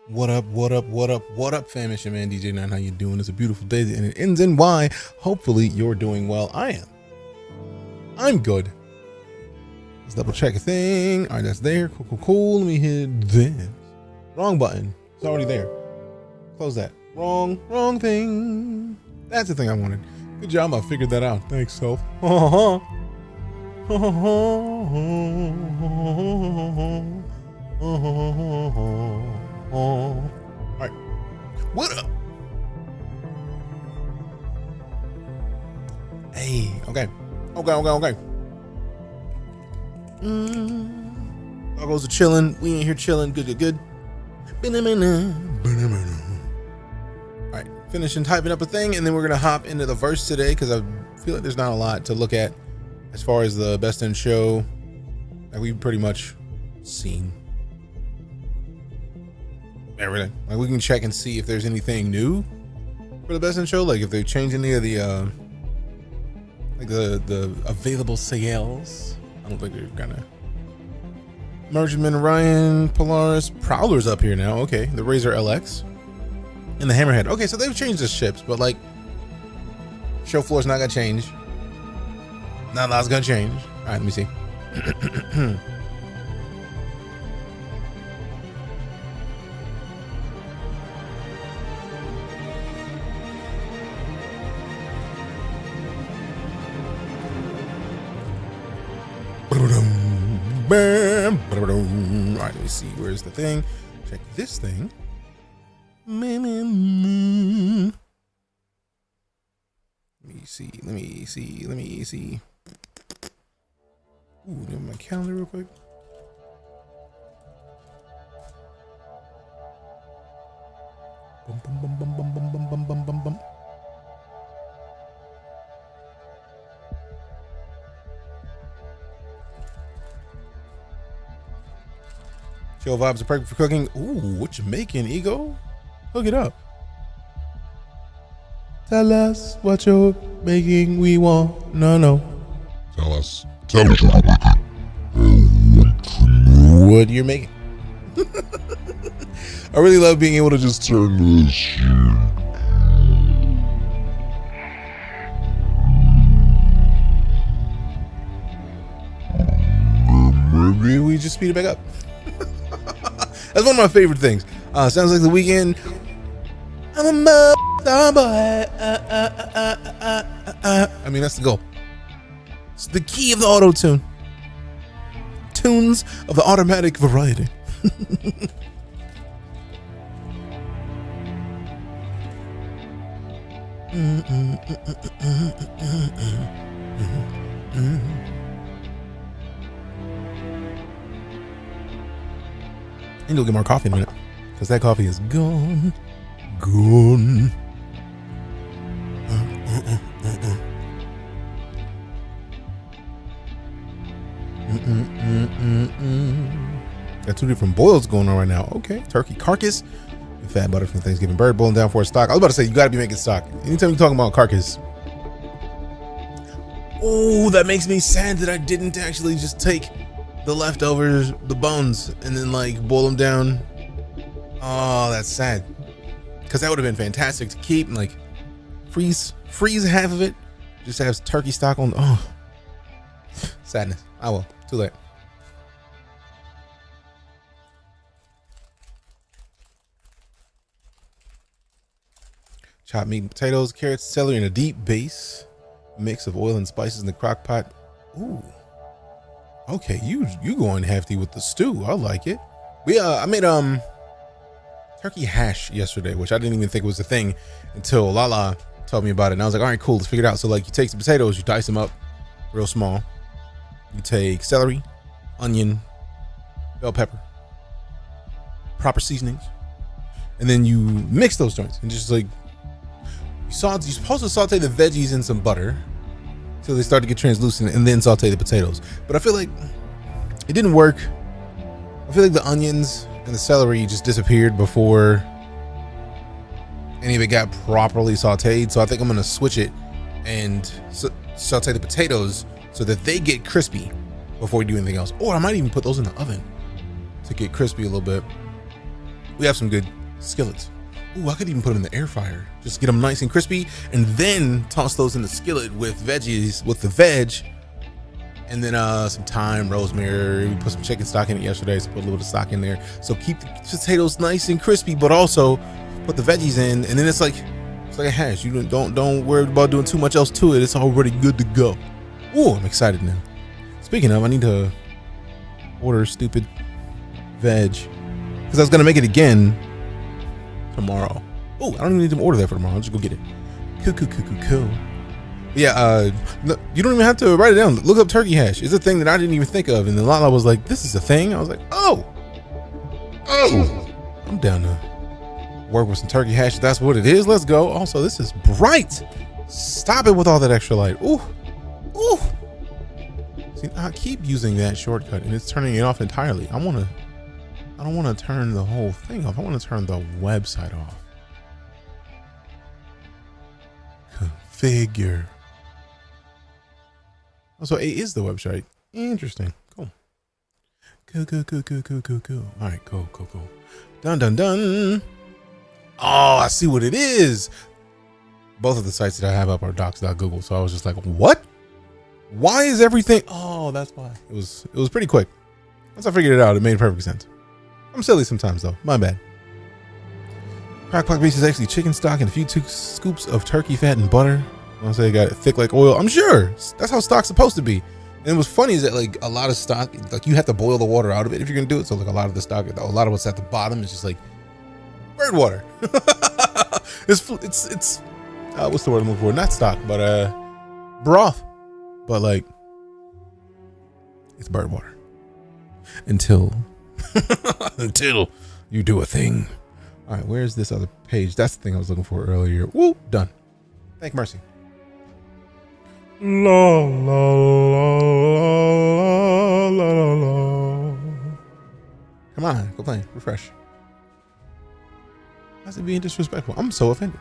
What up, what up, what up, what up, fam? It's your man, DeejayKnight. How you doing? It's a beautiful day, and it ends in Y. Hopefully, you're doing well. I am. I'm good. Let's double check a thing. All right, that's there. Cool, cool, cool. Let me hit this. Wrong button. It's already there. Close that. Wrong thing. That's the thing I wanted. Good job. I figured that out. Thanks, self. All right, what up? Hey, okay. Doggos are chilling. We ain't here chilling. Good. All right, finishing typing up a thing, and then we're gonna hop into the verse today because I feel like there's not a lot to look at as far as the best in show that we've pretty much seen. Everything. Like, we can check and see if there's anything new for the best in show, like if they've changed any of the like the available sales. I don't think they're gonna. Merchantman, Ryan, Polaris, Prowler's up here now. Okay, the Razor LX and the Hammerhead. Okay, so they've changed the ships, but like show floor's not gonna change. Not a lot's gonna change. All right, let me see. All right, let me see. Where's the thing? Check this thing. Let me see. Ooh, look at my calendar real quick. Bum. Chill vibes are perfect for cooking. Ooh, what you making, Ego? Hook it up. Tell us what you're making. We want no. Tell us what you're making. What you're making. I really love being able to just Turn this shit. Maybe we just speed it back up. That's one of my favorite things. Sounds like The Weeknd. I'm a mother boy. I mean, that's the goal. It's the key of the auto tune. Tunes of the automatic variety. I need to go get more coffee in a minute because that coffee is gone. Got two different boils going on right now. Okay, turkey carcass and fat butter from Thanksgiving bird boiling down for a stock. I was about to say, you got to be making stock anytime you're talking about carcass. Oh, that makes me sad that I didn't actually just take the leftovers, the bones, and then like boil them down. Oh, that's sad. Because that would have been fantastic to keep and like freeze half of it. Just have turkey stock on. Oh, sadness. I will. Too late. Chopped meat and potatoes, carrots, celery, and a deep base. Mix of oil and spices in the crock pot. Ooh. Okay, you going hefty with the stew. I like it. I made turkey hash yesterday, which I didn't even think was a thing until Lala told me about it. And I was like, all right, cool, let's figure it out. So like, you take some potatoes, you dice them up real small. You take celery, onion, bell pepper, proper seasonings, and then you mix those joints and just like you're supposed to saute the veggies in some butter till they start to get translucent, and then saute the potatoes. But I feel like it didn't work. I feel like the onions and the celery just disappeared before any of it got properly sauteed. So I think I'm gonna switch it and saute the potatoes so that they get crispy before we do anything else. Or I might even put those in the oven to get crispy a little bit. We have some good skillets. Ooh, I could even put them in the air fryer. Just get them nice and crispy, and then toss those in the skillet with veggies, with the veg, and then some thyme, rosemary. We put some chicken stock in it yesterday, so put a little bit of stock in there. So keep the potatoes nice and crispy, but also put the veggies in, and then it's like a hash. You don't worry about doing too much else to it. It's already good to go. Ooh, I'm excited now. Speaking of, I need to order stupid veg because I was gonna make it again tomorrow. Oh, I don't even need to order that for tomorrow. I'll just go get it. Cool. Yeah, no, you don't even have to write it down. Look up turkey hash. It's a thing that I didn't even think of. And then Lala was like, this is a thing. I was like, oh, I'm down to work with some turkey hash. If that's what it is. Let's go. Also, this is bright. Stop it with all that extra light. Ooh. See, I keep using that shortcut and it's turning it off entirely. I don't want to turn the whole thing off. I want to turn the website off. Configure. Oh, so it is the website. Interesting. Cool. Cool. All right, cool. Done. Oh, I see what it is. Both of the sites that I have up are docs.google. So I was just like, what? Why is everything? Oh, that's why. It was pretty quick. Once I figured it out, it made perfect sense. I'm silly sometimes though. My bad. Crock-pot grease is actually chicken stock and a few scoops of turkey fat and butter. I say it got it thick like oil. I'm sure that's how stock's supposed to be. And what's funny is that like a lot of stock, like you have to boil the water out of it if you're gonna do it. So like a lot of the stock, a lot of what's at the bottom is just like bird water. it's what's the word I'm looking for? Not stock, but broth. But like it's bird water until you do a thing. All right, where's this other page? That's the thing I was looking for earlier. Woo, done. Thank mercy. La la la. Come on, go play. Refresh. How's it being disrespectful? I'm so offended.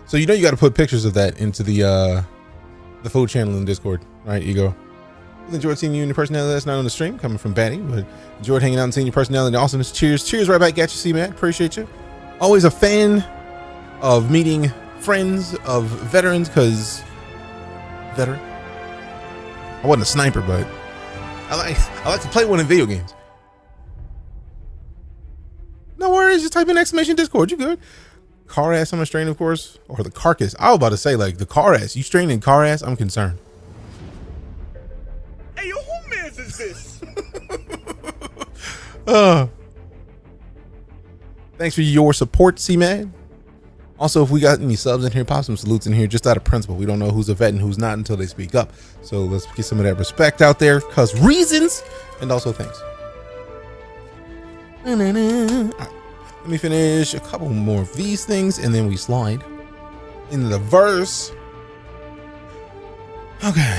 So you got to put pictures of that into the food channel in Discord, right? Ego. Enjoyed seeing you and your personality last night on the stream, coming from Batty, but enjoyed hanging out and seeing your personality and awesomeness. Cheers right back at you, C-Matt. Appreciate you. Always a fan of meeting friends of veterans, because veteran. I wasn't a sniper, but I like to play one in video games. No worries, just type in exclamation Discord. You good? Car ass on a strain, of course, or the carcass. I was about to say like the car ass. You strain in car ass? I'm concerned. Hey, yo, who mans is this? Thanks for your support, C-Man. Also, if we got any subs in here, pop some salutes in here just out of principle. We don't know who's a vet and who's not until they speak up. So let's get some of that respect out there, because reasons, and also thanks. All right, let me finish a couple more of these things and then we slide into the verse. Okay.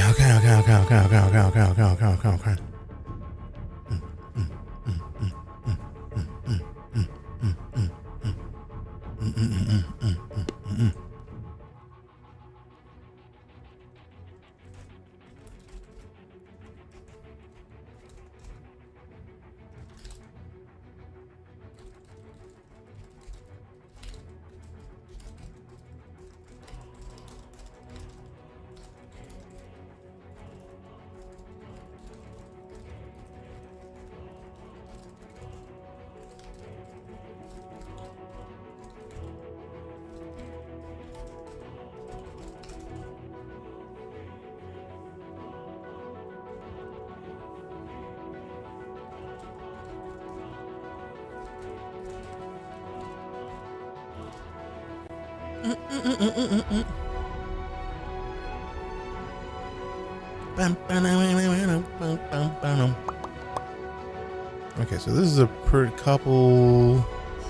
Okay, so this is a pretty couple.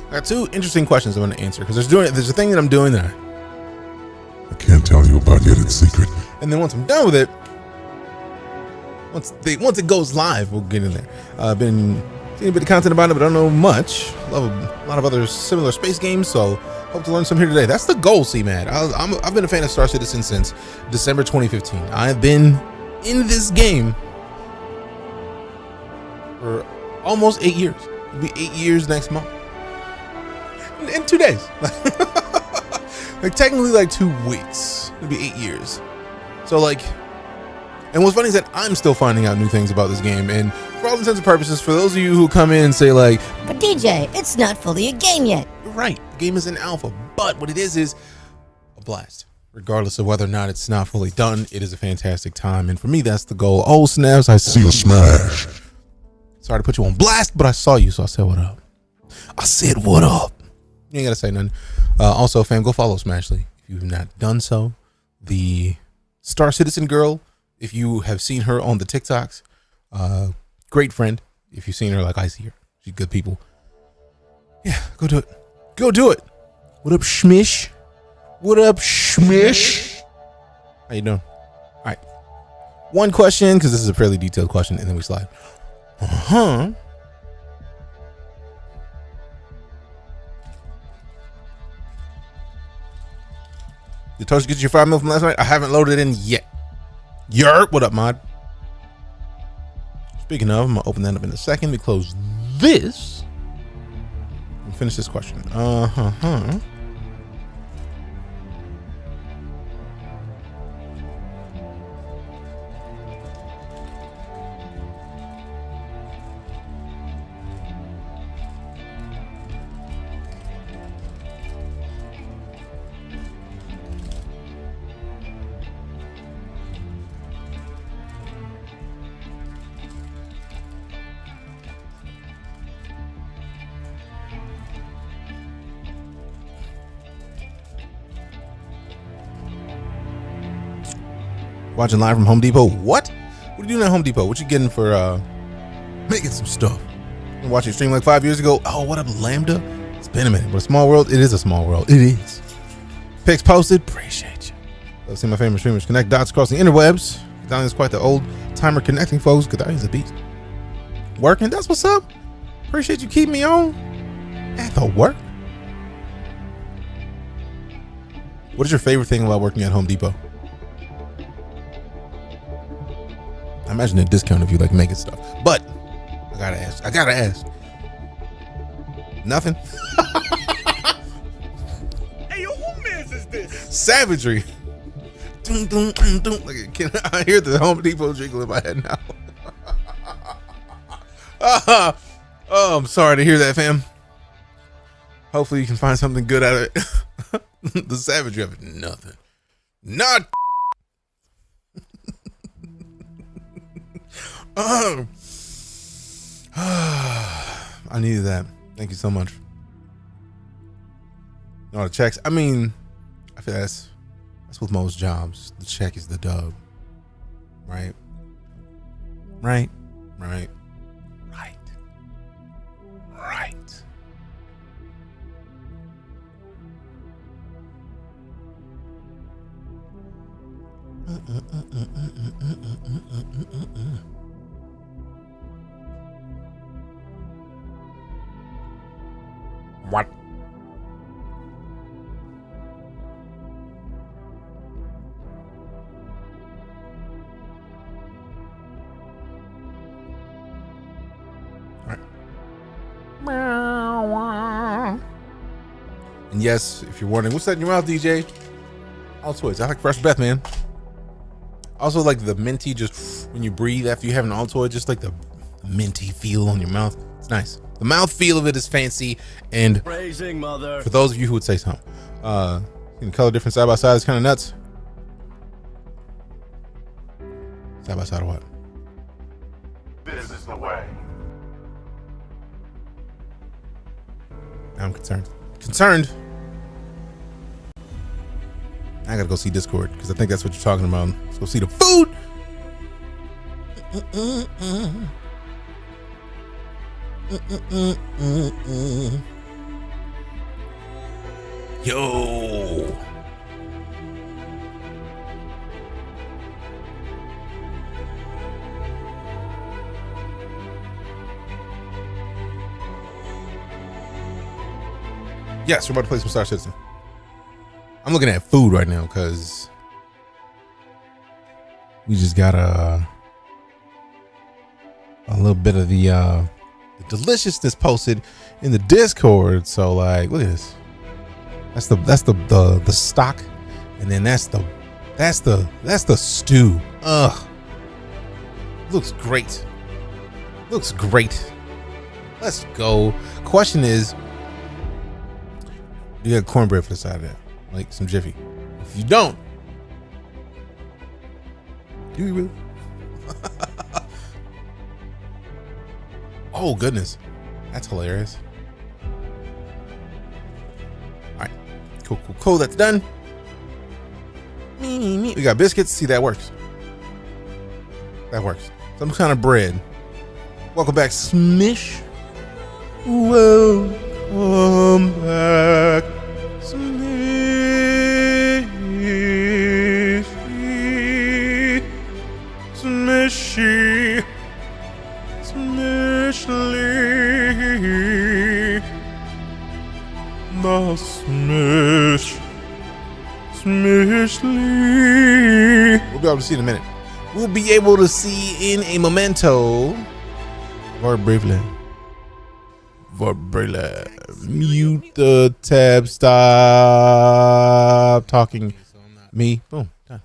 I got two interesting questions I want to answer, because there's a thing that I'm doing that I can't tell you about yet. It's secret. and then once I'm done with it, once it goes live, we'll get in there. I've been seeing a bit of content about it, but I don't know much. Love a lot of other similar space games, so hope to learn some here today. That's the goal, C-Man. I've been a fan of Star Citizen since December 2015. I've been in this game for almost 8 years. It'll be 8 years next month. in 2 days. Like technically like 2 weeks. It'll be 8 years. So like, and what's funny is that I'm still finding out new things about this game. And for all intents and purposes, for those of you who come in and say like, but DJ, it's not fully a game yet. you're right, the game is in alpha, but what it is a blast. Regardless of whether or not it's not fully done, it is a fantastic time. And for me, that's the goal. Oh, snaps, I see See a smash. Sorry to put you on blast, but I saw you, so I said what up. I said what up. You ain't gotta say nothing. Also, fam, go follow Smashly if you've not done so. The Star Citizen girl, if you have seen her on the TikToks, great friend. If you've seen her like I see her, she's good people. Yeah, go do it. Go do it. What up, Schmish? What up, Schmish? How you doing? All right. One question, because this is a fairly detailed question, and then we slide. Did Toast get your 5 mil from last night? I haven't loaded it in yet. Yerp, what up, mod? Speaking of, I'm gonna open that up in a second. We close this and finish this question. Watching live from Home Depot. What? What are you doing at Home Depot? What you getting for making some stuff? You watched your stream like 5 years ago. Oh, what up, Lambda? It's been a minute, but a small world. It is a small world. It is. Pics posted. Appreciate you. I've seen my favorite streamers connect dots across the interwebs. Gadalian is quite the old timer connecting folks. Gadalian's a beast. Working. That's what's up. Appreciate you keeping me on at the work. What is your favorite thing about working at Home Depot? I imagine a discount if you like making stuff, but I gotta ask. Nothing. Hey, yo, who mans is this? Savagery. Dun, dun, dun, dun. Like, can I hear the Home Depot jingle in my head now? Oh, I'm sorry to hear that, fam. Hopefully you can find something good out of it. The savagery of it, nothing. Not. Oh, I needed that. Thank you so much. No, the checks. I mean, I feel that's with most jobs. The check is the dub, right? Right. What? And yes, if you're wondering, what's that in your mouth, DJ? Altoids. I like fresh breath, man. Also, like the minty, just when you breathe after you have an Altoid, just like the minty feel on your mouth. It's nice. The mouth feel of it is fancy. And Praising mother. for those of you who would say something, the color difference side by side is kind of nuts. Side by side of what? This is the way. I'm concerned. I gotta go see Discord because I think that's what you're talking about. Let's go see the food. Yo. Yes, we're about to play some Star Citizen. I'm looking at food right now because we just got a little bit of the the deliciousness posted in the Discord. So like, look at this. That's the stock, and then that's the stew. Ugh. Looks great. Looks great. Let's go. Question is, do you have cornbread for the side of that? Like some Jiffy? If you don't, do you really? Oh goodness, that's hilarious. All right, cool. That's done. We got biscuits. See, that works. That works. Some kind of bread. Welcome back, Smish. Welcome back, Smishy. Smishy. Smishly. The Smish. Smishly. We'll be able to see in a minute. We'll be able to see in a memento. Briefly. Mute the tab. Stop talking. Me. Boom. Done.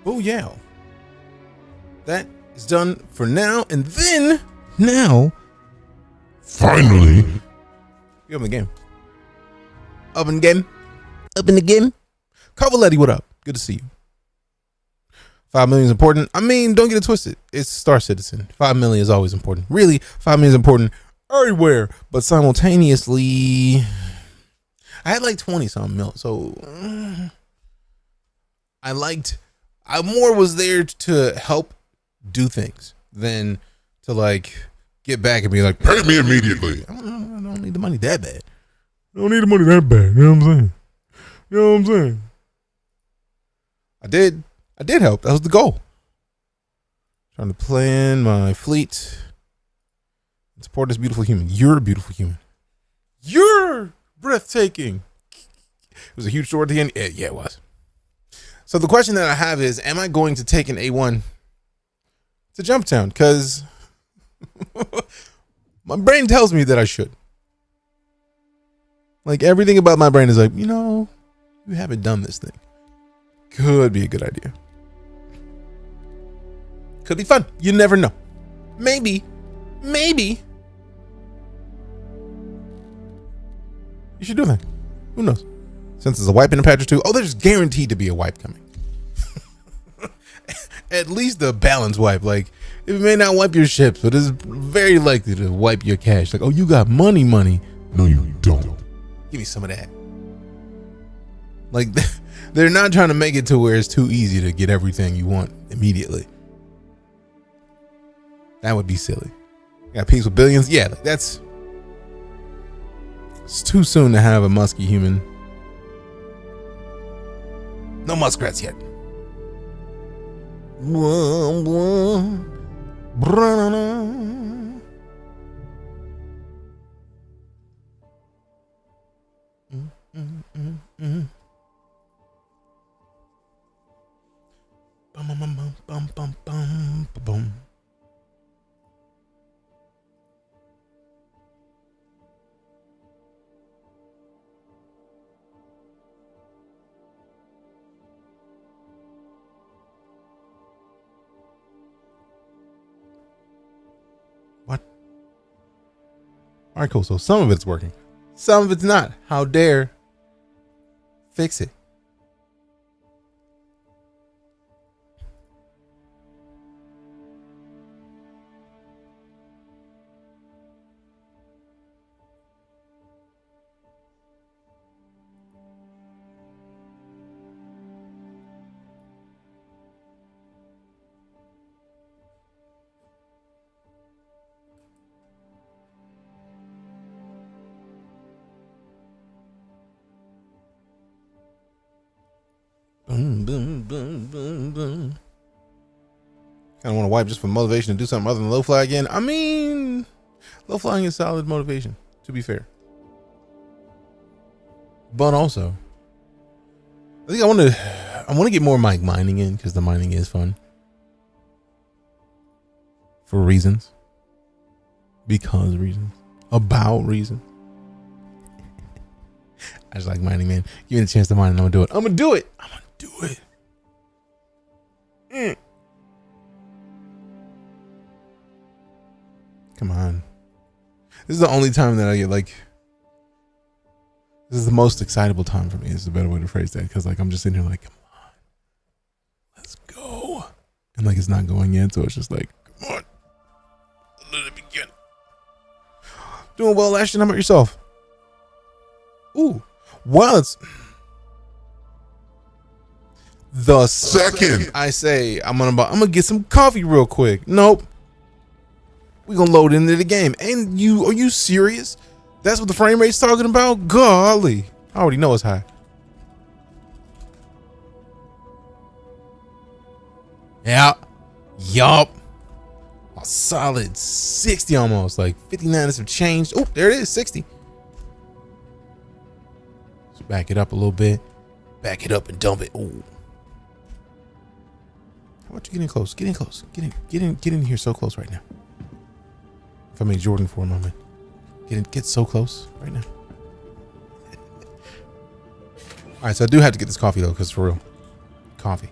Oh yeah, that is done for now. And then now, Finally. you up in the game. Up in the game. Up in the game. Cavaletti, what up? Good to see you. 5 million is important. I mean, don't get it twisted. It's Star Citizen. 5 million is always important. Really, 5 million is important everywhere. But simultaneously, I had like 20 something mil. So I more was there to help do things than to like get back and be like, Pay me immediately. I don't need the money that bad. I don't need the money that bad. You know what I'm saying? You know what I'm saying? I did help. That was the goal. Trying to plan my fleet and support this beautiful human. You're a beautiful human. You're breathtaking. It was a huge story at the end. Yeah, it was. So the question that I have is, am I going to take an A1 to Jumptown? Because my brain tells me that I should. Like everything about my brain is like, you haven't done this thing. Could be a good idea. Could be fun. You never know. Maybe. You should do that. Who knows? Since there's a wipe in the patch or two. Oh, there's guaranteed to be a wipe coming. At least a balance wipe. Like, it may not wipe your ships, but it's very likely to wipe your cash. Like, oh, you got money. No, you don't. Give me some of that. Like, they're not trying to make it to where it's too easy to get everything you want immediately. That would be silly. Got peace with billions? Yeah, like it's too soon to have a musky human. No muskrats yet. What? All right, cool. So some of it's working. Some of it's not. How dare Fix it. Boom, boom, boom, boom, boom. Kind of want to wipe just for motivation to do something other than low fly again. I mean, low flying is solid motivation, to be fair. But also, I think I want to get more mining in because the mining is fun. For reasons. Because reasons. About reasons. I just like mining, man. Give me a chance to mine and I'm gonna do it. I'm gonna do it. Come on. This is the only time that I get like. This is the most excitable time for me. Is a better way to phrase that, because like I'm just sitting here like, come on, let's go, and like it's not going yet, so it's just like, come on, let it begin. Doing well, Ashton. How about yourself? Ooh, well, it's the second I say I'm gonna get some coffee real quick. Nope, we gonna load into the game. And are you serious? That's what the frame rate's talking about? Golly, I already know it's high. Yeah, yup. A solid 60 almost, like 59 have changed. Oh, there it is, 60. Let's back it up a little bit. Back it up and dump it. Ooh. How about you get in close? Get in close. Get in here so close right now. If I make Jordan for a moment. Get so close right now. All right, so I do have to get this coffee though, because for real, coffee.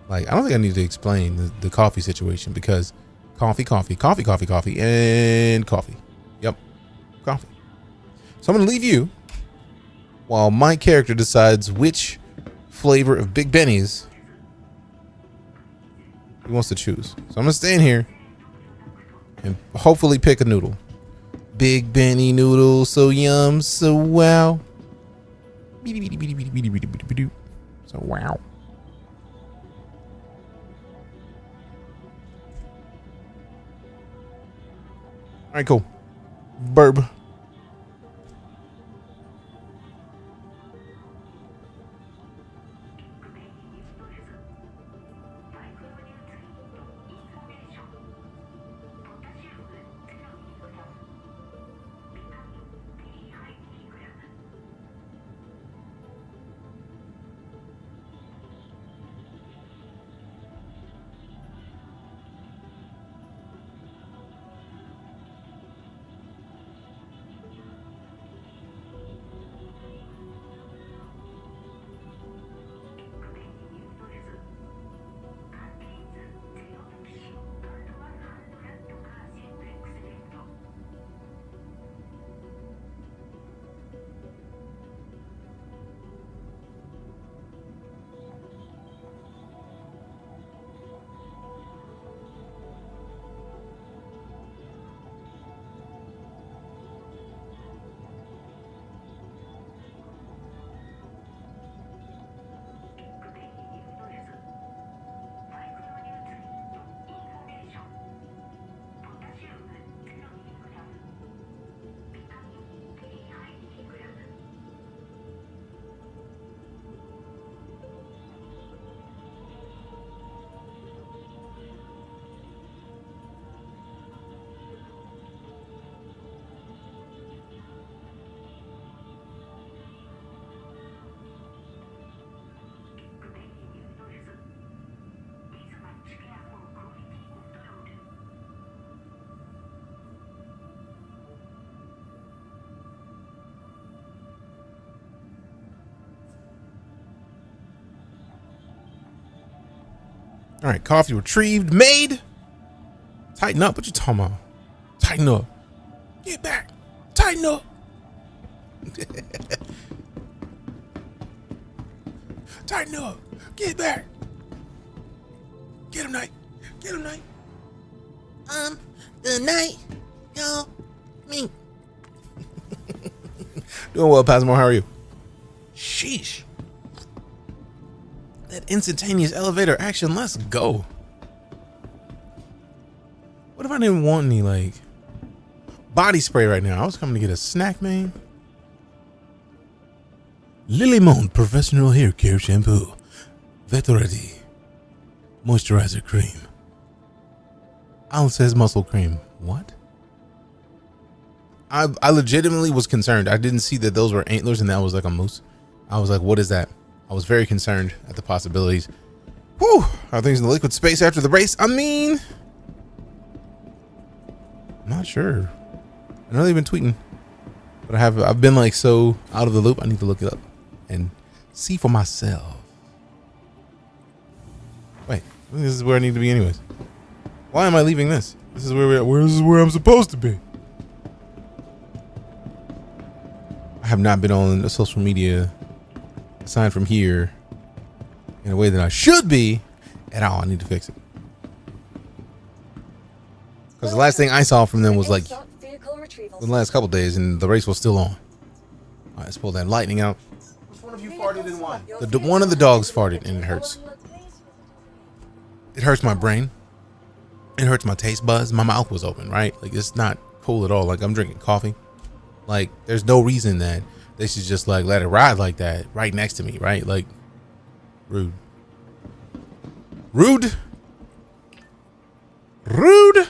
Like I don't think I need to explain the coffee situation, because coffee, and coffee. Yep, coffee. So I'm gonna leave you while my character decides which flavor of Big Benny's he wants to choose. So I'm gonna stay in here and hopefully pick a noodle. Big Benny noodles, so yum, so wow. So wow. All right, cool. Burb. All right, coffee retrieved, made. Tighten up. What you talking about? Tighten up. Get back. Tighten up. Tighten up. Get back. Get him, Knight. Get him, Knight. The night. Yo, me. Doing well, Pasmo. How are you? Sheesh. That instantaneous elevator action. Let's go. What if I didn't want any, like, body spray right now? I was coming to get a snack, man. Lily Monde Professional Hair Care Shampoo. Vetorati. Moisturizer Cream. Alan says muscle cream. What? I legitimately was concerned. I didn't see that those were antlers and that was like a moose. I was like, what is that? I was very concerned at the possibilities. Whew. Are things in the liquid space after the race? I mean, I'm not sure. I know they've been tweeting, but I've been like so out of the loop. I need to look it up and see for myself. Wait, this is where I need to be anyways. Why am I leaving this? This is where this is where I'm supposed to be. I have not been on the social media aside from here in a way that I should be at all. I need to fix it. Because the last thing I saw from them was like the last couple days and the race was still on. All right, let's pull that lightning out. Which one of you farted and why? One of the dogs farted and it hurts. It hurts my brain. It hurts my taste buds. My mouth was open, right? Like, it's not cool at all. Like, I'm drinking coffee. Like, there's no reason that they should just like let it ride like that right next to me, right? Like, rude. Rude. Rude.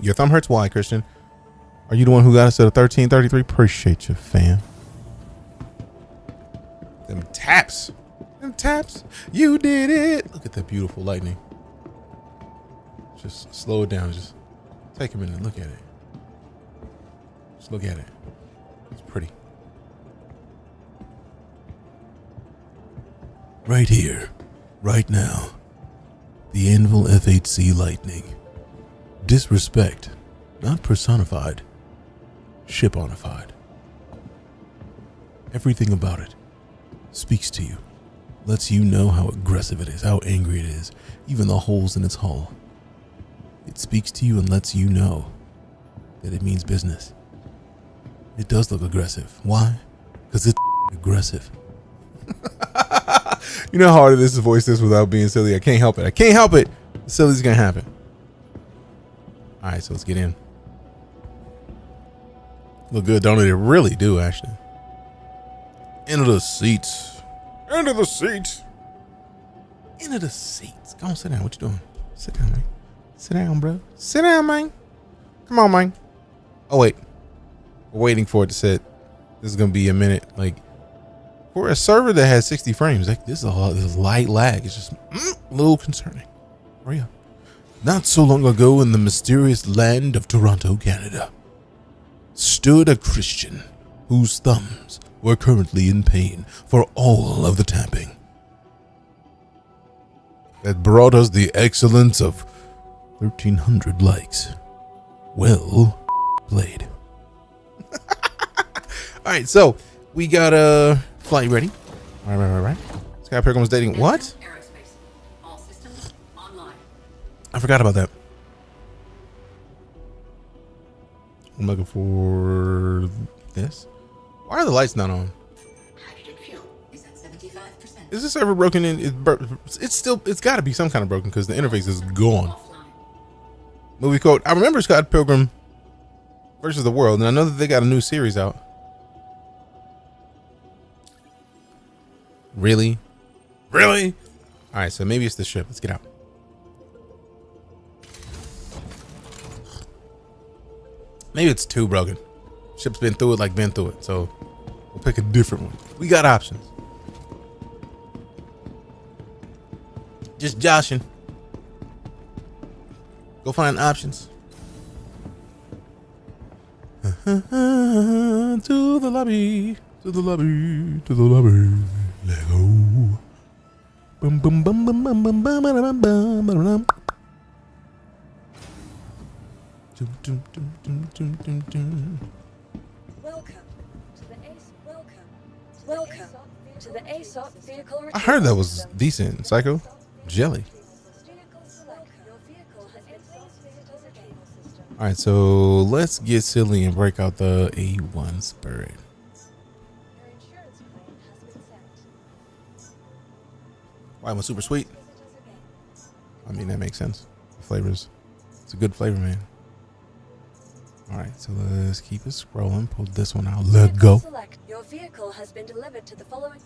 Your thumb hurts. Why, Christian? Are you the one who got us at a 1333? Appreciate you, fam. Them taps. Them taps. You did it. Look at that beautiful lightning. Just slow it down. Just take a minute. Look at it. Just look at it. It's pretty. Right here. Right now. The Anvil F8C lightning. Disrespect. Not personified. Shiponified. Everything about it speaks to you, lets you know how aggressive it is, how angry it is, even the holes in its hull. It speaks to you and lets you know that it means business. It does look aggressive. Why? Because it's aggressive. You know how hard it is to voice this without being silly? I can't help it. I can't help it. The silly's gonna happen. All right, so let's get in. Look good, don't it? It really do, actually. Into the seats. Into the seats. Into the seats. Go on, sit down. What you doing? Sit down, man. Sit down, bro. Sit down, man. Come on, man. Oh, wait. We're waiting for it to set. This is going to be a minute. Like, for a server that has 60 frames, like this is a light lag. It's just a little concerning. Hurry up. Not so long ago in the mysterious land of Toronto, Canada, stood a Christian whose thumbs were currently in pain for all of the tapping that brought us the excellence of 1,300 likes. Well played. All right, so we got a flight ready. All right. Sky Pilgrim's dating. What? Aerospace. All systems online. I forgot about that. I'm looking for this. Why are the lights not on? Hydrogen fuel is at 75%. Is this ever broken in? It's got to be some kind of broken because the interface is gone. Offline. Movie quote. I remember Scott Pilgrim versus the World, and I know that they got a new series out. Really? Really? All right, so maybe it's the ship. Let's get out. Maybe it's too broken. Ship's been through it, so we'll pick a different one. We got options. Just joshing. Go find options. To the lobby. To the lobby. To the lobby. Let go. All right, so we got a flight ready. All right. Sky Pilgrim's dating. What? Hydrogen fuel is at 75%. Is this ever broken in? Is this ever broken because the interface is gone? Movie quote. I remember Scott Pilgrim versus the World, and I know that they got a new series out. Really? Really? All right, so maybe it's the ship. Let's get out. Maybe it's too broken. Ship's been through it. Boom, boom, boom, boom, boom, boom, boom, boom, boom, boom, boom. Dum, dum, dum, dum, dum, dum, dum. Welcome to the ASOP vehicle. I heard that was decent. Psycho jelly. All right, so let's get silly and break out the A1 Spirit. Why was super sweet? I mean, that makes sense. The flavors, it's a good flavor, man. All right, so let's keep it scrolling. Pull this one out. Let go. Your vehicle has been delivered to the following.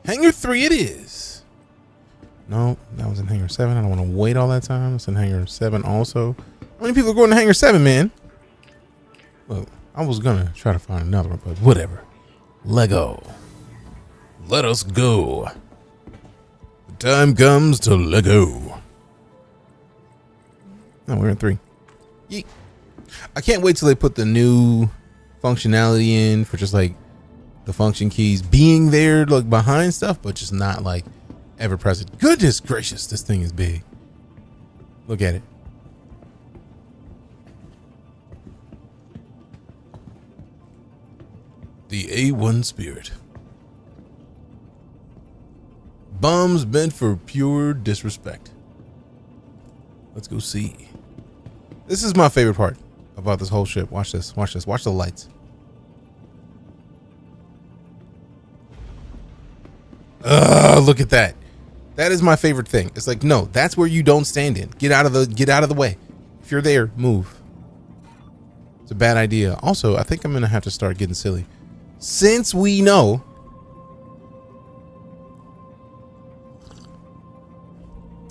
Hangar 3 it is. No, that was in Hangar 7. I don't want to wait all that time. It's in Hangar 7 also. How many people are going to Hangar 7, man? Well, I was going to try to find another one, but whatever. Lego. Let us go. The time comes to Lego. No, we're in 3. Yeet. I can't wait till they put the new functionality in for just like the function keys being there, like behind stuff, but just not like ever present. Goodness gracious, this thing is big. Look at it. The A1 Spirit. Bombs bent for pure disrespect. Let's go see. This is my favorite part about this whole ship. Watch this. Watch this. Watch the lights. Look at that. That is my favorite thing. It's like, no, that's where you don't stand in. Get out of the way. If you're there, move. It's a bad idea. Also, I think I'm gonna have to start getting silly. Since we know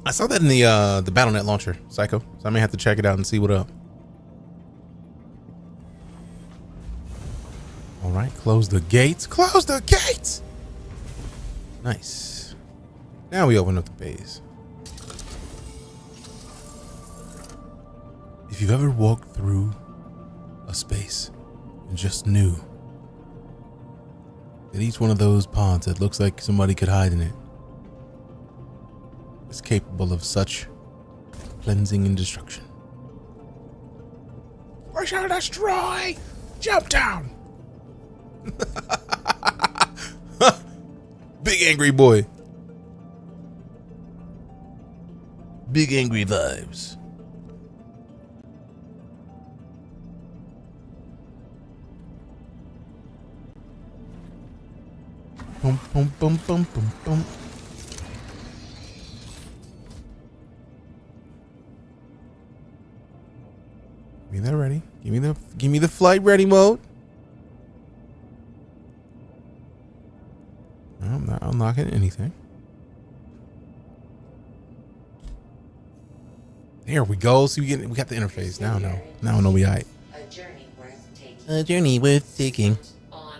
I saw that in the BattleNet launcher, Psycho. So I may have to check it out and see what up. All right, close the gates. Close the gates. Nice. Now we open up the bays. If you've ever walked through a space and just knew that each one of those pods that looks like somebody could hide in it is capable of such cleansing and destruction. We shall destroy! Jump down! Big angry boy. Big angry vibes. Boom, boom, boom, boom, boom, boom. Give me that ready. Give me the flight ready mode. No, I'm not unlocking anything. There we go. See, we got the interface. Now I know we aight. A journey worth taking. A journey worth taking. On.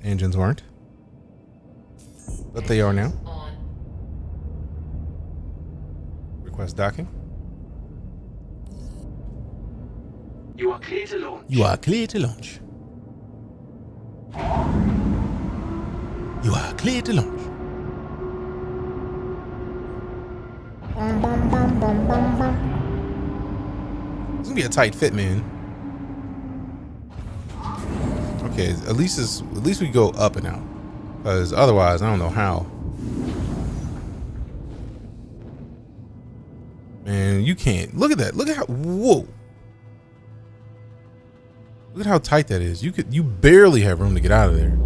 Engines weren't, but they are now. On. Request docking. You are clear to launch. You are clear to launch. You are clear to launch. It's gonna be a tight fit, man. Okay, at least we go up and out, because otherwise I don't know how. Man, you can't. Look at that. Look at how. Whoa. Look at how tight that is. You barely have room to get out of there.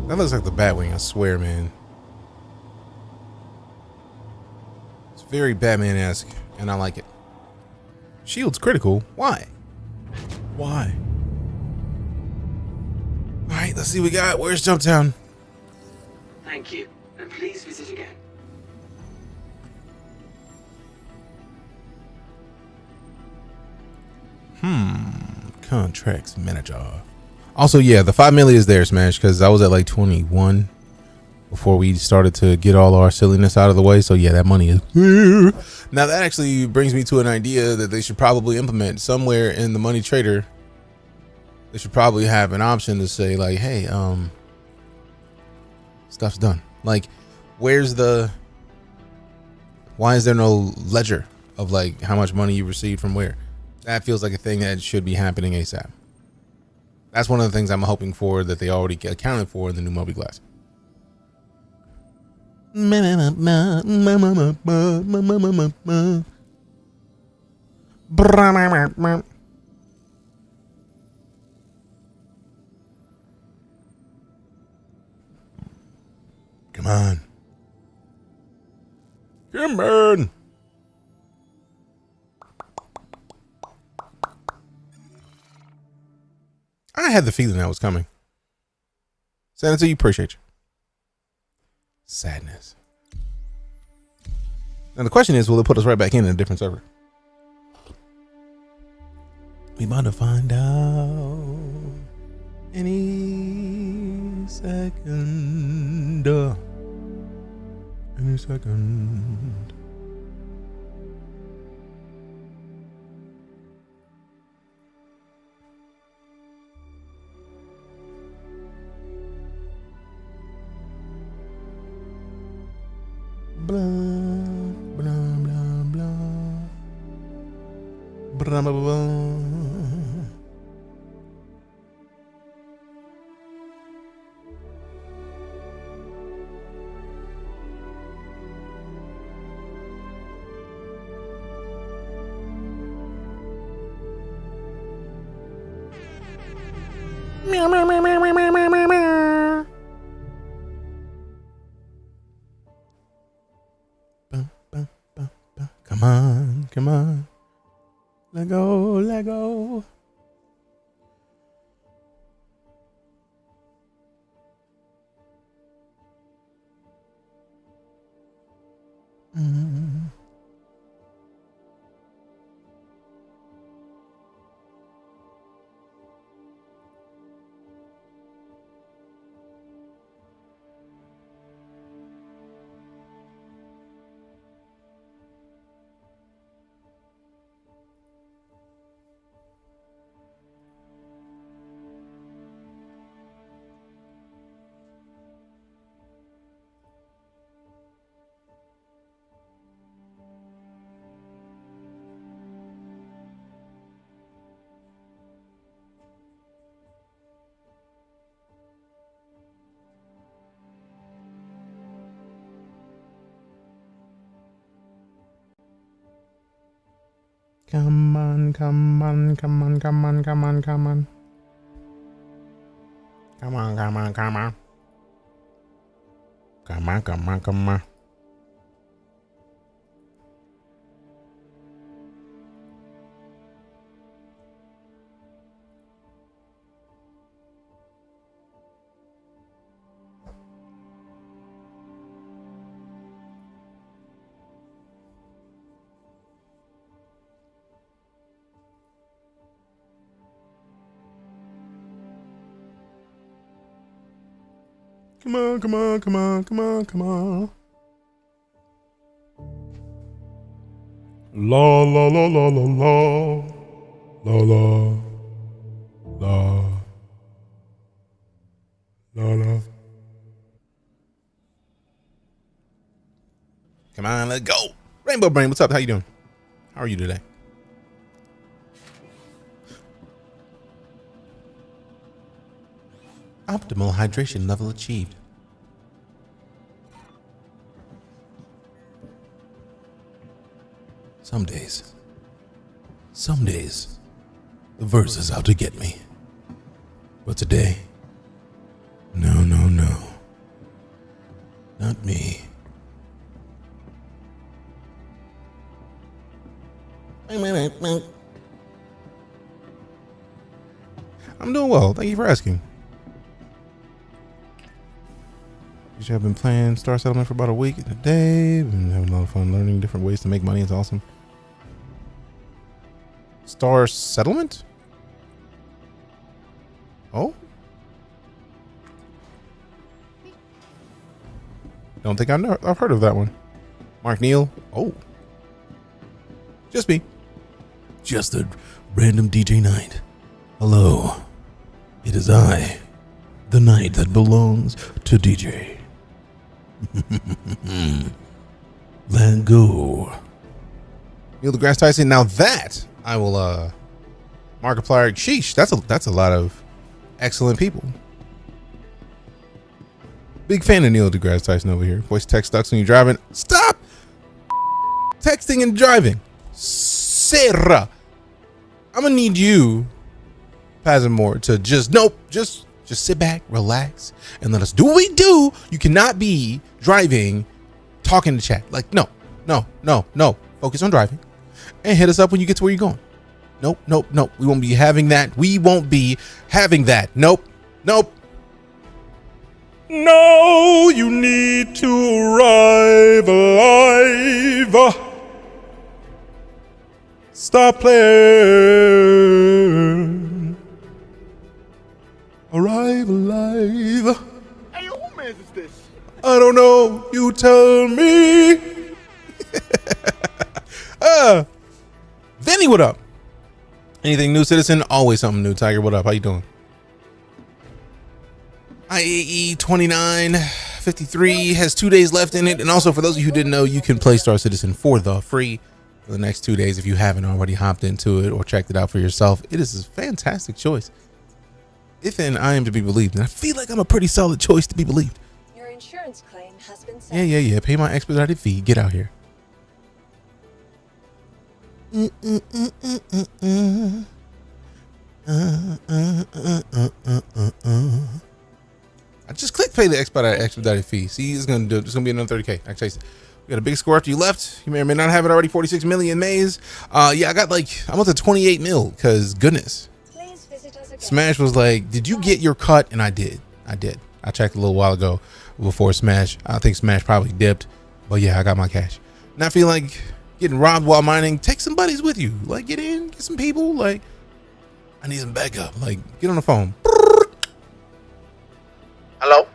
That looks like the Batwing, I swear, man. It's very Batman-esque, and I like it. Shield's critical. Why? Why? All right, let's see what we got. Where's Jumptown? Thank you, and please visit again. Contracts manager. Also, yeah, the 5 million is there, Smash, because I was at like 21 before we started to get all our silliness out of the way. So yeah, that money is here. Now that actually brings me to an idea that they should probably implement somewhere in the money trader. They should probably have an option to say like, hey, stuff's done. Like, why is there no ledger of like how much money you received from where? That feels like a thing that should be happening ASAP. That's one of the things I'm hoping for that they already accounted for in the new Moby Glass. Come on. Come on. I had the feeling that was coming. Senator, you appreciate you. Sadness. Now the question is, will it put us right back in a different server? We about to find out any second. Any second. Blah, blah, blah, blah. Blah, blah, blah. Meow, meow, meow, meow, meow, meow, meow, meow. Come on, come on. Let go, let go. Mm. Come on, come on, come on, come on, come on, come on. Come on, come on, come on. Come on, come on, come on. Come on, come on, come on, come on, come on. La la la la la la. La la. La. La la. Come on, let's go. Rainbow Brain, what's up? How you doing? How are you today? Optimal hydration level achieved. Some days, the verse is out to get me. But today, no, no, no. Not me. I'm doing well. Thank you for asking. I've been playing Star Settlement for about a week today. Been having a lot of fun learning different ways to make money. It's awesome. Star Settlement? Oh? Don't think I've heard of that one. Mark Neal. Oh. Just me. Just a random DJ Knight. Hello. It is I, the knight that belongs to DJ. Let go. Neil deGrasse Tyson. Now that I will Markiplier. Sheesh, that's a lot of excellent people. Big fan of Neil deGrasse Tyson over here. Voice text sucks when you're driving. Stop texting and driving. Sarah. I'm gonna need you, Pazimore, to just sit back, relax, and let us do what we do. You cannot be driving, talking to chat. Like, no. Focus on driving and hit us up when you get to where you're going. Nope. We won't be having that. Nope. No, you need to arrive alive. Stop playing. Arrive alive. Hey, who man is this? I don't know. You tell me. Vinny, what up? Anything new, citizen? Always something new. Tiger, what up? How you doing? IAE 2953 has 2 days left in it. And also, for those of you who didn't know, you can play Star Citizen for the free for the next 2 days if you haven't already hopped into it or checked it out for yourself. It is a fantastic choice. If and I am to be believed, and I feel like I'm a pretty solid choice to be believed. Your insurance claim has been sent. Yeah. Pay my expedited fee. Get out here. I just clicked pay the expedited fee. See, it's gonna be another 30K. Actually, we got a big score after you left. You may or may not have it already. 46 million maze. Yeah, I got I'm up to 28 mil. Cause goodness, Please visit us again. Smash was like, "Did you get your cut?" And I did. I checked a little while ago before Smash. I think Smash probably dipped, but yeah, I got my cash. Not feeling like getting robbed while mining. Take some buddies with you. Like, get in, get some people. Like, I need some backup. Like, get on the phone. Hello?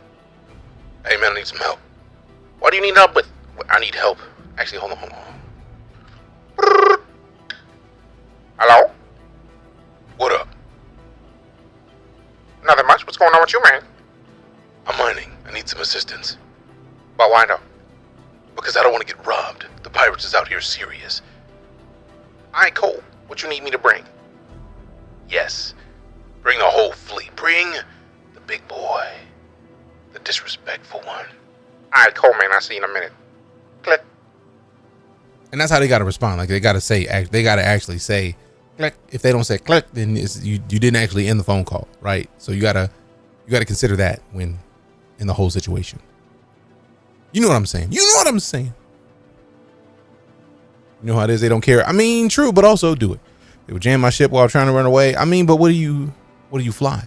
Hey man, I need some help. What do you need help with? I need help. Actually, hold on. Hello? What up? Nothing much. What's going on with you, man? I'm mining. I need some assistance. But why not? Because I don't want to get robbed. The pirates is out here serious. Alright, cool. What you need me to bring? Yes. Bring the whole fleet. Bring the big boy. The disrespectful one. Alright, cool, man. I'll see you in a minute. Click. And that's how they gotta respond. Like, they gotta actually say click. If they don't say click, then you didn't actually end the phone call, right? So you gotta consider that when in the whole situation. You know what I'm saying? You know how it is. They don't care. I mean, true, but also do it. They would jam my ship while trying to run away. I mean, but what do you fly?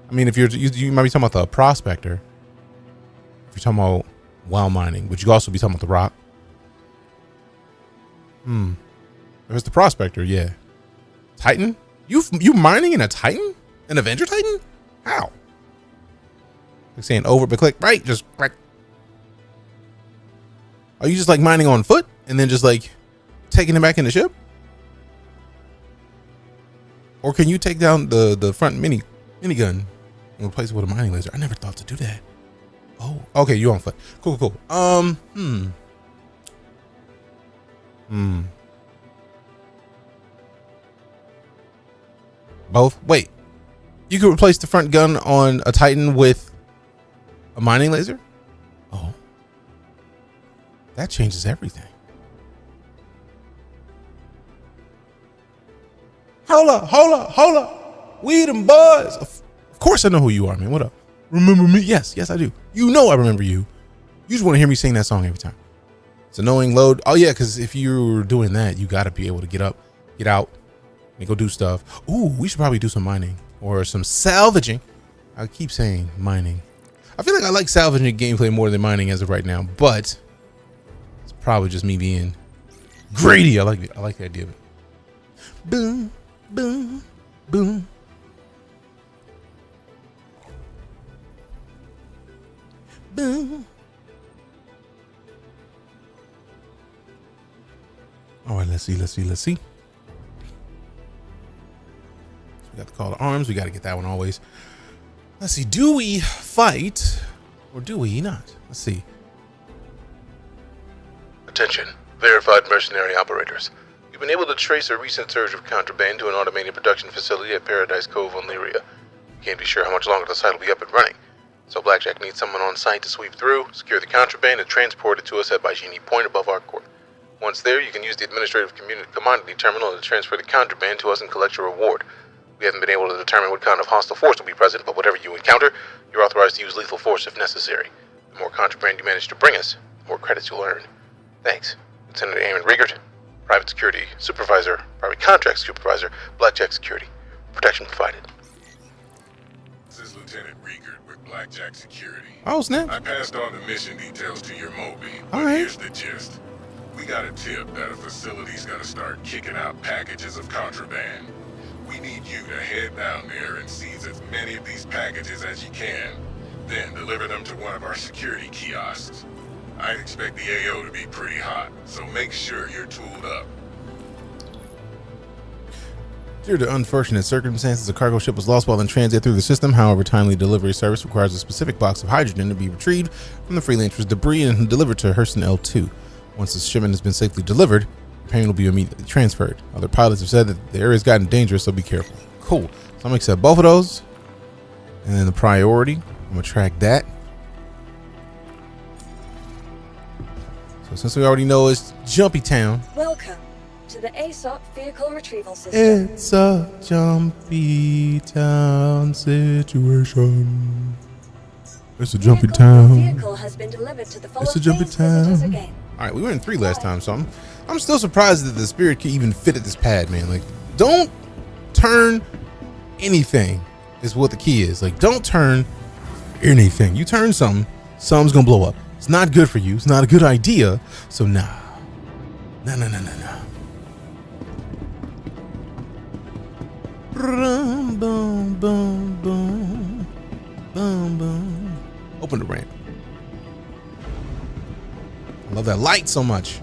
I mean, if you might be talking about the prospector. If you're talking about while mining, would you also be talking about the rock? If it's the prospector, yeah. Titan? You mining in a Titan? An Avenger Titan? How? Like saying over, but click right, just click. Are you just like mining on foot and then just like taking it back in the ship? Or can you take down the front minigun and replace it with a mining laser? I never thought to do that. Oh, okay, you on foot. Cool. Both? Wait. You could replace the front gun on a Titan with a mining laser? Oh. That changes everything. Hold up. We them boys. Of course I know who you are, man. What up? Remember me? Yes, I do. You know I remember you. You just want to hear me sing that song every time. It's annoying load. Oh yeah, because if you're doing that, you got to be able to get up, get out, and go do stuff. Ooh, we should probably do some mining or some salvaging. I keep saying mining. I feel like I like salvaging gameplay more than mining as of right now, but it's probably just me being greedy. I like the idea of it. Boom, boom, boom. Boom. Let's see. We got the call to arms. We got to get that one always. Let's see. Do we fight or do we not? Let's see. Attention, verified mercenary operators. You've been able to trace a recent surge of contraband to an automated production facility at Paradise Cove on Lyria. You can't be sure how much longer the site will be up and running. So Blackjack needs someone on site to sweep through, secure the contraband, and transport it to us at Baijini Point above our court. Once there, you can use the administrative commodity terminal to transfer the contraband to us and collect your reward. We haven't been able to determine what kind of hostile force will be present, but whatever you encounter, you're authorized to use lethal force if necessary. The more contraband you manage to bring us, the more credits you'll earn. Thanks. Lieutenant Eamon Riegert, Private Security Supervisor, Private Contract Supervisor, Blackjack Security. Protection provided. This is Lieutenant Riegert with Blackjack Security. Oh, snap. I passed on the mission details to your Moby, but All right. here's the gist. We got a tip that a facility's gotta start kicking out packages of contraband. We need you to head down there and seize as many of these packages as you can, then deliver them to one of our security kiosks. I expect the AO to be pretty hot, so make sure you're tooled up. Due to unfortunate circumstances, a cargo ship was lost while in transit through the system. However, timely delivery service requires a specific box of hydrogen to be retrieved from the freelancer's debris and delivered to Hurston L2. Once the shipment has been safely delivered, the payment will be immediately transferred. Other pilots have said that the area has gotten dangerous, so be careful. Cool. So I'm gonna accept both of those, and then the priority, I'm gonna track that. So since we already know it's Jumpy Town, Welcome to the ASOP Vehicle Retrieval System. it's a Jumpy Town situation. It's a Jumpy Vehicle Town. Vehicle has been delivered to the It's a Jumpy visitors Town. again. All right, we were in 3 last time, so I'm still surprised that the Spirit can even fit at this pad, man. Like, don't turn anything is what the key is. Like, don't turn anything. You turn something, something's gonna blow up. It's not good for you. It's not a good idea. So nah. Nah. Boom, boom, boom, boom, boom, boom. Open the ramp. I love that light so much.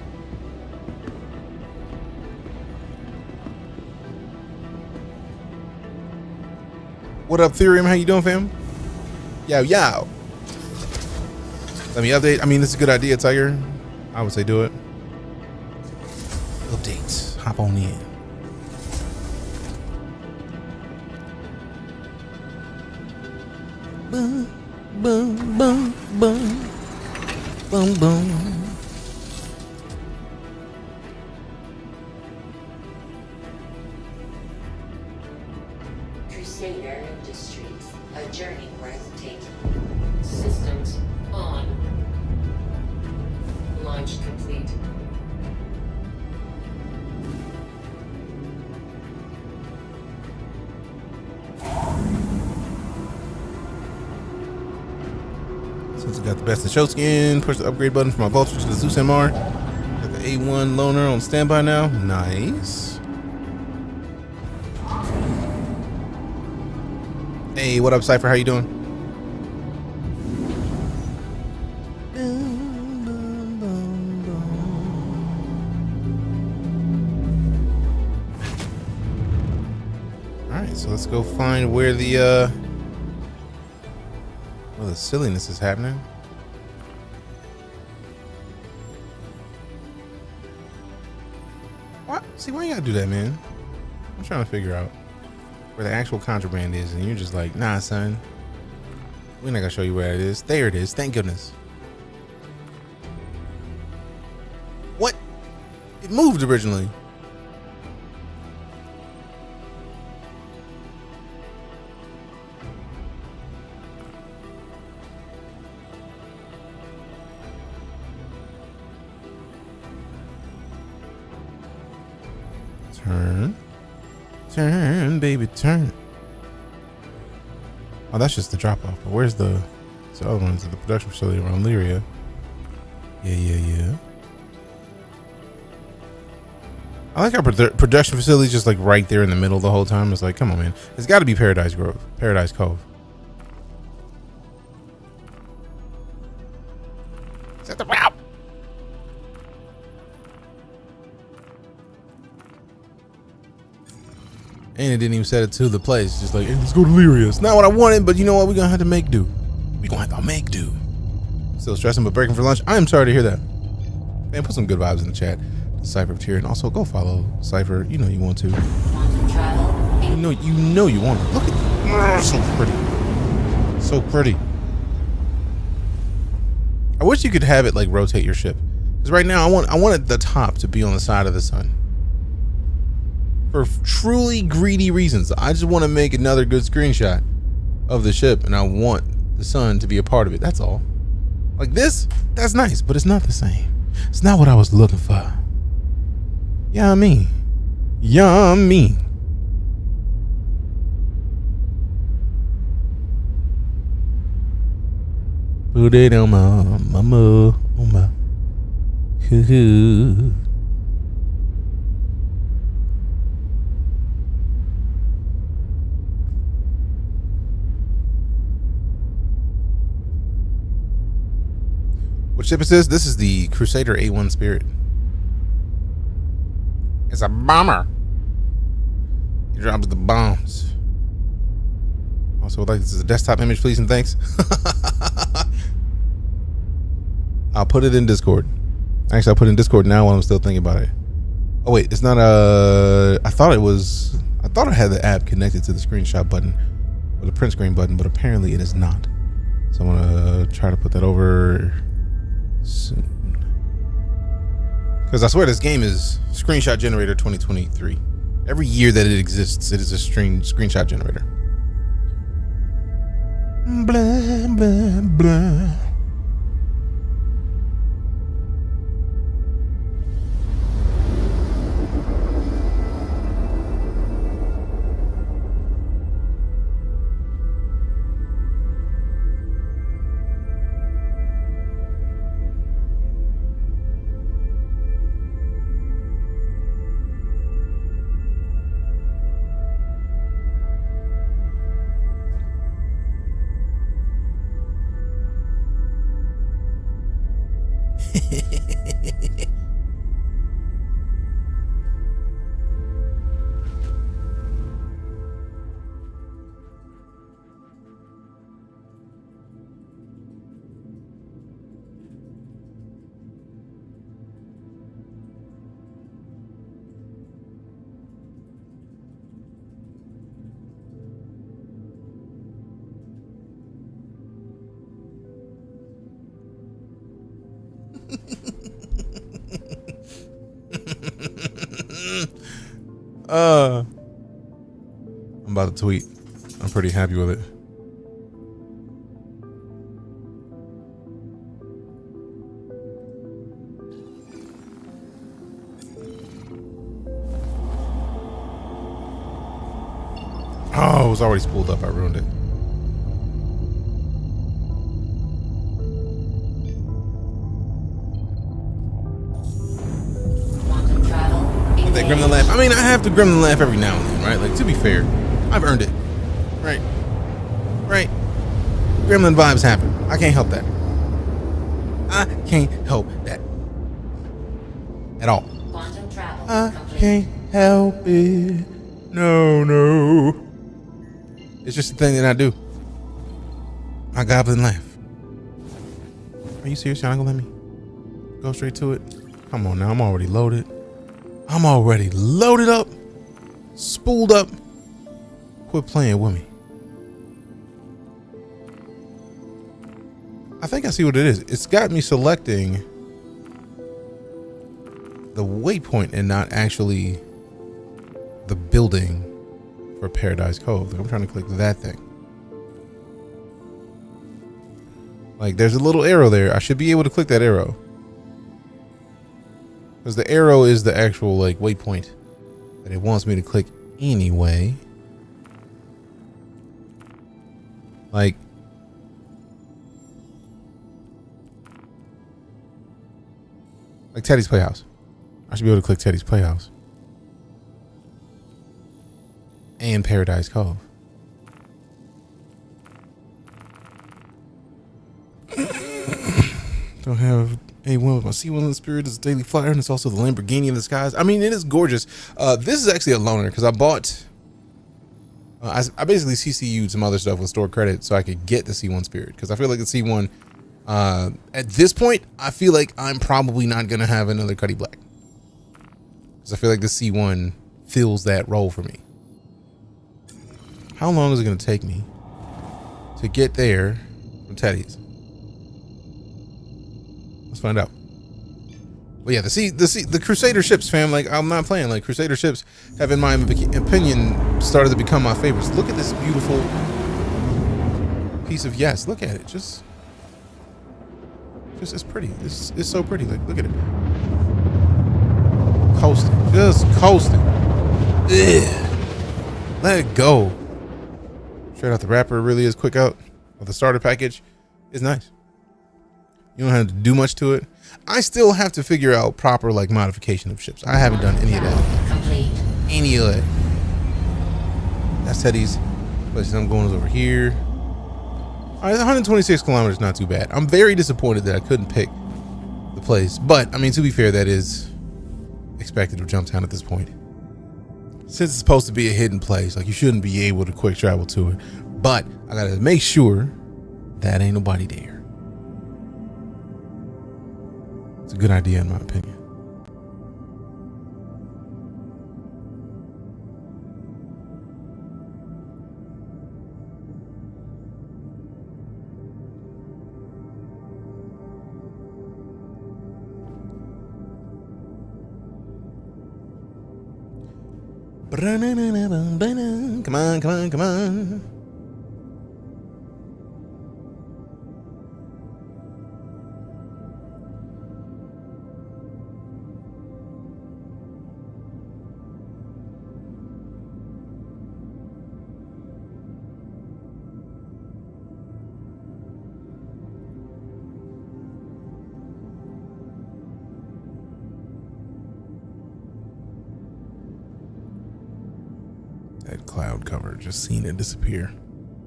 What up, Therium? How you doing, fam? Yow. Let me update. I mean, this is a good idea, Tiger. I would say do it. Updates. Hop on in. Boom, boom, boom, boom, boom, boom. Crusader Industries, a journey worth taking. Systems on. Launch complete. Since I got the best of show skin, push the upgrade button for my vulture to the Zeus MR. Got the A1 loaner on standby now. Nice. Hey, what up, Cypher? How you doing? Alright, so let's go find where the silliness is happening. What? See, why you gotta do that, man? I'm trying to figure out where the actual contraband is, and you're just like, nah, son. We're not gonna show you where it is. There it is. Thank goodness. What? It moved originally. Turn, baby, turn. Oh, that's just the drop off. But where's the other ones at the production facility around Lyria? Yeah. I like how production facility is just like right there in the middle the whole time. It's like, come on, man. It's got to be Paradise Cove. Set the route. And it didn't even set it to the place. Just like, hey, let's go to Lyria's. Not what I wanted, but you know what? We're gonna have to make do. We're gonna have to make do. Still stressing but breaking for lunch. I am sorry to hear that. Man, put some good vibes in the chat. Cypher tier, and also go follow Cypher. You know you want to. You know you want to. Look at so pretty. So pretty. I wish you could have it like rotate your ship. Because right now I want the top to be on the side of the sun. For truly greedy reasons. I just want to make another good screenshot of the ship, and I want the sun to be a part of it. That's all. Like this, that's nice, but it's not the same. It's not what I was looking for. Yummy. Yummy. Put it on my mama, on my hoo-hoo. What ship is this? This is the Crusader A1 Spirit. It's a bomber. He drops the bombs. Also, would like this is a desktop image, please and thanks. I'll put it in Discord. Actually, I'll put it in Discord now while I'm still thinking about it. Oh wait, it's not a. I thought I had the app connected to the screenshot button or the print screen button, but apparently it is not. So I'm gonna try to put that over soon. Because I swear this game is Screenshot Generator 2023. Every year that it exists, it is a screenshot generator. Blah, blah, blah. I'm about to tweet. I'm pretty happy with it. Oh, it was already spooled up. I ruined it. That gremlin laugh. I mean, I have to gremlin laugh every now and then, right? Like, to be fair, I've earned it. Right? Right? Gremlin vibes happen. I can't help that. I can't help that. At all. Quantum travel I complete. can't help it. No. It's just a thing that I do. My goblin laugh. Are you serious? You're not gonna let me go straight to it? Come on now, I'm already loaded. I'm already loaded up, spooled up. Quit playing with me. I think I see what it is. It's got me selecting the waypoint and not actually the building for Paradise Cove. Like, I'm trying to click that thing. Like, there's a little arrow there. I should be able to click that arrow. Because the arrow is the actual, like, waypoint that it wants me to click anyway. Like, Teddy's Playhouse. I should be able to click Teddy's Playhouse. And Paradise Cove. Don't have A1 with my C1 in the Spirit. It's a daily flyer, and it's also the Lamborghini in the skies. I mean, it is gorgeous. This is actually a loaner because I bought I basically CCU'd some other stuff with store credit so I could get the C1 Spirit, because I feel like the C1 at this point I feel like I'm probably not gonna have another Cuddy Black, because I feel like the C1 fills that role for me. How long is it gonna take me to get there from Teddy's? Let's find out. But yeah, the Crusader ships, fam. Like, I'm not playing. Like, Crusader ships have, in my opinion, started to become my favorites. Look at this beautiful piece of yes. Look at it. Just it's pretty. It's so pretty. Like, look at it. Coasting, just coasting. Ugh. Let it go. Straight out the wrapper, really is quick out of the starter package. It's nice. You don't have to do much to it. I still have to figure out proper like modification of ships. I haven't done any of that. Complete. Any of that. That's Teddy's. Places I'm going is over here. All right, 126 kilometers, not too bad. I'm very disappointed that I couldn't pick the place, but I mean, to be fair, that is expected of Jumptown at this point. Since it's supposed to be a hidden place, like, you shouldn't be able to quick travel to it. But I gotta make sure that ain't nobody there. It's a good idea, in my opinion. Come on, come on, come on. That cloud cover, just seen it disappear.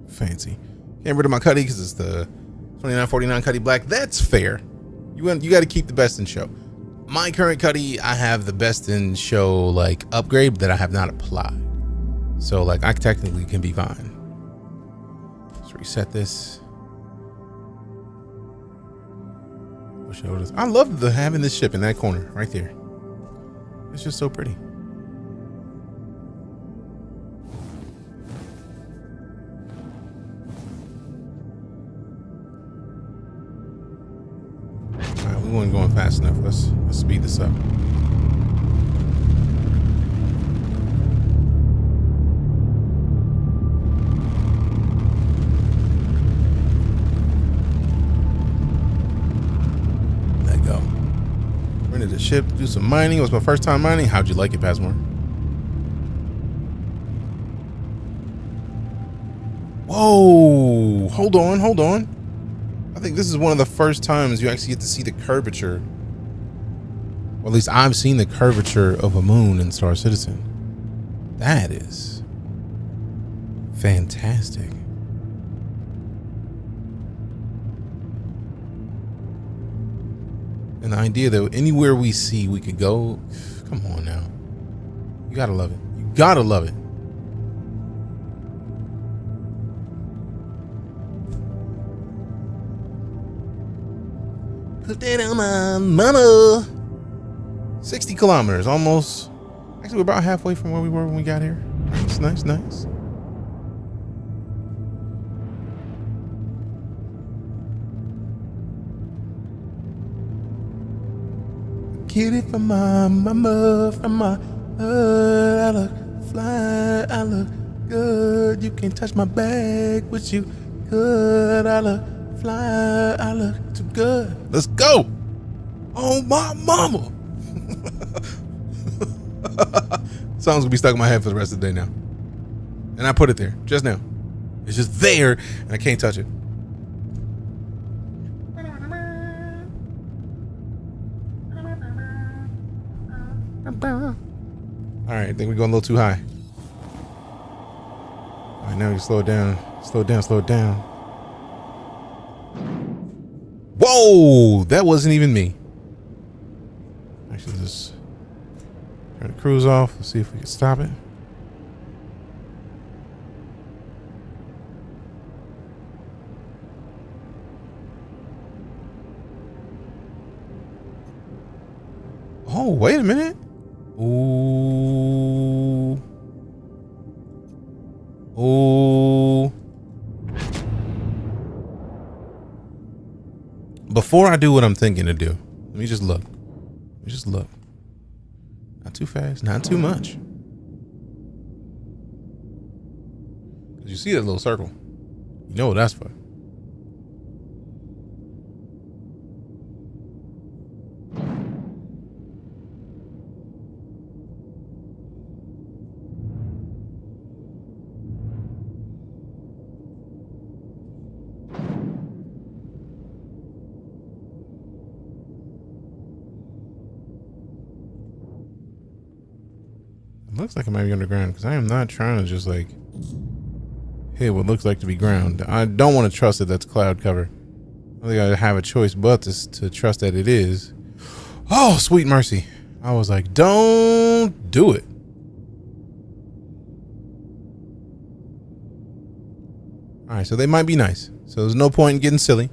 Fancy. Getting rid of my Cuddy because it's the 2949 Cuddy Black. That's fair. You got to keep the best in show. My current Cuddy, I have the best in show like upgrade that I have not applied. So like, I technically can be fine. Let's reset this. I love having this ship in that corner right there. It's just so pretty. We weren't going fast enough. Let's speed this up. Let go. Rented the ship, do some mining. It was my first time mining. How'd you like it, Passmore? Whoa! Hold on, hold on. I think this is one of the first times you actually get to see the curvature. Or at least I've seen the curvature of a moon in Star Citizen. That is fantastic. And the idea that anywhere we see we could go, come on now. You gotta love it. You gotta love it. Put that on my mama. 60 kilometers, almost. Actually, we're about halfway from where we were when we got here. Nice, nice, nice. Get it from my mama, from my I look fly, I look good. You can't touch my bag, but you could. I look fly, I look too good. Let's go. Oh my mama. Song's gonna be stuck in my head for the rest of the day now. And I put it there just now. It's just there and I can't touch it. All right, I think we're going a little too high. All right, now we slow it down. Slow it down, slow it down. Whoa, that wasn't even me. Actually, just turn the cruise off. Let's see if we can stop it. Oh, wait a minute. Ooh. Ooh. Before I do what I'm thinking to do, let me just look. Not too fast, not too much. Cause you see that little circle. You know what that's for. Looks like it might be underground because I am not trying to just like hit what looks like to be ground. I don't want to trust that that's cloud cover. I think I have a choice but to trust that it is. Oh, sweet mercy. I was like, don't do it. All right, so they might be nice. So there's no point in getting silly.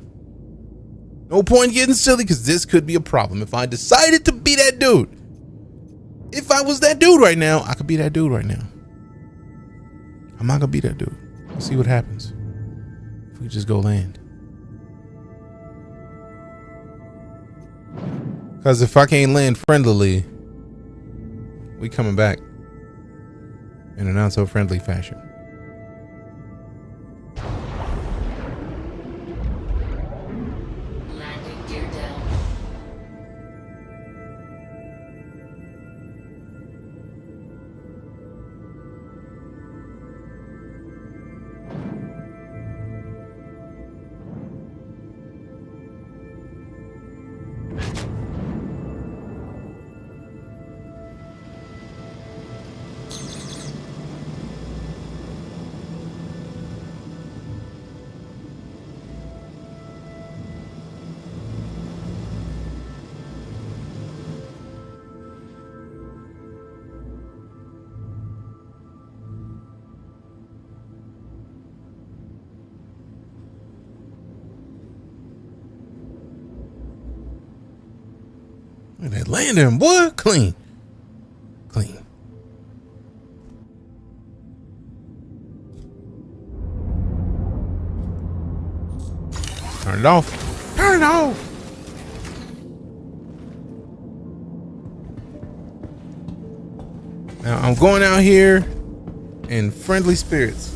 No point in getting silly because this could be a problem. If I decided to be that dude. If I was that dude right now, I could be that dude right now. I'm not gonna be that dude. Let's see what happens if we just go land. Because if I can't land friendlily, we coming back in a not so friendly fashion. Landing gear down. Look at that landing, boy. Clean. Turn it off. Now I'm going out here in friendly spirits.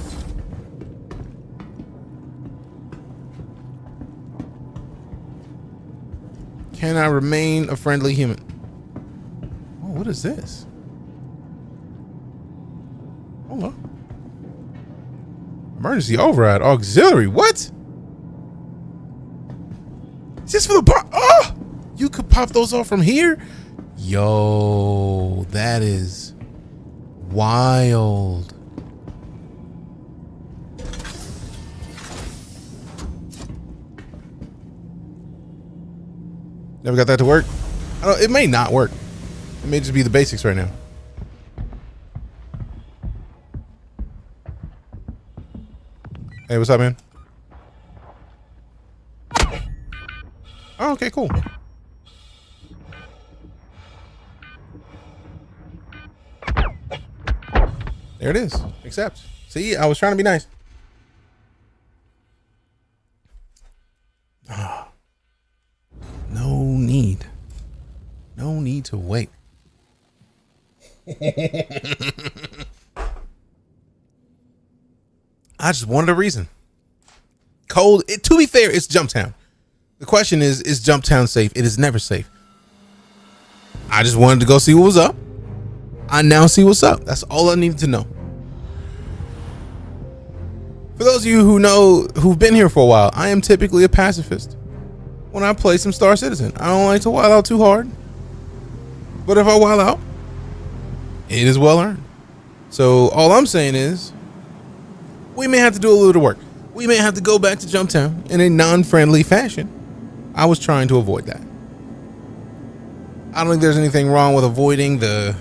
Can I remain a friendly human? Oh, what is this? Hold on. Emergency override auxiliary. What? Is this for the bar? Oh, you could pop those off from here. Yo, that is wild. Never got that to work. I don't, it may not work. It may just be the basics right now. Hey, what's up, man? Oh, okay, cool. There it is. Accept. See, I was trying to be nice. No need to wait. I just wanted a reason. Cold. To be fair, it's Jumptown. The question is Jumptown safe? It is never safe. I just wanted to go see what was up. I now see what's up. That's all I needed to know. For those of you who've been here for a while, I am typically a pacifist. When I play some Star Citizen, I don't like to wild out too hard. But if I wild out, it is well earned. So all I'm saying is, we may have to do a little work. We may have to go back to Jumptown in a non-friendly fashion. I was trying to avoid that. I don't think there's anything wrong with avoiding the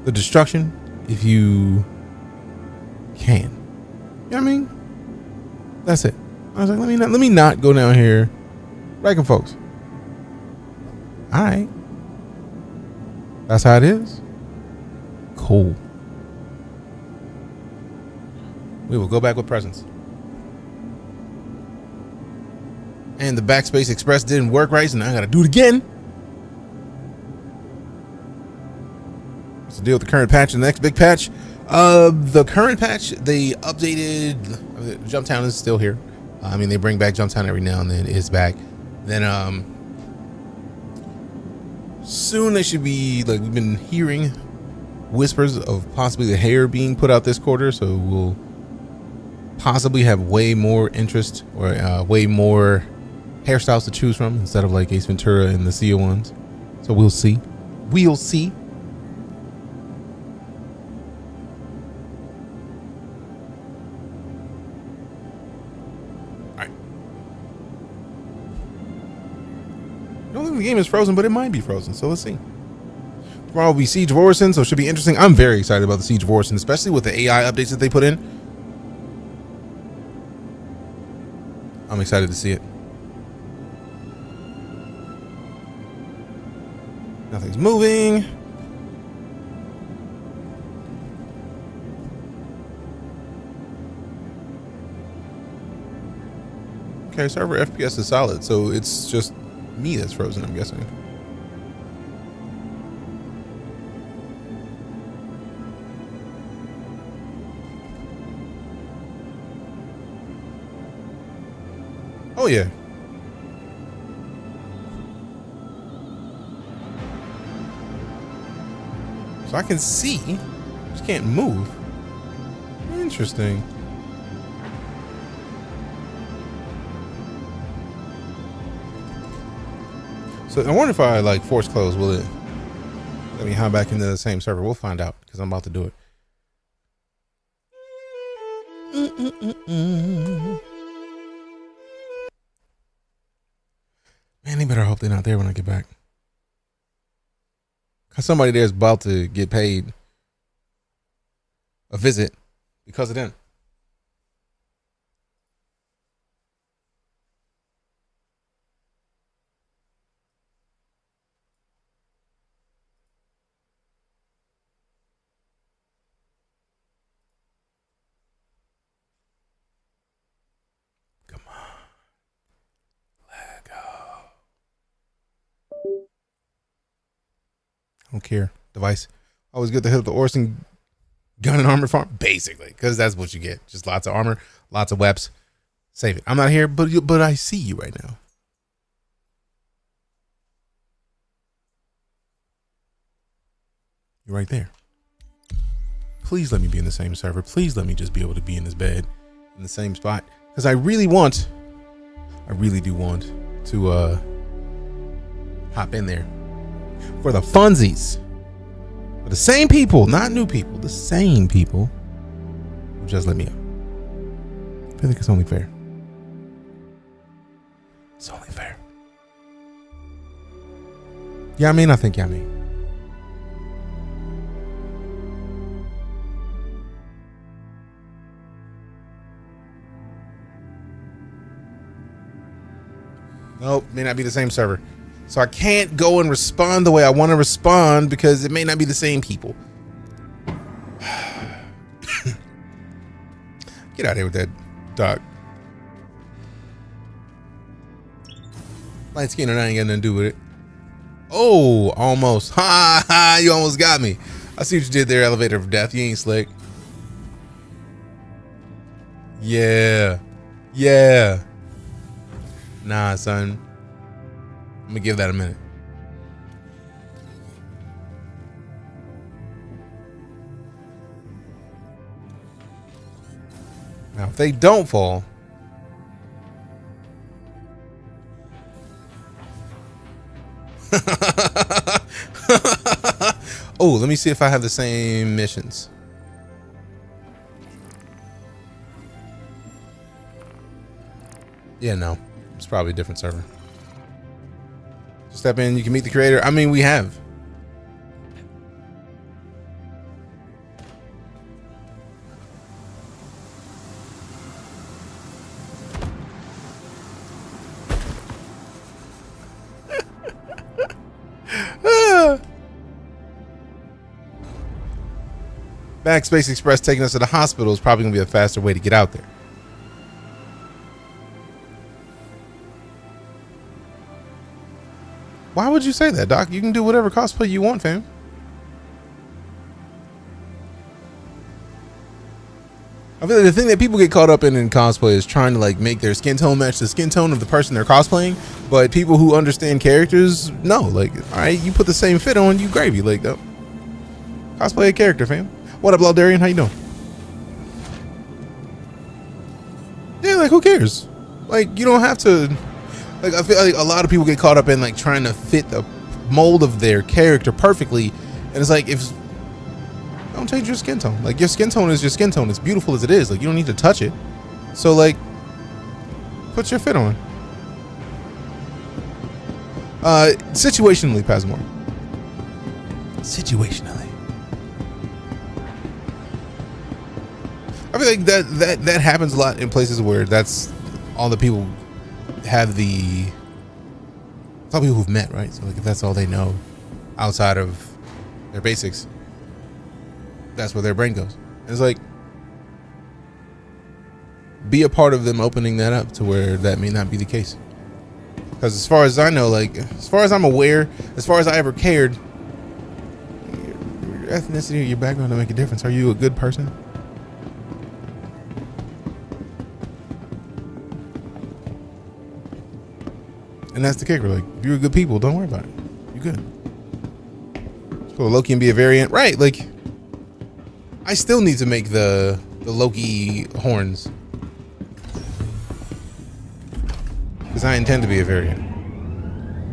destruction if you can. You know what I mean? That's it. I was like, let me not go down here wrecking folks. All right. That's how it is. Cool. We will go back with presents. And the Backspace Express didn't work right, so now I gotta do it again. What's the deal with the current patch and the next big patch? The current patch, they updated. Jumptown is still here. I mean, they bring back Jumptown every now and then. It's back. Then soon they should be, like, we've been hearing whispers of possibly the hair being put out this quarter, so we'll possibly have way more interest or way more hairstyles to choose from instead of like Ace Ventura and the Sia ones. So we'll see. We'll see. All right. I don't think the game is frozen, but it might be frozen. So let's see. Tomorrow will be Siege of Orison, so it should be interesting. I'm very excited about the Siege of Orison, especially with the AI updates that they put in. I'm excited to see it. Nothing's moving. Okay, server FPS is solid, so it's just me that's frozen, I'm guessing. Oh yeah. So I can see, just can't move. Interesting. So I wonder if I like force close, will it let me hop back into the same server? We'll find out because I'm about to do it. Man, they better hope they're not there when I get back. Cause somebody there's about to get paid a visit because of them. Come on. Let go. I don't care. Device. Always good to hit up the Orson gun and armor farm. Basically. Because that's what you get. Just lots of armor. Lots of weps. Save it. I'm not here, but I see you right now. You're right there. Please let me be in the same server. Please let me just be able to be in this bed in the same spot. Because I really do want to hop in there for the funsies. For the same people, not new people, the same people. Just let me up. I feel like it's only fair. It's only fair. Yeah, I mean, I think, yeah, I mean. Nope, may not be the same server. So I can't go and respond the way I want to respond because it may not be the same people. Get out of here with that, dog. Light skin and I ain't got nothing to do with it. Oh, almost. Ha ha, you almost got me. I see what you did there, elevator of death. You ain't slick. Yeah. Yeah. Nah, son. I'm gonna give that a minute. Now, if they don't fall, oh, let me see if I have the same missions. Yeah, no, it's probably a different server. Step in, you can meet the creator. I mean, we have. Backspace Express taking us to the hospital is probably gonna be a faster way to get out there. Why would you say that, Doc? You can do whatever cosplay you want, fam. I feel like the thing that people get caught up in cosplay is trying to like make their skin tone match the skin tone of the person they're cosplaying. But people who understand characters know, like, all right, you put the same fit on, you gravy, like, though. Cosplay a character, fam. What up, Laudarian? How you doing? Yeah, like, who cares? Like, you don't have to. Like, I feel like a lot of people get caught up in like trying to fit the mold of their character perfectly, and it's like, if don't change your skin tone. Like, your skin tone is your skin tone. It's beautiful as it is. Like, you don't need to touch it. So like, put your fit on. Situationally, Pasmore. Situationally. I feel like that happens a lot in places where that's all the people have the. It's all people who've met, right? So like, if that's all they know outside of their basics, that's where their brain goes. And it's like, be a part of them opening that up to where that may not be the case. Because as far as I know, like, as far as I'm aware, as far as I ever cared, your ethnicity or your background don't make a difference. Are you a good person? And that's the kicker. Like, if you're good people, don't worry about it. You're good. So Loki can be a variant, right? Like, I still need to make the Loki horns, because I intend to be a variant.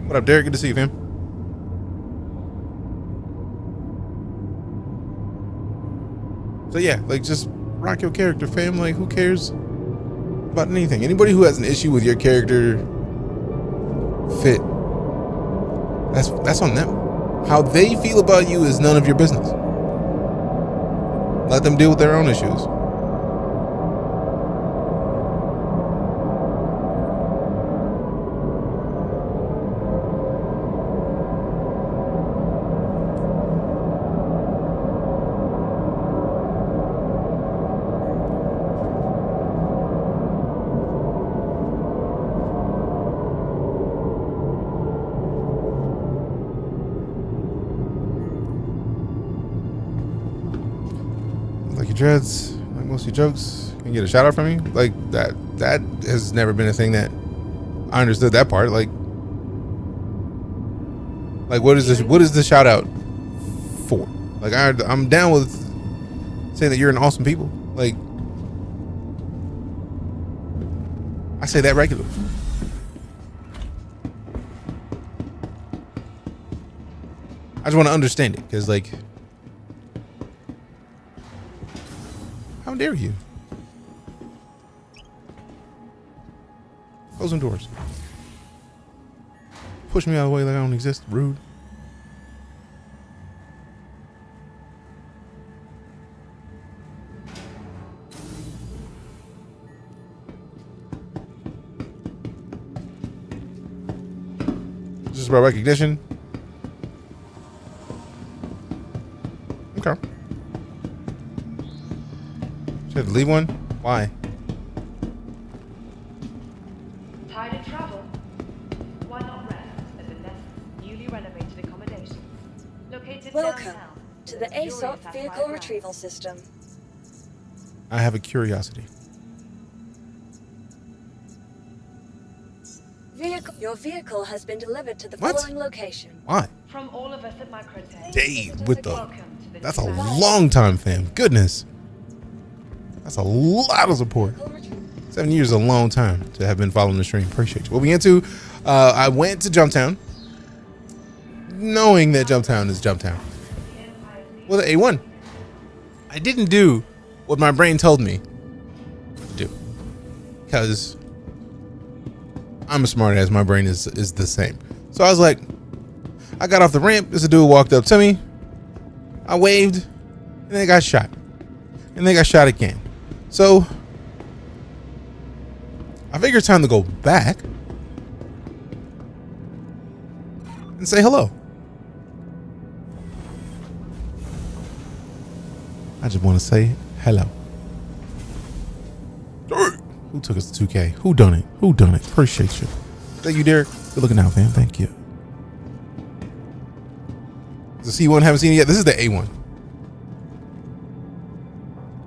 What up, Derek? Good to see you, fam. So yeah, like, just rock your character, fam. Like, who cares about anything? Anybody who has an issue with your character fit, that's on them. How they feel about you is none of your business. Let them deal with their own issues. Like your dreads, like most of your jokes. Can you get a shout out from me? Like, that has never been a thing that I understood that part. Like what is the shout out for? Like, I'm down with saying that you're an awesome people. Like, I say that regularly. I just want to understand it, because like, how dare you? Closing doors. Push me out of the way like I don't exist. Rude. Just about recognition. Okay. Should I have to leave one? Why? Tired of travel? Why not rest at the Nest's newly renovated accommodations? Located Welcome downtown, to the luxurious ASOP sapphire Vehicle grounds. Retrieval System. I have a curiosity. Your vehicle has been delivered to the What? following location. Why? From all of us at Microtech. Dave, with the. Welcome to the That's a new long time, fam. Goodness. That's a lot of support. 7 years is a long time to have been following the stream. Appreciate you. What we into? I went to Jumptown, knowing that Jumptown is Jumptown. Well, the A1. I didn't do what my brain told me to do, because I'm a smart ass. My brain is the same. So I was like, I got off the ramp. This dude walked up to me. I waved, and then got shot. And then got shot again. So I figured it's time to go back and say hello. I just want to say hello. Who took us to 2K? Who done it? Who done it? Appreciate you. Thank you, Derek. Good looking out, man. Thank you. The C1 haven't seen it yet. This is the A1.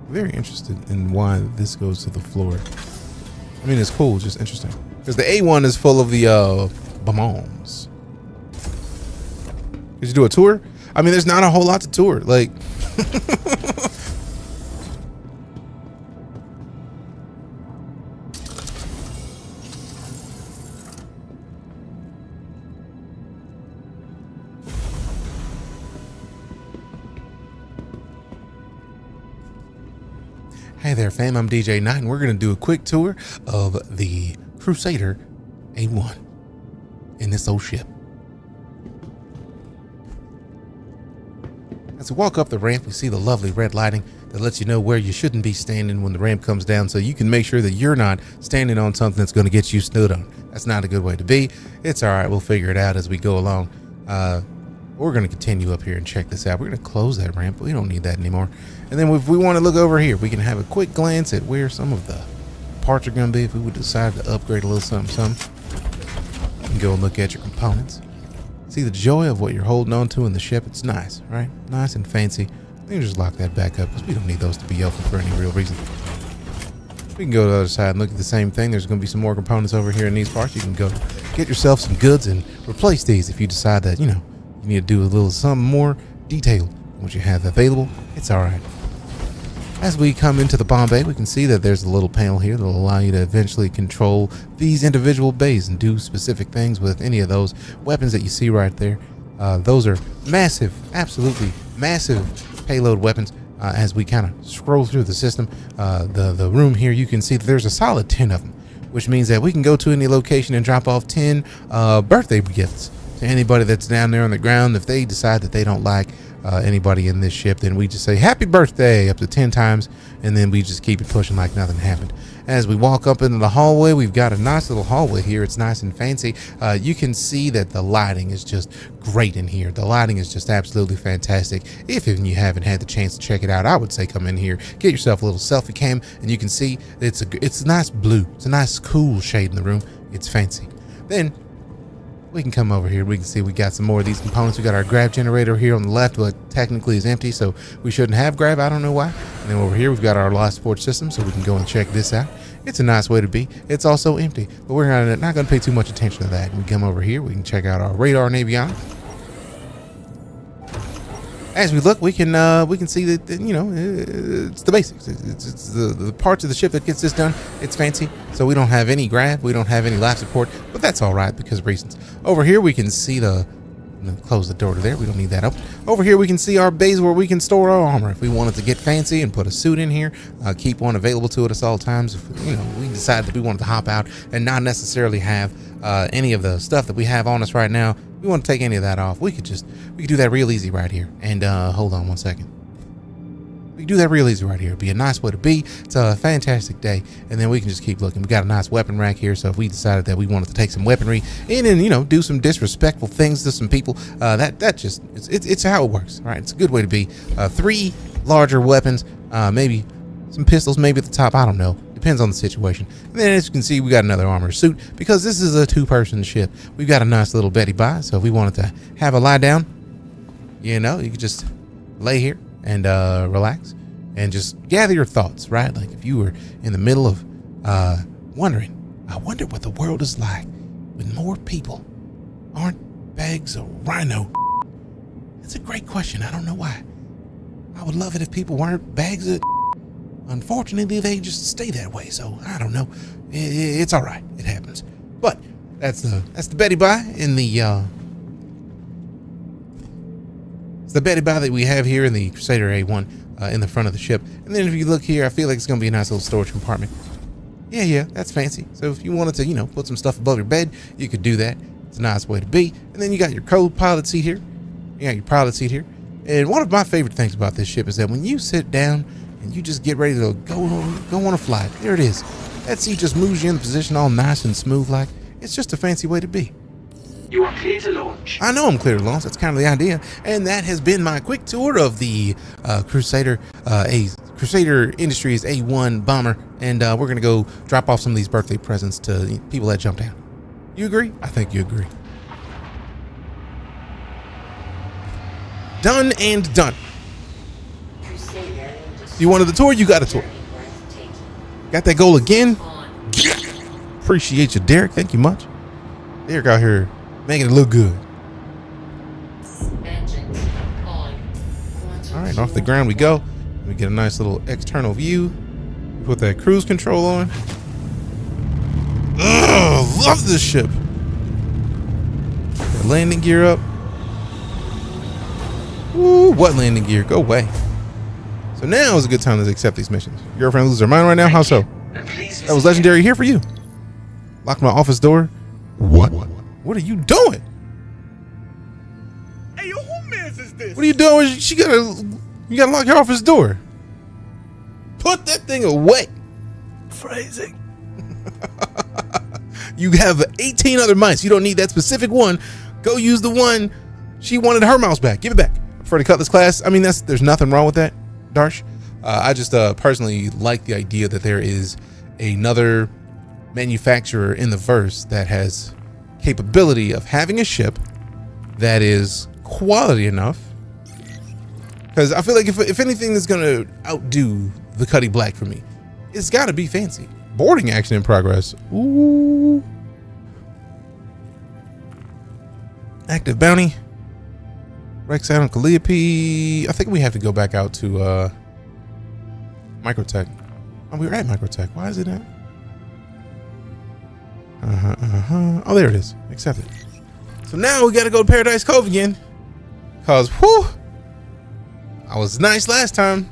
Very interested in why this goes to the floor. I mean, it's cool, just interesting. Because the A1 is full of the bombs. Did you do a tour? I mean, there's not a whole lot to tour. Like, hey there, fam. I'm DeejayKnight, and we're going to do a quick tour of the Crusader A1 in this old ship. As we walk up the ramp, we see the lovely red lighting that lets you know where you shouldn't be standing when the ramp comes down, so you can make sure that you're not standing on something that's going to get you stood on. That's not a good way to be. It's all right. We'll figure it out as we go along. We're going to continue up here and check this out. We're going to close that ramp. We don't need that anymore. And then if we want to look over here, we can have a quick glance at where some of the parts are going to be if we would decide to upgrade a little something. You can go and look at your components. See the joy of what you're holding on to in the ship. It's nice, right? Nice and fancy. We can just lock that back up because we don't need those to be open for any real reason. We can go to the other side and look at the same thing. There's going to be some more components over here in these parts. You can go get yourself some goods and replace these if you decide that, you know, you need to do a little something more detailed than what you have available. It's all right. As we come into the bomb bay, we can see that there's a little panel here that will allow you to eventually control these individual bays and do specific things with any of those weapons that you see right there. Those are massive, absolutely massive payload weapons. As we kind of scroll through the system, the room here, you can see that there's a solid 10 of them, which means that we can go to any location and drop off 10 birthday gifts to anybody that's down there on the ground. If they decide that they don't like anybody in this ship, then we just say happy birthday up to 10 times, and then we just keep it pushing like nothing happened. As we walk up into the hallway, we've got a nice little hallway here. It's nice and fancy. You can see that the lighting is just great in here. The lighting is just absolutely fantastic. If even you haven't had the chance to check it out, I would say come in here, get yourself a little selfie cam, and you can see it's a nice blue. It's a nice cool shade in the room. It's fancy. Then we can come over here. We can see we got some more of these components. We got our grav generator here on the left, but technically is empty, so we shouldn't have grav. I don't know why. And then over here, we've got our life support system, so we can go and check this out. It's a nice way to be. It's also empty, but we're not going to pay too much attention to that. We come over here. We can check out our radar and avionics. As we look, we can see that, you know, it's the basics. It's the parts of the ship that gets this done. It's fancy. So we don't have any grav. We don't have any life support, but that's all right because of reasons. Over here, we can see close the door to there. We don't need that open. Over here, we can see our bays where we can store our armor. If we wanted to get fancy and put a suit in here, keep one available to us all times. If, you know, we decided that we wanted to hop out and not necessarily have any of the stuff that we have on us right now, we want to take any of that off, we could do that real easy right here. And hold on one second. We can do that real easy right here. It'd be a nice way to be. It's a fantastic day. And then we can just keep looking. We got a nice weapon rack here. So if we decided that we wanted to take some weaponry in and, you know, do some disrespectful things to some people, it's how it works, right? It's a good way to be. 3 larger weapons, maybe some pistols, maybe at the top. I don't know. Depends on the situation. And then as you can see, we got another armor suit because this is a 2-person ship. We've got a nice little Betty Bye. So if we wanted to have a lie down, you know, you could just lay here and relax and just gather your thoughts, right? Like if you were in the middle of wondering, I wonder what the world is like when more people aren't bags of rhino. That's a great question. I don't know why. I would love it if people weren't bags of. Unfortunately, they just stay that way. So I don't know. It's all right. It happens. But that's the Betty Bye in the it's the Betty Bye that we have here in the Crusader A1 in the front of the ship. And then if you look here, I feel like it's going to be a nice little storage compartment. Yeah, that's fancy. So if you wanted to, you know, put some stuff above your bed, you could do that. It's a nice way to be. And then you got your co-pilot seat here. You got your pilot seat here. And one of my favorite things about this ship is that when you sit down and you just get ready to go on a flight, there it is. That seat just moves you in position all nice and smooth like. It's just a fancy way to be. You are clear to launch. I know I'm clear to launch. That's kind of the idea. And that has been my quick tour of the Crusader Industries A1 bomber. And we're going to go drop off some of these birthday presents to people that jumped down. You agree? I think you agree. Done and done. You wanted the tour? You got a tour. Got that goal again? Appreciate you, Derek. Thank you much. Derek out here making it look good. All right, off the ground we go. We get a nice little external view. Put that cruise control on. Ugh, love this ship. That landing gear up. Ooh, what landing gear? Go away. So now is a good time to accept these missions. Your girlfriend loses her mind right now? How so? That was legendary here for you. Lock my office door. What? What are you doing? Hey, yo, who mans is this? What are you doing? You gotta lock your office door. Put that thing away. Phrasing. You have 18 other mice. You don't need that specific one. Go use the one she wanted her mouse back. Give it back. For the Cutlass class, I mean, there's nothing wrong with that, Darsh. I just personally like the idea that there is another manufacturer in the verse that has capability of having a ship that is quality enough. Because I feel like if anything is going to outdo the Cuddy Black for me, it's got to be fancy. Boarding action in progress. Ooh. Active bounty. Rex out on Calliope. I think we have to go back out to Microtech. Oh, we were at Microtech. Why is it at? Oh, there it is. Accept it. So now we got to go to Paradise Cove again. Cause whew, I was nice last time.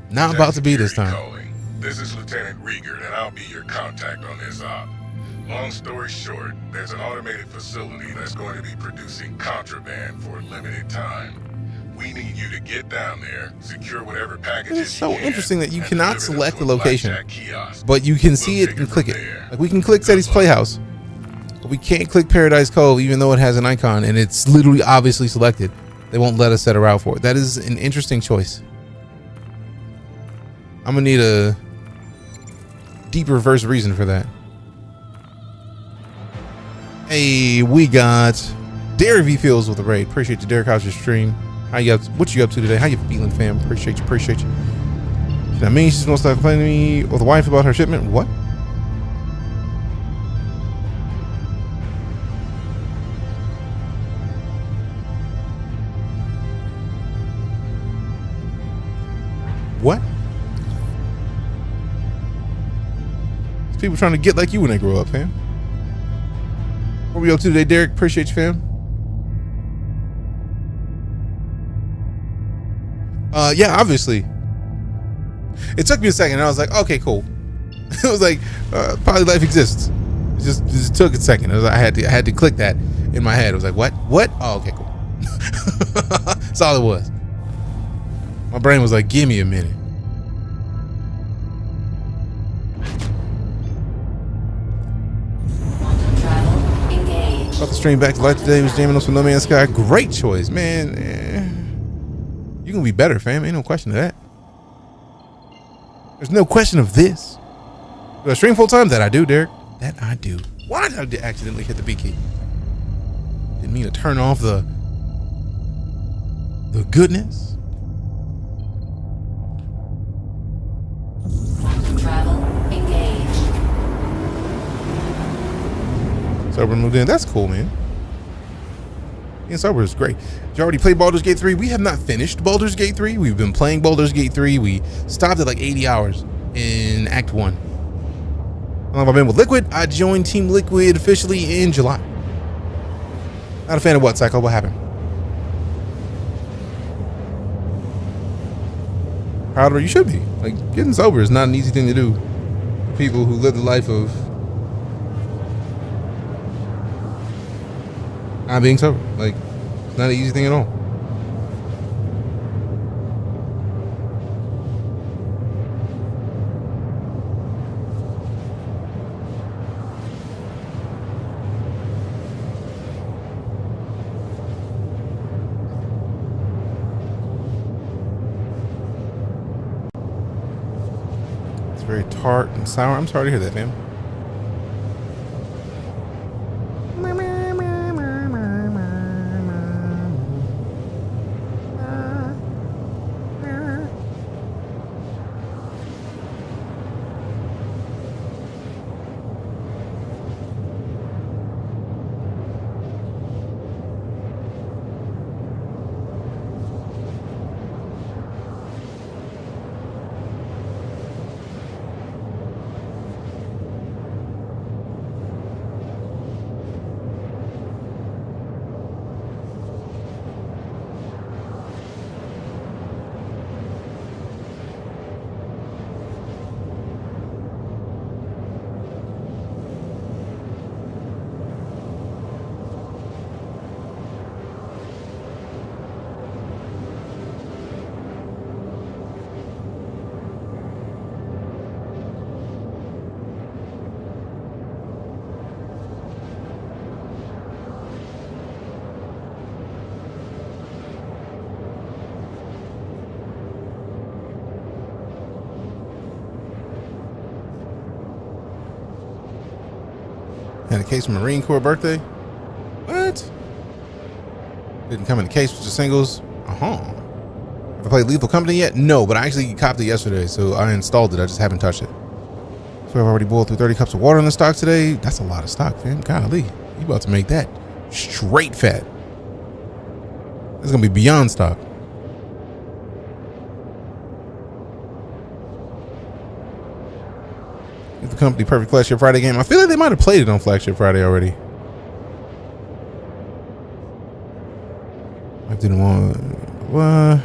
Not about to be this time. Calling. This is Lieutenant Rieger, and I'll be your contact on this op. Long story short, there's an automated facility that's going to be producing contraband for a limited time. We need you to get down there, secure whatever packages It is so you can, interesting that you and cannot deliver them select to the a location, blackjack kiosk. but you can see it and click it. Like we can click Teddy's Playhouse, but we can't click Paradise Cove even though it has an icon and it's literally obviously selected. They won't let us set a route for it. That is an interesting choice. I'm gonna need a deep reverse reason for that. Hey, we got Derek V Fields with the raid. Appreciate you, Derek. How's your stream? How you up? What you up to today? How you feeling, fam? Appreciate you. Appreciate you. That means she's gonna start complaining to me or the wife about her shipment. What? What? There's people trying to get like you when they grow up, fam. What we up to today, Derek? Appreciate you, fam. Yeah, obviously. It took me a second. And I was like, okay, cool. It was like, probably life exists. It just took a second. I had to click that in my head. I was like, what? What? Oh, okay, cool. That's all it was. My brain was like, give me a minute. About to stream back to life today. Was jamming on some No Man's Sky. Great choice, man. You can be better, fam. Ain't no question of that. There's no question of this. Do I stream full time? That I do, Derek. That I do. Why did I accidentally hit the B key? Didn't mean to turn off the goodness. Travel engaged. Sober moved in. That's cool, man. Yeah, Sober is great. Did you already play Baldur's Gate 3? We have not finished Baldur's Gate 3. We've been playing Baldur's Gate 3. We stopped at like 80 hours in Act 1. How long have I been with Liquid? I joined Team Liquid officially in July. Not a fan of what, Psycho? What happened? Proud of her? You should be. Like, getting sober is not an easy thing to do for people who live the life of not being sober. Like, it's not an easy thing at all. very tart and sour. I'm sorry to hear that, fam. Had a case for Marine Corps birthday. What? Didn't come in the case with the singles. Have I played Lethal Company yet? No, but I actually copped it yesterday, so I installed it. I just haven't touched it. So I've already boiled through 30 cups of water in the stock today. That's a lot of stock, fam. Golly, you about to make that straight fat. That's gonna be beyond stock. The company perfect Flagship Friday game. I feel like they might have played it on Flagship Friday already. I didn't want what?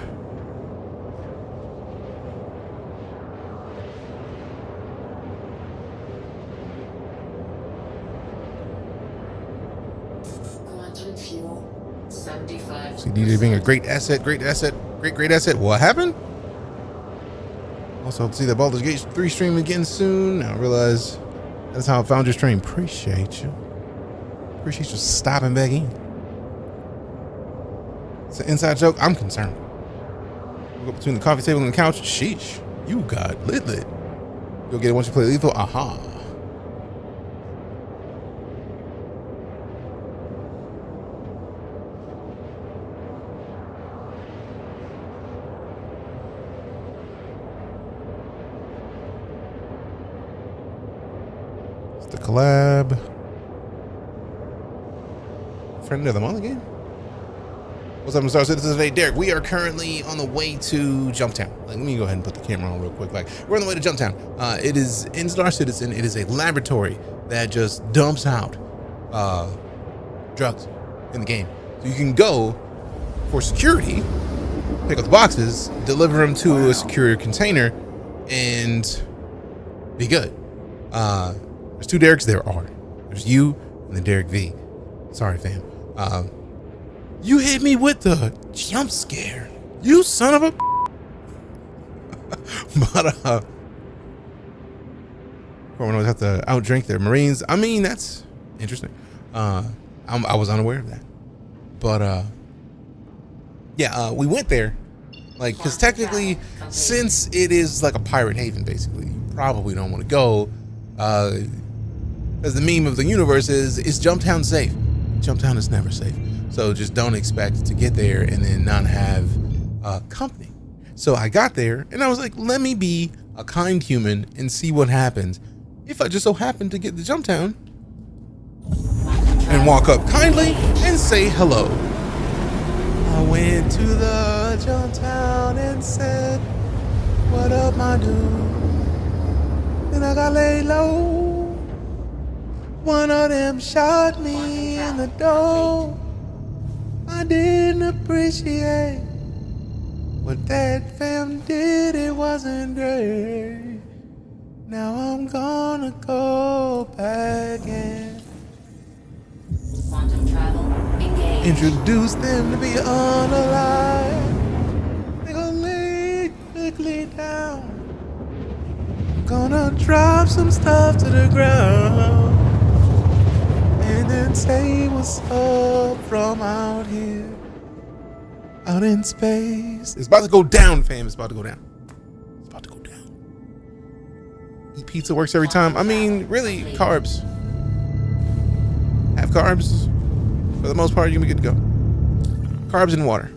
Quantum fuel, 75. See DJ being a great asset. Great asset. What happened? Also, see that Baldur's Gate 3 stream again soon. Now I realize that's how I found your stream. Appreciate you. Appreciate you stopping back in. It's an inside joke. I'm concerned. We'll go between the coffee table and the couch. Sheesh. You got lit. You'll get it once you play Lethal. Aha. The collab. Friend of the month again. What's up, Star Citizens? Today, Derek. We are currently on the way to Jumptown. Let me go ahead and put the camera on real quick. We're on the way to Jumptown. It is in Star Citizen. It is a laboratory that just dumps out drugs in the game. So you can go for security, pick up the boxes, deliver them to a secure container, and be good. There's two Dereks. There's you and the Derek V. Sorry, fam. You hit me with the jump scare. You son of a. But we always have to outdrink their Marines. I mean, that's interesting. I was unaware of that. But yeah, we went there, like, because technically, since it is like a pirate haven, basically, you probably don't want to go. As the meme of the universe is Jumptown safe? Jumptown is never safe. So just don't expect to get there and then not have company. So I got there and I was like, let me be a kind human and see what happens if I just so happen to get to Jumptown and walk up kindly and say hello. I went to the Jumptown and said, what up, my dude? Then I got laid low. One of them shot me in the door. I didn't appreciate what that fam did. It wasn't great. Now I'm gonna go back and Quantum travel engaged. introduce them to be unalive. They gonna lay quickly down. I'm gonna drop some stuff to the ground. And then say what's up from out here, out in space. It's about to go down, fam. It's about to go down. It's about to go down. Eat pizza works every time. I mean, really, carbs. Have carbs. For the most part, you're gonna be good to go. Carbs and water.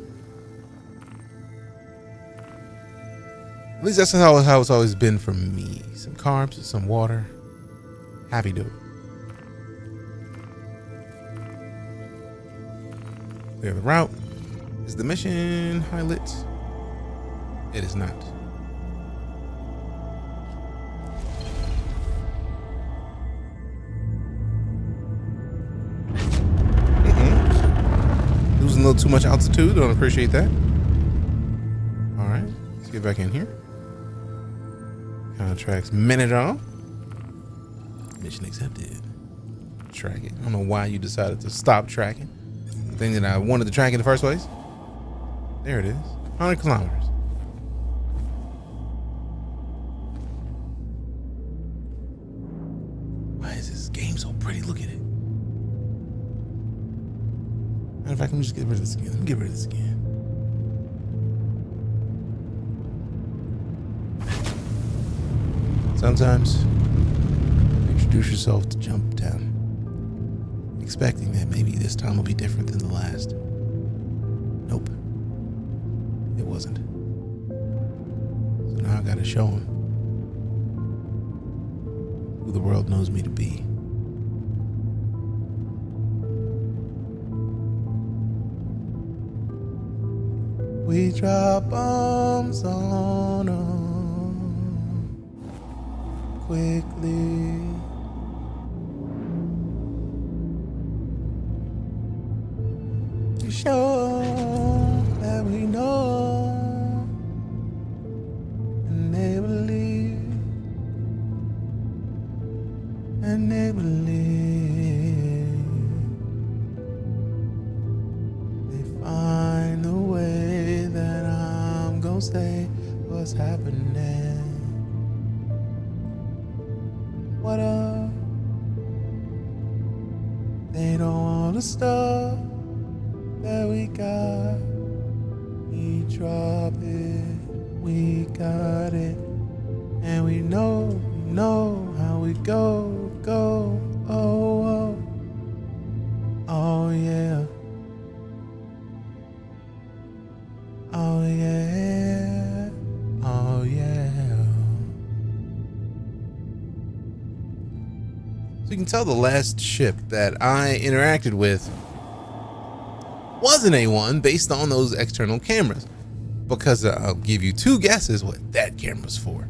At least that's how it's always been for me. Some carbs, some water. Happy to. Clear the route. Is the mission highlit? It is not. Losing a little too much altitude. Don't appreciate that. All right. Let's get back in here. Contracts minute on. Mission accepted. Track it. I don't know why you decided to stop tracking the thing that I wanted to track in the first place. There it is. 100 kilometers. Why is this game so pretty? Look at it. Matter of fact, let me just get rid of this again. Let me get rid of this again. Sometimes introduce yourself to jump down, expecting that maybe this time will be different than the last. Nope, it wasn't. So now I gotta show him who the world knows me to be. We drop bombs on them quickly. To show that we know, and they believe, and they believe. They find the way that I'm gonna say what's happening. What up? They don't want the stuff that we got. We drop it, we got it, and we know how we go, oh, oh yeah, oh yeah, oh yeah. So you can tell the last ship that I interacted with was an A1 based on those external cameras, because I'll give you two guesses what that camera's for.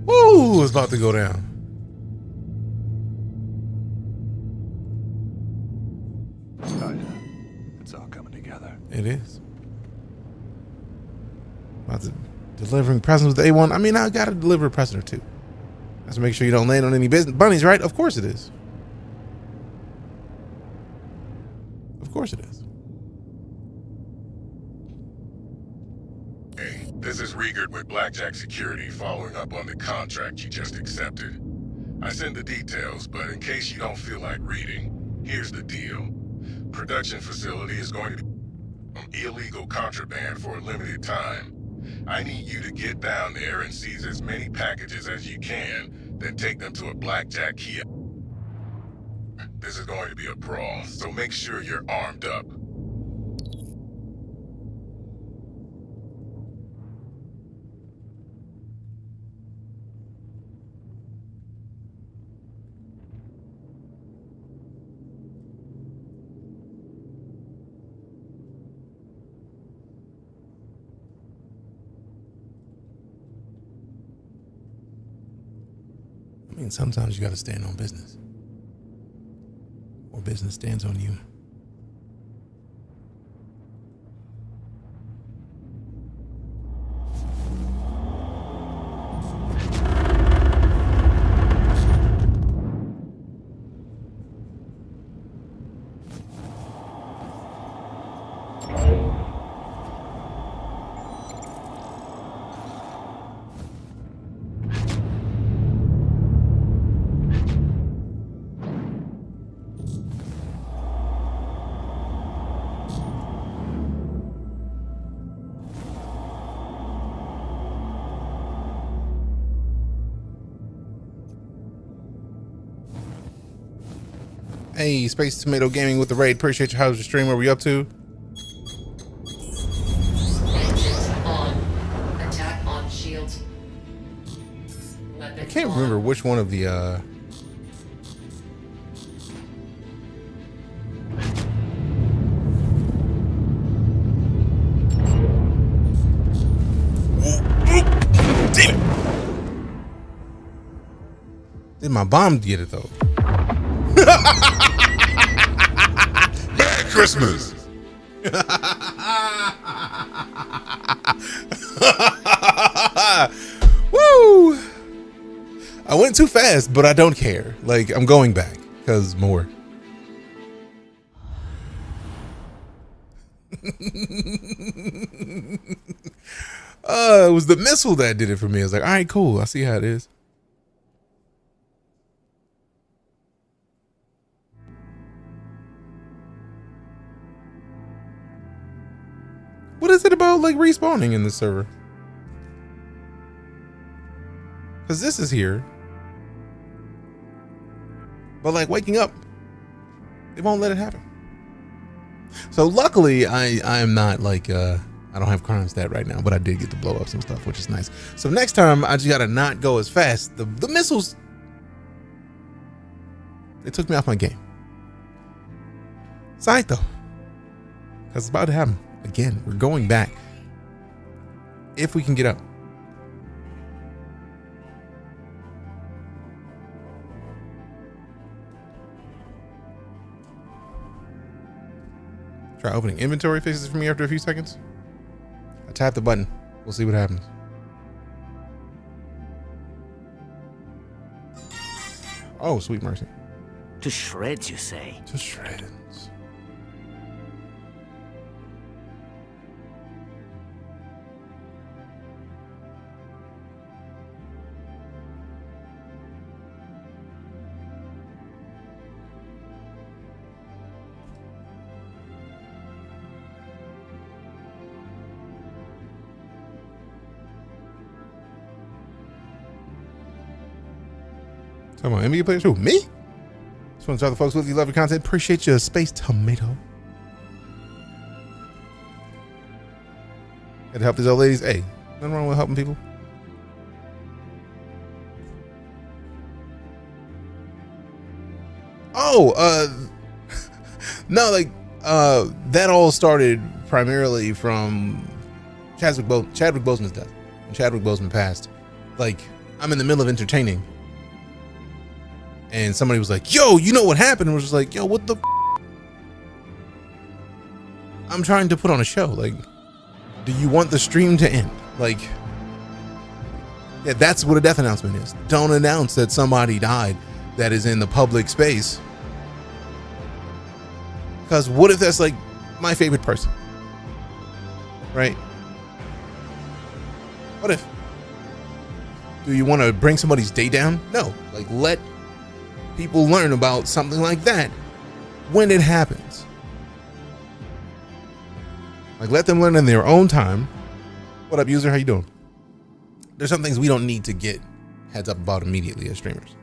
Woo, it's about to go down. It's all coming together. It is. About to delivering presents with A1. I mean, I gotta deliver a present or two. That's to make sure you don't land on any bunnies, right? Of course it is. Of course it is. Hey, this is Riegert with Blackjack Security, following up on the contract you just accepted. I sent the details, but in case you don't feel like reading, here's the deal. Production facility is going to be illegal contraband for a limited time. I need you to get down there and seize as many packages as you can, then take them to a Blackjack kiosk. This is going to be a brawl, so make sure you're armed up. I mean, sometimes you gotta stand on business. Or business stands on you. Hey, Space Tomato Gaming with the raid. Appreciate you. How's your stream? What were you up to? Engines on. Attack on shields. I can't remember which one of the Damn it! Did my bomb get it though? Merry Christmas! Woo! I went too fast, but I don't care. Like, I'm going back because more. It was the missile that did it for me. I was like, all right, cool. I see how it is. What is it about like respawning in this server? Because this is here. But like waking up, they won't let it happen. So luckily I'm not like I don't have crime stat right now, but I did get to blow up some stuff, which is nice. So next time I just gotta not go as fast. The missiles, they took me off my game. It's alright though. Cause it's about to happen. Again, we're going back. If we can get up. Try opening inventory fixes for me after a few seconds. I tap the button. We'll see what happens. Oh, sweet mercy. To shreds, you say? To shreds. Talking about NBA players? Who? Me? Just want to tell the folks with you love your content. Appreciate your Space Tomato. Got to help these old ladies. Hey, nothing wrong with helping people. Oh, no, like, that all started primarily from Chadwick Boseman's death. When Chadwick Boseman passed, like, I'm in the middle of entertaining. And somebody was like, yo, you know what happened? And I was just like, yo, what the I'm trying to put on a show. Like, do you want the stream to end? Like, yeah, that's what a death announcement is. Don't announce that somebody died that is in the public space. Because what if that's like my favorite person? Right? What if? Do you want to bring somebody's day down? No. Like, let people learn about something like that when it happens. Like, let them learn in their own time. What up, user? How you doing? There's some things we don't need to get heads up about immediately as streamers.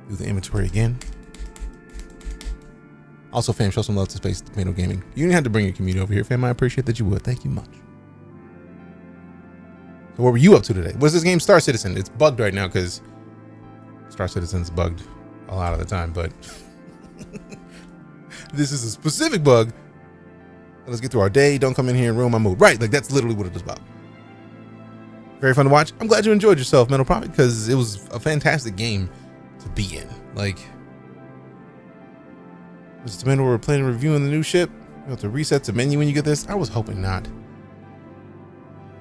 Do the inventory again. Also, fam, show some love to Space Tomato Gaming. You didn't have to bring your community over here, fam. I appreciate that you would. Thank you much. So what were you up to today? What's this game? Star Citizen. It's bugged right now because Star Citizen's bugged a lot of the time, but this is a specific bug. Let's get through our day. Don't come in here and ruin my mood. Right, like that's literally what it is about. Very fun to watch. I'm glad you enjoyed yourself, Mental Prophet, because it was a fantastic game to be in. Like, Mr. Tomato, we're planning reviewing the new ship. You have to reset the menu when you get this. I was hoping not.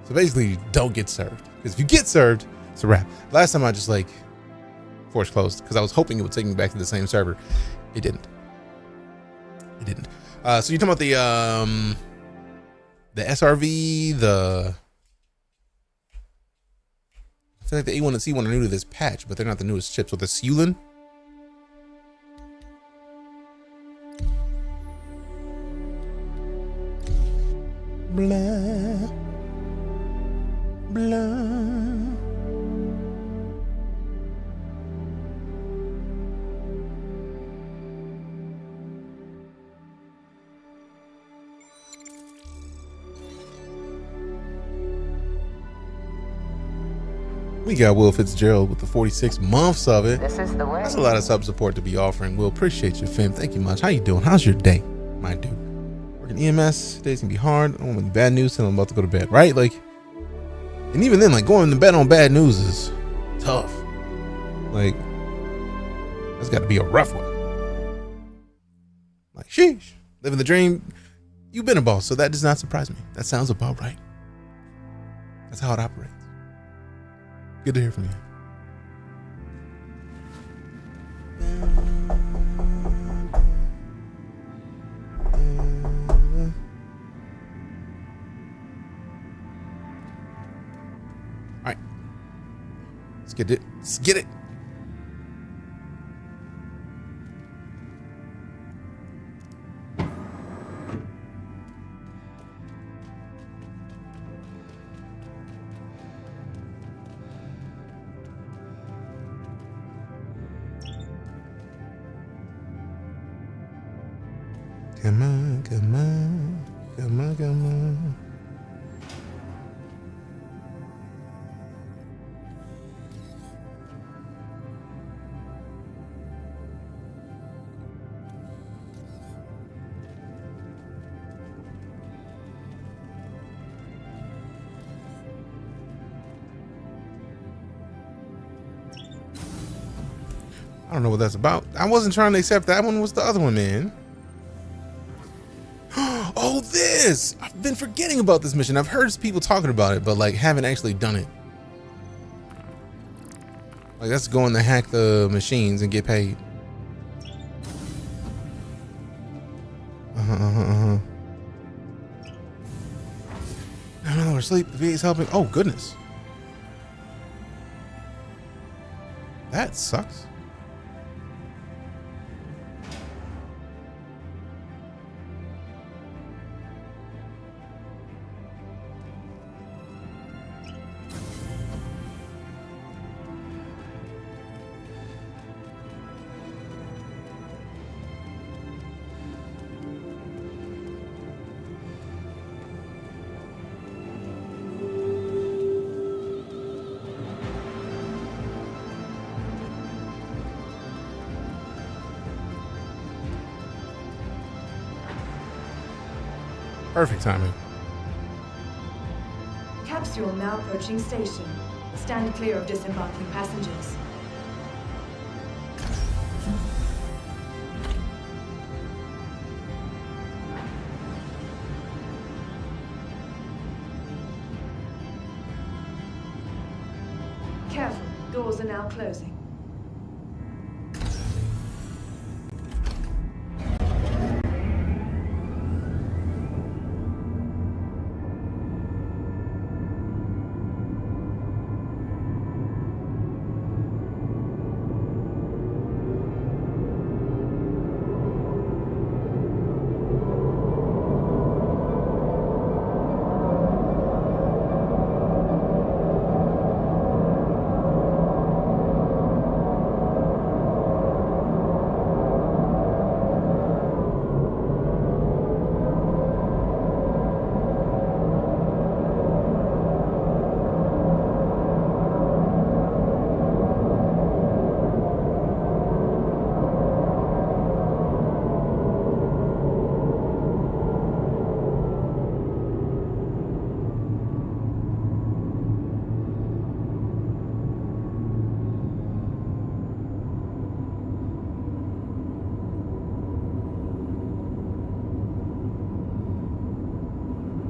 So basically, don't get served. Because if you get served, it's a wrap. Last time I just like force closed because I was hoping it would take me back to the same server. It didn't. It didn't. So you're talking about the SRV, I feel like the A1 and C1 are new to this patch, but they're not the newest chips. With the Sulin. Blah. Blah. We got Will Fitzgerald with the 46 months of it. This is the way. That's a lot of sub support to be offering. Will, appreciate you, fam. Thank you much. How you doing? How's your day, my dude? Working EMS, days can be hard. I don't want any bad news till I'm about to go to bed, right? Like, and even then, like going to bed on bad news is tough. Like, that's got to be a rough one. Like, sheesh, living the dream. You've been a boss, so that does not surprise me. That sounds about right. That's how it operates. Good to hear from you. All right, let's get it. Let's get it. Come on, come on, come on, come on. I don't know what that's about. I wasn't trying to accept that one. Was the other one, man? Oh, this! I've been forgetting about this mission. I've heard people talking about it, but like haven't actually done it. Like that's going to hack the machines and get paid. No, we're asleep. The VA's helping. Oh, goodness. That sucks. Perfect timing. Capsule now approaching station. Stand clear of disembarking passengers. Careful, doors are now closing.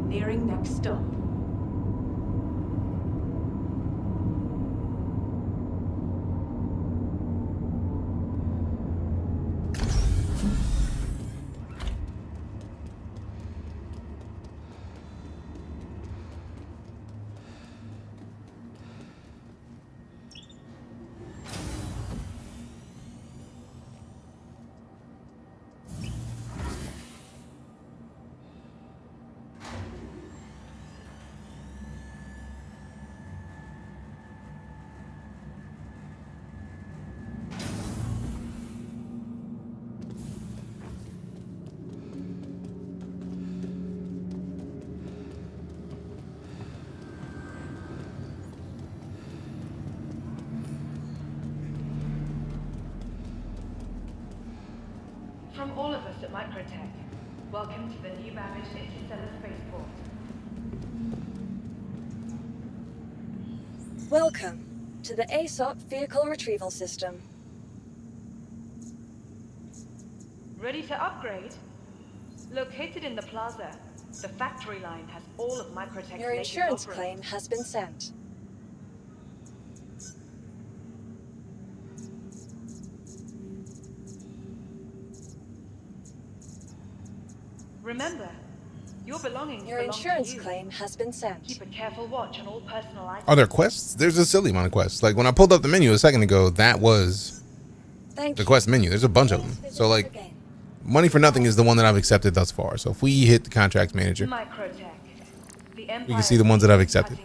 Nearing next stop. From all of us at Microtech, welcome to the new Babbage Interstellar Spaceport. Welcome to the ASOP Vehicle Retrieval System. Ready to upgrade? Located in the plaza, the factory line has all of Microtech's Your latest insurance offerings. claim has been sent. Remember, your belongings Your belong insurance to you. claim has been sent. Keep a careful watch on all personal items. Are there quests? There's a silly amount of quests. Like when I pulled up the menu a second ago, that was Thank the you. quest menu. There's a bunch of them. So like, money for nothing is the one that I've accepted thus far. So if we hit the contract manager, Microtech. we can see the ones that I've accepted.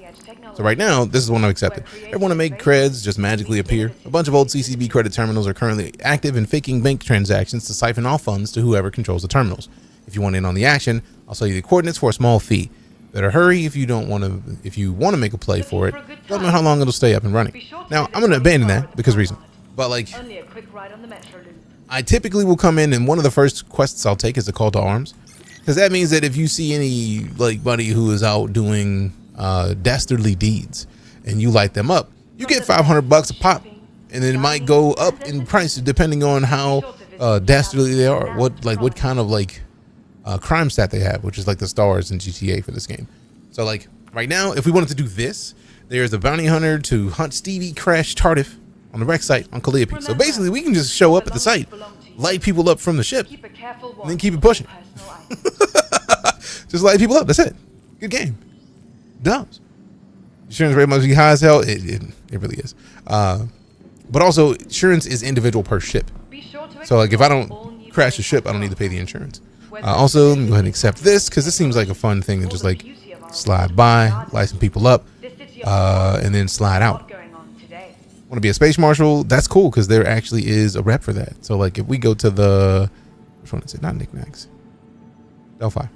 So right now, this is the one I've accepted. Everyone to make creds just magically appear. A bunch of old CCB credit terminals are currently active and faking bank transactions to siphon off funds to whoever controls the terminals. If you want in on the action, I'll sell you the coordinates for a small fee. Better hurry if you don't want to. If you want to make a play for it, don't know how long it'll stay up and running. Now I'm going to abandon that because reason. But like, Only a quick ride on the Metro Loop. I typically will come in and one of the first quests I'll take is the call to arms, because that means that if you see any like buddy who is out doing dastardly deeds and you light them up, you get $500 a pop, and then it might go up in price depending on how dastardly they are. What kind of like crime stat they have, which is like the stars in GTA for this game. So like right now, if we wanted to do this, there's a bounty hunter to hunt Stevie Crash Tardif on the wreck site on Calliope. So basically we can just show up at the site, light people up from the ship, and then keep it pushing. Just light people up. That's it. Good game. Dubs. Insurance rate must be high as hell. It really is. But also insurance is individual per ship. So like if I don't crash the ship, I don't need to pay the insurance. Also, let me go ahead and accept this because this seems like a fun thing to just like slide by, light some people up, and then slide out. Want to be a space marshal? That's cool because there actually is a rep for that. So like if we go to the, which one is it? Not knickknacks. Delphi.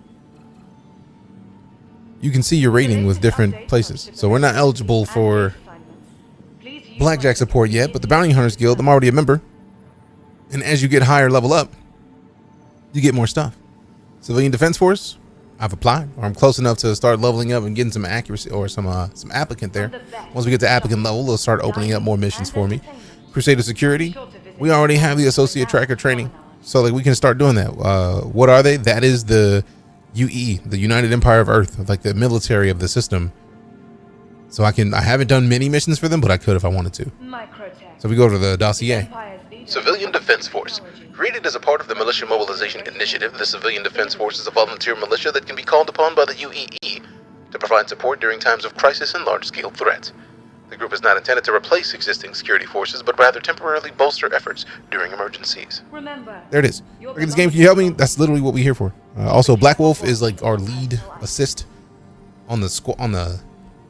You can see your rating with different places. So we're not eligible for blackjack support yet, but the Bounty Hunters Guild, I'm already a member. And as you get higher level up, you get more stuff. Civilian Defense Force, I've applied, or I'm close enough to start leveling up and getting some accuracy or some applicant there. Once we get to applicant level, they'll start opening up more missions for me. Crusader Security, we already have the Associate Tracker training, so like we can start doing that. What are they? That is the UE, the United Empire of Earth, like the military of the system. So I haven't done many missions for them, but I could if I wanted to. So we go to the dossier. Civilian Defense Force. Created as a part of the Militia Mobilization Initiative, the Civilian Defense Force is a volunteer militia that can be called upon by the UEE to provide support during times of crisis and large-scale threats. The group is not intended to replace existing security forces, but rather temporarily bolster efforts during emergencies. There it is. Look at this game. Can you help me? That's literally what we're here for. Also, Black Wolf is like our lead assist on the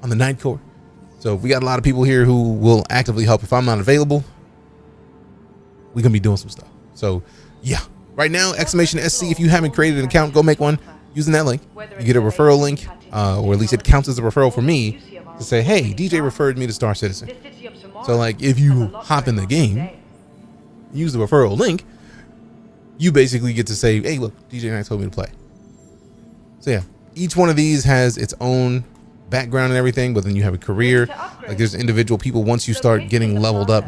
Night Corps. So we got a lot of people here who will actively help. If I'm not available, we're gonna be doing some stuff. So yeah, right now, !SC. If you haven't created an account, go make one using that link. You get a referral link, or at least it counts as a referral for me to say, hey, DJ referred me to Star Citizen. So like if you hop in the game, use the referral link, you basically get to say, hey, look, DeejayKnight told me to play. So yeah, each one of these has its own background and everything, but then you have a career. Like there's individual people. Once you start getting leveled up,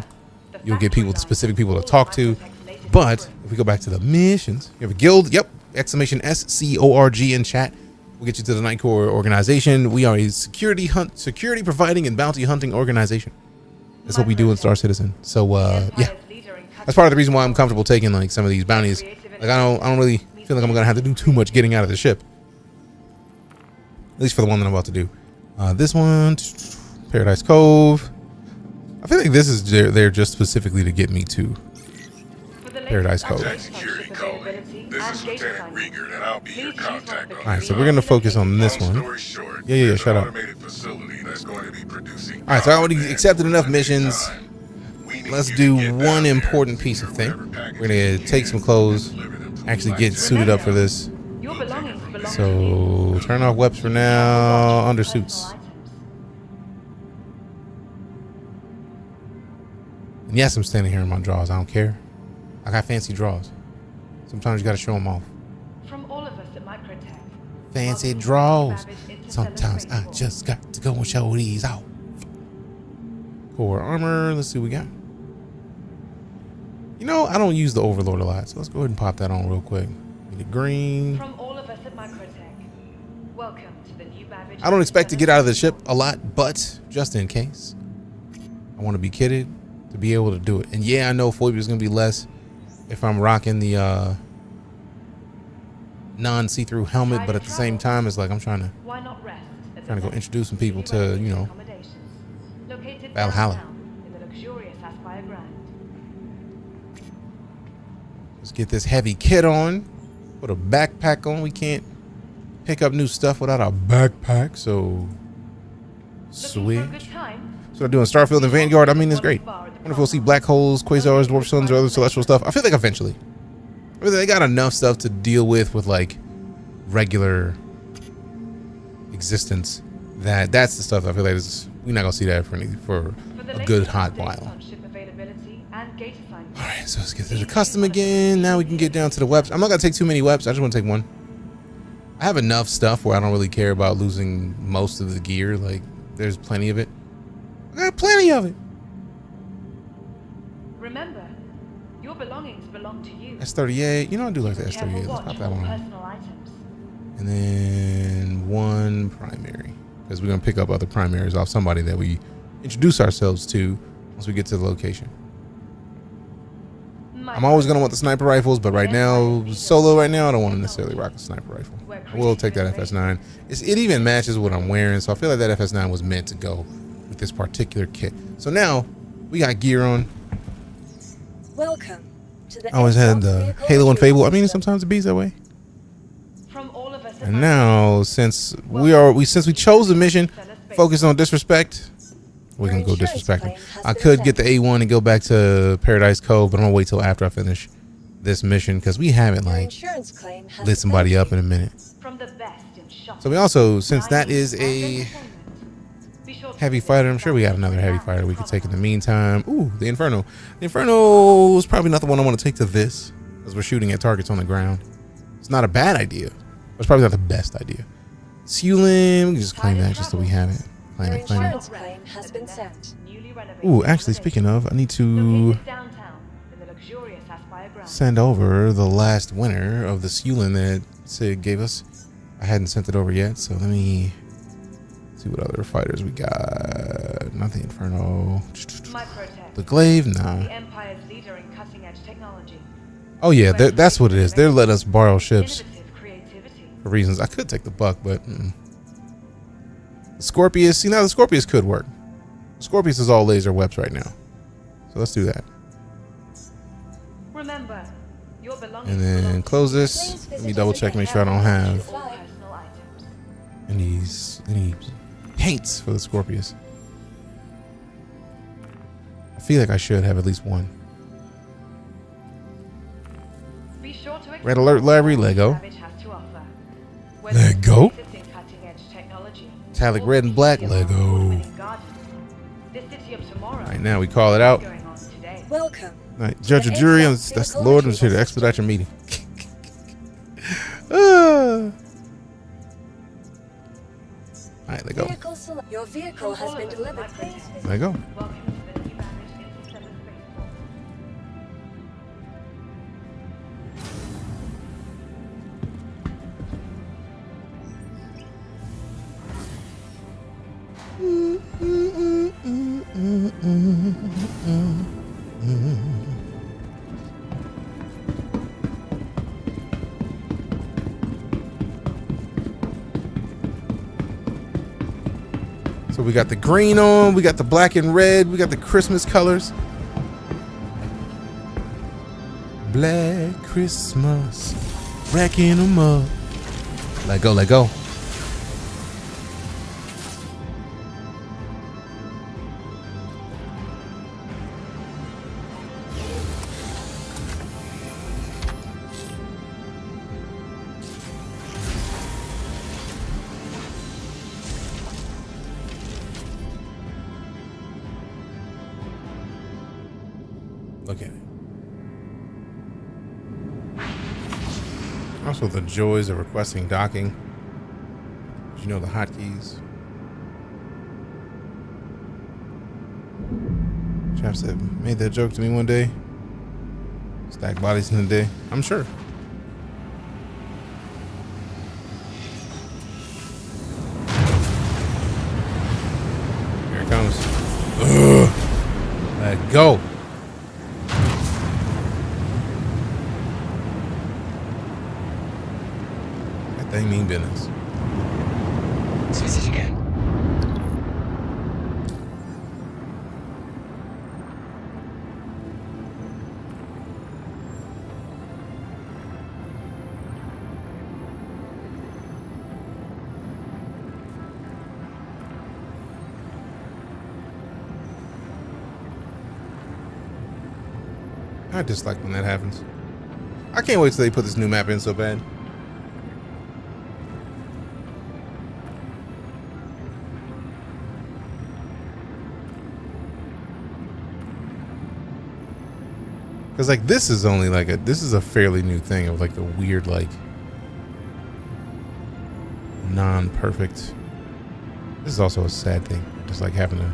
you'll get people, specific people to talk to. But if we go back to the missions, you have a guild. Yep, !SCORG in chat. We'll get you to the Night Corps organization. We are a security providing and bounty hunting organization. That's what we do in Star Citizen. So yeah, that's part of the reason why I'm comfortable taking like some of these bounties. Like I don't really feel like I'm gonna have to do too much getting out of the ship. At least for the one that I'm about to do. This one, Paradise Cove. I feel like this is there just specifically to get me to Paradise Cove. Security calling. This is Lieutenant Rieger, and I'll be your contact. All right, so we're gonna focus on this one. Yeah, shut up. All right, so I already accepted enough missions. Let's do one important piece of thing. We're gonna take some clothes, actually get suited up for this. So turn off weapons for now. Undersuits. And yes, I'm standing here in my drawers. I don't care. I got fancy drawers. Sometimes you gotta show them off. From all of us at Microtech. Fancy welcome to draws. the Interstellar Sometimes I Spaceport. just got to go and show these out. Core armor. Let's see what we got. You know, I don't use the Overlord a lot, so let's go ahead and pop that on real quick. Get it green. From all of us at Microtech. Welcome to the new Babbage. I don't expect to get out of the ship a lot, but just in case, I want to be kitted to be able to do it. And yeah, I know Phobia is going to be less if I'm rocking the non-see-through helmet, but at the same time, it's like I'm trying to go introduce some people to, you know, Valhalla. In the luxurious Aspire Grand. Let's get this heavy kit on. Put a backpack on. We can't pick up new stuff without a backpack, so sweet. So I'm doing Starfield and Vanguard. I mean, it's great. I wonder if we'll see black holes, quasars, dwarf suns, or other celestial stuff. I feel like eventually. I mean, they got enough stuff to deal with like regular existence. That's the stuff I feel like we're not gonna see that for a good hot while. All right, so let's get to the custom again. Now we can get down to the webs. I'm not gonna take too many webs. I just want to take one. I have enough stuff where I don't really care about losing most of the gear. Like, there's plenty of it. I got plenty of it. Remember, your belongings belong to you. S38. You know, I do like the S38. Let's pop that one on. And then one primary, because we're gonna pick up other primaries off somebody that we introduce ourselves to once we get to the location. I'm always gonna want the sniper rifles, but right now, solo right now, I don't want to necessarily rock a sniper rifle. I will take that FS9. It even matches what I'm wearing, so I feel like that FS9 was meant to go with this particular kit. So now we got gear on. Welcome to the I always had the Halo and Fable. I mean, sometimes it beats that way. And now, since we chose the mission focused on disrespect, we can go disrespect them. I could get the A1 and go back to Paradise Cove, but I'm gonna wait till after I finish this mission because we haven't like lit somebody up in a minute. So we also, since that is a heavy fighter, I'm sure we got another heavy fighter we could take in the meantime. Ooh, the Inferno. The Inferno is probably not the one I want to take to this, because we're shooting at targets on the ground. It's not a bad idea. It's probably not the best idea. Sealing, we can just claim that just so we have it. Claim it, claim it. Ooh, actually, speaking of, I need to send over the last winner of the Sealing that Sig gave us. I hadn't sent it over yet, so let me see what other fighters we got. Not the Inferno. The Glaive, nah. Oh yeah, that's what it is. They're letting us borrow ships for reasons. I could take the Buck, but the Scorpius. See, now the Scorpius could work. The Scorpius is all laser webs right now, so let's do that. Remember, your and then close this. Let me double check, make sure I don't have any paints for the Scorpius. I feel like I should have at least one. Red Alert Library, Lego. Lego. Metallic red and black, Lego. Alright, now we call it out. Welcome. Alright, judge or jury, that's the Lord, I'm just here to expedite your meeting. Alright, let go. Your vehicle has been delivered. Let go. So we got the green on, we got the black and red, we got the Christmas colors. Black Christmas, racking them up. Let go, let go. Look at it. Also, the joys of requesting docking. You know the hotkeys. Chaps that made that joke to me one day. Stack bodies in a day. I'm sure. Here it comes. Ugh. Let go. That thing mean business. Let's visit again. I dislike when that happens. I can't wait till they put this new map in so bad. Cause like this is only like this is a fairly new thing of like the weird like non-perfect. This is also a sad thing. Just like having to.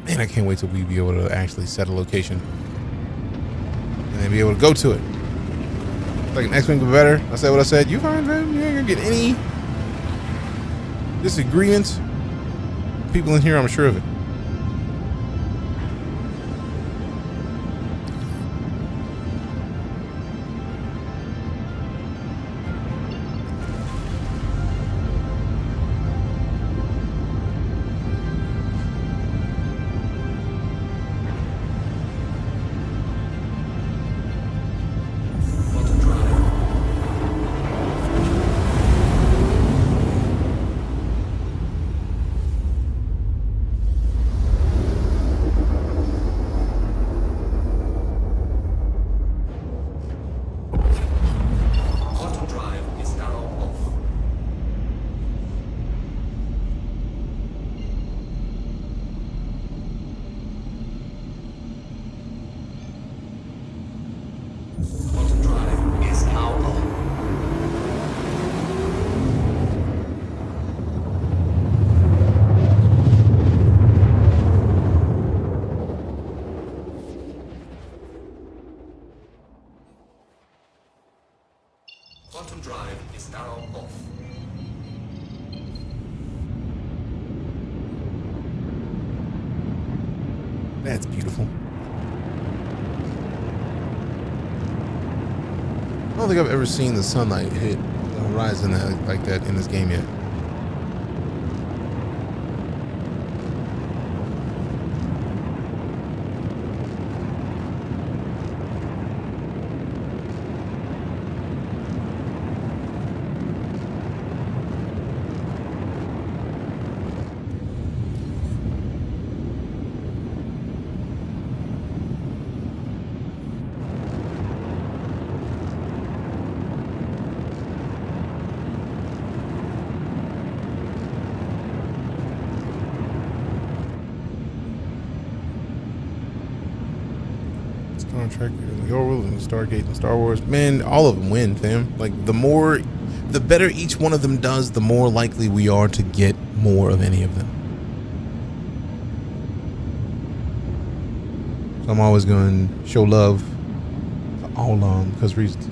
Man, I can't wait till we be able to actually set a location and then be able to go to it. Like an X-Wing, but better. I said what I said. You fine, fam? You ain't gonna get any disagreements. People in here, I'm sure of it. Quantum drive is now off. That's beautiful. I don't think I've ever seen the sunlight hit the horizon like that in this game yet. Star Trek, the Orville, and Stargate, and Star Wars. Man, all of them win, fam. Like the better each one of them does, the more likely we are to get more of any of them. So I'm always going to show love to all of them because reasons.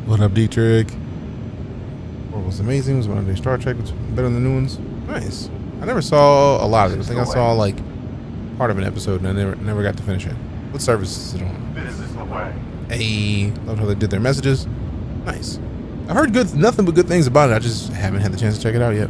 What up, Dietrich? What was amazing was one day Star Trek was better than the new ones. Nice. I never saw a lot of it. I think I saw like part of an episode and I never got to finish it. What service is it on? Business away. Hey, loved how they did their messages. Nice. I've heard nothing but good things about it. I just haven't had the chance to check it out yet.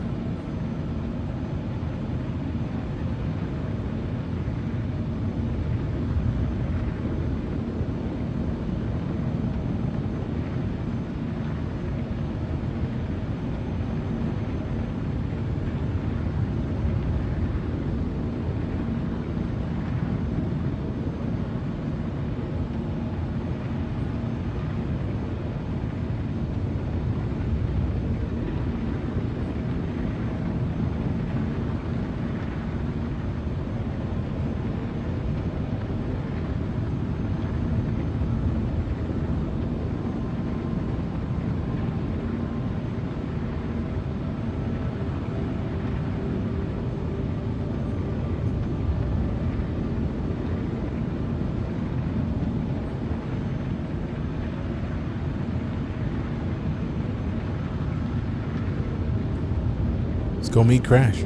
go meet Crash.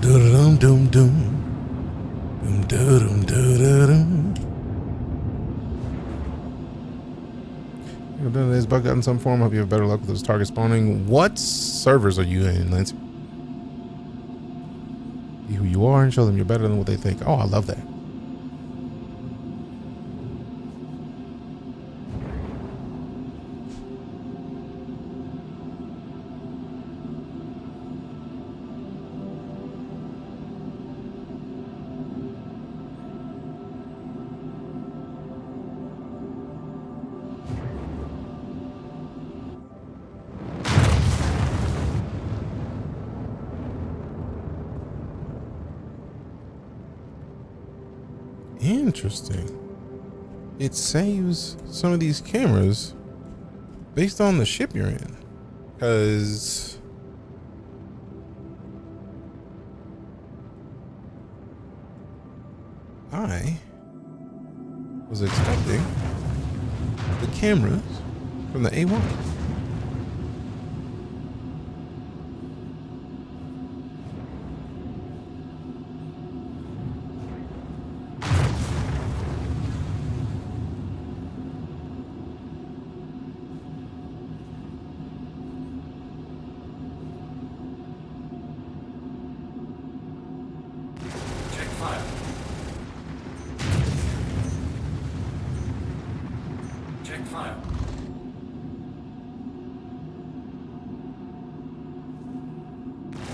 Dum dum dum. Dum dum dum. You've done this bug out in some form. Hope you have better luck with those target spawning. What servers are you in, Lance? Be who you are and show them you're better than what they think. Oh, I love that. Interesting. It saves some of these cameras based on the ship you're in. Because I was expecting the cameras from the A1.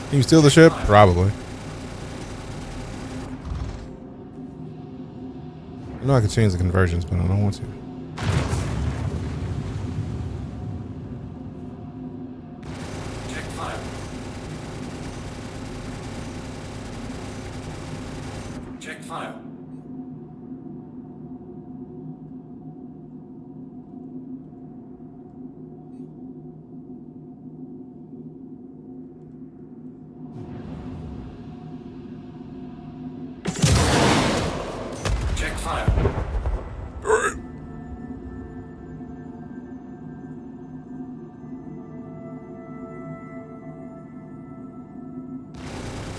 Can you steal the ship? Probably. I know I could change the conversions, but I don't want to. Check file. Check file. Check file.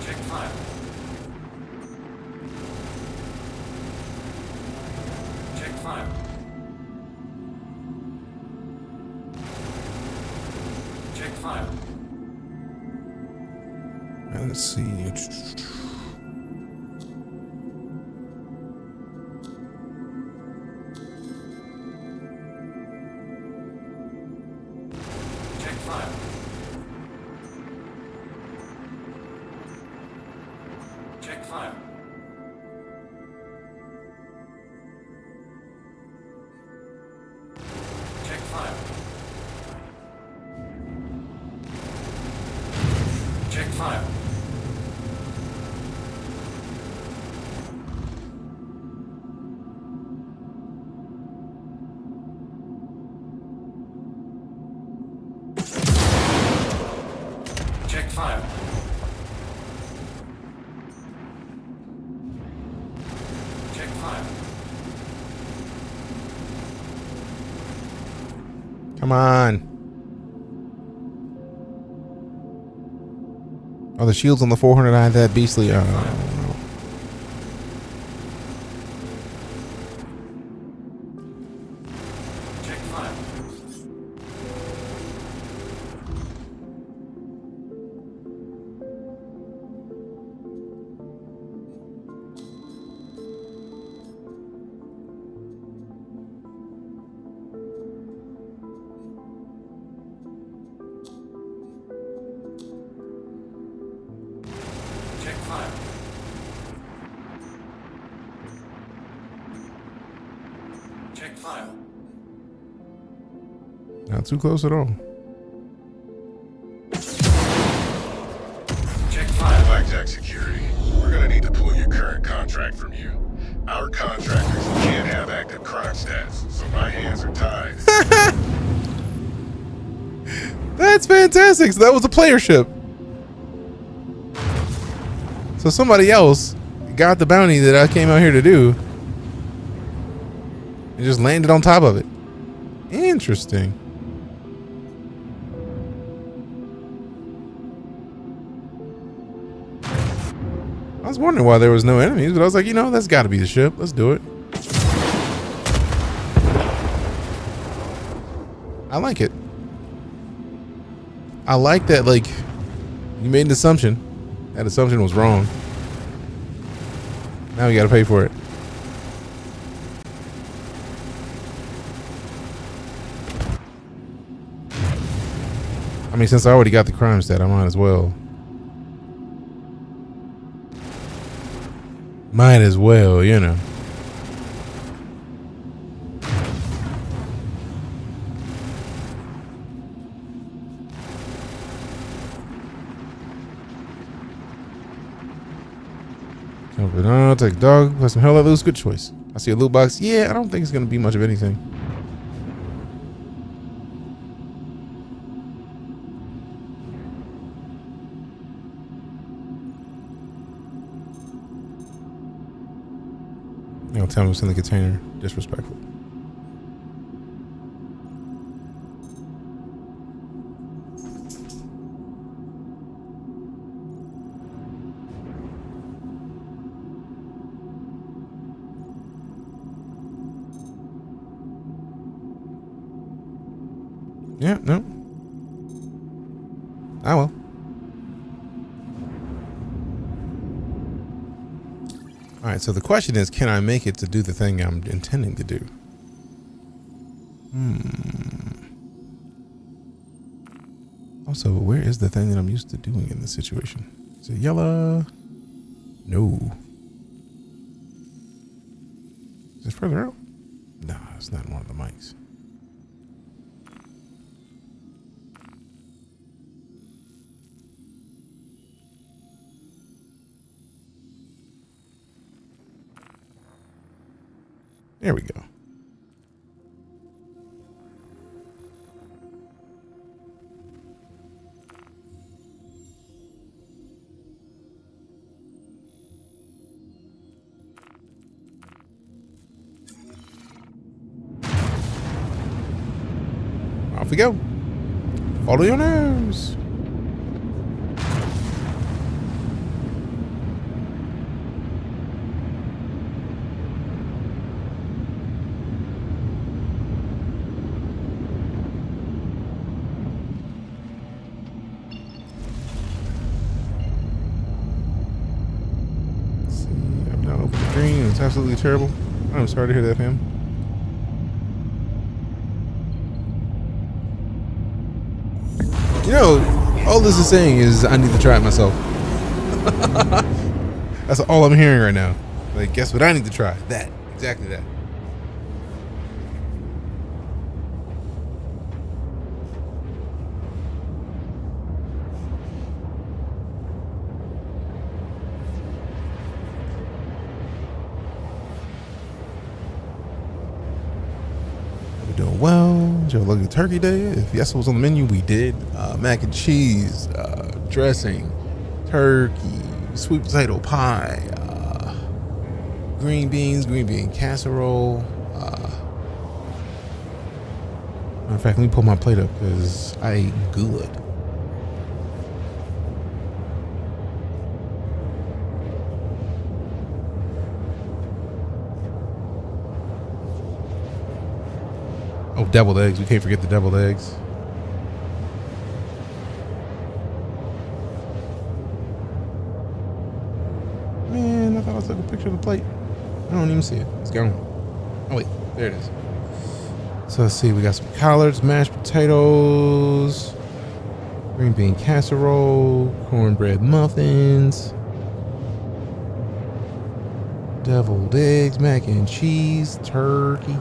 Check file. Check file. Check file. Let's see. Check file. Check file. Check file. Check file. Check file. Check file. Come on. Oh, the shields on the 400 aren't that beastly. Oh, no. Check file. Check file. Check file. Not too close at all. Check file. Blackjack Security, we're gonna need to pull your current contract from you. That's fantastic. So that was a player ship. So somebody else got the bounty that I came out here to do and just landed on top of it. Interesting. I was wondering why there was no enemies, but I was like, you know, that's got to be the ship. Let's do it. I like it. I like that, like, you made an assumption. That assumption was wrong. Now we got to pay for it. I mean, since I already got the crime stat, I might as well. Might as well, you know. Jump it on, take a dog, play some hell let loose. Good choice. I see a loot box. Yeah, I don't think it's going to be much of anything. You know, tell me what's in the container. Disrespectful. Yeah, no. I will. All right, so the question is, can I make it to do the thing I'm intending to do? Also, where is the thing that I'm used to doing in this situation? Is it yellow? No. Is it further out? Nah, it's not one of the mics. There we go. Off we go. Follow your nose. It's absolutely terrible. I'm sorry to hear that, fam. You know, all this is saying is I need to try it myself. That's all I'm hearing right now. Like, guess what I need to try? That. Exactly that. Doing well. Joe Lucky Turkey Day. If yes was on the menu, we did. Mac and cheese, dressing, turkey, sweet potato pie, green beans, green bean casserole. Matter of fact, let me pull my plate up because I ate good. Oh, deviled eggs. We can't forget the deviled eggs. Man, I thought I took a picture of the plate. I don't even see it. It's gone. Oh, wait. There it is. So let's see. We got some collards, mashed potatoes, green bean casserole, cornbread muffins, deviled eggs, mac and cheese, turkey.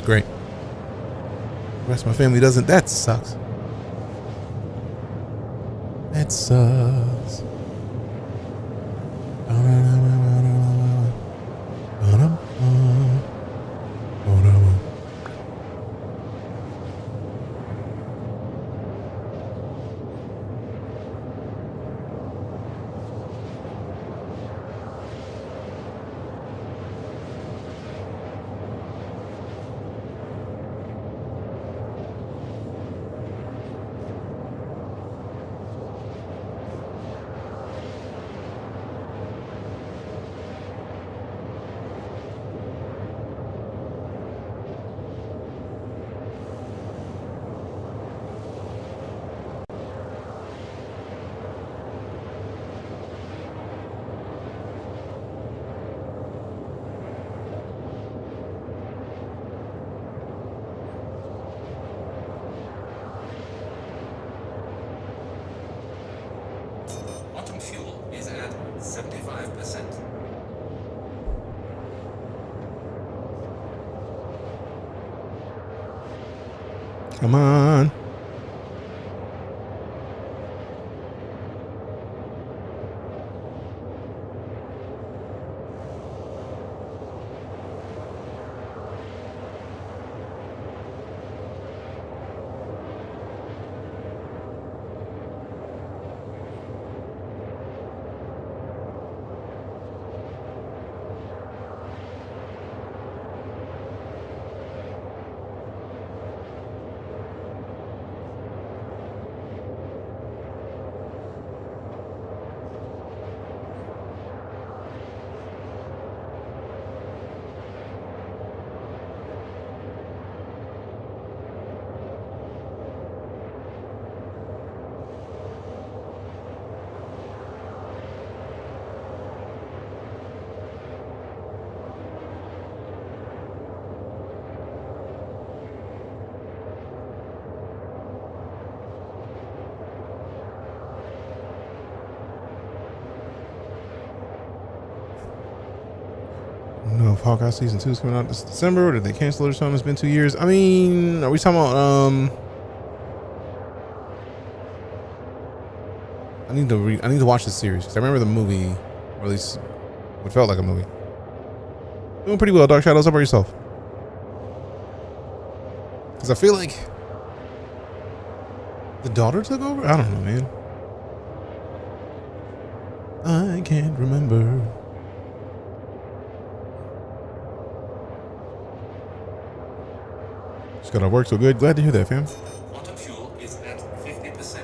Great. The rest of my family doesn't. That sucks. That sucks. fuel is at 75%. Come on. No, if Hawkeye season 2 is coming out this December, or did they cancel it or something? It's been 2 years. I mean, are we talking about I need to watch the series because I remember the movie, or at least what felt like a movie. Doing pretty well, Dark Shadows. How about yourself? Because I feel like the daughter took over. I don't know, man. I can't remember. Just gotta work so good. Glad to hear that, fam. Quantum fuel is at 50%.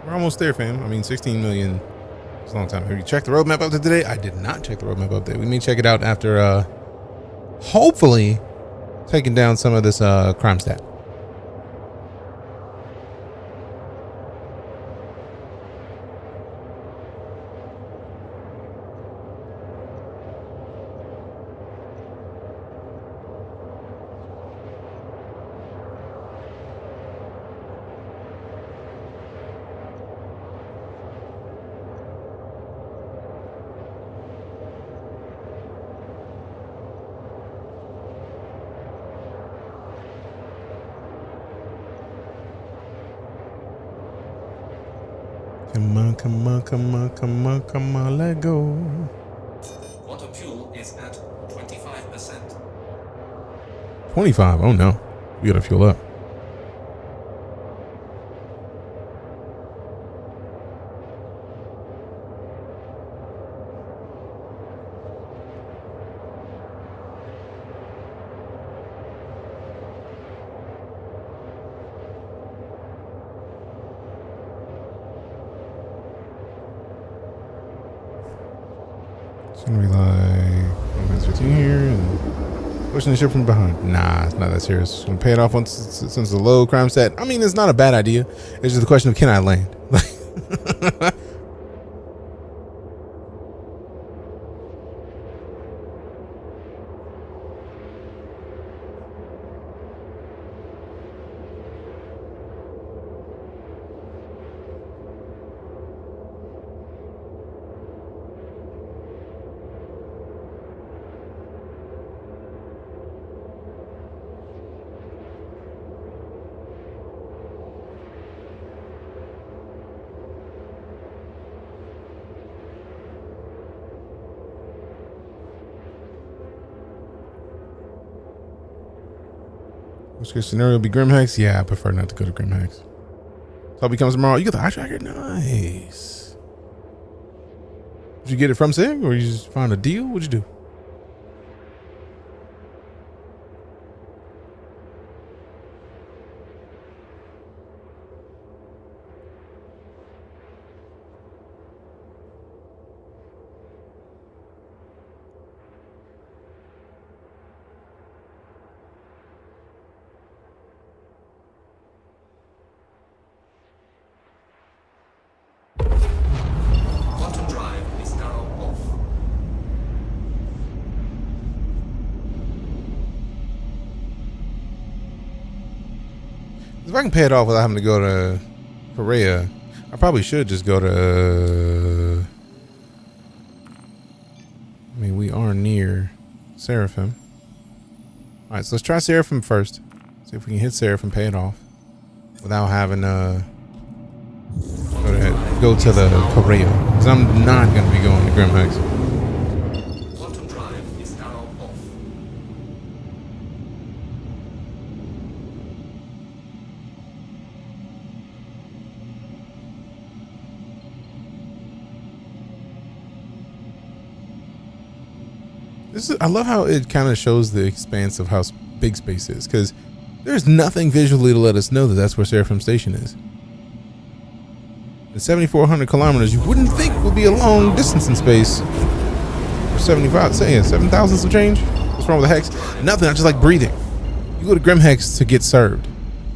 We're almost there, fam. I mean, 16 million is a long time. Have you checked the roadmap update today? I did not check the roadmap update. We may check it out after, hopefully, taking down some of this crime stat. Come on, come on, come on, come on, come on, let go. Quantum fuel is at 25%. 25. Oh no. We gotta fuel up. It's gonna be like 15 here and pushing the ship from behind. Nah, it's not that serious. Just gonna pay it off once since it's a low crime stat. I mean, it's not a bad idea. It's just a question of can I land? Worst case scenario be Grimhex. Yeah, I prefer not to go to Grimhex. So it becomes tomorrow. You got the eye tracker? Nice. Did you get it from Sig or you just found a deal? What'd you do? Quantum drive is now off. If I can pay it off without having to go to Korea, I probably should just go to. I mean, we are near Seraphim. All right, so let's try Seraphim first. See if we can hit Seraphim, pay it off without having to go to the Korea. Because I'm not going to be going to Grimhex. Quantum drive is now off. I love how it kind of shows the expanse of how big space is, because there's nothing visually to let us know that that's where Seraphim Station is. At 7,400 kilometers, you wouldn't think would be a long distance in space. For 7,000 some change? What's wrong with the hex? Nothing, I just like breathing. You go to Grimhex to get served.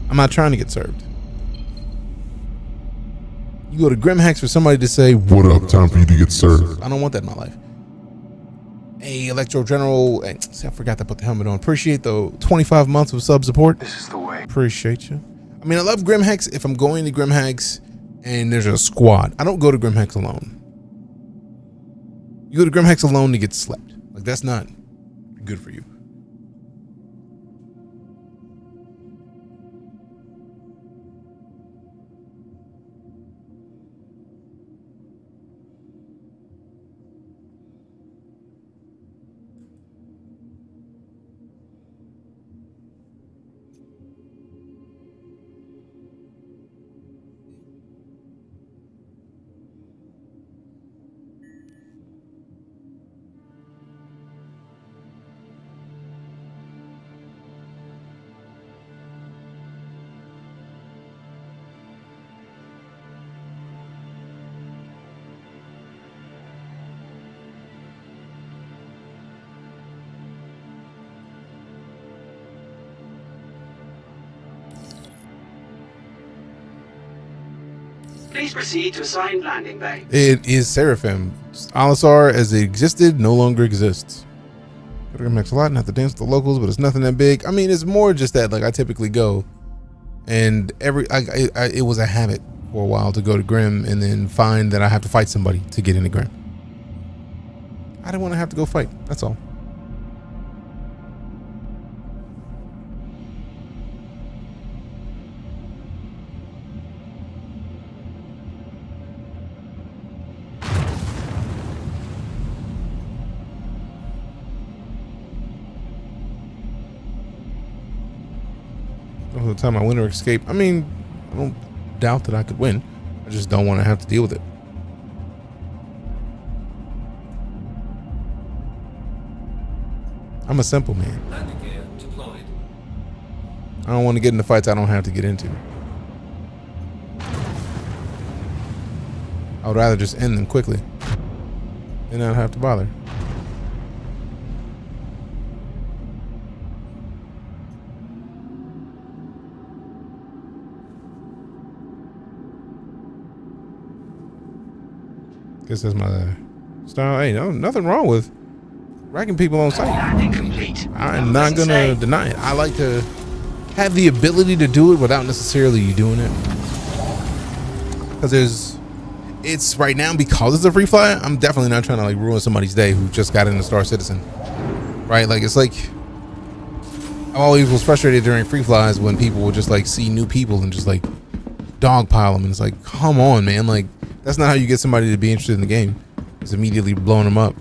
I'm not trying to get served. You go to Grimhex for somebody to say, "What up, time for you to get served." I don't want that in my life. Hey, Electro General. Hey, see, I forgot to put the helmet on. Appreciate the 25 months of sub support. This is the way. Appreciate you. I mean, I love Grimhex if I'm going to Grimhex and there's a squad. I don't go to Grimhex alone. You go to Grimhex alone to get slept. Like, that's not good for you. Please proceed to assigned landing bay. It is Seraphim. Alisar, as it existed, no longer exists. Go to Grimhex a lot and have to dance with the locals, but it's nothing that big. I mean, it's more just that, like, I typically go, and it was a habit for a while to go to Grim and then find that I have to fight somebody to get into Grim. I didn't want to have to go fight. That's all. Most of the time I win or escape. I mean, I don't doubt that I could win. I just don't want to have to deal with it. I'm a simple man. Landing gear deployed. I don't want to get into fights I don't have to get into. I would rather just end them quickly and not have to bother. Guess that's my style. Hey, no, nothing wrong with racking people on site. I'm not gonna deny it. I like to have the ability to do it without necessarily you doing it. Because it's right now, because it's a free fly, I'm definitely not trying to like ruin somebody's day who just got into Star Citizen. Right? Like, it's like, I always was frustrated during free flies when people would just like see new people and just like dogpile them. And it's like, come on, man. Like, that's not how you get somebody to be interested in the game. It's immediately blowing them up.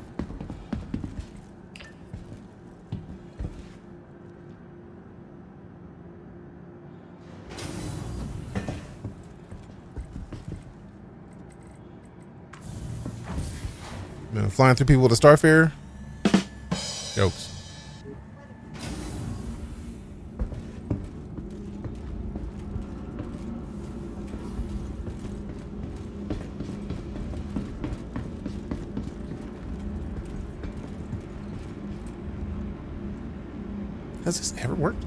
You know, flying through people with a Starfare. Jokes. Has this ever worked?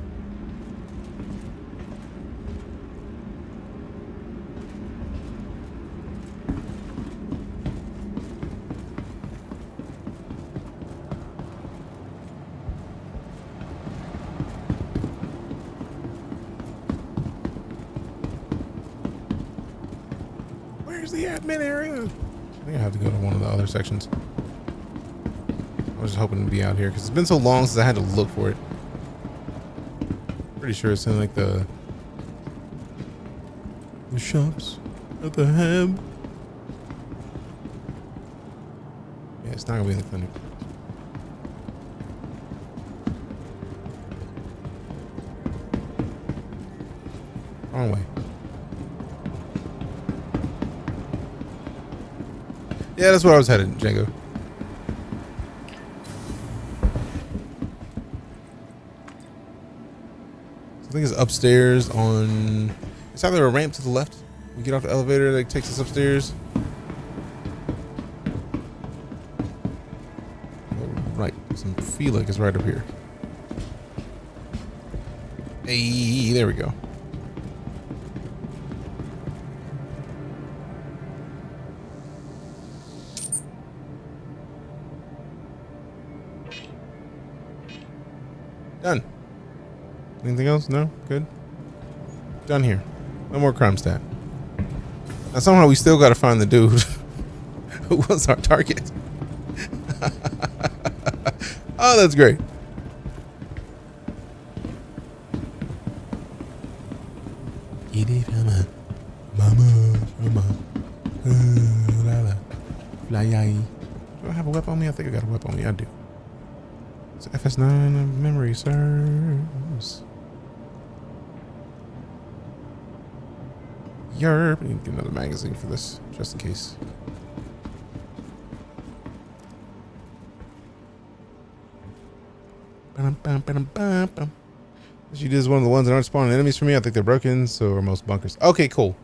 Where's the admin area? I think I have to go to one of the other sections. I was just hoping to be out here because it's been so long since I had to look for it. Pretty sure it's in like the shops at the hub. Yeah, it's not gonna be in the clinic. Wrong way. Yeah, that's where I was headed, Django. I think it's upstairs on... It's either a ramp to the left. We get off the elevator that takes us upstairs. Right. I feel like it's right up here. Hey, there we go. Done. Anything else? No? Good. Done here. No more crime stat. Now somehow we still gotta find the dude who was our target. Oh, that's great. Do I have a weapon on me? I think I got a weapon on me. I do. It's FS9 of memory serves. Yerp. I need to get another magazine for this, just in case. She is one of the ones that aren't spawning enemies for me. I think they're broken, so are most bunkers. Okay, cool.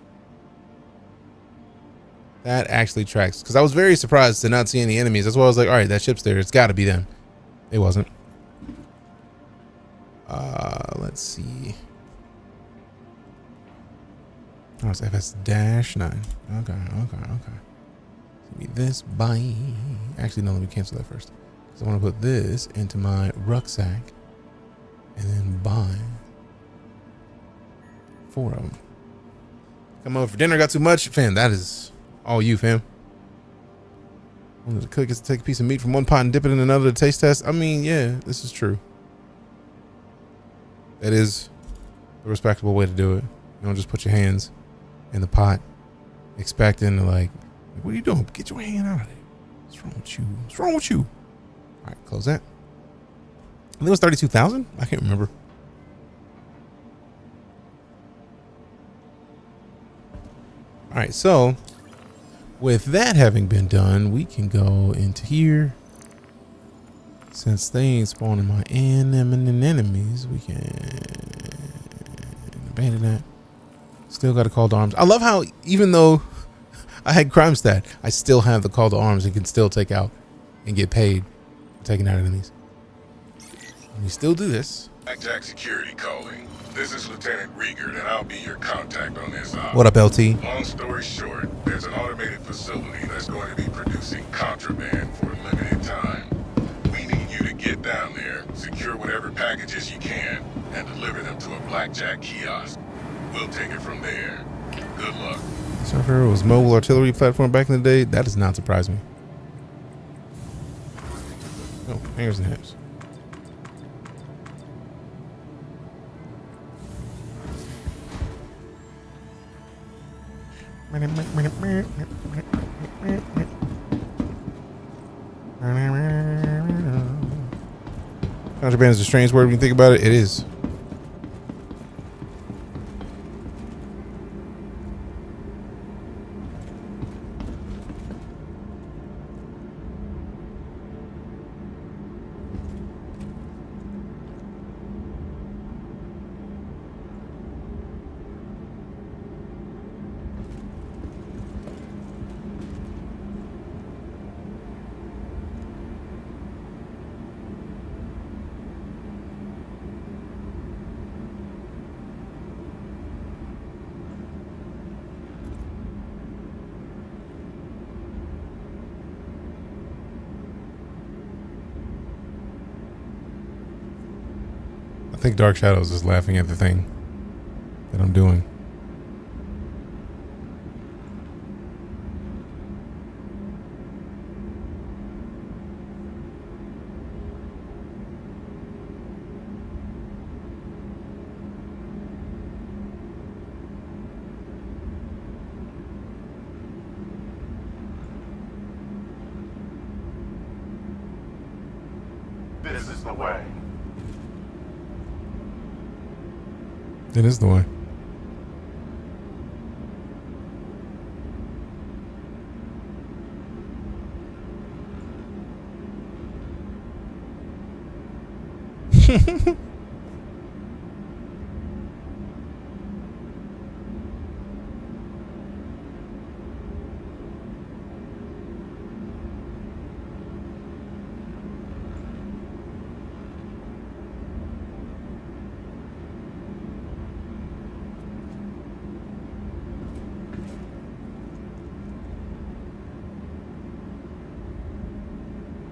That actually tracks. Because I was very surprised to not see any enemies. That's why I was like, all right, that ship's there. It's got to be them. It wasn't. Let's see. Oh, it's FS-9. Okay. Give me this. Bye. Actually, no, let me cancel that first. Because I want to put this into my rucksack. And then buy 4 of them. Come over for dinner. Got too much? Fam, that is all you, fam. One of the cook is to take a piece of meat from one pot and dip it in another to taste test. I mean, yeah, this is true. That is the respectable way to do it. You don't just put your hands in the pot expecting to like, what are you doing? Get your hand out of there. What's wrong with you? What's wrong with you? All right, close that. I think it was 32,000. I can't remember. All right, so with that having been done, we can go into here. Since they ain't spawning my enemies, we can abandon that. Still got a call to arms. I love how even though I had crime stat, I still have the call to arms and can still take out and get paid for taking out enemies. And we still do this. Blackjack Security calling. This is Lieutenant Riegert, and I'll be your contact on this op. What up, LT? Long story short, there's an automated facility that's going to be producing contraband for a limited time. We need you to get down there, secure whatever packages you can, and deliver them to a Blackjack kiosk. We'll take it from there. Good luck. Surfer was mobile artillery platform back in the day. That does not surprise me. Oh, hangers and hips. Contraband is a strange word when you think about it. It is. think Dark Shadows is laughing at the thing that I'm doing. This is the way. It is the way.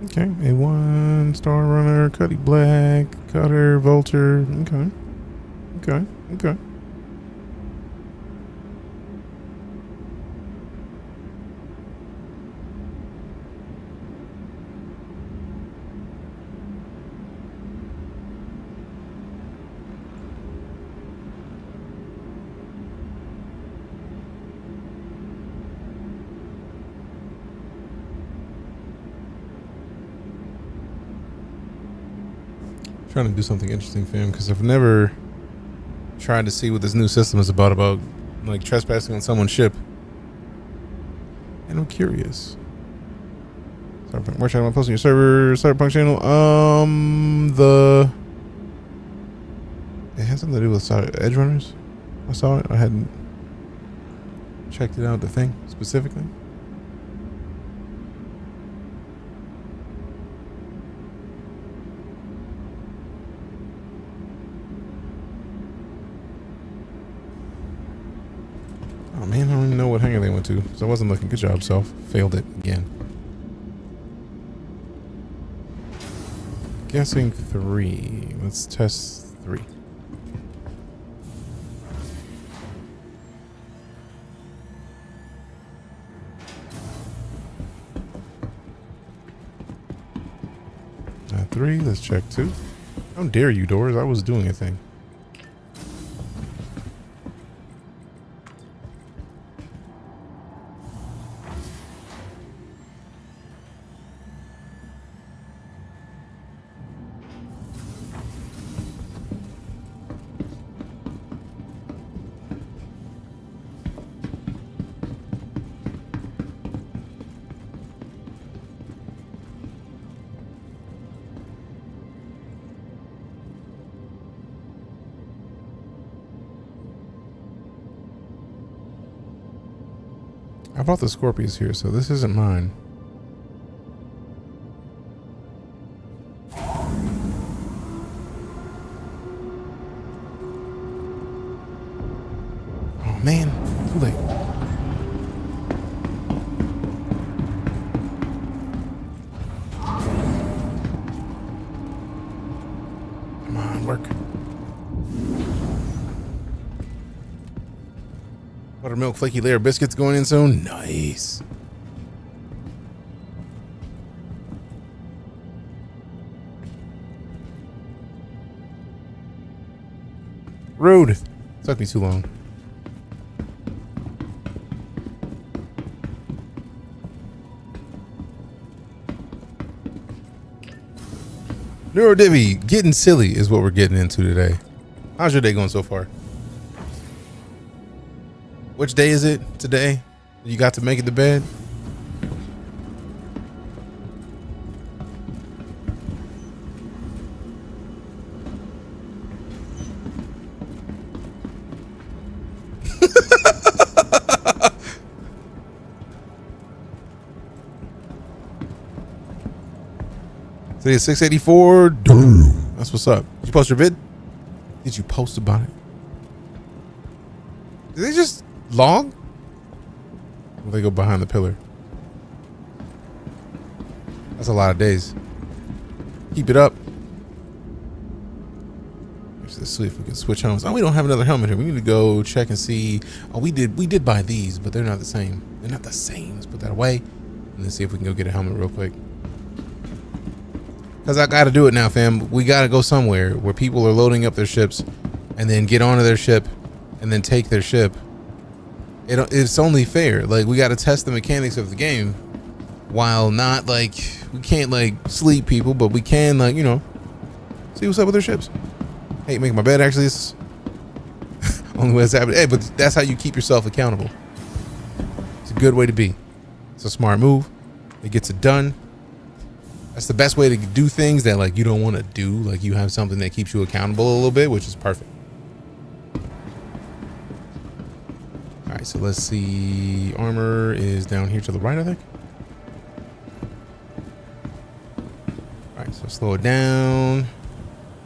Okay, a 1-star runner, Cuddy Black, Cutter, Vulture. Okay. Okay. Okay. Trying to do something interesting, fam, because I've never tried to see what this new system is about like trespassing on someone's ship, and I'm curious. Cyberpunk, where should I post on your server? Cyberpunk channel. It has something to do with Edge Runners. I saw it. I hadn't checked it out. The thing specifically. Oh man, I don't even know what hangar they went to. So I wasn't looking. Good job, Self. Failed it again. Guessing 3. Let's test 3. Not 3. Let's check 2. How dare you, doors? I was doing a thing. I bought the Scorpius here, so this isn't mine. Oh man, too late. Come on, work. Buttermilk flaky layer biscuits going in soon. Nice. Rude. Took me too long. Neurodivvy, getting silly is what we're getting into today. How's your day going so far? Which day is it today? You got to make it to bed? Today is 684. Damn. That's what's up. Did you post your vid? Did you post about it? Did they just log? Or they go behind the pillar? That's a lot of days. Keep it up. Let's see if we can switch helmets. Oh, we don't have another helmet here. We need to go check and see. Oh, we did buy these, but they're not the same. They're not the same. Let's put that away. And let's see if we can go get a helmet real quick. Because I got to do it now, fam. We got to go somewhere where people are loading up their ships and then get onto their ship and then take their ship. It's only fair. Like, we got to test the mechanics of the game while not, like, we can't, like, sleep people, but we can, like, you know, see what's up with their ships. Hey, making my bed, actually, is only way it's happening. Hey, but that's how you keep yourself accountable. It's a good way to be. It's a smart move. It gets it done. That's the best way to do things that, like, you don't want to do. Like, you have something that keeps you accountable a little bit, which is perfect. All right, so let's see. Armor is down here to the right, I think. All right, so slow it down.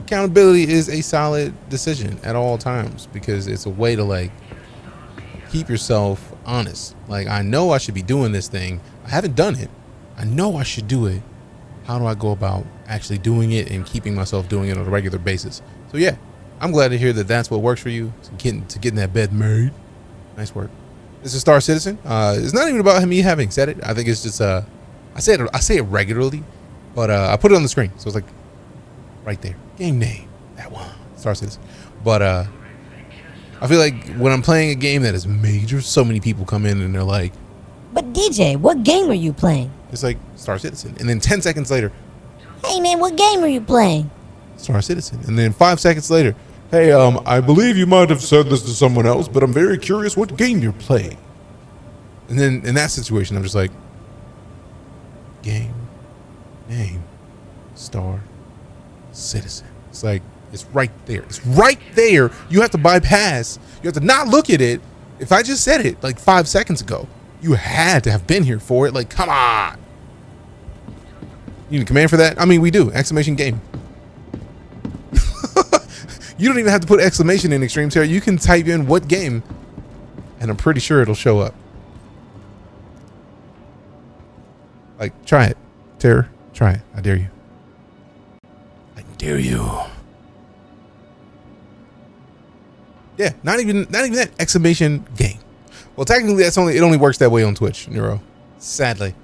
Accountability is a solid decision at all times because it's a way to, like, keep yourself honest. Like, I know I should be doing this thing. I haven't done it. I know I should do it. How do I go about actually doing it and keeping myself doing it on a regular basis? So yeah, I'm glad to hear that that's what works for you, to getting that bed made. Nice work. This is Star Citizen. It's not even about me having said it. I think it's just I say it regularly, but I put it on the screen, so it's like right there. Game name, that one, Star Citizen. But I feel like when I'm playing a game that is major, so many people come in and they're like, "But DJ, what game are you playing?" It's like Star Citizen, and then 10 seconds later, "Hey man, what game are you playing?" Star Citizen, and then 5 seconds later, "Hey, I believe you might have said this to someone else, but I'm very curious what game you're playing." And then in that situation, I'm just like, game, name, Star Citizen. It's like, it's right there. It's right there. You have to bypass. You have to not look at it. If I just said it like 5 seconds ago, you had to have been here for it. Like, come on. You need a command for that? I mean, we do. Exclamation game. You don't even have to put exclamation in Extreme Terror. You can type in what game, and I'm pretty sure it'll show up. Like, try it. Terror, try it. I dare you. I dare you. Yeah, not even that. Exclamation game. Well, technically, it only works that way on Twitch, Neuro. Sadly.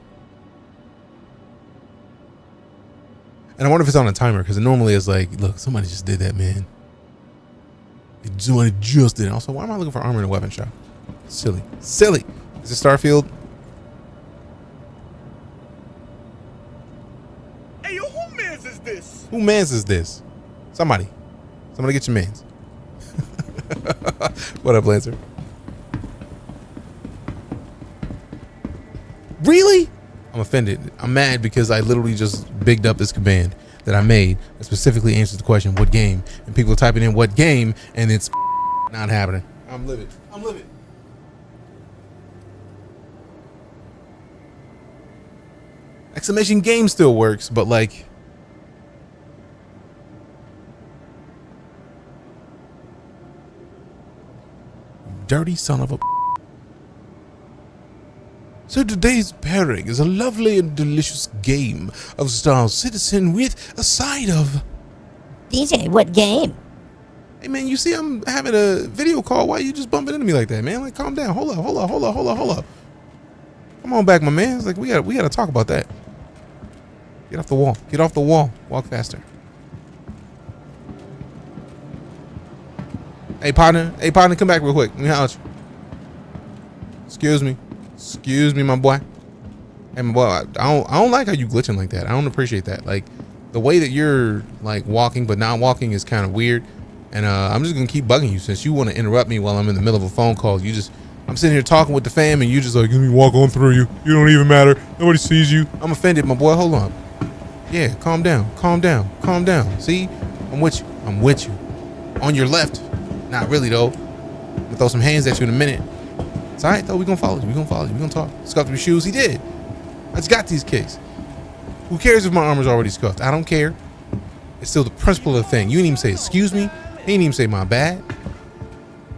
And I wonder if it's on a timer, because it normally is like, look, somebody just did that, man. Somebody just did it. Also, why am I looking for armor in a weapon shop? Silly. Silly. Is it Starfield? Hey, yo, who mans is this? Who mans is this? Somebody get your mans. What up, Lancer? Really? I'm offended. I'm mad because I literally just bigged up this command that I made that specifically answers the question, what game? And people are typing in what game, and it's not happening. I'm livid. I'm livid. Exclamation game still works, but like, dirty son of a. So today's pairing is a lovely and delicious game of Star Citizen with a side of... DJ, what game? Hey man, you see I'm having a video call. Why are you just bumping into me like that, man? Like, calm down. Hold up. Come on back, my man. It's like, we gotta talk about that. Get off the wall. Get off the wall. Walk faster. Hey partner, come back real quick. Let me holler at you. Excuse me, my boy. Hey, my boy, I don't like how you glitching like that. I don't appreciate that. Like, the way that you're like walking but not walking is kind of weird. And I'm just gonna keep bugging you since you want to interrupt me while I'm in the middle of a phone call. I'm sitting here talking with the fam and you just like, let me walk on through you. You don't even matter. Nobody sees you. I'm offended, my boy. Hold on. Yeah, calm down. See, I'm with you. On your left. Not really though. I'm gonna throw some hands at you in a minute. It's all right though. We're gonna follow you. We're gonna talk. Scuffed your shoes. He did. I just got these kicks. Who cares if my armor's already scuffed? I don't care. It's still the principle of the thing. You didn't even say excuse me. He didn't even say my bad.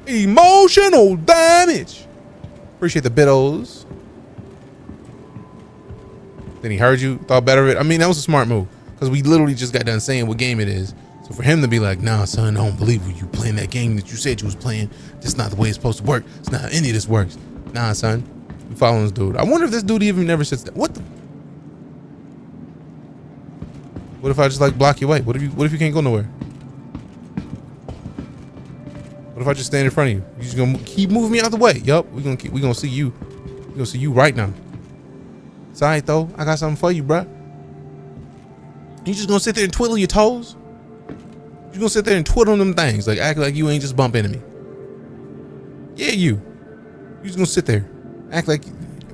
Emotional damage. Appreciate the bidos. Then he heard you, thought better of it. I mean, that was a smart move because we literally just got done saying what game it is. So So for him to be like, nah, son, I don't believe you playing that game that you said you was playing. That's not the way it's supposed to work. It's not how any of this works. Nah, son. We following this dude. I wonder if this dude even never sits there. What the? What if I just like block your way? What if you can't go nowhere? What if I just stand in front of you? You just gonna keep moving me out the way? Yup, we gonna see you. We gonna see you right now. It's alright though. I got something for you, bruh. You just gonna sit there and twiddle your toes? You gonna sit there and twiddle them things, like act like you ain't just bump into me? Yeah, you just gonna sit there, act like,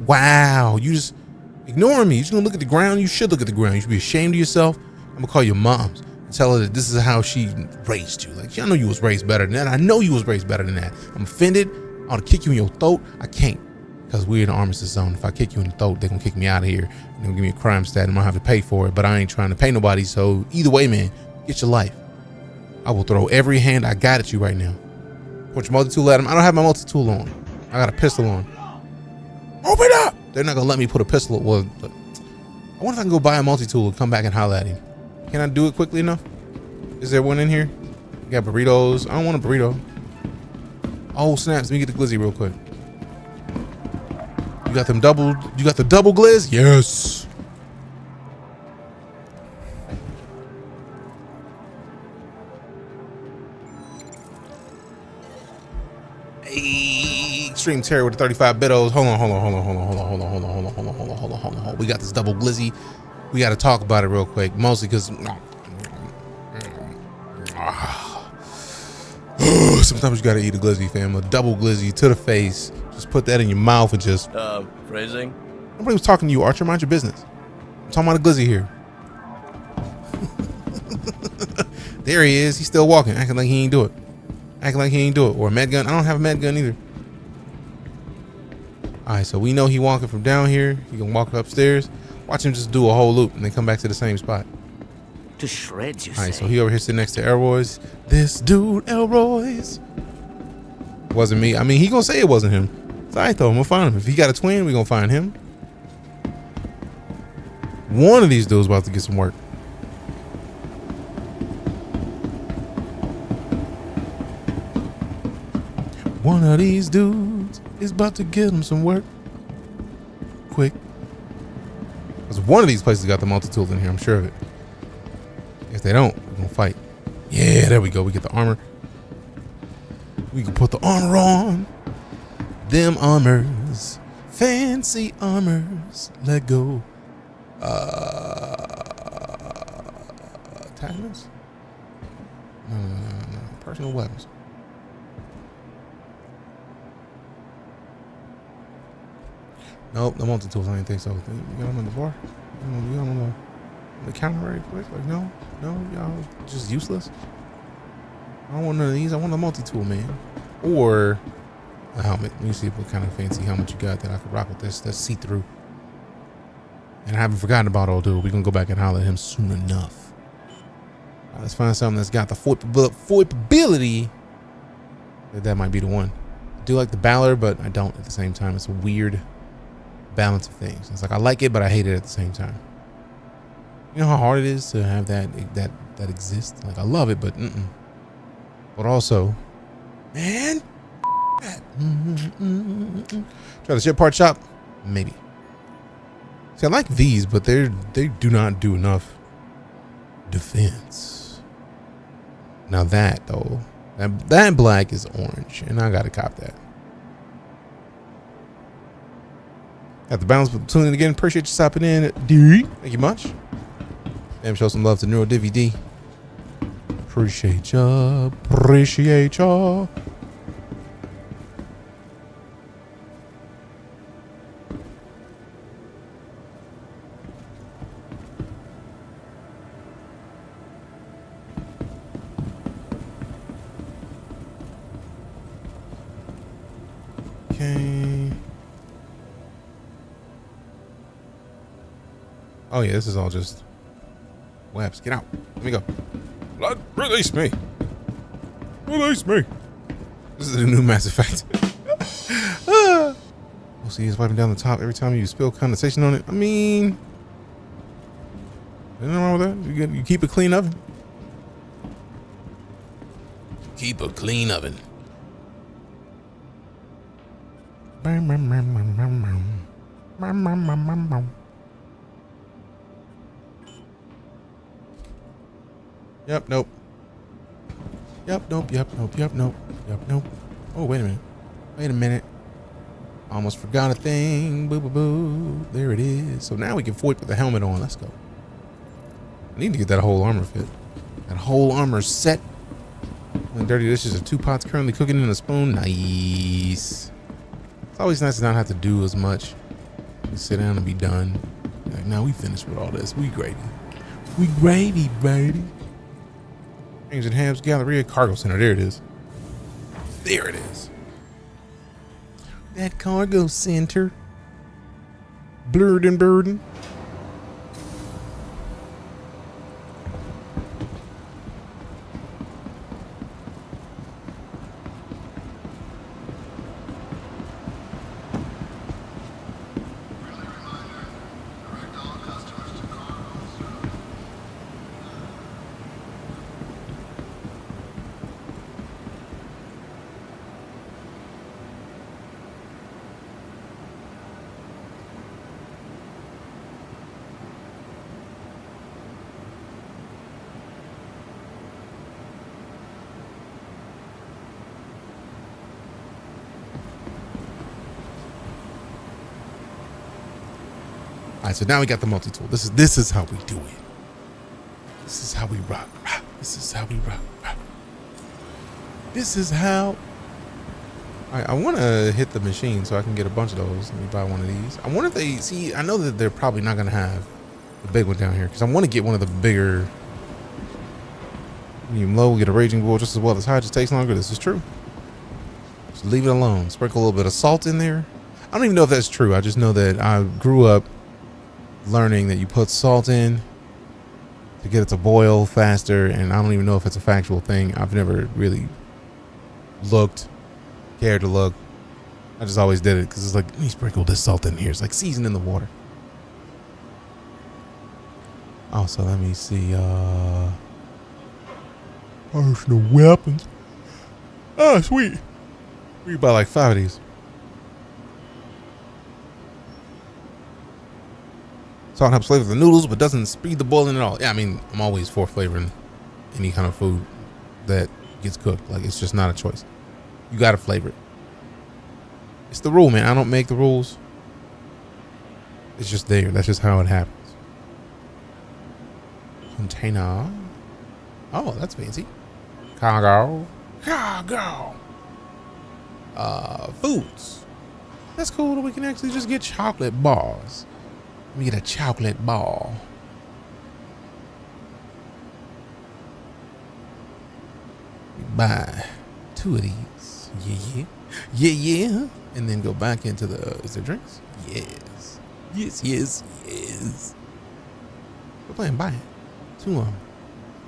wow, you just ignoring me. You just gonna look at the ground. You should look at the ground. You should be ashamed of yourself. I'm gonna call your moms and tell her that this is how she raised you. Like, I know you was raised better than that. I know you was raised better than that. I'm offended. I ought to kick you in your throat. I can't, because we're in the armistice zone. If I kick you in the throat, they're gonna kick me out of here. They're gonna give me a crime stat and I'm gonna have to pay for it. But I ain't trying to pay nobody. So either way, man, get your life. I will throw every hand I got at you right now. Put your multi-tool at him. I don't have my multi-tool on. I got a pistol on. Open up! They're not gonna let me put a pistol. Well, I wonder if I can go buy a multi-tool and come back and holler at him. Can I do it quickly enough? Is there one in here? We got burritos. I don't want a burrito. Oh snaps! Let me get the glizzy real quick. You got them double. You got the double glizz? Yes. Extreme Terror with the 35 bitos. Hold on. We got this double glizzy. We got to talk about it real quick, mostly because sometimes you got to eat a glizzy, fam. A double glizzy to the face. Just put that in your mouth and just phrasing. Nobody was talking to you, Archer. Mind your business. I'm talking about a glizzy here. There he is. He's still walking, acting like he ain't do it. Or a med gun. I don't have a med gun either. All right, so we know he walking from down here. He can walk upstairs. Watch him just do a whole loop and then come back to the same spot. To shreds, you say. All right, say. so he over here sitting next to Elroy's. This dude, Elroy's. Wasn't me. I mean, he gonna say it wasn't him. It's all right though. I'm gonna find him. If he got a twin, we gonna find him. One of these dudes about to get some work. One of these dudes is about to get him some work. Quick. Because one of these places got the multi-tool in here, I'm sure of it. If they don't, we're going to fight. Yeah, there we go. We get the armor. We can put the armor on. Them armors. Fancy armors. Let go. Attachments? No. Personal weapons. Nope, the multi-tools, I didn't think so. You got them on the bar? You got them on the counter right quick? Like, no, y'all just useless. I don't want none of these. I want a multi-tool, man. Or a helmet. Let me see what kind of fancy helmet you got that I could rock with this. That's see-through. And I haven't forgotten about old dude. We're going to go back and holler at him soon enough. Right, let's find something that's got the foipability. That might be the one. I do like the Ballard, but I don't at the same time. It's a weird balance of things. It's like I like it, but I hate it at the same time. You know how hard it is to have that exist? Like I love it, but But also, man, try the ship part shop, maybe. See, I like these, but they do not do enough defense. Now that though, that black is orange, and I gotta cop that. Got the balance with tuning again. Appreciate you stopping in. D. Thank you much. Damn, show some love to Neuro DVD. Appreciate ya. Okay. Oh yeah, this is all just webs. Get out. Let me go. Blood, release me. Release me. This is the new Mass Effect. We'll see, it's wiping down the top every time you spill condensation on it. I mean, there's nothing wrong with that. You keep it clean up. Keep a clean oven. Yep, nope. Yep, nope, yep, nope, yep, nope, yep, nope. Oh, wait a minute. Wait a minute. Almost forgot a thing. Boo, boo, boo. There it is. So now we can put the helmet on. Let's go. I need to get that whole armor fit. That whole armor set. And dirty dishes are 2 pots currently cooking in a spoon. Nice. It's always nice to not have to do as much. Just sit down and be done. Like, now we finished with all this. We gravy. We gravy, baby. Things and Hams Galleria Cargo Center. There it is. There it is. That cargo center. Blurred and burden. All right, so now we got the multi-tool. This is how we do it. This is how we rock. This is how we rock. This is how. All right, I want to hit the machine so I can get a bunch of those. Let me buy one of these. I wonder if they see. I know that they're probably not gonna have the big one down here because I want to get one of the bigger. Medium low, get a raging bull just as well as high. Just takes longer. This is true. Just leave it alone. Sprinkle a little bit of salt in there. I don't even know if that's true. I just know that I grew up learning that you put salt in to get it to boil faster, and I don't even know if it's a factual thing. I've never really cared to look. I just always did it because it's like, let me sprinkle this salt in here. It's like seasoning the water. Also, let me see. Personal weapons. Oh, sweet. We buy like 5 of these. Salt helps flavor the noodles, but doesn't speed the boiling at all. Yeah, I mean, I'm always for flavoring any kind of food that gets cooked. Like, it's just not a choice. You gotta flavor it. It's the rule, man. I don't make the rules. It's just there. That's just how it happens. Container. Oh, that's fancy. Cargo. Foods. That's cool that we can actually just get chocolate bars. Let me get a chocolate ball. Buy 2 of these. Yeah. And then go back into the. Is there drinks? Yes. We're playing buy it. Too long.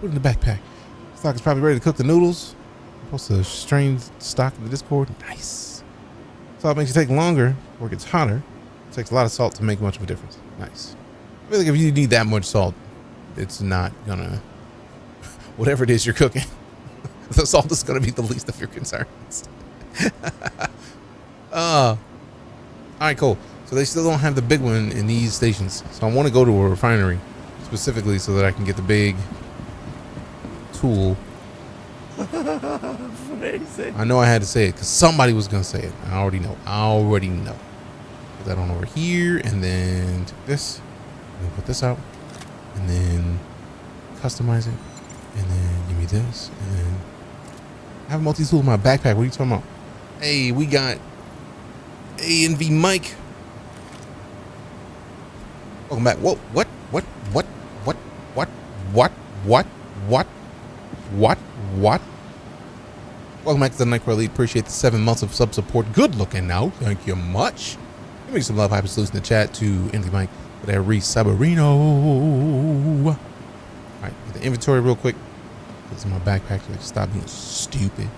Put it in the backpack. Stock is probably ready to cook the noodles. I'm supposed to strain stock in the Discord. Nice. Salt makes it take longer or it gets hotter. It takes a lot of salt to make much of a difference. Nice. I feel like if you need that much salt, it's not gonna. Whatever it is you're cooking, the salt is gonna be the least of your concerns. All right, cool. So they still don't have the big one in these stations. So I want to go to a refinery specifically so that I can get the big tool. I know I had to say it because somebody was gonna say it. I already know. Put that on over here, and then take this, and then put this out, and then customize it, and then give me this, and then I have a multi-tool in my backpack. What are you talking about? Hey, we got A&V Mike. Welcome back. Whoa, what? Welcome back to the Nightcrawler Elite. Appreciate the 7 months of sub support. Good looking out. Thank you much. Give me some love. Hyper salutes in the chat to A&V Mike for that Sabarino. All right, get the inventory real quick. Put this in my backpack so I can stop being stupid.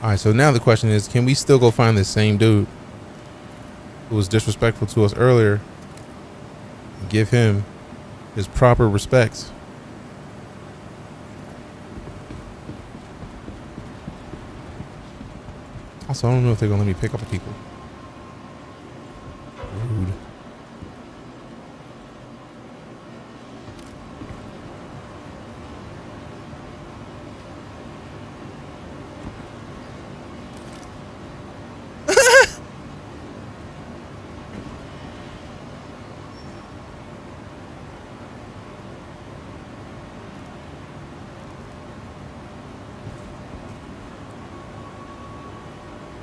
All right, so now the question is, can we still go find this same dude who was disrespectful to us earlier and give him his proper respects? Also, I don't know if they're gonna let me pick up people. Rude.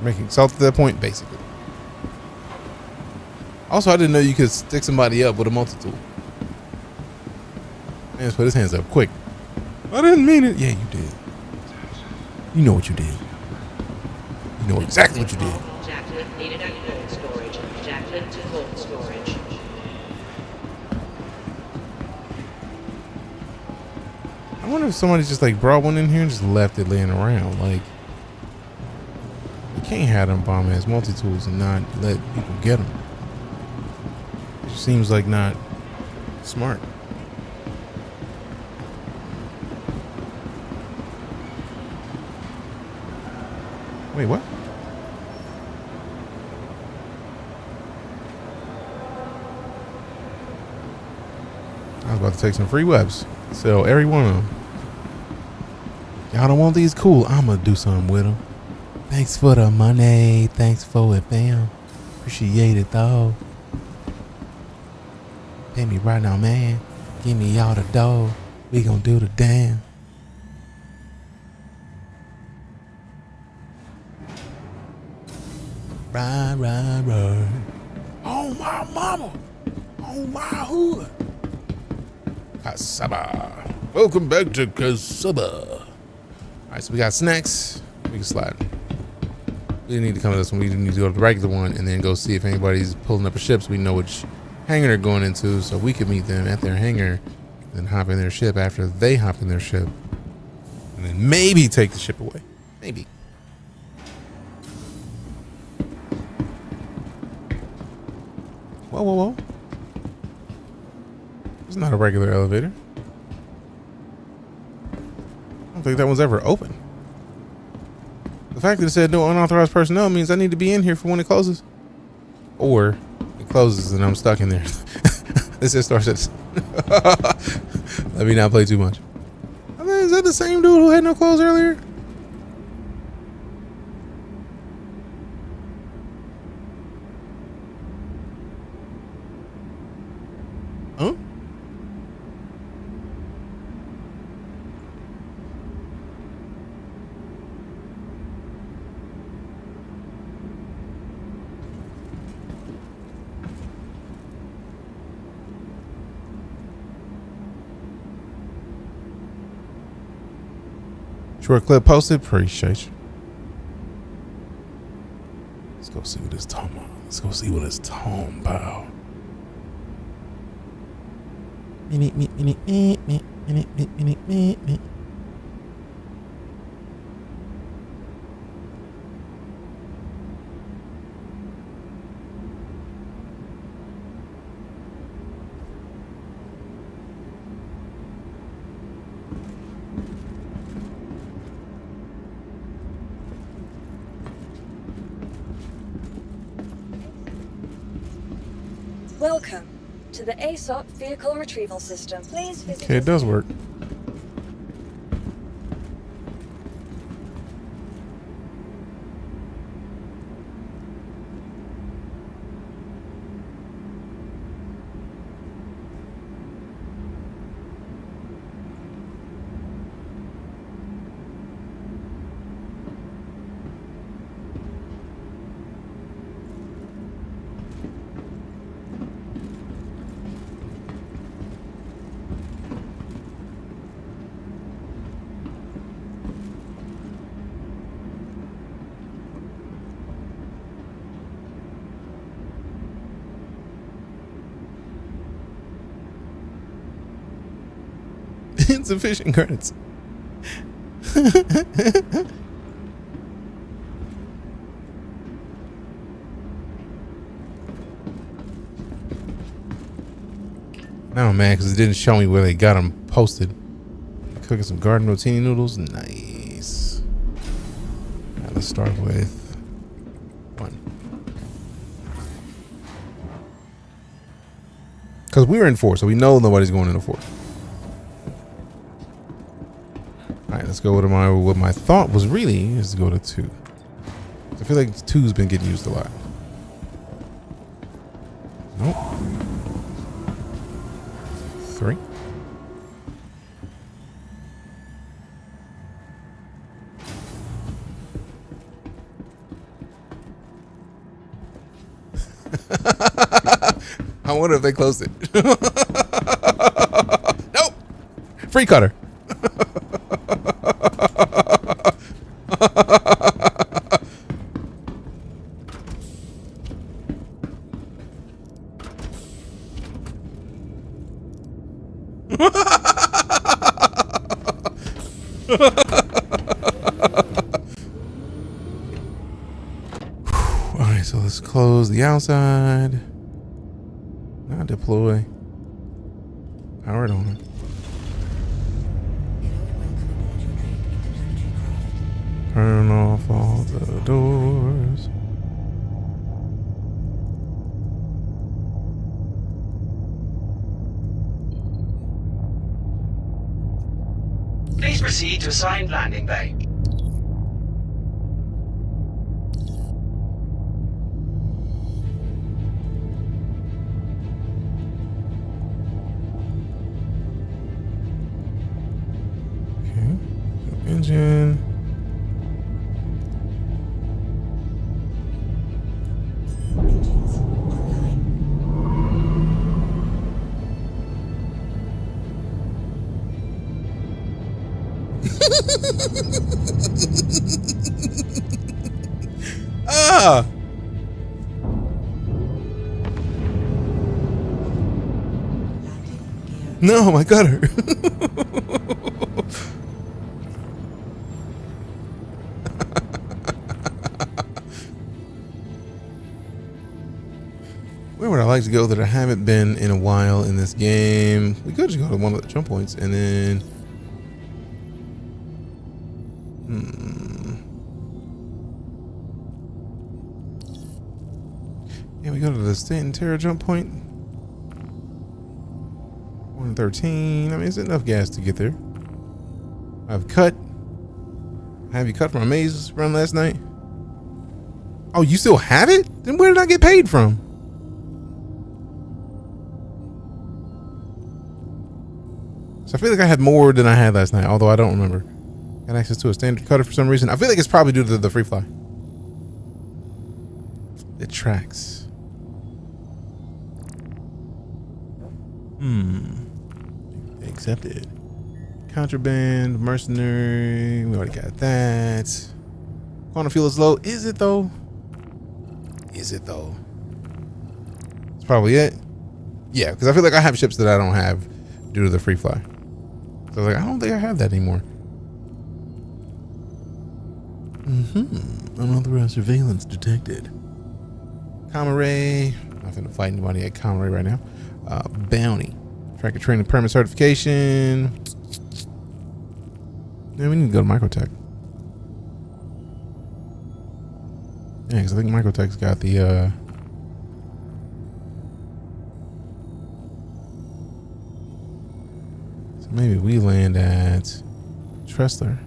Making salt at that point, basically. Also, I didn't know you could stick somebody up with a multi-tool. Man, just put his hands up quick. I didn't mean it. Yeah, you did. You know what you did. You know exactly what you did. Jacqueline needed at cold storage. Jacqueline to cold storage. I wonder if somebody just like brought one in here and just left it laying around. Like, you can't have them bomb ass multi-tools and not let people get them. It just seems like not smart. Wait, what? I was about to take some free webs. So every one of them. Y'all don't want these? Cool. I'm gonna do something with them. Thanks for the money. Thanks for it, fam. Appreciate it, though. Pay me right now, man. Give me all the dough. We gonna do the damn. Right. Oh, my mama. Oh, my hood. Kasaba. Welcome back to Kasaba. All right, so we got snacks. We can slide. We didn't need to come to this one. We need to go to the regular one and then go see if anybody's pulling up a ship so we know which hangar they're going into so we can meet them at their hangar and then hop in their ship after they hop in their ship and then maybe take the ship away. Maybe. Whoa. It's not a regular elevator. I don't think that one's ever open. The fact that it said no unauthorized personnel means I need to be in here for when it closes. Or it closes and I'm stuck in there. This is Star Citizen. Let me not play too much. I mean, is that the same dude who had no clothes earlier? Huh? Short clip posted. Appreciate you. Let's go see what it's talking about. Let's go see what it's talking about. Welcome to the ASOP Vehicle Retrieval System. Please visit. Okay, it does work. Insufficient credits. Now I'm mad because it didn't show me where they got them posted. Cooking some garden rotini noodles. Nice. Right, let's start with One. Because we were in 4, so we know nobody's going into 4. All right, let's go to what my thought was really is to go to 2. I feel like 2's been getting used a lot. Nope. 3. I wonder if they closed it. Nope. Free cutter. Alright, so let's close the outside. Now deploy. Power it on. Turn off all the doors. Please proceed to assigned landing bay. Okay. Engine. Ah! No, my gutter. Where would I like to go that I haven't been in a while in this game? We could just go to one of the jump points and then... Yeah, we go to the State and Terra jump point. 113. I mean, it's enough gas to get there. I've cut. Have you cut from a maze run last night? Oh, you still have it? Then where did I get paid from? So I feel like I had more than I had last night, although I don't remember. Got access to a standard cutter for some reason. I feel like it's probably due to the free fly. It tracks. Accepted. Contraband, mercenary. We already got that. Quantum fuel is low. Is it though? Is it though? That's probably it. Yeah, because I feel like I have ships that I don't have due to the free fly. So I was like, I don't think I have that anymore. Unauthorized surveillance detected. Comray. Nothing to fight anybody at Comray right now. Bounty. Tracker training permit certification. Yeah, we need to go to Microtech. Yeah, because I think Microtech's got the so maybe we land at Tressler.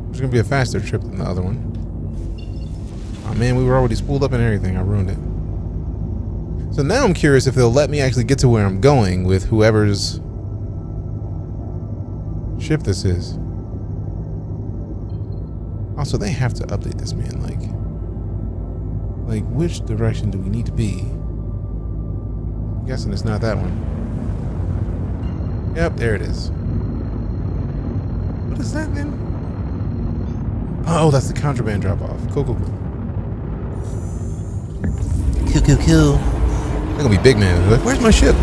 It's gonna be a faster trip than the other one. Oh man, we were already spooled up and everything. I ruined it. So now I'm curious if they'll let me actually get to where I'm going with whoever's ship this is. Also, they have to update this, man. Like which direction do we need to be? I'm guessing it's not that one. Yep, there it is. What is that then? Oh, that's the contraband drop off. Cool. Cool. They're gonna be big man. They're like, where's my ship?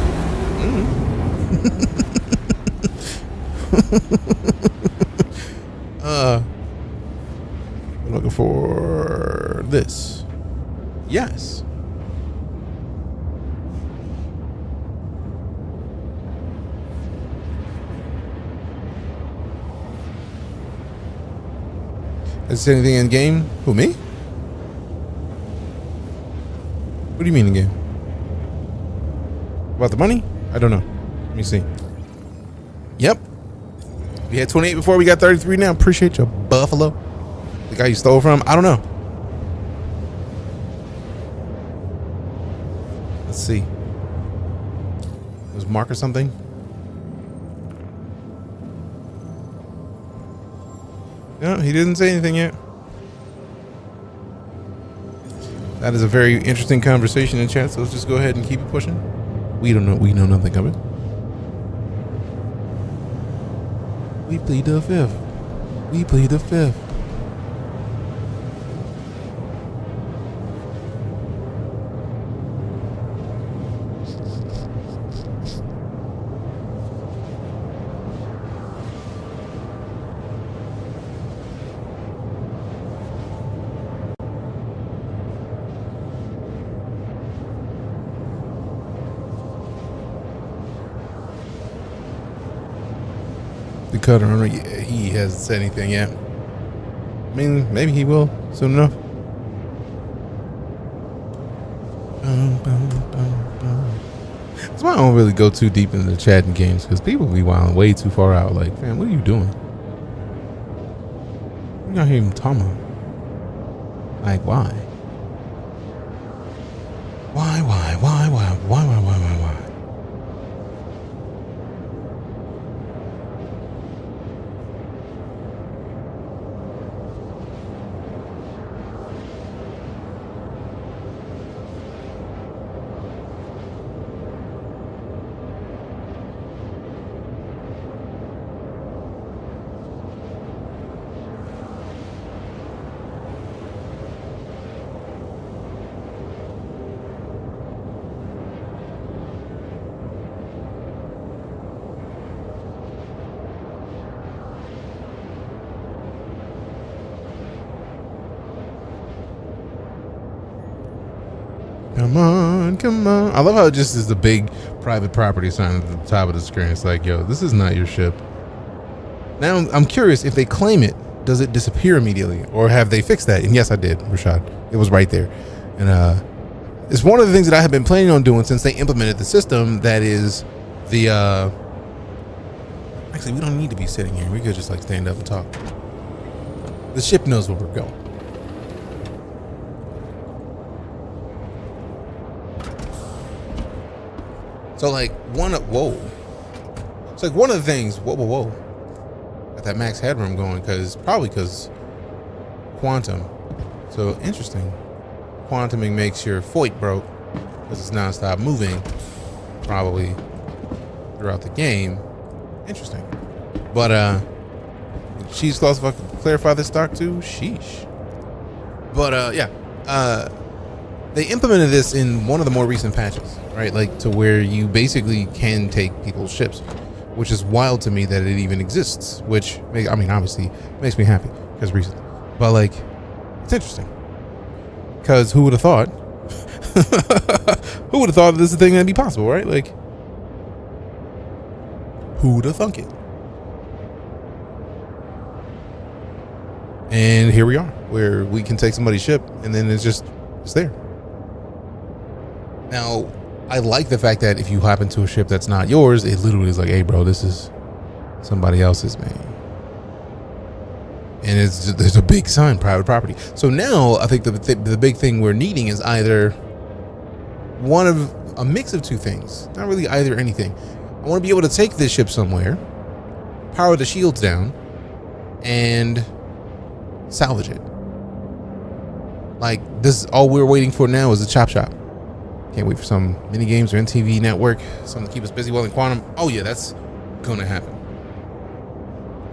We're looking for this. Yes. Has it said anything in game? Who, me? What do you mean in game? About the money? I don't know. Let me see. Yep. We had 28 before, we got 33 now. Appreciate you, Buffalo. The guy you stole from? I don't know. Let's see. Was Mark or something? No, he didn't say anything yet. That is a very interesting conversation in chat, so let's just go ahead and keep it pushing. We know nothing of it. We plead the fifth. We plead the fifth. The cutter owner, he hasn't said anything yet. I mean, maybe he will soon enough. That's why I don't really go too deep into the chatting games, because people be wilding way too far out. Like, man, what are you doing? You're not even talking about. Like, why? Why? Come on. I love how it just is the big private property sign at the top of the screen. It's like, yo, this is not your ship. Now, I'm curious, if they claim it, does it disappear immediately? Or have they fixed that? And yes, I did, Rashad. It was right there. And it's one of the things that I have been planning on doing since they implemented the system. That is the... Actually, we don't need to be sitting here. We could just like stand up and talk. The ship knows where we're going. So like one of It's like one of the things. Whoa. Got that max headroom going because quantum. So interesting. Quantuming makes your foot broke because it's nonstop moving, probably throughout the game. Interesting. But she's close. If I could clarify this stock too. Sheesh. But yeah. They implemented this in one of the more recent patches, right? Like to where you basically can take people's ships, which is wild to me that it even exists. Which, I mean, obviously makes me happy because recent, but like, it's interesting because who would have thought? Who would have thought this is a thing that'd be possible, right? Like, who would have thunk it? And here we are, where we can take somebody's ship and then it's there. Now, I like the fact that if you hop into a ship that's not yours, it literally is like, hey, bro, this is somebody else's, man. And there's a big sign, private property. So now I think the big thing we're needing is either one of a mix of two things. Not really either anything. I want to be able to take this ship somewhere, power the shields down, and salvage it. Like, this, all we're waiting for now is a chop shop. Can't wait for some mini games or NTV network, something to keep us busy while in quantum. Oh yeah, that's gonna happen.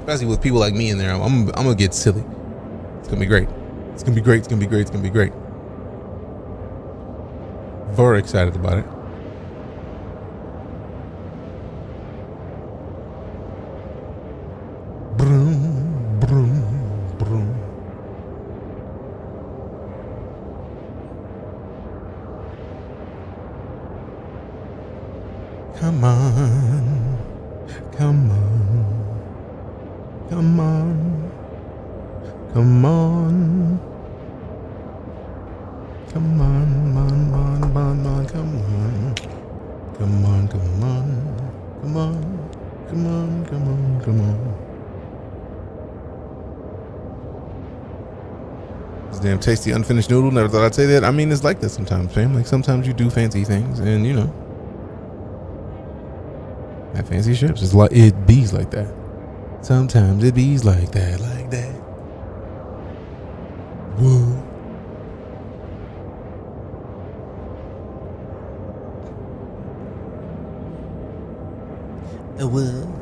Especially with people like me in there, I'm gonna get silly. It's gonna be great. It's gonna be great. It's gonna be great. It's gonna be great. Very excited about it. Broom, broom, broom. Come on, come on, come on, Come on. Come on, come on, come on, come on. Come on, come on. Come on. Come on, come on, come on. This damn tasty unfinished noodle. Never thought I'd say that. I mean, it's like that sometimes, fam. Like sometimes you do fancy things and you know. Have fancy ships. It's like it bees like that. Sometimes it bees like that, like that. Whoa. Whoa.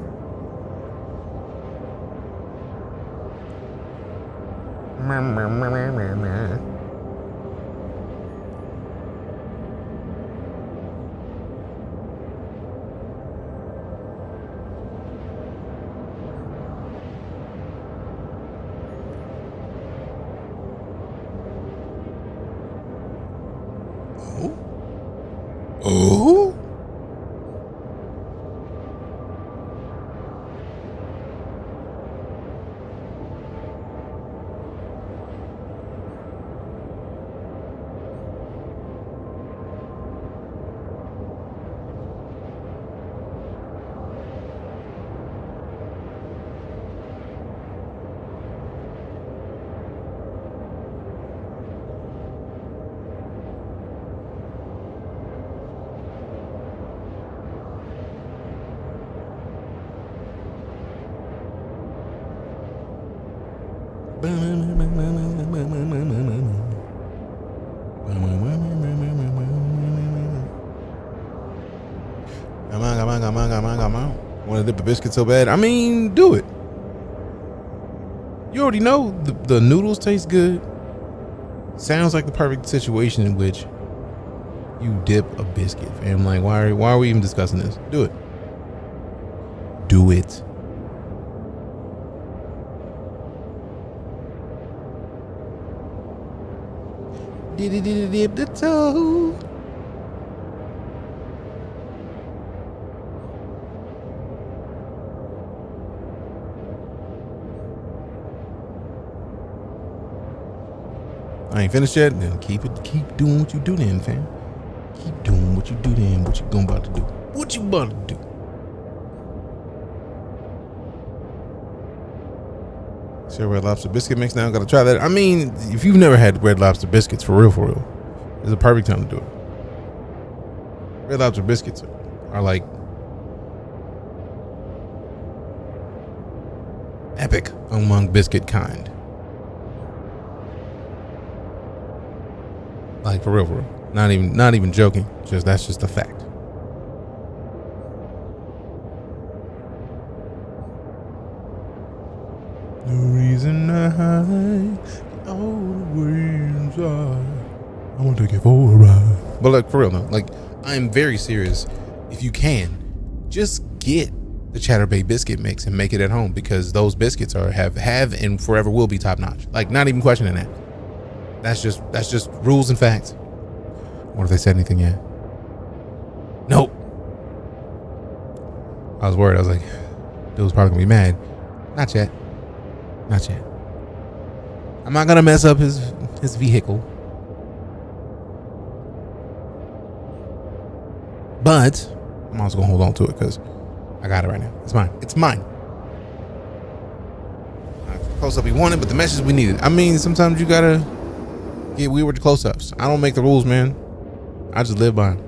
Oh? Come on. Want to dip a biscuit so bad? I mean, do it. You already know the noodles taste good. Sounds like the perfect situation in which you dip a biscuit. Fam, like, why are we even discussing this? Do it. Do it. Dip the toe. I ain't finished yet. Then keep doing what you do then, fam. Keep doing what you do then. What you about to do? What you about to do? So Red Lobster biscuit mix now. Gotta try that. I mean, if you've never had Red Lobster biscuits, for real, it's a perfect time to do it. Red Lobster biscuits are like epic among biscuit kind. Like for real. Not even joking. That's just a fact. The reason I all the way inside, I want to take it for a ride. But like for real though, like I am very serious. If you can, just get the Chatter Bay biscuit mix and make it at home, because those biscuits have and forever will be top notch. Like not even questioning that. That's just rules and facts. What if they said anything yet? Nope. I was worried. I was like, dude was probably gonna be mad. Not yet. I'm not gonna mess up his vehicle. But I'm also gonna hold on to it because I got it right now. It's mine. Not the close up we wanted, but the message we needed. I mean, sometimes you gotta get weird with the close ups. I don't make the rules, man. I just live by them.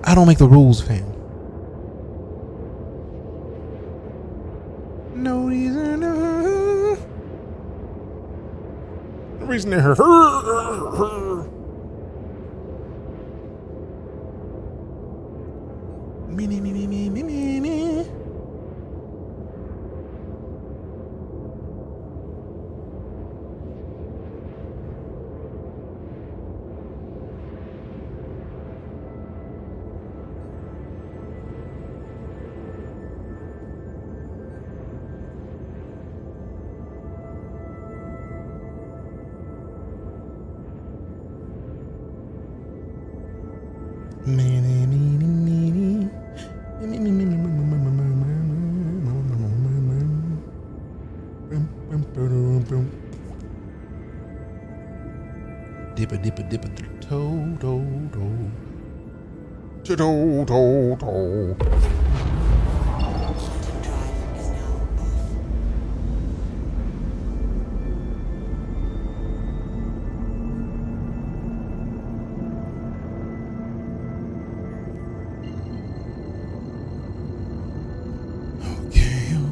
I don't make the rules, fam. No reason. The reason they're me. Dipper, dipper, dipper, toe, toe, toe. Toe, toe, toe.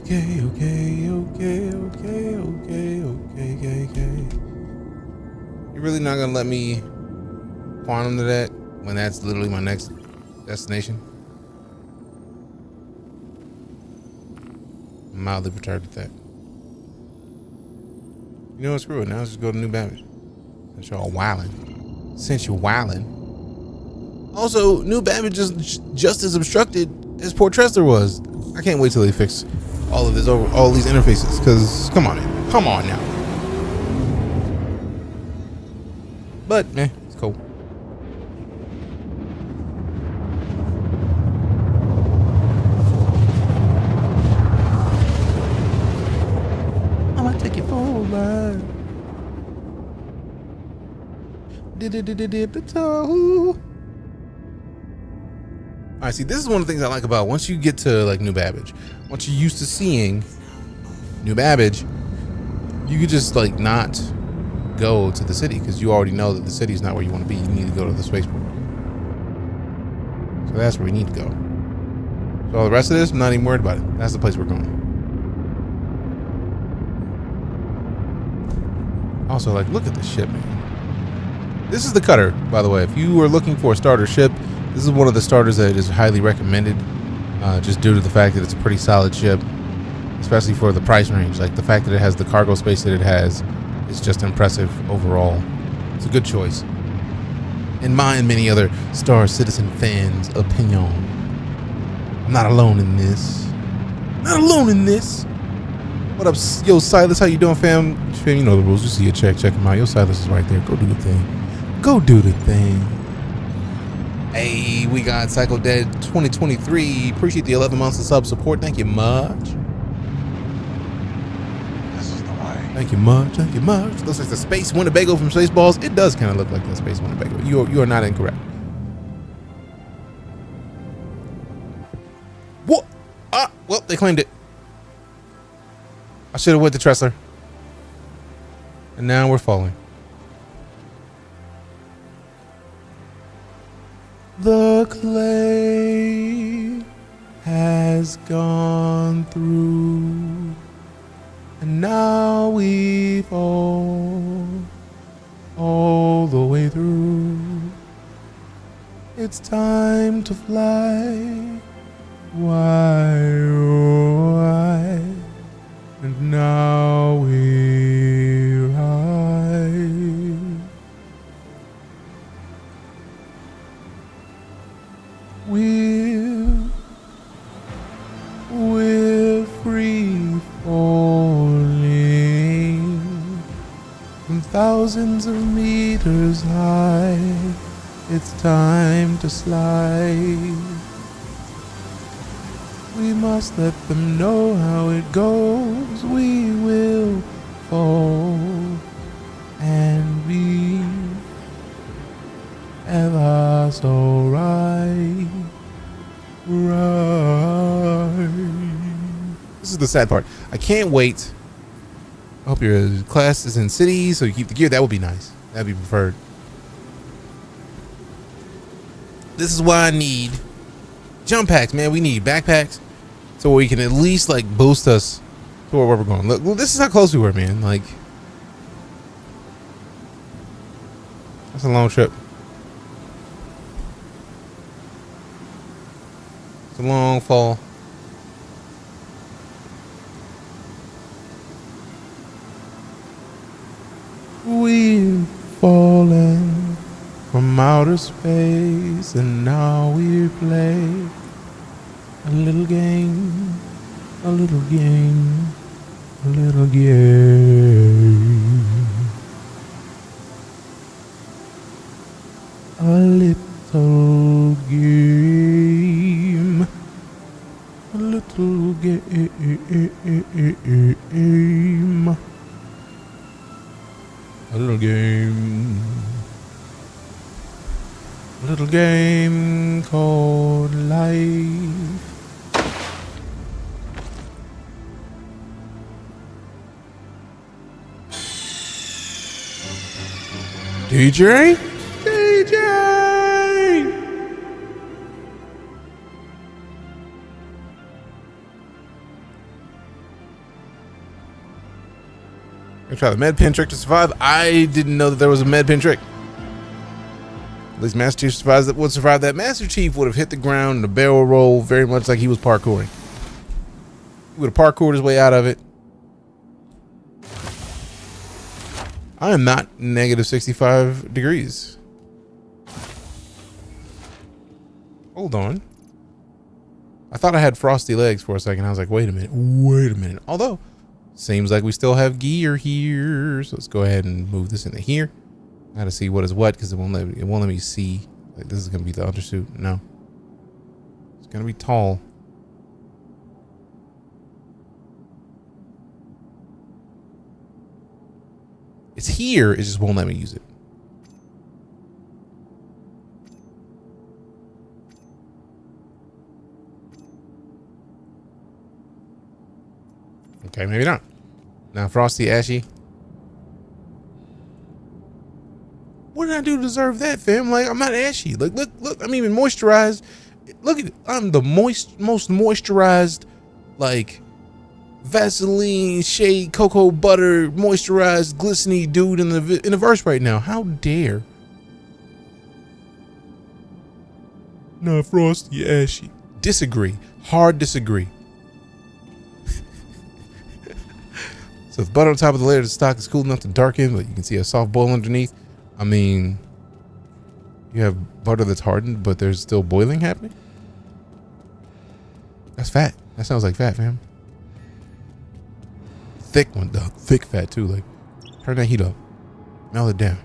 Okay. You're really not gonna let me quantum to that when that's literally my next destination? I'm mildly perturbed at that. You know what? Screw it. Now let's just go to New Babbage. Since y'all wildin'. Since you're wildin'. Also, New Babbage is just as obstructed as Port Tressler was. I can't wait till they fix all of this over all these interfaces, because come on, man. Come on now. But it's cool. I'm gonna take you for a ride. Dip the toe. All right, see, this is one of the things I like about once you get to like New Babbage. Once you're used to seeing New Babbage, you could just like not go to the city because you already know that the city is not where you want to be. You need to go to the spaceport. So that's where we need to go. So all the rest of this, I'm not even worried about it. That's the place we're going. Also, like, look at this ship, man. This is the cutter, by the way. If you are looking for a starter ship, this is one of the starters that is highly recommended, just due to the fact that it's a pretty solid ship, especially for the price range. Like the fact that it has the cargo space that it has is just impressive overall. It's a good choice. In my and many other Star Citizen fans' opinion. I'm not alone in this. Not alone in this. What up, yo, Silas? How you doing, fam? Fam, you know the rules. You see a check him out. Yo, Silas is right there. Go do the thing. Go do the thing. Hey, we got Psycho Dead 2023. Appreciate the 11 months of sub support. Thank you much. This is the way. Thank you much. Thank you much. Looks like the Space Winnebago from Spaceballs. It does kind of look like the Space Winnebago. You are not incorrect. What? Well, they claimed it. I should have went to Tressler. And now we're falling. The clay has gone through, and now we fall all the way through. It's time to fly. Why, oh, why? And now we're high. We're free falling from thousands of meters high. It's time to slide. We must let them know how it goes. We will fall and be ever so right. This is the sad part. I can't wait. I hope your class is in cities so you keep the gear. That would be nice. That'd be preferred. This is why I need jump packs, man. We need backpacks so we can at least like boost us to where we're going. Look, this is how close we were, man. Like, that's a long trip. It's a long fall. We've fallen from outer space, and now we play a little game, a little game, a little game, a little game, a little game. A little game. little game called life. DJ? Gonna try the med pin trick to survive. I didn't know that there was a med pin trick. At least Master Chief would survive that. Master Chief would have hit the ground in a barrel roll very much like he was parkouring. He would have parkoured his way out of it. I am not negative 65 degrees. Hold on. I thought I had frosty legs for a second. I was like, wait a minute. Although, seems like we still have gear here. So let's go ahead and move this into here. I gotta see what is what because it won't let me see. Like this is gonna be the undersuit. No. It's gonna be tall. It's here, it just won't let me use it. Okay, maybe not. Now Frosty, Ashy. What did I do to deserve that, fam? Like, I'm not ashy. Like, look, I'm even moisturized. Look at it. I'm the most moisturized, like, Vaseline shade cocoa butter moisturized glistening dude in the verse right now. How dare? Not Frosty, Ashy. Disagree. Hard disagree. So the butter on top of the layer of the stock is cool enough to darken, but you can see a soft boil underneath. I mean, you have butter that's hardened, but there's still boiling happening. That's fat. That sounds like fat, fam. Thick one, dog. Thick fat too. Like, turn that heat up. Melt it down.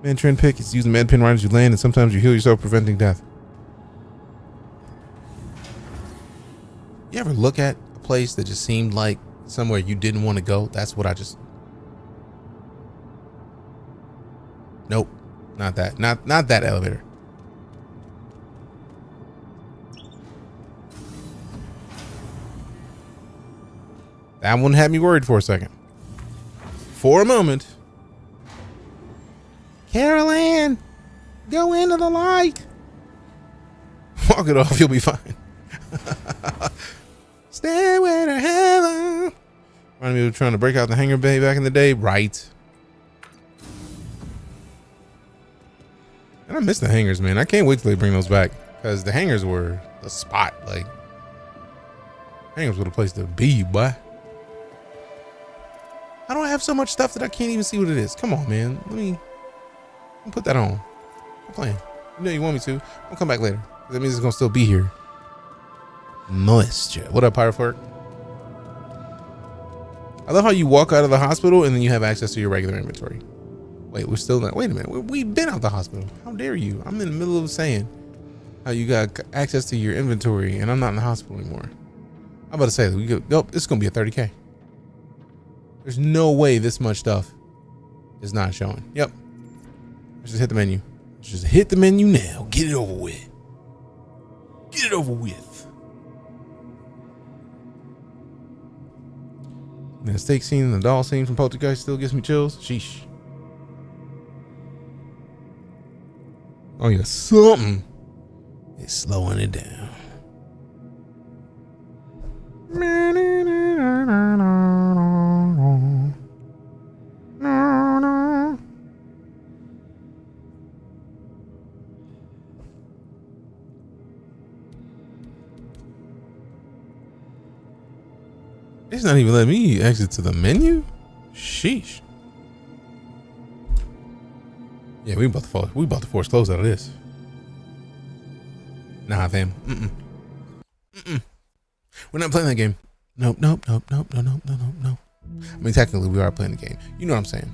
Man, trend pick is using med pin right as you land, and sometimes you heal yourself, preventing death. You ever look at a place that just seemed like somewhere you didn't want to go? That's what I just. Nope, not that. Not that elevator. That one had me worried for a second. For a moment. Carol Ann, go into the light. Walk it off, you'll be fine. Stairway to heaven. Reminded me of trying to break out the hangar bay back in the day, right? And I miss the hangars, man. I can't wait till they bring those back because the hangars were the spot. Like, hangars were the place to be, boy. How do I have so much stuff that I can't even see what it is? Come on, man. Let me put that on. I'm playing. You know you want me to. I'll come back later. That means it's gonna still be here. Moisture. What up, Pirate Flirt? I love how you walk out of the hospital and then you have access to your regular inventory. Wait, we're still not. Wait a minute. We've been out the hospital. How dare you? I'm in the middle of saying how you got access to your inventory and I'm not in the hospital anymore. I'm about to say that we go. Nope, it's gonna be a 30K. There's no way this much stuff is not showing. Yep. Let's just hit the menu. Let's just hit the menu now. Get it over with. Get it over with. And the steak scene and the doll scene from Poltergeist still gives me chills. Sheesh. Oh yeah, something is slowing it down. It's not even letting me exit to the menu. Sheesh. Yeah, we about to fall. We about to force close out of this. Nah, fam. We're not playing that game. Nope. I mean, technically, we are playing the game. You know what I'm saying.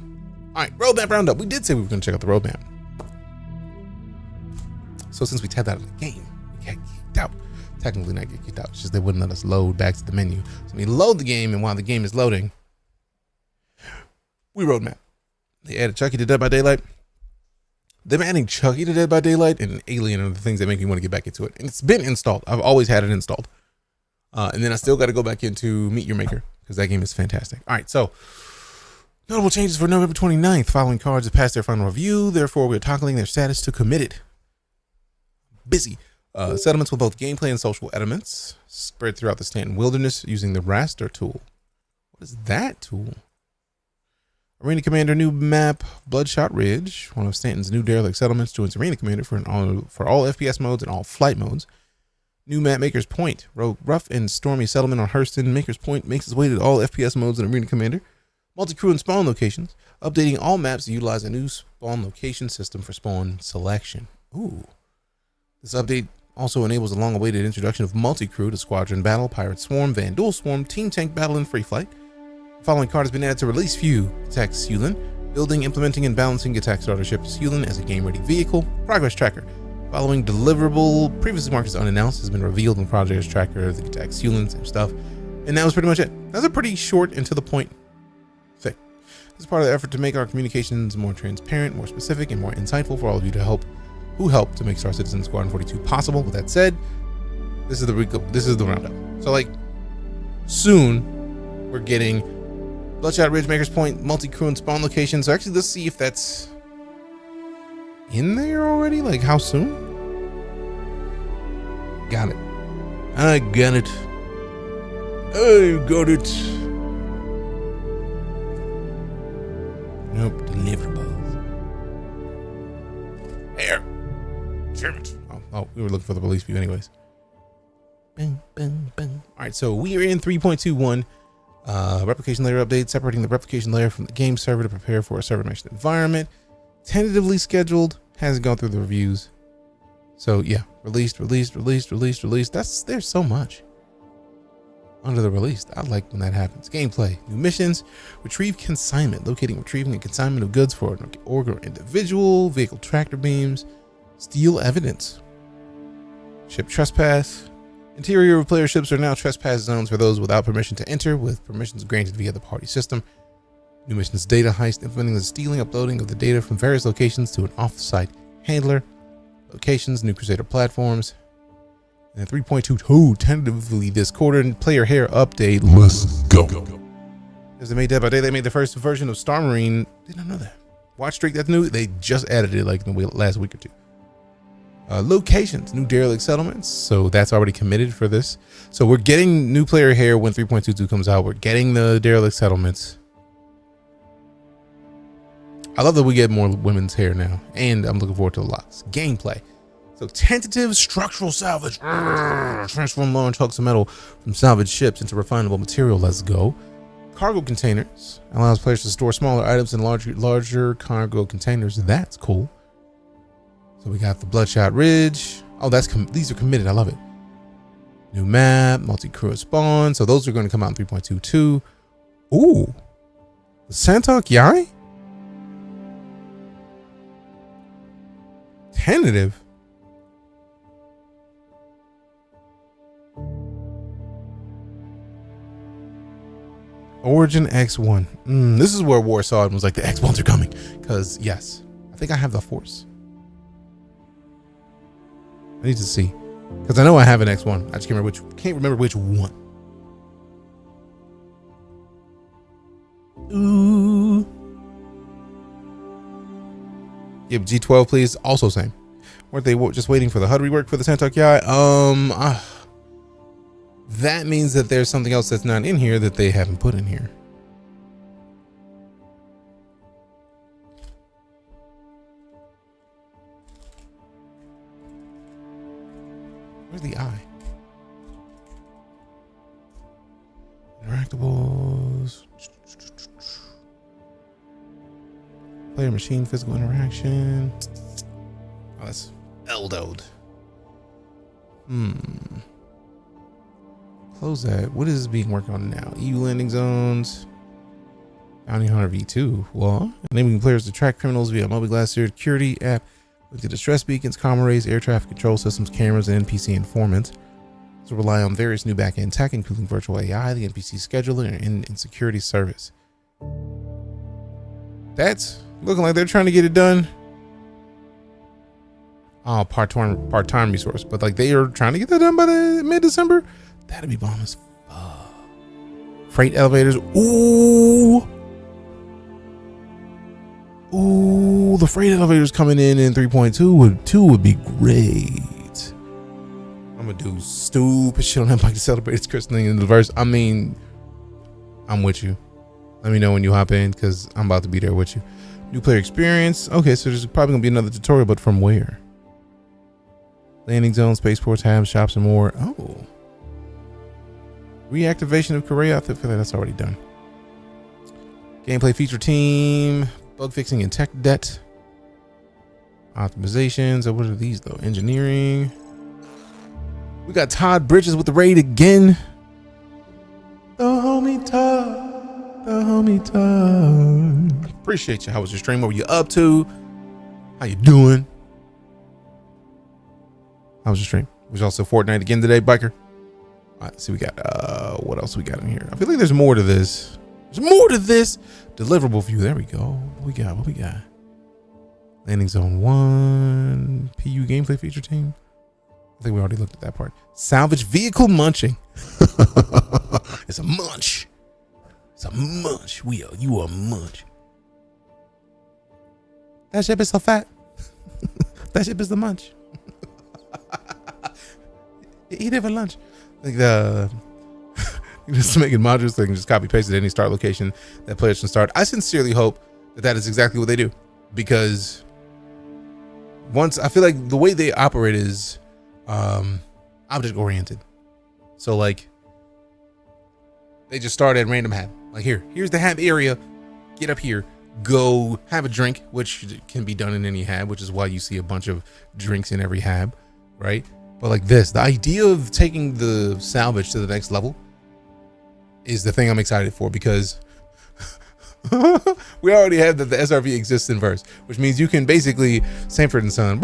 All right, roadmap roundup. We did say we were going to check out the roadmap. So since we tapped out of the game, we got kicked out. Technically not get kicked out. It's just they wouldn't let us load back to the menu. So we load the game, and while the game is loading, we roadmap. They added Chucky to Dead by Daylight. Them adding Chucky to Dead by Daylight and Alien are the things that make me want to get back into it. And it's been installed. I've always had it installed. And then I still got to go back into Meet Your Maker because that game is fantastic. All right, so notable changes for November 29th. Following cards have passed their final review. Therefore, we're toggling their status to committed. Busy. Settlements with both gameplay and social elements spread throughout the Stanton Wilderness using the raster tool. What is that tool? Arena Commander new map, Bloodshot Ridge. One of Stanton's new derelict settlements joins Arena Commander for all FPS modes and all flight modes. New map, Maker's Point. Rough and stormy settlement on Hurston. Maker's Point makes its way to all FPS modes in Arena Commander. Multi-crew and spawn locations. Updating all maps to utilize a new spawn location system for spawn selection. Ooh. This update also enables the long-awaited introduction of multi-crew to Squadron Battle, Pirate Swarm, Van Duel Swarm, Team Tank Battle, and Free Flight. The following card has been added to Release View. Attack Seulin. Building, implementing, and balancing Attack Starter Ship Seulin as a game-ready vehicle. Progress Tracker. Following deliverable previously marked as unannounced has been revealed in Progress Tracker, the Attack Seulin, same stuff. And that was pretty much it. That's a pretty short and to the point thing. This is part of the effort to make our communications more transparent, more specific, and more insightful for all of you who help to make Star Citizen Squadron 42 possible. With that said, this is the roundup. So like soon we're getting Bloodshot Ridge, Maker's Point, multi-crew and spawn locations. So actually, let's see if that's in there already. Like, how soon? Got it. I got it. I got it. Nope, deliverables. Here. Oh, we were looking for the release view anyways. Bang, bang, bang. All right, so we are in 3.21. Replication layer update, separating the replication layer from the game server to prepare for a server mesh environment. Tentatively scheduled, hasn't gone through the reviews. So yeah, released. There's so much under the released. I like when that happens. Gameplay, new missions, retrieve consignment, locating, retrieving, and consignment of goods for an org or individual, vehicle tractor beams, steal evidence, ship trespass. Interior of player ships are now trespass zones for those without permission to enter, with permissions granted via the party system. New missions data heist, implementing the stealing, uploading of the data from various locations to an off-site handler. Locations, new Crusader platforms. And 3.22 tentatively this quarter, and player hair update. Let's go. As they made Dead by Day, they made the first version of Star Marine. Did not know that. Watch Streak, that's new. They just added it like in the last week or two. Locations, new derelict settlements. So that's already committed for this. So we're getting new player hair when 3.22 comes out. We're getting the derelict settlements. I love that we get more women's hair now, and I'm looking forward to the lots. Gameplay. So tentative structural salvage. Transform large hunks of metal from salvaged ships into refinable material. Let's go. Cargo containers allows players to store smaller items in larger cargo containers. That's cool. So we got the Bloodshot Ridge. Oh, these are committed. I love it. New map, multi-crew spawn. So those are going to come out in 3.22. Ooh, the Santok Yai? Tentative. Origin X1. This is where Warsaw was like, the X1s are coming. Because, yes, I think I have the Force. I need to see. Because I know I have an X1. I just can't remember which one. Ooh. Yeah, G12, please. Also same. Weren't they just waiting for the HUD rework for the Santok Yai? That means that there's something else that's not in here that they haven't put in here. Where's the eye? Interactables. Player machine physical interaction. Oh, that's Eldoed. Close that. What is being worked on now? EU landing zones. Bounty Hunter V2. Well, enabling players to track criminals via mobiGlass security app with the distress beacons, comm arrays, air traffic control systems, cameras, and NPC informants. To rely on various new backend tech, including virtual AI, the NPC scheduler, and security service. That's looking like they're trying to get it done. part-time resource, but like they are trying to get that done by the mid-December. That'd be bomb as fuck. Freight elevators. Ooh, the freight elevators coming in 3.2 would be great. I'm gonna do stupid shit on that bike to celebrate its christening in the verse. I mean, I'm with you. Let me know when you hop in, because I'm about to be there with you. New player experience. Okay, so there's probably gonna be another tutorial, but from where? Landing zone, spaceport, tabs, shops, and more. Oh. Reactivation of Korea. I feel like that's already done. Gameplay feature team. Bug fixing and tech debt. Optimizations. So what are these though? Engineering. We got Todd Bridges with the raid again. The homie Todd. The homie Todd. Appreciate you. How was your stream? What were you up to? How you doing? How was your stream? It was also Fortnite again today, biker. All right, see, we got what else we got in here? I feel like there's more to this. There's more to this. Deliverable view. There we go. What we got? What we got? Landing zone 1. PU gameplay feature team. I think we already looked at that part. Salvage vehicle munching. It's a munch. It's a munch. You are a munch. That ship is so fat. That ship is the munch. Eat it for lunch. Like just making modules so they can just copy paste at any start location that players can start. I sincerely hope that is exactly what they do, because once I feel like the way they operate is object oriented. So like they just start at random hab. Like here's the hab area. Get up here. Go have a drink, which can be done in any hab, which is why you see a bunch of drinks in every hab, right? But like this, the idea of taking the salvage to the next level is the thing I'm excited for, because we already have that the SRV exists in verse, which means you can basically Sanford and Son,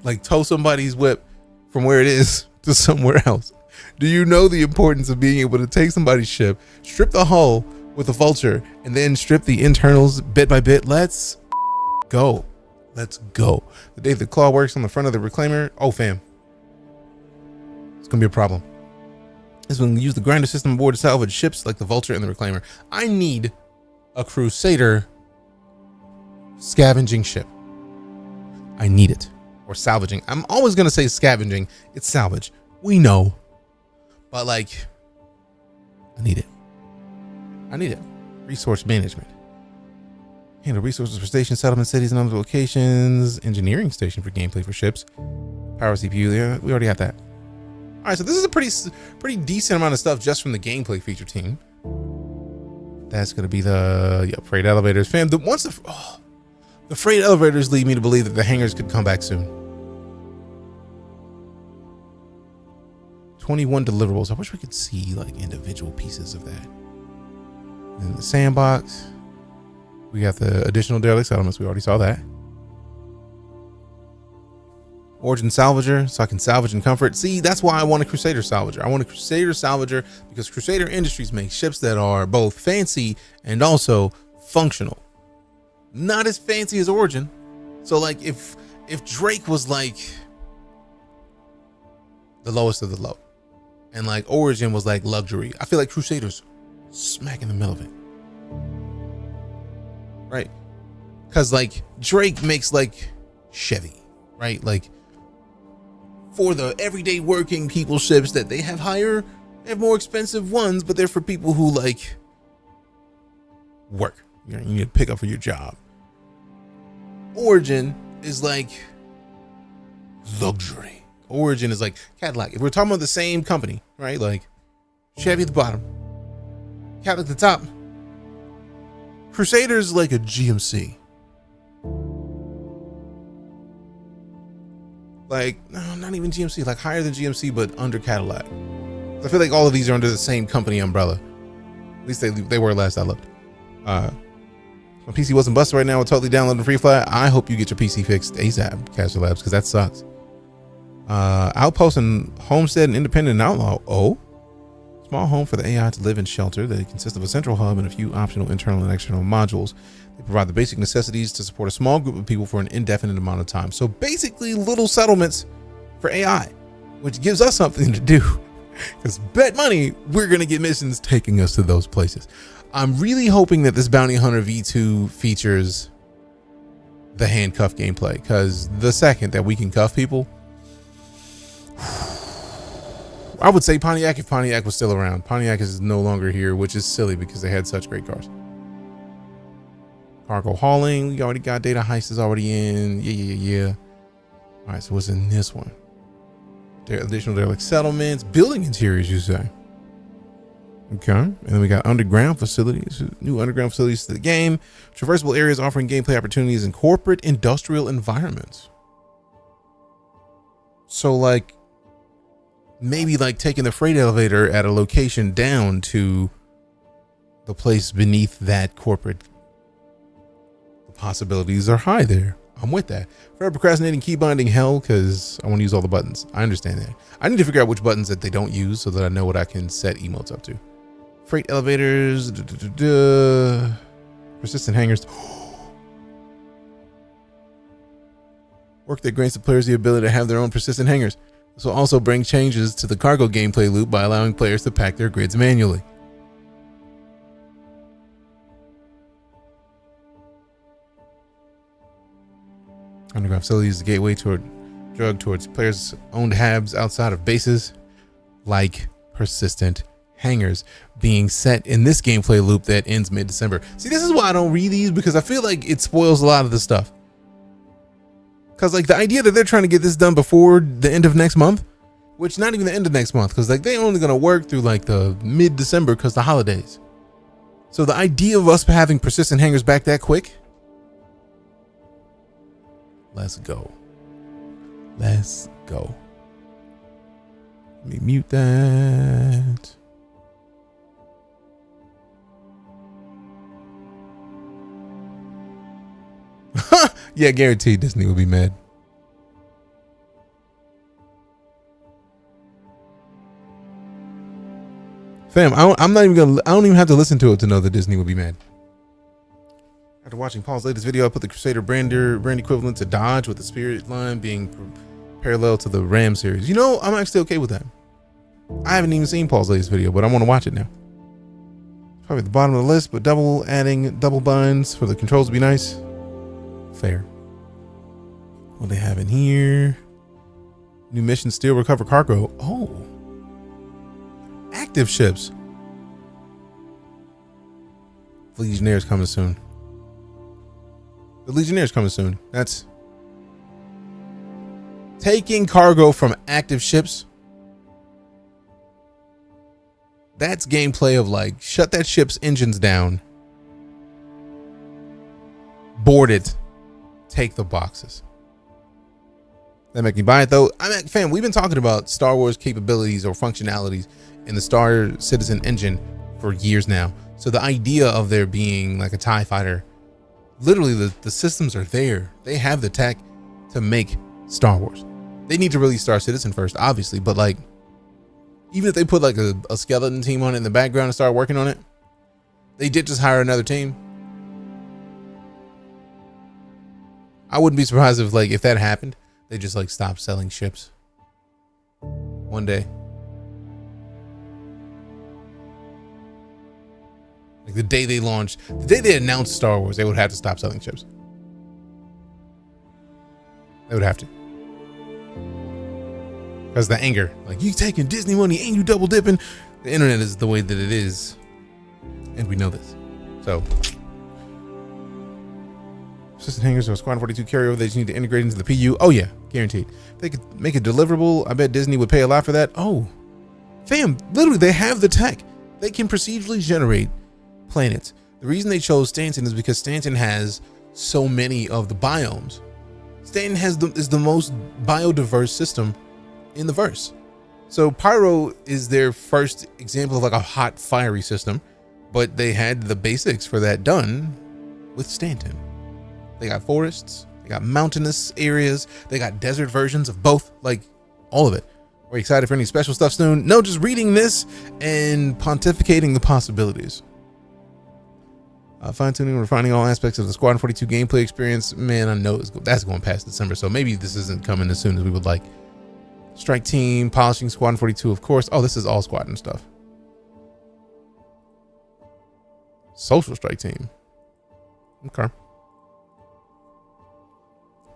like tow somebody's whip from where it is to somewhere else. Do you know the importance of being able to take somebody's ship, strip the hull with a vulture, and then strip the internals bit by bit? Let's go. Let's go. The day the claw works on the front of the reclaimer. Oh, fam. It's going to be a problem. This one use the grinder system aboard to salvage ships like the Vulture and the Reclaimer. I need a Crusader scavenging ship. I need it. Or salvaging. I'm always going to say scavenging. It's salvage. We know. But like, I need it. I need it. Resource management. Handle resources for station settlement cities and other locations. Engineering station for gameplay for ships. Power CPU. Yeah, we already got that. All right, so this is a pretty decent amount of stuff just from the gameplay feature team. That's gonna be the freight elevators, fam. The freight elevators lead me to believe that the hangars could come back soon. 21 deliverables. I wish we could see like individual pieces of that. And the sandbox. We got the additional derelict settlements. We already saw that. Origin Salvager, so I can salvage in comfort. See, that's why I want a Crusader Salvager. I want a Crusader Salvager because Crusader Industries makes ships that are both fancy and also functional. Not as fancy as Origin. So like if Drake was like the lowest of the low, and like Origin was like luxury, I feel like Crusader's smack in the middle of it. Right? Because like Drake makes like Chevy, right? Like for the everyday working people ships that they have more expensive ones, but they're for people who like work. You need to pick up for your job. Origin is like luxury. Origin is like Cadillac. If we're talking about the same company, right? Like Chevy at the bottom, Cadillac at the top. Crusader's like a GMC. Like, no, not even GMC, like higher than GMC, but under Cadillac. I feel like all of these are under the same company umbrella. At least they were last I looked. My PC wasn't busted right now. We're totally downloading Free Fly. I hope you get your PC fixed ASAP, Caster Labs, because that sucks. Outpost and Homestead and Independent and Outlaw. Oh, Small home for the AI to live and shelter. They consist of a central hub and a few optional internal and external modules. They provide the basic necessities to support a small group of people for an indefinite amount of time. So basically little settlements for AI, which gives us something to do. Because bet money, we're going to get missions taking us to those places. I'm really hoping that this Bounty Hunter V2 features the handcuff gameplay, because the second that we can cuff people, I would say Pontiac if Pontiac was still around. Pontiac is no longer here, which is silly because they had such great cars. Cargo hauling, we already got. Data heist is already in. Yeah. All right, so what's in this one? Additional derelict settlements, building interiors, you say. Okay, and then we got underground facilities, new underground facilities to the game, traversable areas offering gameplay opportunities in corporate industrial environments. So like maybe like taking the freight elevator at a location down to the place beneath that corporate. The possibilities are high there. I'm with that. For procrastinating key binding hell, because I want to use all the buttons. I understand that. I need to figure out which buttons that they don't use so that I know what I can set emotes up to. Freight elevators, persistent hangars. Work that grants the players the ability to have their own persistent hangars. This will also bring changes to the cargo gameplay loop by allowing players to pack their grids manually. Underground facilities is the gateway towards players' owned habs outside of bases, like persistent hangars being set in this gameplay loop that ends mid-December. See, this is why I don't read these, because I feel like it spoils a lot of the stuff. Because like the idea that they're trying to get this done before the end of next month, which not even the end of next month, because like they're only going to work through like the mid-December because the holidays. So the idea of us having persistent hangars back that quick. Let's go. Let's go. Let me mute that. Yeah, guaranteed Disney will be mad. Fam, I don't even have to listen to it to know that Disney will be mad. After watching Paul's latest video, I put the Crusader brand equivalent to Dodge, with the Spirit line being parallel to the Ram series. You know, I'm actually okay with that. I haven't even seen Paul's latest video, but I want to watch it now. Probably at the bottom of the list, but adding double binds for the controls would be nice. Fair. What they have in here? New mission: steal, recover cargo. Oh, active ships. The Legionnaires coming soon. The Legionnaires coming soon. That's taking cargo from active ships. That's gameplay of like, shut that ship's engines down, board it, take the boxes. That make me buy it though. I'm like, fam, we've been talking about Star Wars capabilities or functionalities in the Star Citizen engine for years now. So the idea of there being like a TIE fighter, literally the systems are there. They have the tech to make Star Wars. They need to release Star Citizen first, obviously, but like, even if they put like a skeleton team on it in the background and start working on it, they did just hire another team. I wouldn't be surprised if like, if that happened, they just like stopped selling ships one day. Like the day they launched, the day they announced Star Wars, they would have to stop selling ships. They would have to. Because the anger, like, you taking Disney money and you double dipping. The internet is the way that it is. And we know this. So, assistant hangars or Squad 42 carryover they just need to integrate into the PU. Oh yeah, guaranteed. If they could make it deliverable, I bet Disney would pay a lot for that. Oh, fam, literally they have the tech. They can procedurally generate planets. The reason they chose Stanton is because Stanton has so many of the biomes. Stanton is the most biodiverse system in the verse. So Pyro is their first example of like a hot fiery system, but they had the basics for that done with Stanton. They got forests, they got mountainous areas, they got desert versions of both, like all of it. Are we excited for any special stuff soon? No, just reading this and pontificating the possibilities. Fine-tuning and refining all aspects of the Squadron 42 gameplay experience. Man, I know that's going past December, so maybe this isn't coming as soon as we would like. Strike team, polishing Squadron 42, of course. Oh, this is all Squadron stuff. Social strike team. Okay.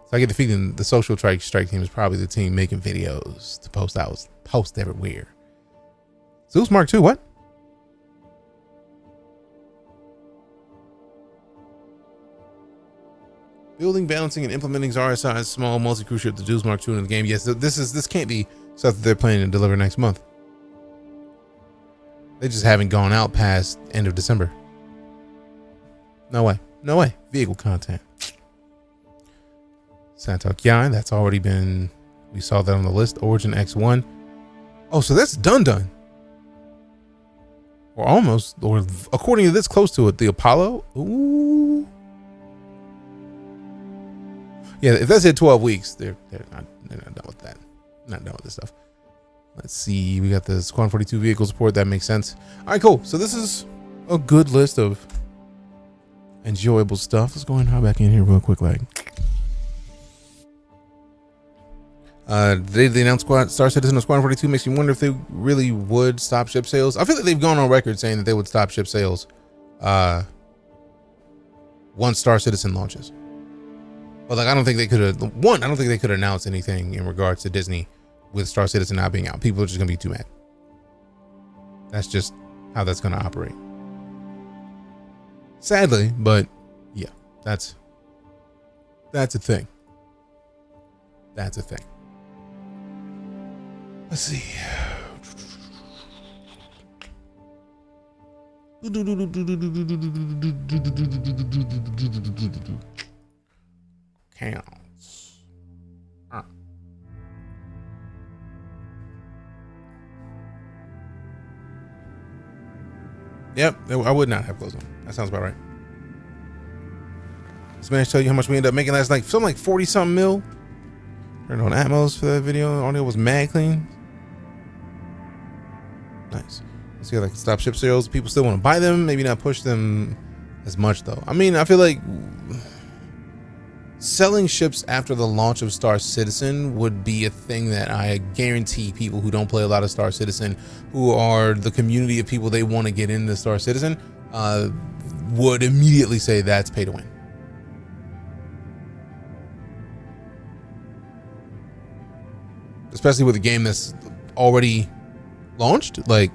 So I get the feeling the social strike team is probably the team making videos to post everywhere. Zeus Mark II, what? Building, balancing, and implementing RSI's small multi-crew ship, the Zeus Mark II in the game. Yes, this can't be stuff that they're planning to deliver next month. They just haven't gone out past end of December. No way. No way. Vehicle content. Santok Yai, that's already been, we saw that on the list. Origin X1. Oh, so that's done. Or almost, or according to this, close to it. The Apollo. Ooh. Yeah, if that's at 12 weeks, they're not done with that. Not done with this stuff. Let's see. We got the Squadron 42 vehicle support. That makes sense. All right, cool. So this is a good list of enjoyable stuff. Let's go and hop back in here real quick. They announced Star Citizen of Squadron 42 makes me wonder if they really would stop ship sales. I feel like they've gone on record saying that they would stop ship sales once Star Citizen launches. But like, I don't think they could have announced anything in regards to Disney with Star Citizen not being out. People are just gonna be too mad. That's just how that's gonna operate. Sadly, but yeah, that's a thing. That's a thing. Let's see. Counts. Yep, I would not have closed on. That sounds about right. This man tell you how much we ended up making last night. Something like 40 something mil. Turned on Atmos for that video. Audio was mad clean. Nice. Let's see how I can stop ship sales. People still want to buy them. Maybe not push them as much though. I mean, I feel like selling ships after the launch of Star Citizen would be a thing that I guarantee people who don't play a lot of Star Citizen, who are the community of people they want to get into Star Citizen, would immediately say that's pay to win. Especially with a game that's already launched. Like,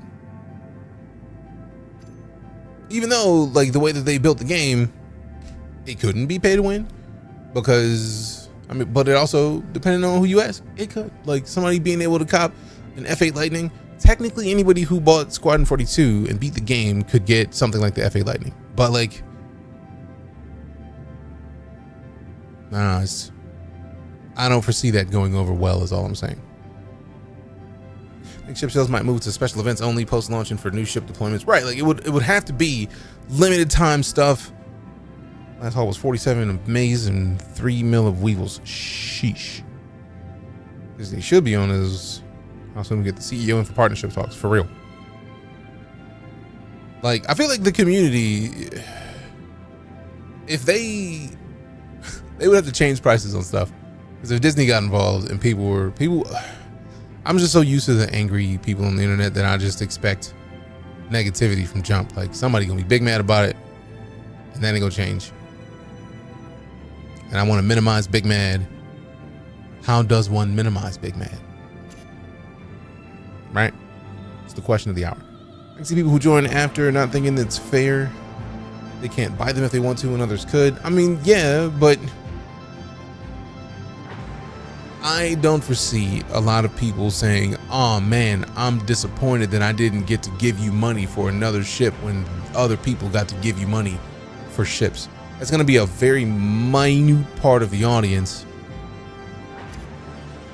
even though like the way that they built the game, it couldn't be pay to win, because I mean, but it also, depending on who you ask, it could. Like, somebody being able to cop an F8 Lightning, technically anybody who bought Squadron 42 and beat the game could get something like the F8 Lightning. But like, nah, I don't foresee that going over well, is all I'm saying. I think ship sales might move to special events only post-launch and for new ship deployments. Right, like it would have to be limited time stuff. Last haul was 47 of maize and 3 mil of weevils. Sheesh. Disney should be on is how soon we get the CEO in for partnership talks, for real. Like, I feel like the community, if they would have to change prices on stuff, because if Disney got involved and people, I'm just so used to the angry people on the internet that I just expect negativity from jump. Like, somebody gonna be big mad about it, and that ain't gonna change. And I want to minimize big mad. How does one minimize big mad? Right? It's the question of the hour. I can see people who join after not thinking it's fair. They can't buy them if they want to, and others could. I mean, yeah, but I don't foresee a lot of people saying, oh man, I'm disappointed that I didn't get to give you money for another ship when other people got to give you money for ships. That's going to be a very minute part of the audience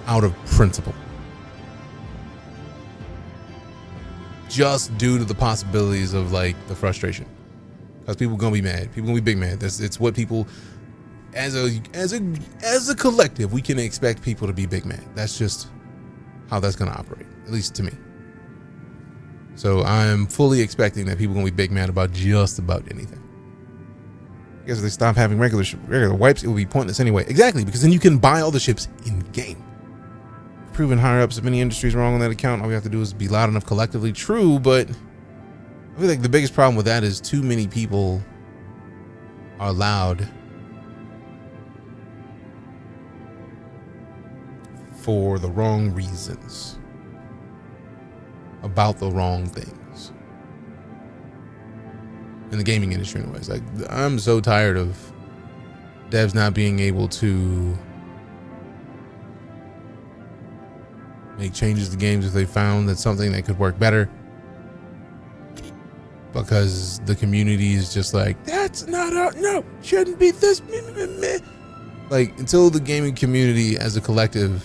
out of principle. Just due to the possibilities of like the frustration. Because people going to be mad. People going to be big mad. It's what people, as a collective, we can expect people to be big mad. That's just how that's going to operate, at least to me. So I'm fully expecting that people are going to be big mad about just about anything. I guess if they stop having regular wipes, it will be pointless anyway. Exactly, because then you can buy all the ships in game. Proven higher ups of many industries wrong on that account. All we have to do is be loud enough collectively. True, but I feel like the biggest problem with that is too many people are loud for the wrong reasons about the wrong things in the gaming industry anyways. Like, I'm so tired of devs not being able to make changes to games if they found that something that could work better, because the community is just like, that's not no, shouldn't be this. Like, until the gaming community as a collective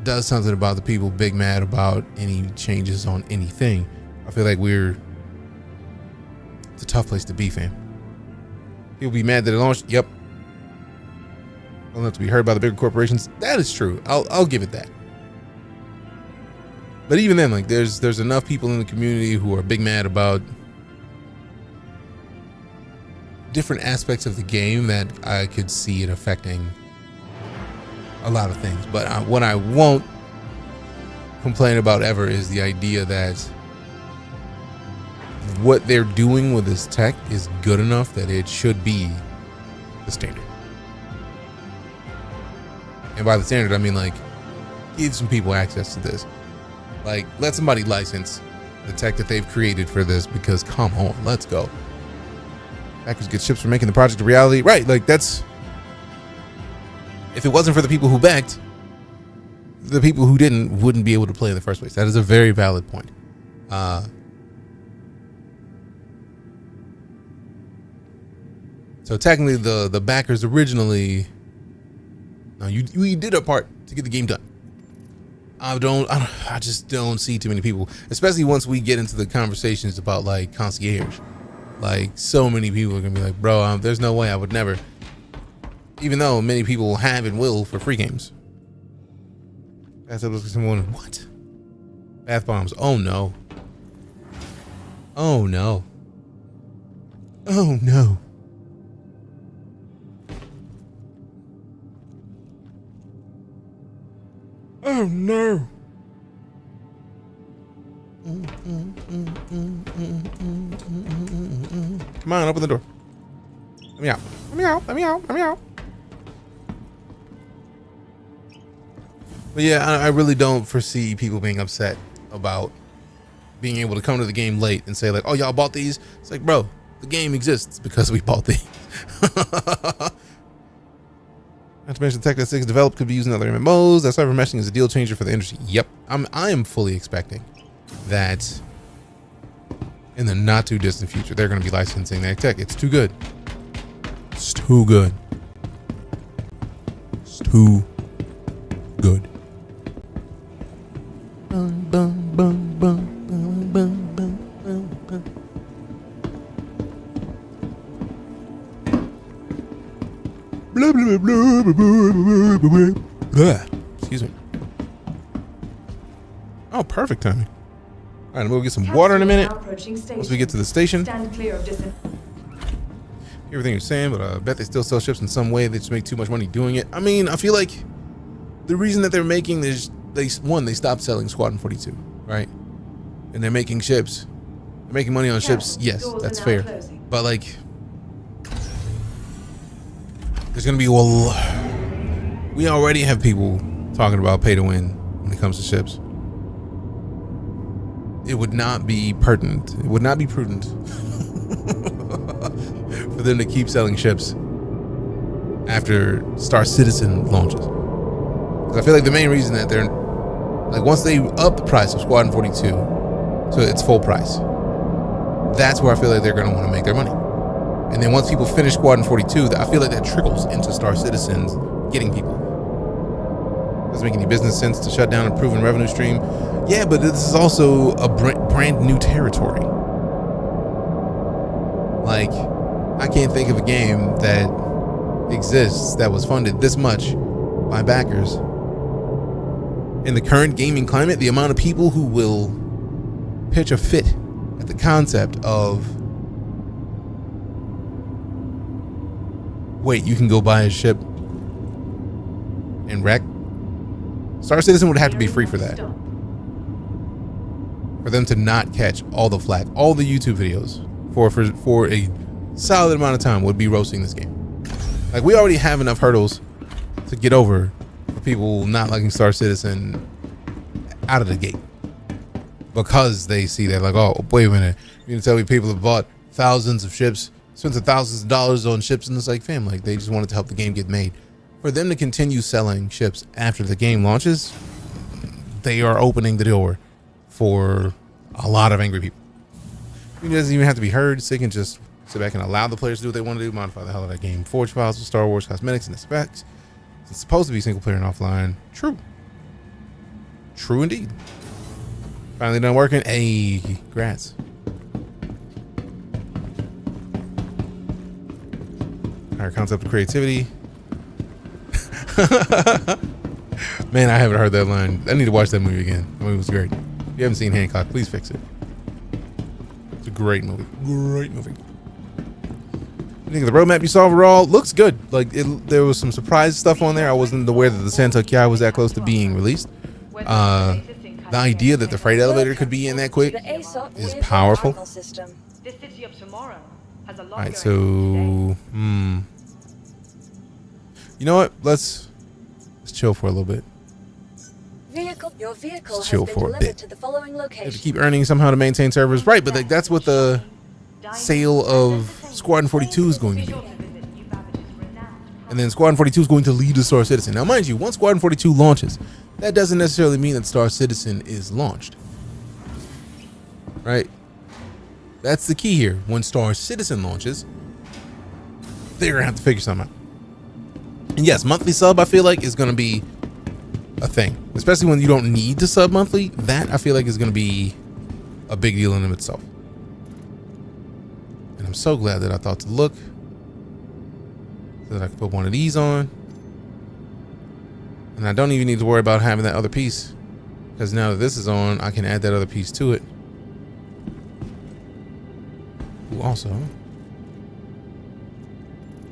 does something about the people big mad about any changes on anything, I feel like it's a tough place to be, fam. People be mad that it launched. Yep. Don't have to be heard by the bigger corporations. That is true. I'll give it that. But even then, like, there's enough people in the community who are big mad about different aspects of the game that I could see it affecting a lot of things. But what I won't complain about ever is the idea that what they're doing with this tech is good enough that it should be the standard. And by the standard, I mean, like, give some people access to this. Like, let somebody license the tech that they've created for this, because come on, let's go. Backers get chips for making the project a reality. Right, like, that's, if it wasn't for the people who backed, the people who didn't wouldn't be able to play in the first place. That is a very valid point. So technically the backers originally, no, we did our part to get the game done. I just don't see too many people, especially once we get into the conversations about, like, concierge. Like, so many people are gonna be like, bro, there's no way, I would never. Even though many people have and will for free games. Someone, what? Bath bombs. Oh no. Oh no. Oh no. Oh no. Come on, open the door. Let me out. Let me out. Let me out. Let me out. But yeah, I really don't foresee people being upset about being able to come to the game late and say, like, oh, y'all bought these? It's like, bro, the game exists because we bought these. Not to mention the tech that Six developed could be used in other MMOs. That cyber meshing is a deal changer for the industry. Yep. I am fully expecting that in the not too distant future, they're going to be licensing that tech. It's too good. It's too good. It's too good. Bum, bum, bum, bum, bum, bum, bum, bum. Blah, blah, blah, blah, blah, blah, blah. Excuse me. Oh, perfect timing. All right, we'll get some water in a minute. Once we get to the station. Stand clear of Everything you're saying, but I bet they still sell ships in some way. They just make too much money doing it. I mean, I feel like the reason that they're making this, they stopped selling Squadron 42, right? And they're making ships. They're making money on ships. Yes, that's fair. But, like, there's gonna be we already have people talking about pay to win when it comes to ships. It would not be pertinent. It would not be prudent for them to keep selling ships after Star Citizen launches. Because I feel like the main reason that they're, like, once they up the price of Squadron 42 to its full price, that's where I feel like they're going to want to make their money. And then once people finish Squadron 42, I feel like that trickles into Star Citizens getting people. Doesn't make any business sense to shut down a proven revenue stream. Yeah, but this is also a brand new territory. Like, I can't think of a game that exists that was funded this much by backers in the current gaming climate, the amount of people who will pitch a fit at the concept of, wait, you can go buy a ship and wreck. Star Citizen would have to be free for that. For them to not catch all the flack, all the YouTube videos for a solid amount of time would be roasting this game. Like, we already have enough hurdles to get over for people not liking Star Citizen out of the gate, because they see that, like, oh, wait a minute, you can tell me people have bought thousands of ships, spent thousands of dollars on ships, and it's like, fam, like, they just wanted to help the game get made. For them to continue selling ships after the game launches, they are opening the door for a lot of angry people. It doesn't even have to be heard. They can just sit back and allow the players to do what they want to do, modify the hell of that game, forge files with Star Wars cosmetics and specs. It's supposed to be single player and offline. True. True indeed. Finally done working. Hey, congrats. Higher concept of creativity. Man, I haven't heard that line. I need to watch that movie again. The movie was great. If you haven't seen Hancock, please fix it. It's a great movie. Great movie. I think the roadmap you saw overall looks good. Like, there was some surprise stuff on there. I wasn't aware that the Santa Kia was that close to being released. The idea that the freight elevator could be in that quick is powerful. Alright, so you know what? Let's chill for a little bit. Your vehicle Let's chill has for been a delivered bit. to the following Have location. to keep earning somehow to maintain servers, right? But like, that's what the sale of Squadron 42 is going to be. And then Squadron 42 is going to lead to Star Citizen. Now, mind you, once Squadron 42 launches, that doesn't necessarily mean that Star Citizen is launched, right? That's the key here. When Star Citizen launches, they're gonna have to figure something out. And yes, monthly sub, I feel like, is gonna be a thing, especially when you don't need to sub monthly. That, I feel like, is gonna be a big deal in of itself. And I'm so glad that I thought to look so that I could put one of these on. And I don't even need to worry about having that other piece, because now that this is on, I can add that other piece to it. Ooh, also,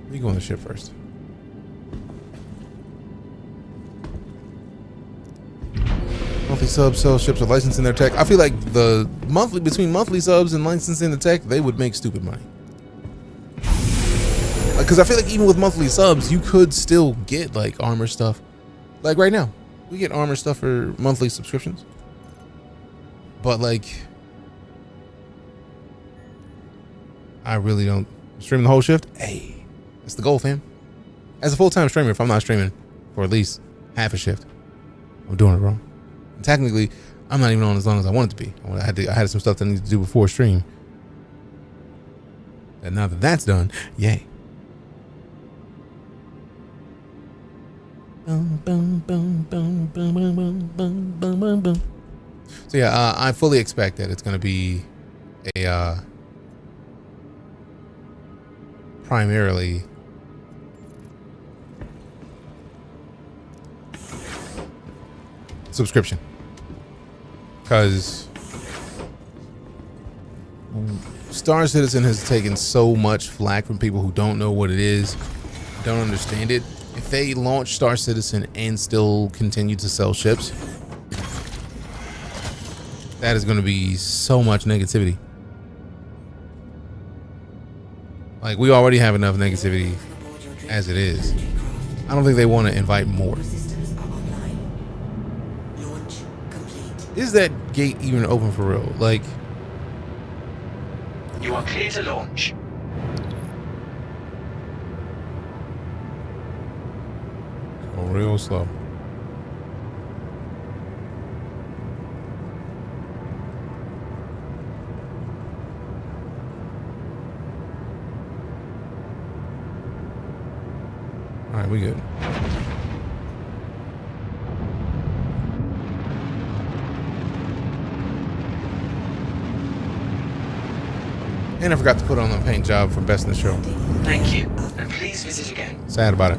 let me go on the ship first. Monthly subs sell ships with licensing their tech. I feel like the monthly, between monthly subs and licensing the tech, they would make stupid money. Because I feel like even with monthly subs, you could still get like armor stuff. Like right now, we get armor stuff for monthly subscriptions. But like, I really don't stream the whole shift. Hey, that's the goal, fam. As a full-time streamer, if I'm not streaming for at least half a shift, I'm doing it wrong. And technically, I'm not even on as long as I wanted to be. I had some stuff that I needed to do before stream. And now that that's done, yay. So yeah, I fully expect that it's going to be a primarily subscription, because Star Citizen has taken so much flack from people who don't know what it is, don't understand it. If they launch Star Citizen and still continue to sell ships, that is going to be so much negativity. Like, we already have enough negativity as it is. I don't think they want to invite more. Is that gate even open for real? Like, you are clear to launch. go real slow. All right, we good. And I forgot to put on the paint job for best in the show. Thank you, and please visit again. Sad about it.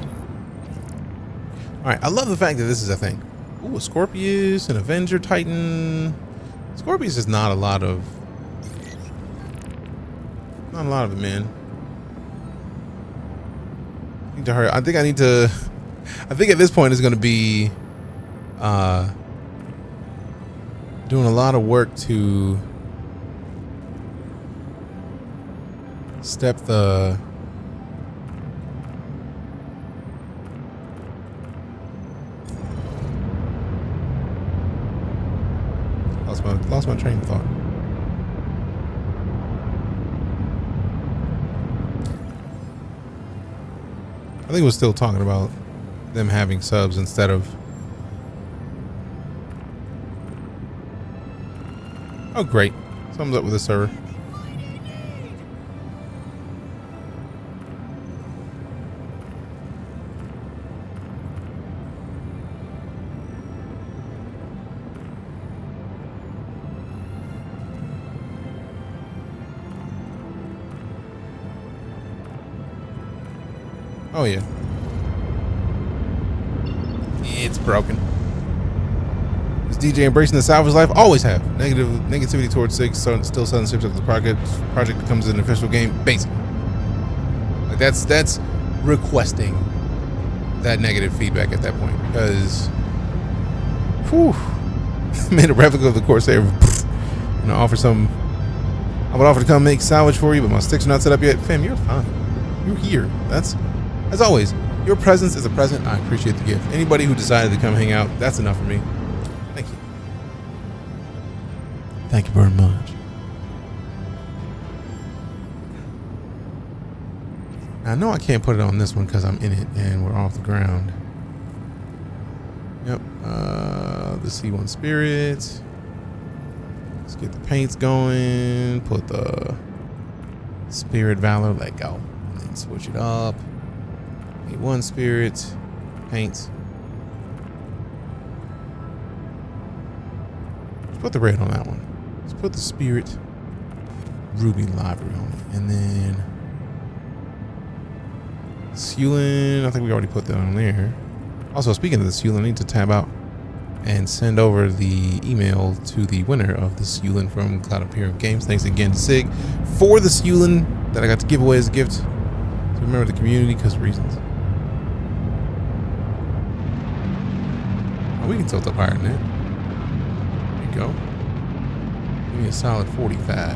All right, I love the fact that this is a thing. Ooh, a Scorpius, an Avenger Titan. Scorpius is not a lot of it, man. I need to hurry. I think at this point it's gonna be doing a lot of work to step the lost my train of thought. I think we're still talking about them having subs instead of. Oh, great. Something's up with the server. Oh yeah. It's broken. Is DJ embracing the salvage life? Always have. Negativity towards Six, so still selling ships after the project becomes an official game. Basically. Like that's requesting that negative feedback at that point. Because made a replica of the Corsair and I would offer to come make salvage for you, but my sticks are not set up yet. Fam, you're fine. You're here. As always, your presence is a present. I appreciate the gift. Anybody who decided to come hang out, that's enough for me. Thank you. Thank you very much. I know I can't put it on this one because I'm in it and we're off the ground. Yep. The C1 Spirit. Let's get the paints going. Put the Spirit Valor. Let go. And then switch it up. A1 Spirit, paints. Let's put the red on that one. Let's put the Spirit Ruby Library on it. And then Sewlin, I think we already put that on there. Also, speaking of the Sewlin, I need to tab out and send over the email to the winner of the Sewlin from Cloud Imperium Games. Thanks again to Sig for the Sewlin that I got to give away as a gift. So remember the community because of reasons. We can tilt up higher than that. There you go. Give me a solid 45.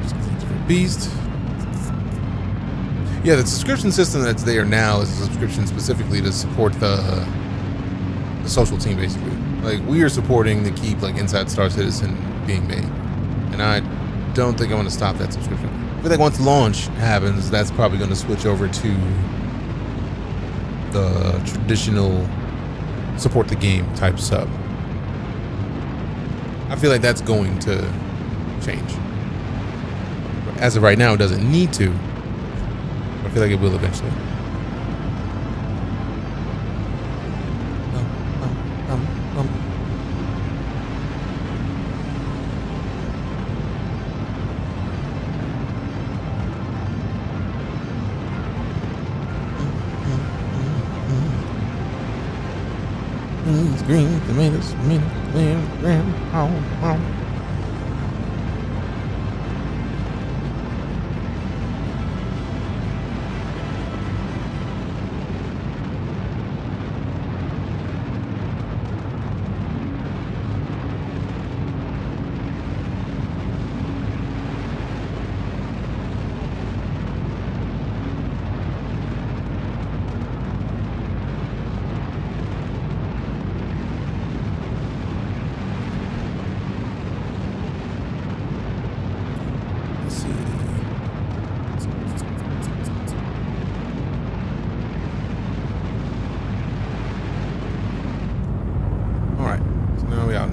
Just different beast. Yeah, the subscription system that's there now is a subscription specifically to support the social team, basically. Like, we are supporting the keep, like, Inside Star Citizen being made. And I don't think I want to stop that subscription. I feel like once launch happens, that's probably going to switch over to the traditional support the game type sub. I feel like that's going to change. But as of right now, it doesn't need to. I feel like it will eventually. Green tomatoes,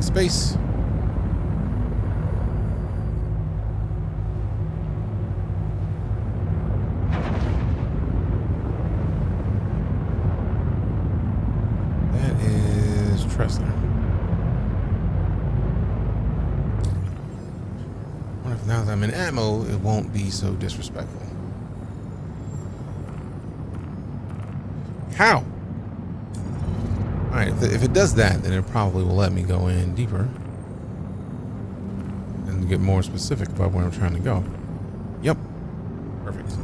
space. That is Tressler. What if now that I'm in ammo, it won't be so disrespectful? How? All right, if it does that, then it probably will let me go in deeper and get more specific about where I'm trying to go. Yep. Perfect.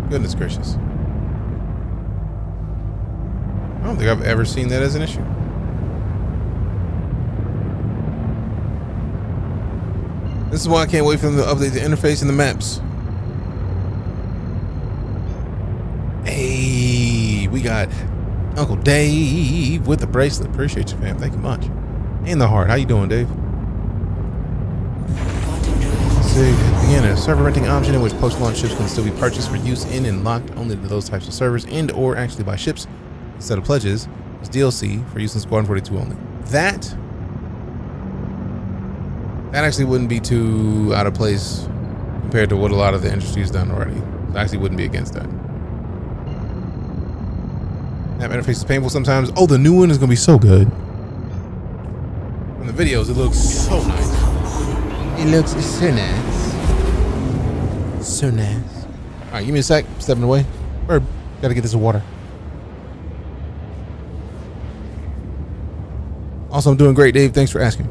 Goodness gracious. I don't think I've ever seen that as an issue. This is why I can't wait for them to update the interface and the maps. Hey, we got Uncle Dave with the bracelet. Appreciate you, fam. Thank you much. And the heart. How you doing, Dave? Begin a server renting option in which post-launch ships can still be purchased for use in and locked only to those types of servers and or actually by ships instead of pledges. It's DLC for use in Squadron 42 only. That actually wouldn't be too out of place compared to what a lot of the industry has done already. So I actually wouldn't be against that. That interface is painful sometimes. Oh, the new one is going to be so good. From the videos, it looks so nice. It looks so nice. So nice. All right, give me a sec. Stepping away. Bird, got to get this water. Also, I'm doing great, Dave. Thanks for asking.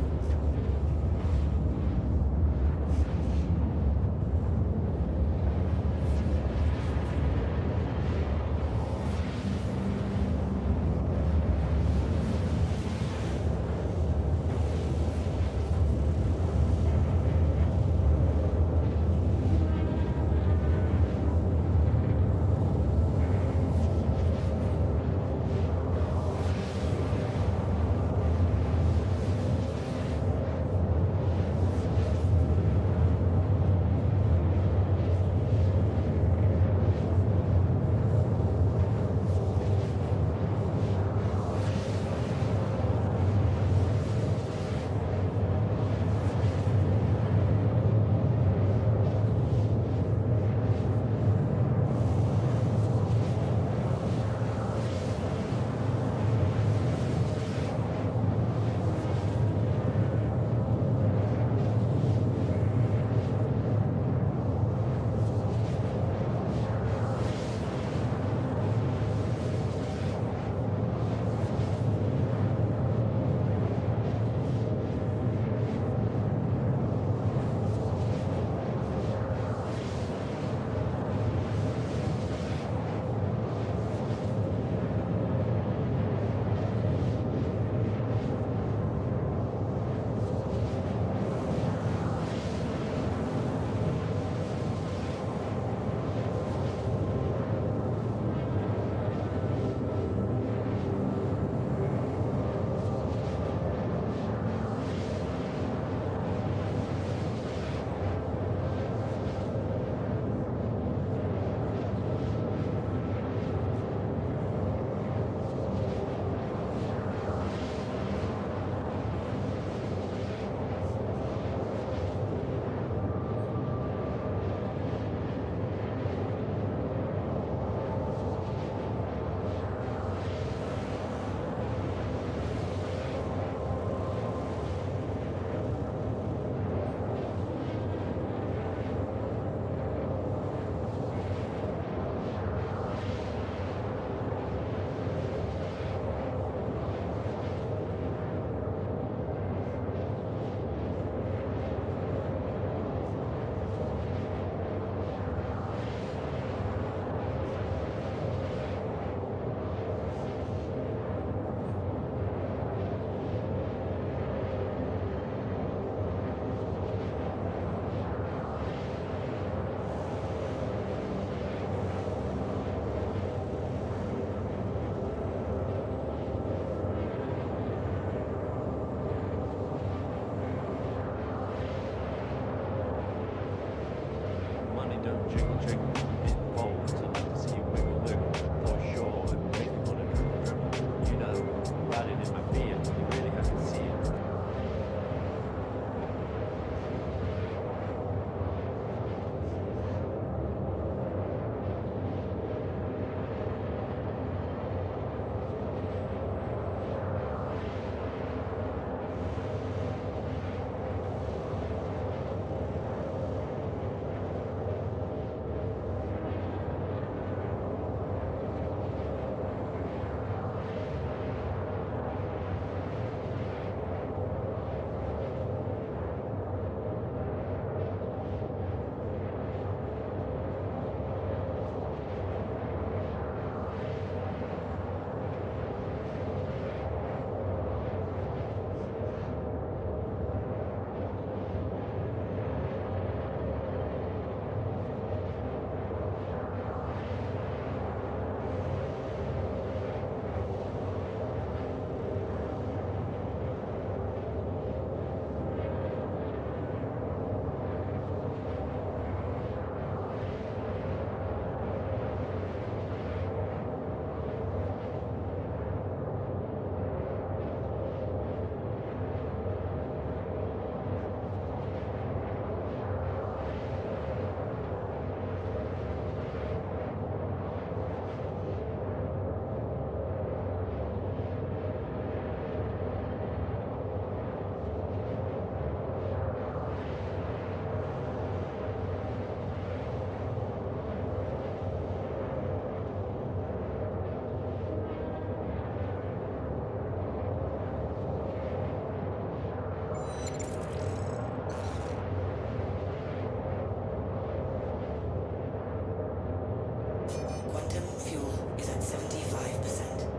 at 75%.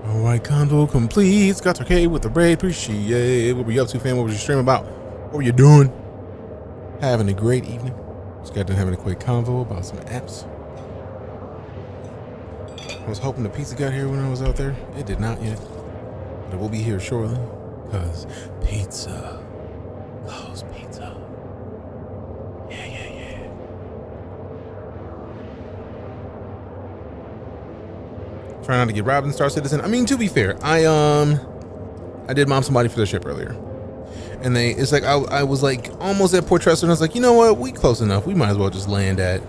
Alright, convo complete. Scott Arcade with the raid. Appreciate. What were you up to, fam? What was you streaming about? What were you doing? Having a great evening. Scott done having a quick convo about some apps. I was hoping the pizza got here when I was out there. It did not yet. But it will be here shortly. Because pizza. Loves pizza. Yeah. Trying not to get robbed in Star Citizen. I mean, to be fair, I did mom somebody for their ship earlier. And it's like, I was like almost at Port Trester, and I was like, you know what? We close enough. We might as well just land at,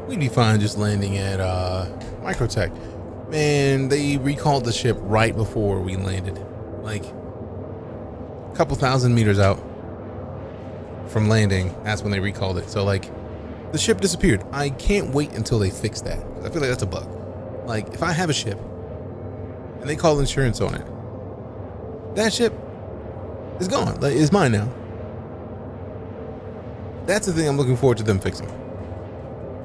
we'd be fine just landing at Microtech. Man, they recalled the ship right before we landed. Like a couple thousand meters out from landing. That's when they recalled it. So like the ship disappeared. I can't wait until they fix that. I feel like that's a bug. Like if I have a ship and they call insurance on it, that ship is gone. Like, it's mine now. That's the thing I'm looking forward to them fixing.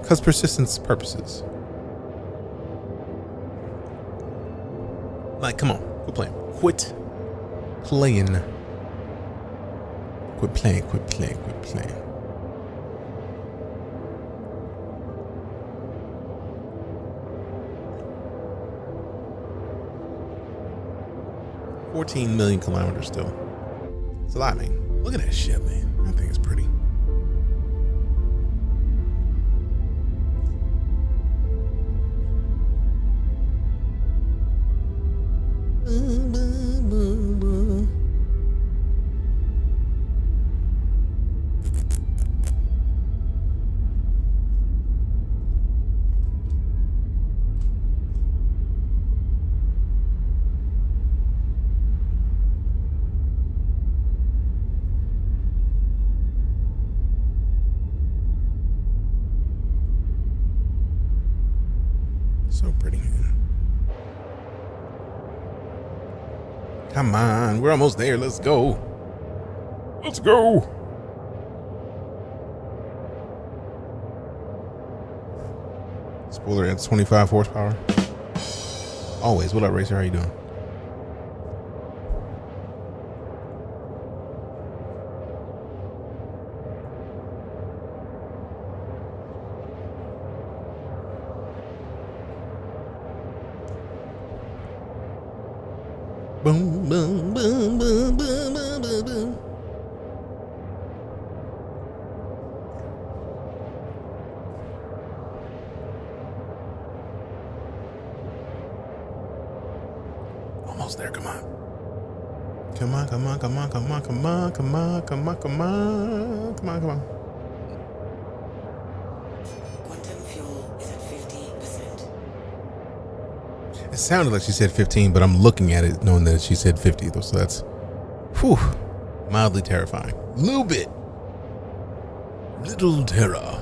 Because persistence purposes. Like, come on. Quit playing. Quit playing. Quit playing. Quit playing. Quit playing. $14 million kilometers still. It's a lot, man. Look at that shit, man. That thing is pretty. So pretty, man. Come on, we're almost there. Let's go. Let's go. Spoiler, it's 25 horsepower. Always. What up, Racer? How you doing? Boom, boom, boom, boom, boom, boom, boom, boom. Almost there, come on. Come on, come on, come on, come on, come on, come on, come on, come on, come on, come on. Quantum fuel is at 50%. It sounded like she said 15, but I'm looking at it knowing that she said 50, though, so that's mildly terrifying. Little bit. Little terror.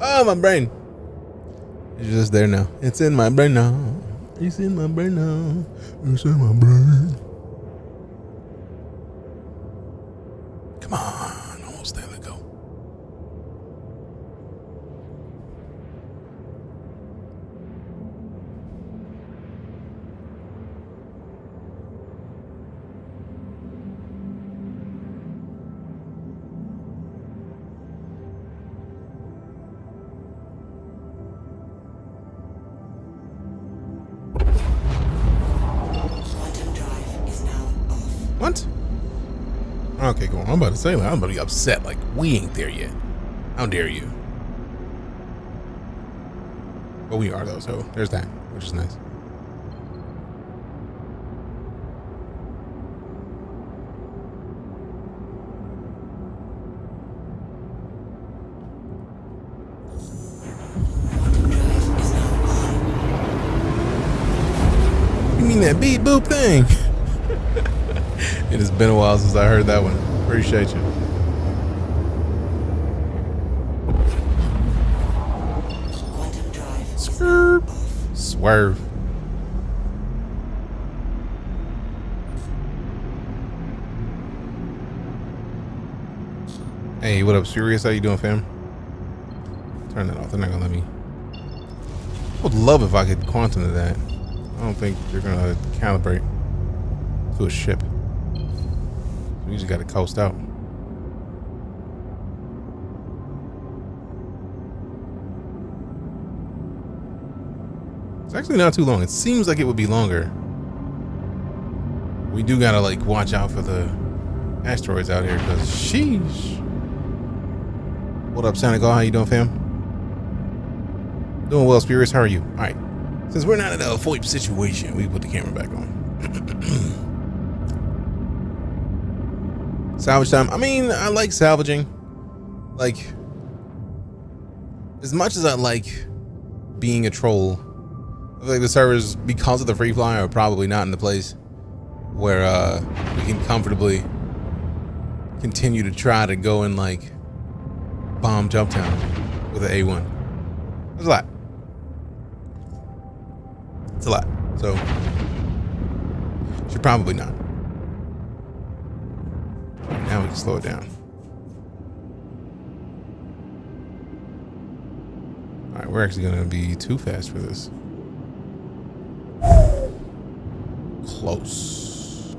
Oh, my brain. It's just there now. It's in my brain now. It's in my brain now. It's in my brain. Come on. Almost there. Let go. What? Okay, cool. I'm about to say, like, I'm about to be upset. Like, we ain't there yet. How dare you? But we are, though, so there's that, which is nice. You mean that beep boop thing? It has been a while since I heard that one. Appreciate you. Swerve. Swerve. Hey, what up, Serious? How you doing, fam? Turn that off. They're not gonna let me. I would love if I could quantum to that. I don't think they're gonna calibrate to a ship. We just gotta coast out. It's actually not too long. It seems like it would be longer. We do gotta like watch out for the asteroids out here, because sheesh. What up, Santa Claus? How you doing, fam? Doing well, Spirits. How are you? All right. Since we're not in a FOIP situation, we put the camera back on. Salvage time. I mean, I like salvaging. Like, as much as I like being a troll, I feel like the servers, because of the free fly, are probably not in the place where we can comfortably continue to try to go and like bomb Jumptown with an A1. There's a lot. It's a lot. So should probably not. Now we can slow it down. All right, we're actually gonna be too fast for this. Close.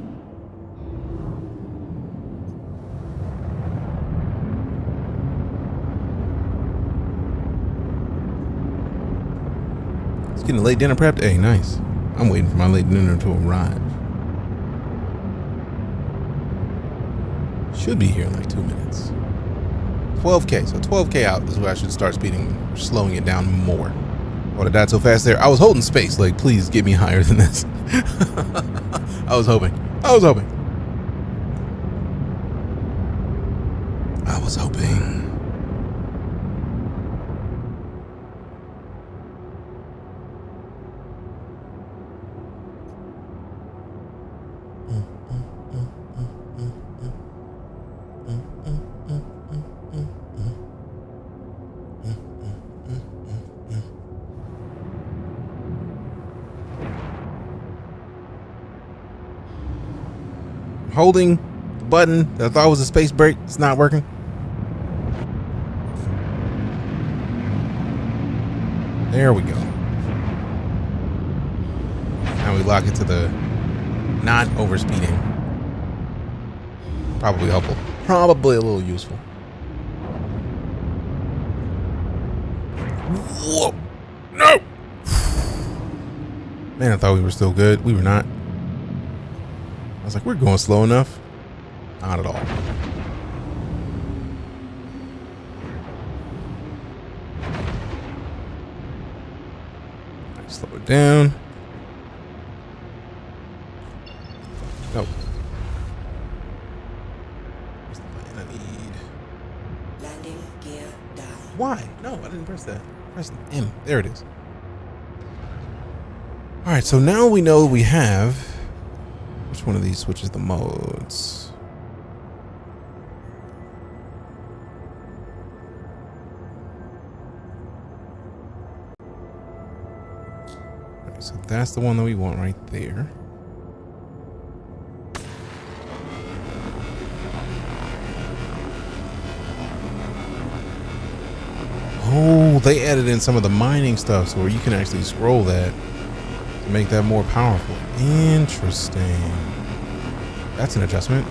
It's getting late dinner prepped. Hey, nice. I'm waiting for my late dinner to arrive. Should be here in like 2 minutes. 12K. So 12K out is where I should start slowing it down more. Oh, did that so fast there? I was holding space. Like, please get me higher than this. I was hoping. I was hoping. Holding the button that I thought was a space brake. It's not working. There we go. Now we lock it to the not overspeeding. Probably helpful. Probably a little useful. Whoa. No! Man, I thought we were still good. We were not. I was like, we're going slow enough. Not at all. Right, slow it down. No. Where's the button I need? Landing gear down. Why? No, I didn't press that. Press M. There it is. All right, so now we know we have. Which Which one of these switches the modes? Alright, so that's the one that we want right there. Oh, they added in some of the mining stuff so where you can actually scroll that to make that more powerful. Interesting. That's an adjustment.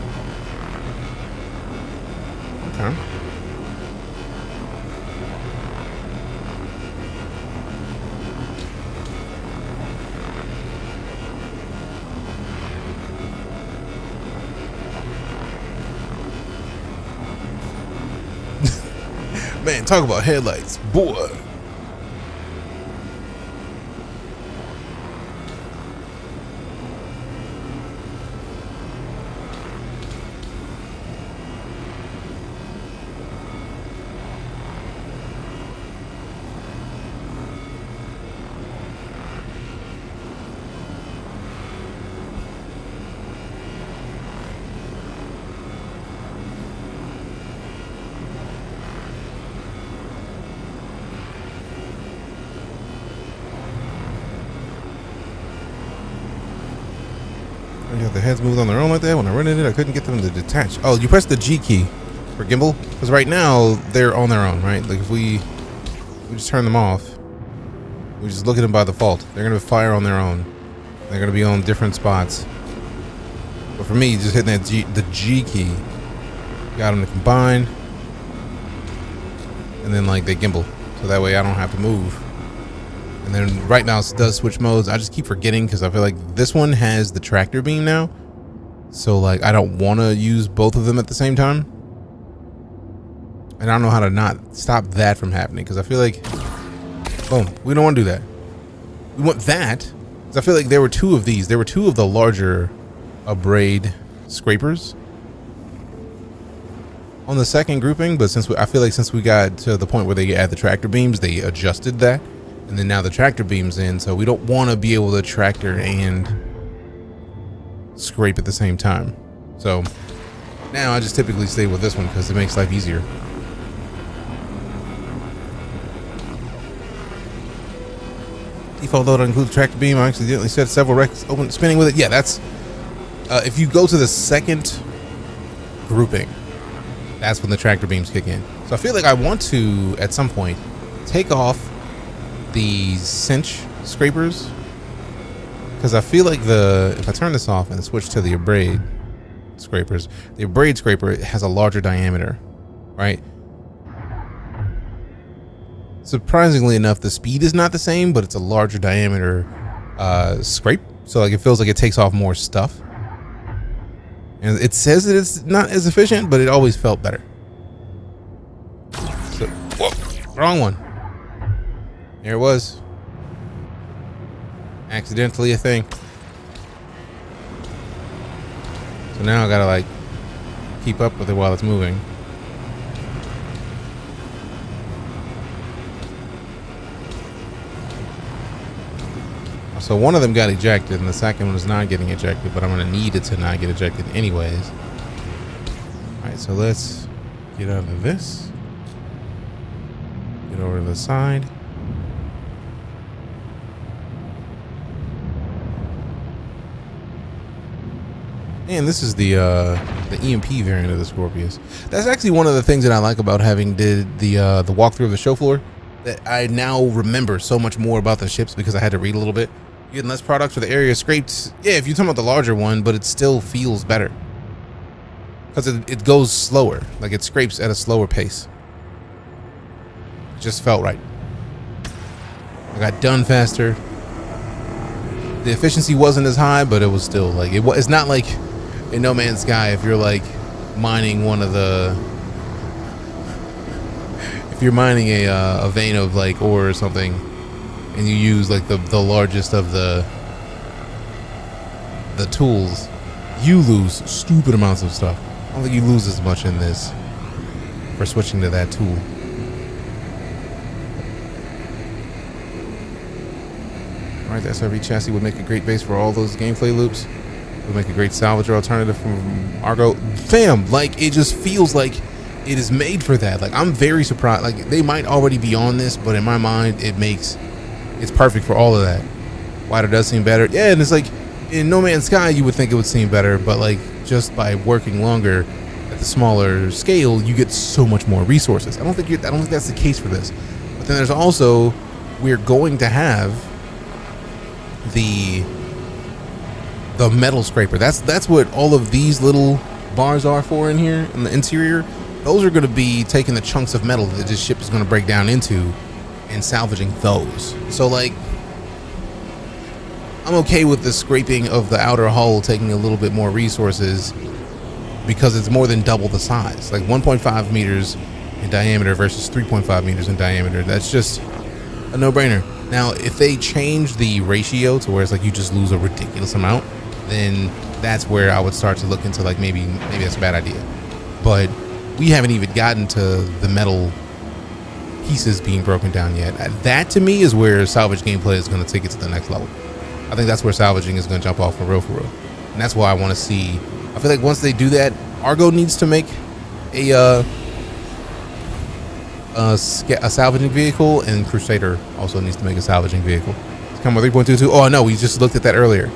Okay. Man, talk about headlights, boy. Yeah, the heads moved on their own like that. When I rented it, I couldn't get them to detach. Oh, you press the G key for gimbal? Because right now, they're on their own, right? Like, if we just turn them off, we just look at them by default. They're going to fire on their own. They're going to be on different spots. But for me, just hitting that the G key, got them to combine. And then, like, they gimbal. So that way I don't have to move. And then right now it does switch modes. I just keep forgetting because I feel like this one has the tractor beam now. So like I don't want to use both of them at the same time. And I don't know how to not stop that from happening because I feel like, boom, we don't want to do that. We want that because I feel like there were two of these. There were two of the larger abrade scrapers on the second grouping. But I feel like since we got to the point where they add the tractor beams, they adjusted that. And then now the tractor beam's in, so we don't want to be able to tractor and scrape at the same time. So now I just typically stay with this one because it makes life easier. Default load includes tractor beam. I accidentally set several records open spinning with it. Yeah, that's if you go to the second grouping, that's when the tractor beams kick in. So I feel like I want to at some point take off the cinch scrapers because I feel like if I turn this off and switch to the abrade scrapers, the abrade scraper has a larger diameter, right? Surprisingly enough, the speed is not the same, but it's a larger diameter scrape, so like it feels like it takes off more stuff. And it says that it's not as efficient, but it always felt better. So, whoa, wrong one. There it was. Accidentally a thing. So now I gotta like keep up with it while it's moving. So one of them got ejected and the second one is not getting ejected, but I'm gonna need it to not get ejected anyways. Alright, so let's get out of this. Get over to the side. And this is the EMP variant of the Scorpius. That's actually one of the things that I like about having did the walkthrough of the show floor. That I now remember so much more about the ships because I had to read a little bit. You're getting less products for the area scraped. Yeah, if you're talking about the larger one, but it still feels better because it goes slower. Like it scrapes at a slower pace. It just felt right. I got done faster. The efficiency wasn't as high, but it was still like it's not like in No Man's Sky if you're like mining if you're mining a vein of like ore or something and you use like the largest of the tools, you lose stupid amounts of stuff. I don't think you lose as much in this for switching to that tool. Alright, that SRV chassis would make a great base for all those gameplay loops. We'll make a great salvager alternative from Argo. Fam, like, it just feels like it is made for that. Like, I'm very surprised. Like, they might already be on this, but in my mind, it's perfect for all of that. Wider does seem better. Yeah, and it's like, in No Man's Sky, you would think it would seem better, but like, just by working longer at the smaller scale, you get so much more resources. I don't think that's the case for this. But then there's also, we're going to have the metal scraper. That's what all of these little bars are for in here in the interior. Those are going to be taking the chunks of metal that this ship is going to break down into and salvaging those. So like, I'm okay with the scraping of the outer hull taking a little bit more resources because it's more than double the size. Like 1.5 meters in diameter versus 3.5 meters in diameter. That's just a no-brainer. Now, if they change the ratio to where it's like you just lose a ridiculous amount, then that's where I would start to look into like maybe that's a bad idea. But we haven't even gotten to the metal pieces being broken down yet. That to me is where salvage gameplay is going to take it to the next level. I think that's where salvaging is going to jump off for real. And that's why I want to see. I feel like once they do that, Argo needs to make a salvaging vehicle, and Crusader also needs to make a salvaging vehicle. It's come with 3.22. Oh no, we just looked at that earlier,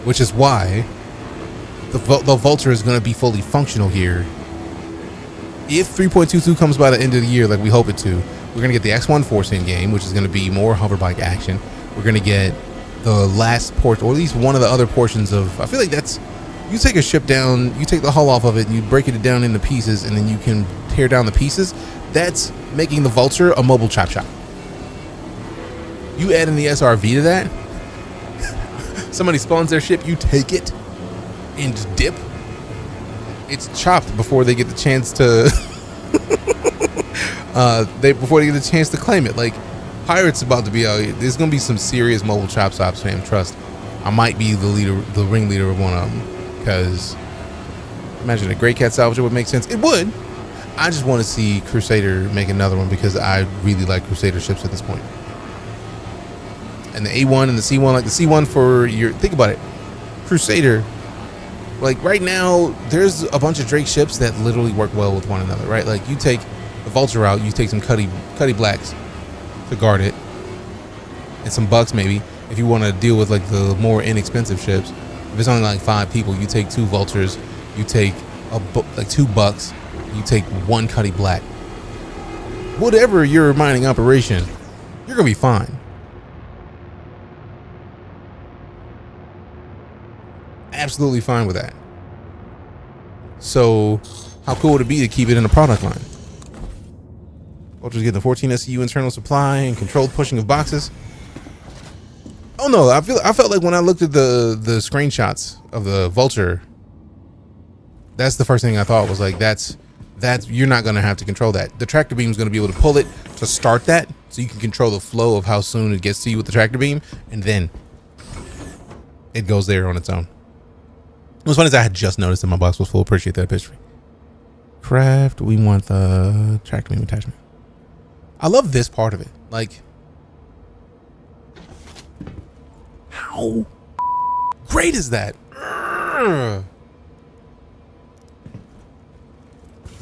which is why the Vulture is going to be fully functional here. If 3.22 comes by the end of the year, like we hope it to, we're going to get the X1 Force in game, which is going to be more hoverbike action. We're going to get the last port, or at least one of the other portions of, I feel like that's, you take a ship down, you take the hull off of it, and you break it down into pieces, and then you can tear down the pieces. That's making the Vulture a mobile chop shop. You add in the SRV to that, somebody spawns their ship, you take it and just dip. It's chopped before they get the chance to before they get the chance to claim it. Like, Pirate's about to be out. There's gonna be some serious mobile chop stops, fam. Trust. I might be the ringleader of one of them, because imagine a Grey Cat salvager would make sense. It would. I just want to see Crusader make another one because I really like Crusader ships at this point. And the A1 and the C1, like the C1 for your, think about it, Crusader. Like right now, there's a bunch of Drake ships that literally work well with one another, right? Like you take the Vulture out, you take some Cuddy Blacks to guard it, and some Bucks maybe. If you want to deal with like the more inexpensive ships, if it's only like 5 people, you take 2 Vultures, you take like 2 Bucks, you take 1 Cuddy Black. Whatever your mining operation, you're gonna be fine. Absolutely fine with that. So how cool would it be to keep it in the product line? Vulture's getting the 14 SCU internal supply and controlled pushing of boxes. Oh no, I felt like when I looked at the screenshots of the Vulture, that's the first thing I thought was like, that's you're not gonna have to control that. The tractor beam is gonna be able to pull it to start that, so you can control the flow of how soon it gets to you with the tractor beam, and then it goes there on its own. What's funny is I had just noticed that my box was full. Appreciate that, Pitch. Craft, we want the tractor beam attachment. I love this part of it. Like, how great is that? I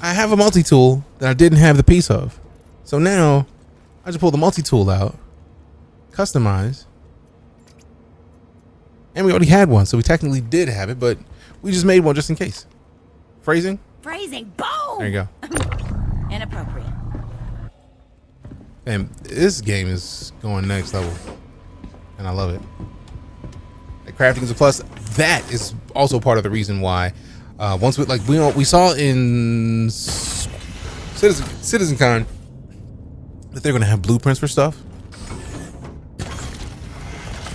have a multi-tool that I didn't have the piece of. So now I just pull the multi-tool out, customize, and we already had one, so we technically did have it, but we just made one just in case. Phrasing? Phrasing. Boom! There you go. Inappropriate. And this game is going next level, and I love it. The crafting is a plus. That is also part of the reason why once we saw in CitizenCon that they're going to have blueprints for stuff.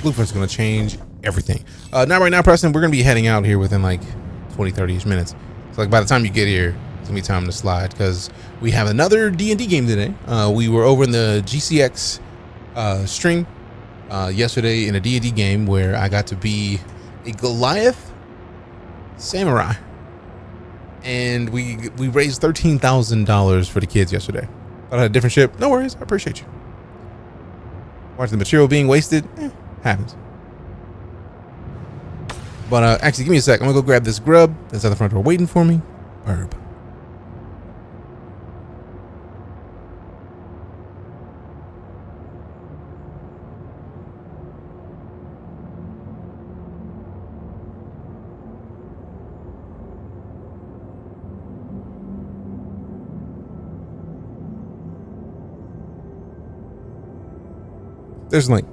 Blueprints are going to change everything. Not right now, Preston. We're going to be heading out here within like 20-30ish minutes. So like by the time you get here, it's going to be time to slide, because we have another D&D game today. We were over in the GCX stream yesterday in a D&D game where I got to be a Goliath samurai, and we raised $13,000 for the kids yesterday. Thought I had a different ship. No worries, I appreciate you. Watching the material being wasted, happens. But actually, give me a sec. I'm gonna go grab this grub that's at the front door waiting for me. Burb. There's Link.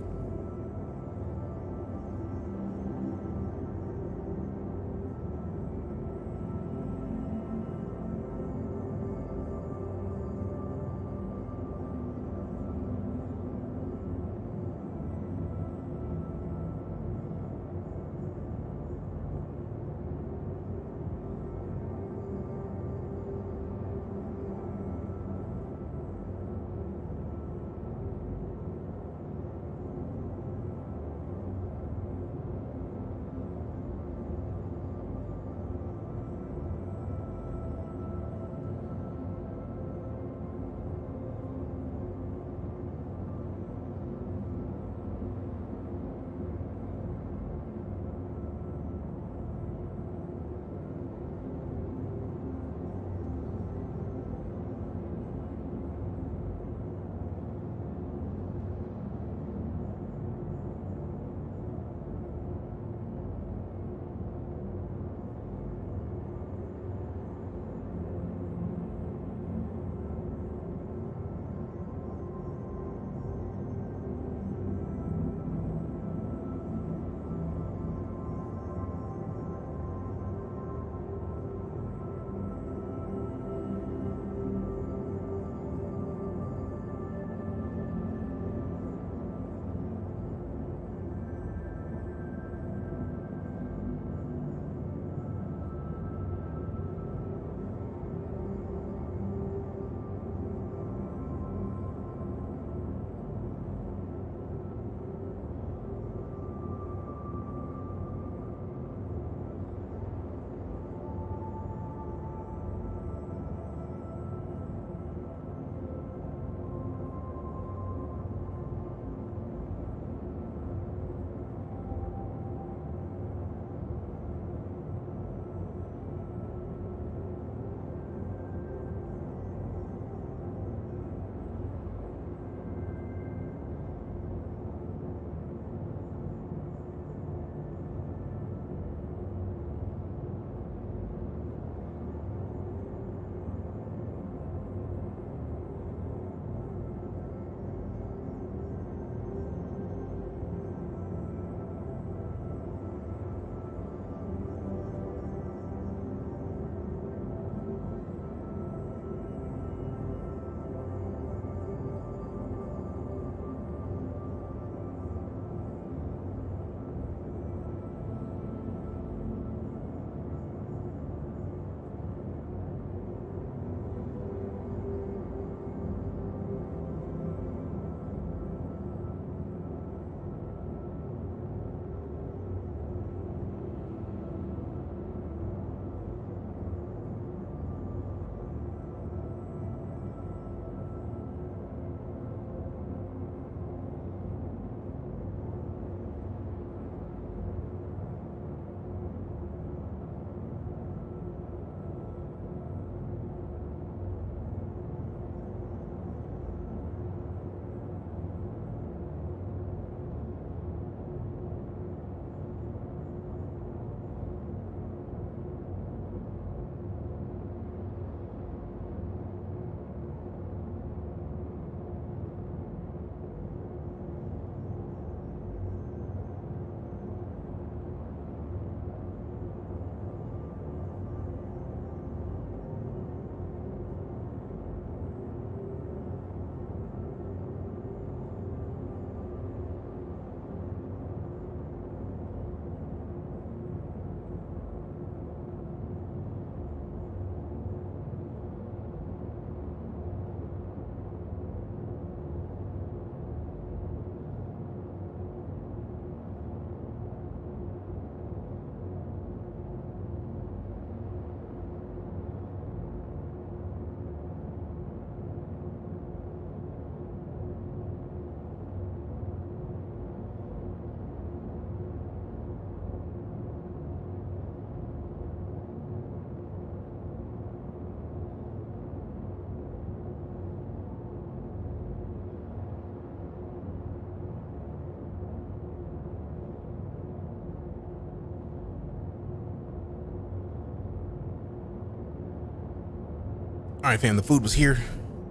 All right, fam, the food was here.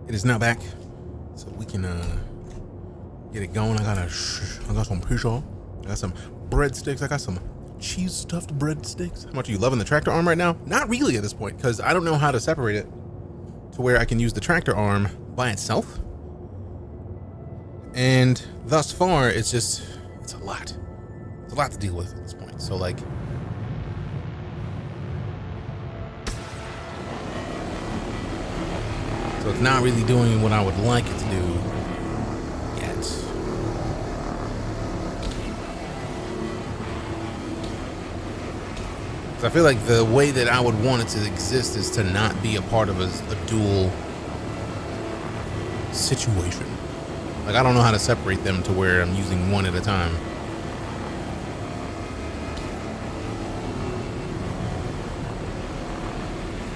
It is now back, so we can get it going. I got some pizza. I got some breadsticks. I got some cheese stuffed breadsticks. How much are you loving the tractor arm right now? Not really at this point, because I don't know how to separate it to where I can use the tractor arm by itself. And thus far, it's a lot. It's a lot to deal with at this point. So like, so it's not really doing what I would like it to do yet. So I feel like the way that I would want it to exist is to not be a part of a dual situation. Like, I don't know how to separate them to where I'm using one at a time.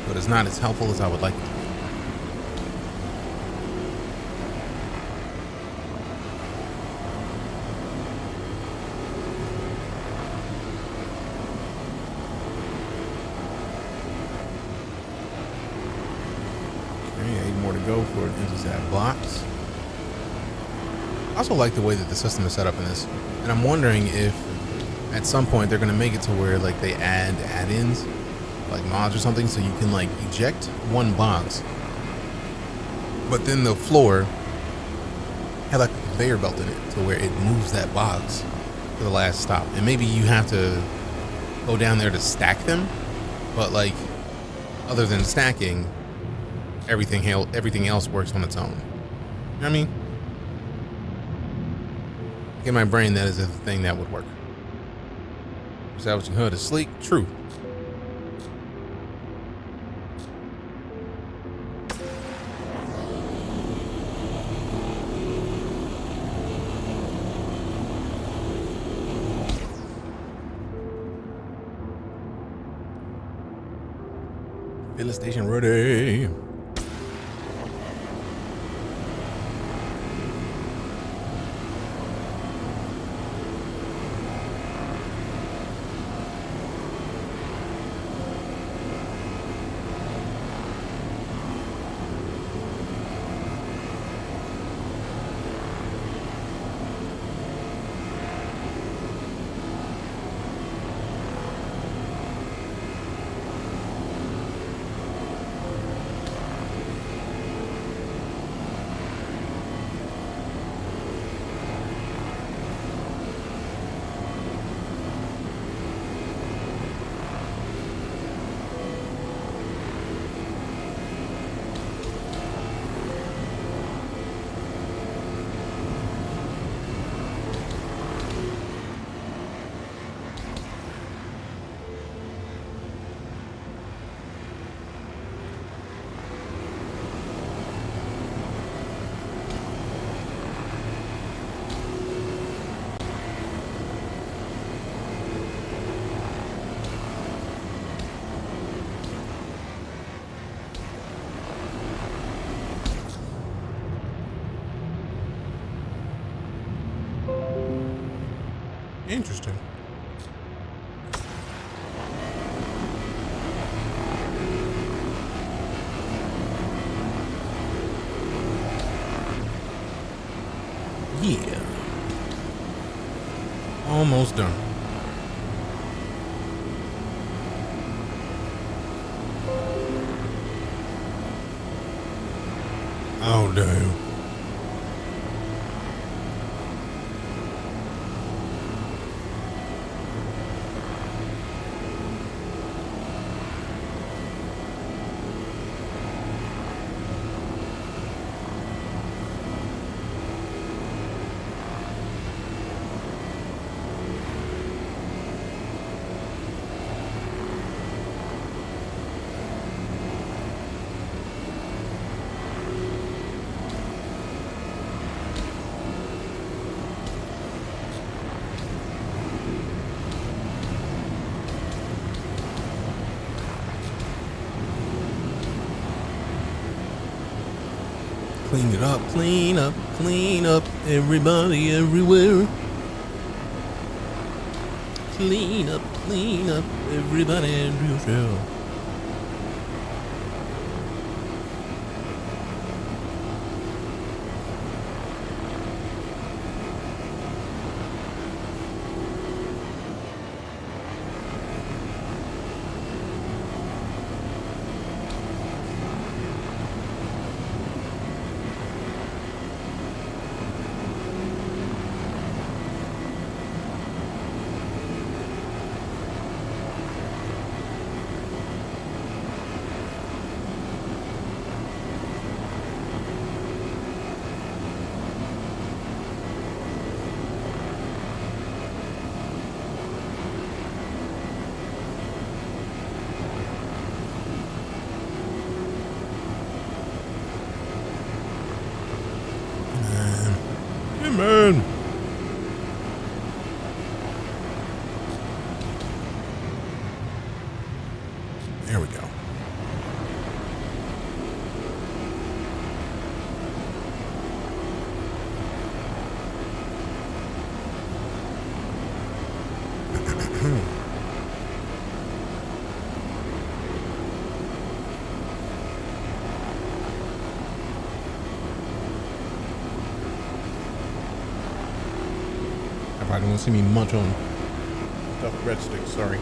But it's not as helpful as I would like it to be. Okay, 8 more to go for it enters that box. I also like the way that the system is set up in this, and I'm wondering if at some point they're gonna make it to where like they add add-ins, like mods or something, so you can like eject one box, but then the floor have like a conveyor belt in it to where it moves that box to the last stop, and maybe you have to go down there to stack them, but like other than stacking, everything else works on its own. You know what I mean? In my brain, that is a thing that would work. Salvaging hood is sleek. True. Filling station ready. Interesting. Yeah. Almost done. Oh, damn. Clean it up, clean up, everybody, everywhere. Clean up, everybody, everywhere. man. There we go. I probably won't see me munch on stuffed breadsticks, sorry.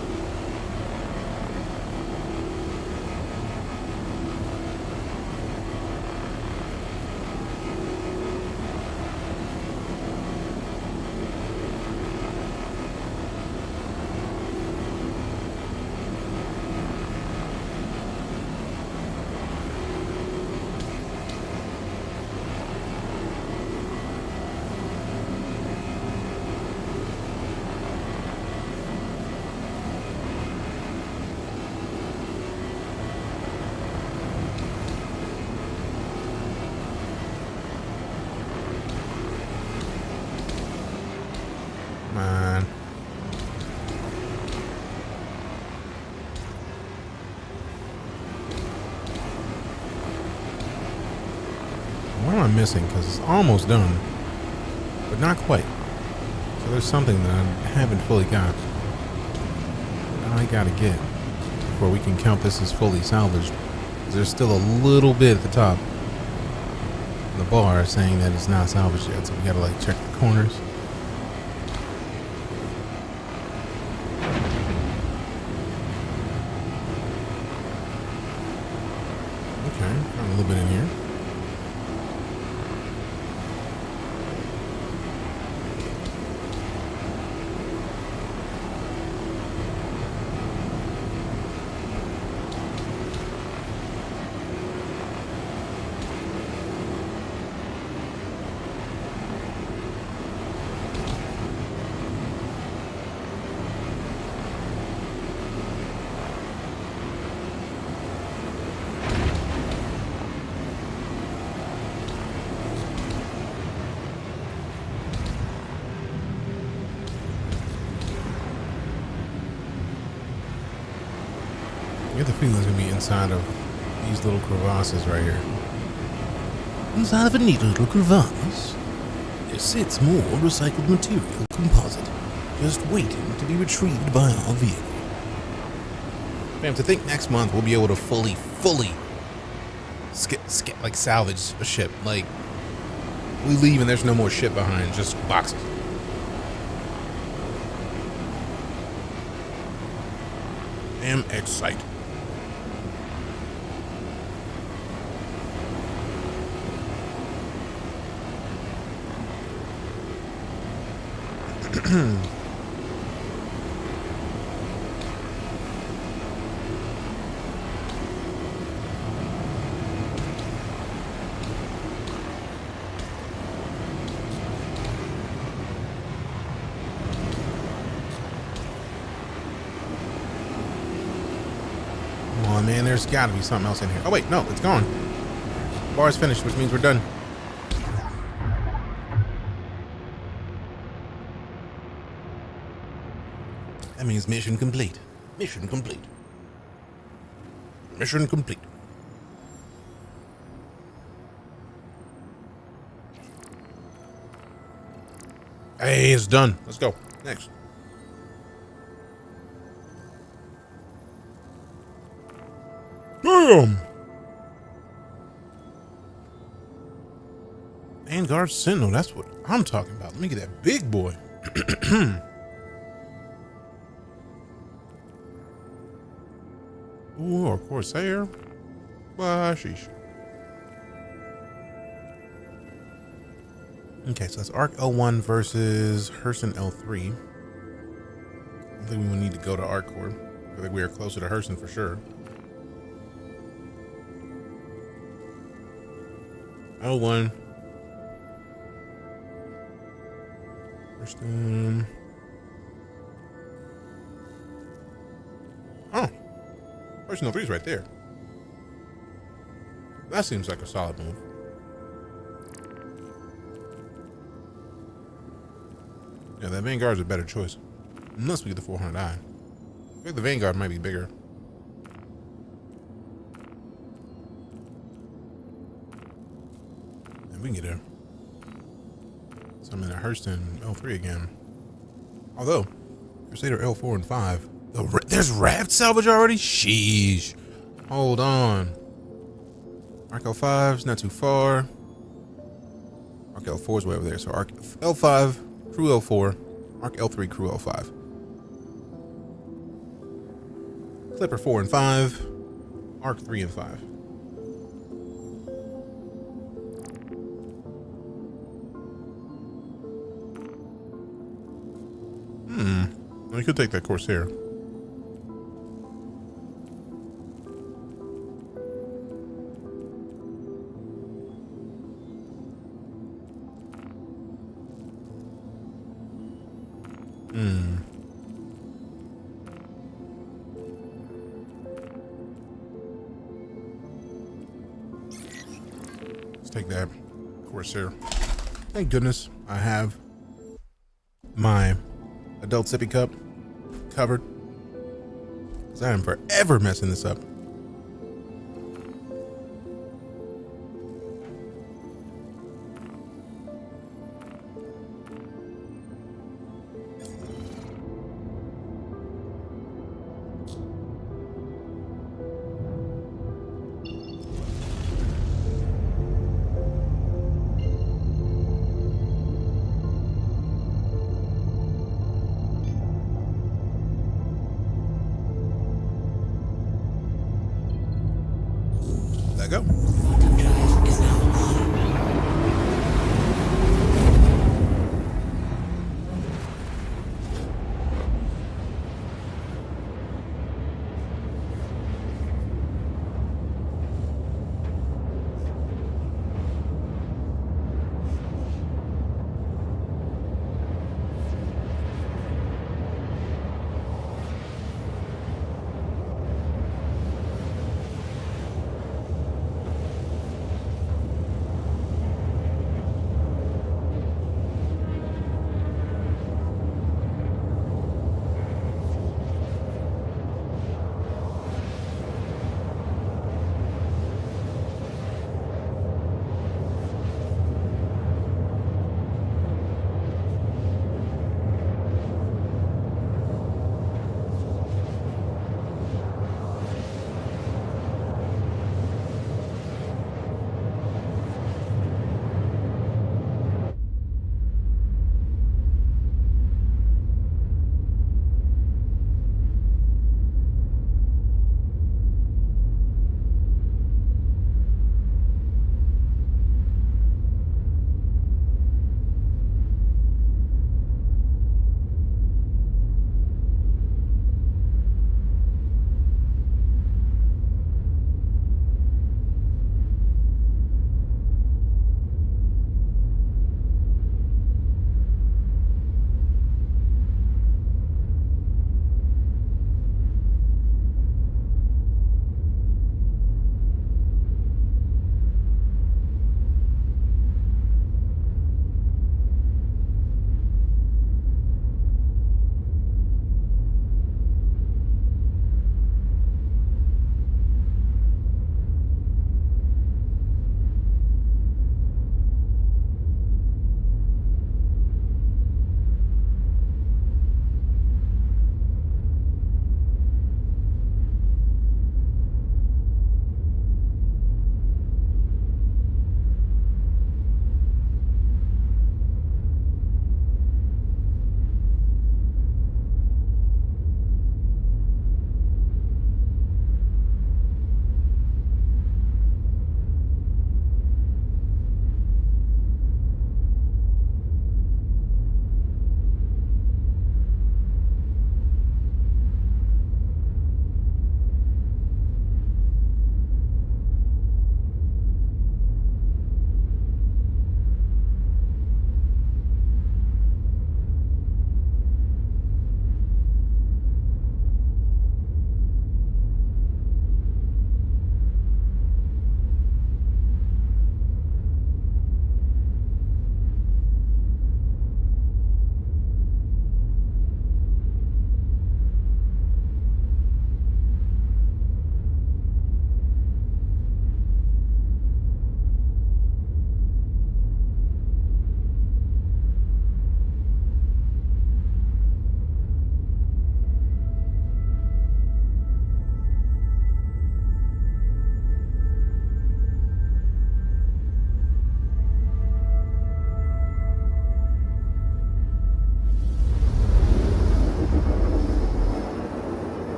Man. What am I missing? Because it's almost done, but not quite. So there's something that I haven't fully got that I gotta get before we can count this as fully salvaged. There's still a little bit at the top of the bar saying that it's not salvaged yet, so we gotta like check the corners. Okay, got a little bit in here. I get the feeling it's going to be inside of these little crevasses right here. Inside of a neat little crevasse, there sits more recycled material composite, just waiting to be retrieved by our vehicle. Fam, to think next month we'll be able to fully like salvage a ship. Like, we leave and there's no more ship behind, just boxes. Damn excited. Come on, man, there's got to be something else in here. Oh, wait, no, it's gone. Bar's finished, which means we're done. That means mission complete. Mission complete. Mission complete. Hey, it's done. Let's go. Next. Damn! Vanguard Sentinel, that's what I'm talking about. Let me get that big boy. Ooh, or Corsair. Bah, sheesh. Okay, so that's Arc L1 versus Herson L3. I don't think we would need to go to Arc Core. I think we are closer to Herson for sure. L1. Hurston. Oh. Herson L3 is right there. That seems like a solid move. Yeah, that Vanguard's a better choice. Unless we get the 400i. I think the Vanguard might be bigger. And we can get a something in a Hurston L3 again. Although, Crusader L4 and 5. There's raft salvage already? Sheesh. Hold on. Arc L5's not too far. Arc L4's way over there. So Arc L5, Crew L4, Arc L3, Crew L5. Clipper 4 and 5, Arc 3 and 5. We could take that Corsair. Let's take that Corsair. Thank goodness I have my adult sippy cup covered, because I am forever messing this up. Let go. Drive is now on.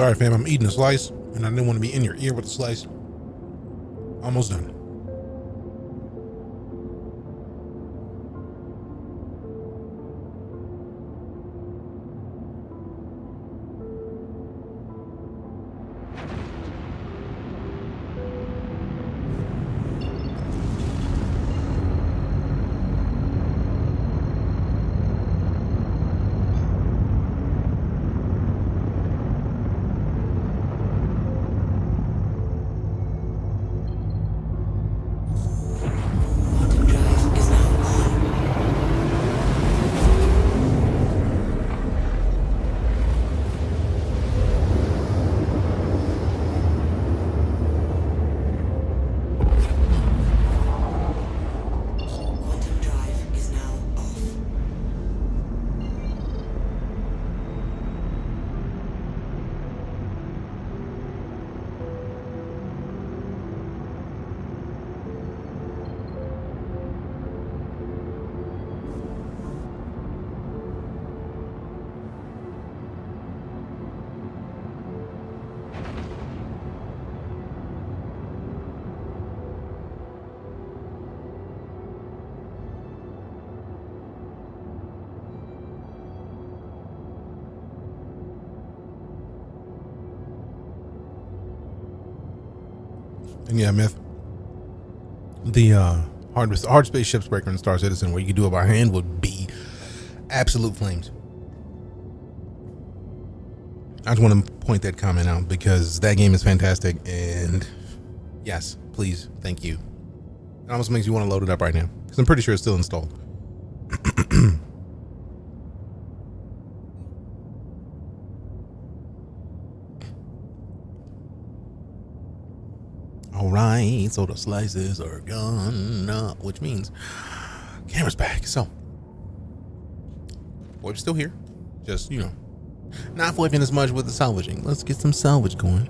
Sorry, fam. I'm eating a slice, and I didn't want to be in your ear with the slice. Almost done. Quantum drive is now on. Quantum drive is now off. And yeah, Myth. The hard space shipbreaker in Star Citizen, where you could do it by hand, would be absolute flames. I just want to point that comment out because that game is fantastic, and yes, please, thank you. It almost makes you want to load it up right now because I'm pretty sure it's still installed. All right, so the slices are gone, which means camera's back. So, VoIP's still here, just, you know, not VoIPing as much with the salvaging. Let's get some salvage going.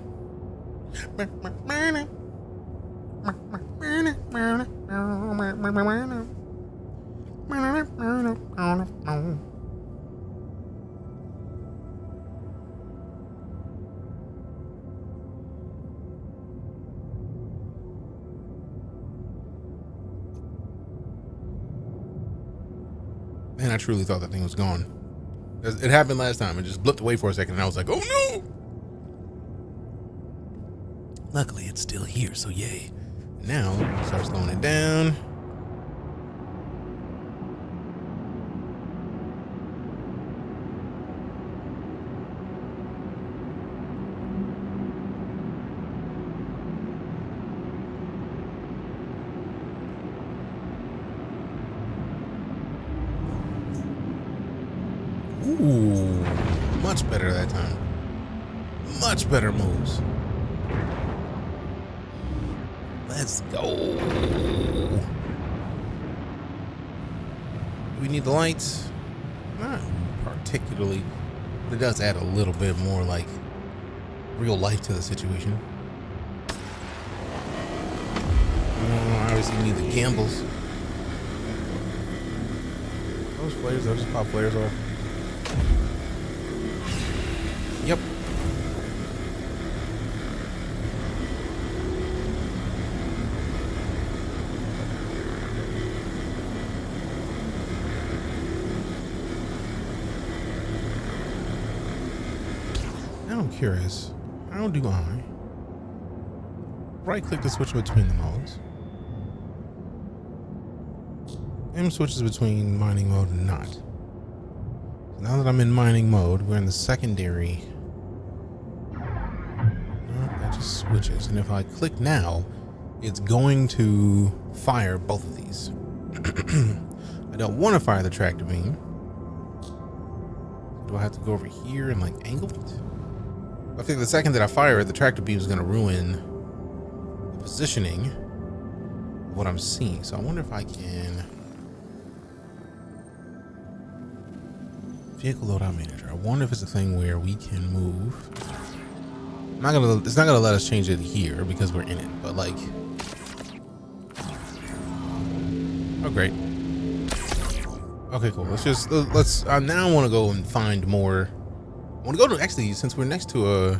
Man, I truly thought that thing was gone. It happened last time. It just blipped away for a second, and I was like, oh no! Luckily, it's still here, so yay. Now, start slowing it down. Ooh, much better that time. Much better moves. Let's go. Do we need the lights? Not particularly. But it does add a little bit more like real life to the situation. Obviously you need the gambles. Those flares, they'll just pop flares off. Yep. Now I'm curious, how do I right click to switch between the modes? M switches between mining mode and not. So now that I'm in mining mode, we're in the secondary. No, that just switches. And if I click now, it's going to fire both of these. I don't want to fire the tractor beam. Do I have to go over here and like angle it? I think the second that I fire it, the tractor beam is going to ruin the positioning of what I'm seeing. So I wonder if I can. Vehicle loadout manager. I wonder if it's a thing where we can move. It's not gonna let us change it here because we're in it. But like, oh great. Okay, cool. Let's. I now want to go and find more. I want to go to, actually, since we're next to a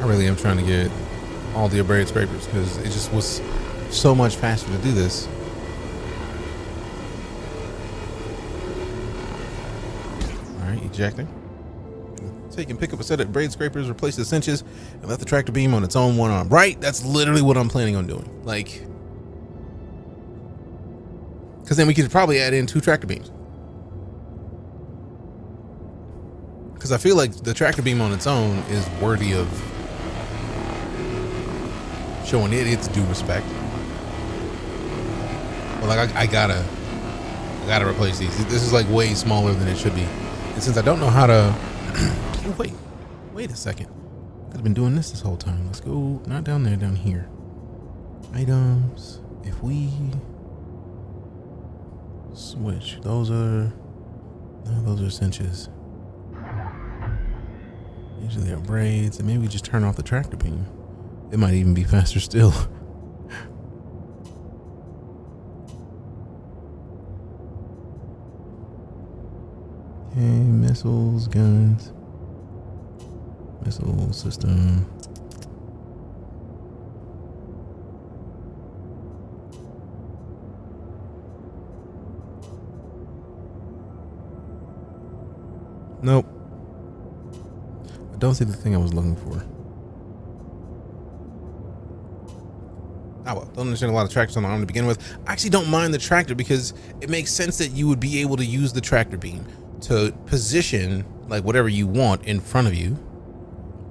I really am trying to get all the abraded scrapers because it just was so much faster to do this. All right, ejecting. So you can pick up a set of braid scrapers, replace the cinches, and let the tractor beam on its own one arm. Right? That's literally what I'm planning on doing. Like, because then we could probably add in 2 tractor beams. Because I feel like the tractor beam on its own is worthy of showing it its due respect. But like, I gotta replace these. This is like way smaller than it should be. And since I don't know how to, oh, wait a second. Could have been doing this whole time. Let's go, not down there, down here. Items. If we switch, those are cinches. Usually are braids, and maybe we just turn off the tractor beam. It might even be faster still. Okay, missiles, guns, missile system. Nope. I don't see the thing I was looking for. Oh well, don't understand a lot of tractors on the arm to begin with. I actually don't mind the tractor because it makes sense that you would be able to use the tractor beam to position like whatever you want in front of you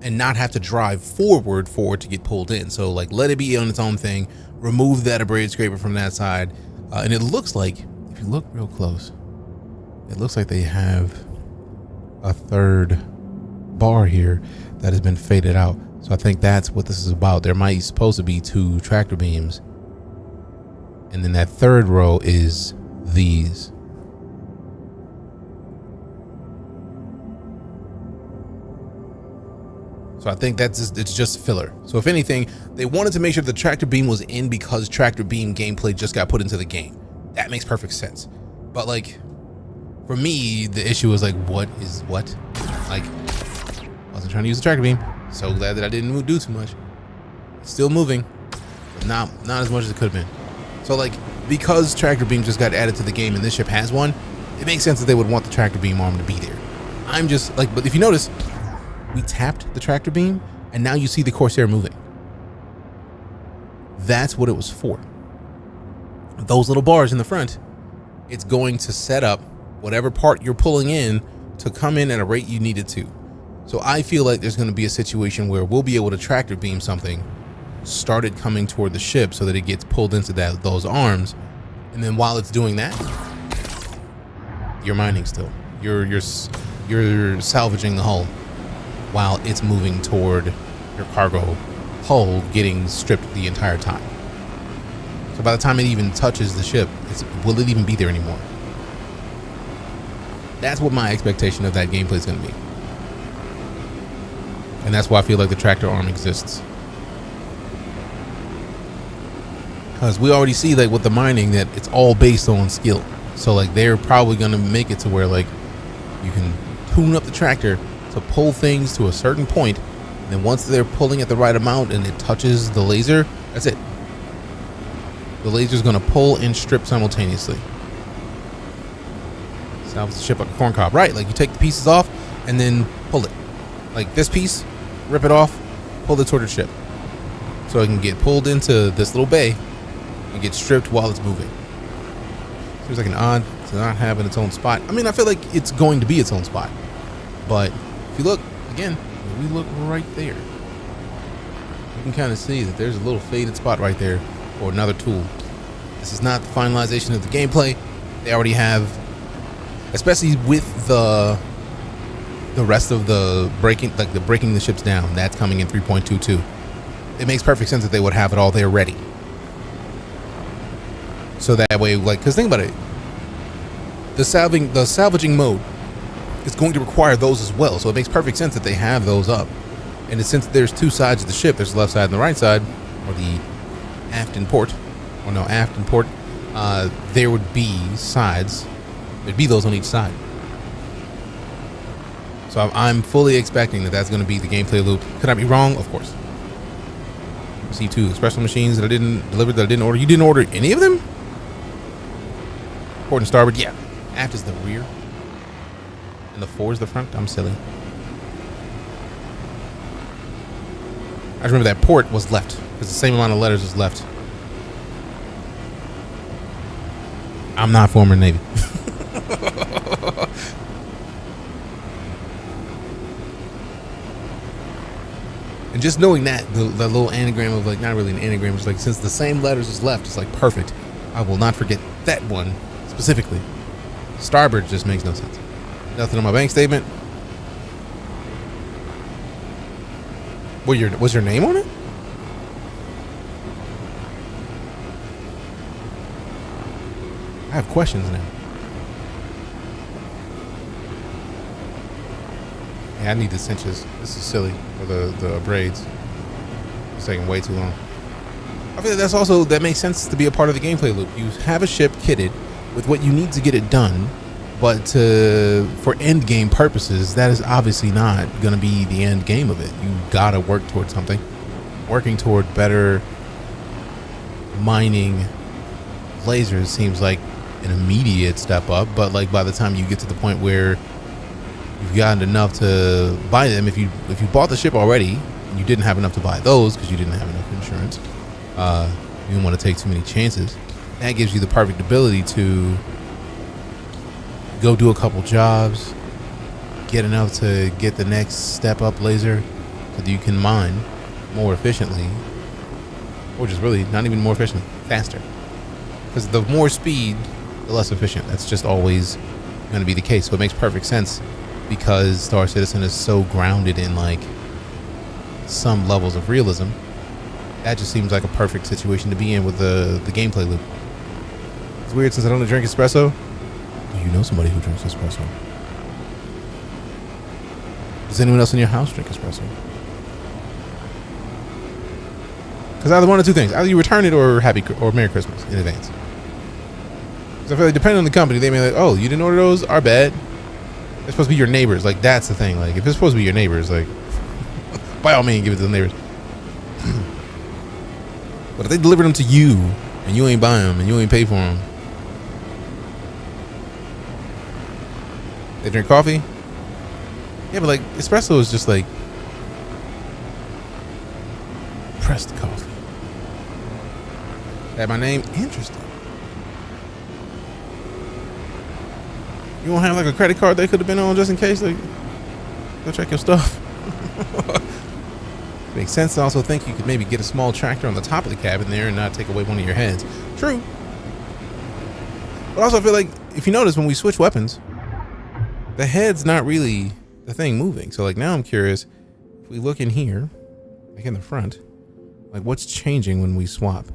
and not have to drive forward for it to get pulled in. So like let it be on its own thing, remove that abraded scraper from that side. And it looks like, if you look real close, it looks like they have a third bar here that has been faded out. So I think that's what this is about. There might supposed to be 2 tractor beams, and then that third row is these. So I think it's just filler. So if anything, they wanted to make sure the tractor beam was in because tractor beam gameplay just got put into the game. That makes perfect sense. But like, for me, the issue is like, what is what? Like, I wasn't trying to use the tractor beam. So glad that I didn't do too much. It's still moving, but not as much as it could have been. So like, because tractor beam just got added to the game and this ship has one, it makes sense that they would want the tractor beam arm to be there. I'm just like, but if you notice, we tapped the tractor beam and now you see the Corsair moving. That's what it was for. Those little bars in the front, it's going to set up whatever part you're pulling in to come in at a rate you need it to. So I feel like there's going to be a situation where we'll be able to tractor beam something, start it coming toward the ship so that it gets pulled into those arms, and then while it's doing that, you're mining still. You're salvaging the hull while it's moving toward your cargo hull, getting stripped the entire time. So by the time it even touches the ship, will it even be there anymore? That's what my expectation of that gameplay is going to be. And that's why I feel like the tractor arm exists. Because we already see like with the mining that it's all based on skill. So like they're probably going to make it to where like you can tune up the tractor to pull things to a certain point. And then once they're pulling at the right amount and it touches the laser, that's it. The laser's going to pull and strip simultaneously. Salvage the ship like a corn cob. Right, like you take the pieces off and then pull it. Like this piece, rip it off, pull it toward the ship. So it can get pulled into this little bay and get stripped while it's moving. Seems like an odd to not having its own spot. I mean, I feel like it's going to be its own spot. But if you look, again, if we look right there, you can kind of see that there's a little faded spot right there for another tool. This is not the finalization of the gameplay. They already have, especially with the rest of the breaking the ships down, that's coming in 3.22. It makes perfect sense that they would have it all there ready. So that way, like, because think about it, the salvaging mode is going to require those as well. So it makes perfect sense that they have those up. And since there's 2 sides of the ship, there's the left side and the right side, or the aft and port, there would be sides. There'd be those on each side. So I'm fully expecting that that's going to be the gameplay loop. Could I be wrong? Of course. Received 2 espresso machines that I didn't deliver, that I didn't order. You didn't order any of them? Port and starboard. Yeah. Aft is the rear. And the 4 is the front. I'm silly. I just remember that port was left. Because the same amount of letters was left. I'm not former Navy. And just knowing that, the little anagram of like, not really an anagram, it's like since the same letters is left, it's like perfect. I will not forget that one specifically. Starboard just makes no sense. Nothing on my bank statement. Was your name on it? I have questions now. Yeah, I need the cinches. This is silly. Or the braids. It's taking way too long. I feel like that makes sense to be a part of the gameplay loop. You have a ship kitted with what you need to get it done, but for end game purposes, that is obviously not going to be the end game of it. You gotta work towards something. Working toward better mining lasers seems like an immediate step up, but like by the time you get to the point where you've gotten enough to buy them, if you bought the ship already and you didn't have enough to buy those because you didn't have enough insurance, you don't want to take too many chances. That gives you the perfect ability to go do a couple jobs, get enough to get the next step up laser so that you can mine more efficiently, or just really not even more efficiently, faster. Because the more speed, the less efficient. That's just always going to be the case. So it makes perfect sense because Star Citizen is so grounded in like some levels of realism. That just seems like a perfect situation to be in with the gameplay loop. It's weird since I don't drink espresso. Do you know somebody who drinks espresso? Does anyone else in your house drink espresso? Because either one of two things: either you return it or Merry Christmas in advance. Because I feel like depending on the company, they may be like, oh, you didn't order those? Our bad. They're supposed to be your neighbors. Like that's the thing. Like if it's supposed to be your neighbors, like by all means, give it to the neighbors. But if they deliver them to you and you ain't buy them and you ain't pay for them, they drink coffee. Yeah, but like espresso is just like pressed coffee. That my name? Interesting. You won't have like a credit card they could have been on just in case? Like, go check your stuff. Makes sense to also think you could maybe get a small tractor on the top of the cabin there and not take away one of your heads. True. But also I feel like if you notice when we switch weapons, the head's not really the thing moving. So like now I'm curious, if we look in here, like in the front, like what's changing when we swap?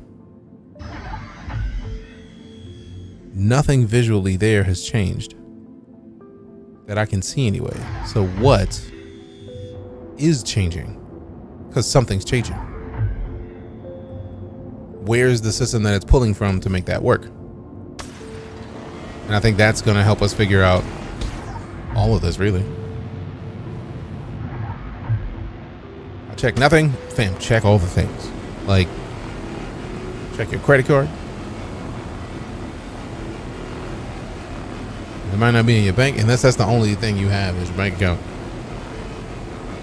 Nothing visually there has changed that I can see anyway. So what is changing? Because something's changing. Where's the system that it's pulling from to make that work? And I think that's going to help us figure out all of this, really. I check nothing. Fam, check all the things. Like, check your credit card. It might not be in your bank, unless that's the only thing you have is your bank account.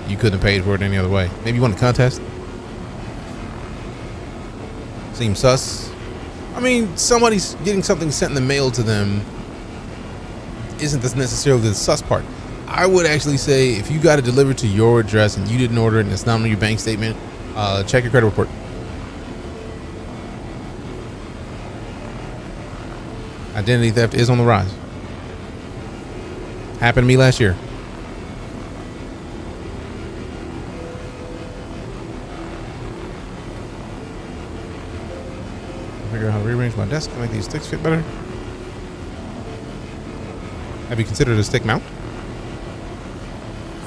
You couldn't have paid for it any other way. Maybe you won a contest. Seems sus. I mean, somebody's getting something sent in the mail to them isn't this necessarily the sus part. I would actually say if you got it delivered to your address and you didn't order it and it's not on your bank statement, check your credit report. Identity theft is on the rise. Happened to me last year. Figure out how to rearrange my desk to make these sticks fit better. Have you considered a stick mount?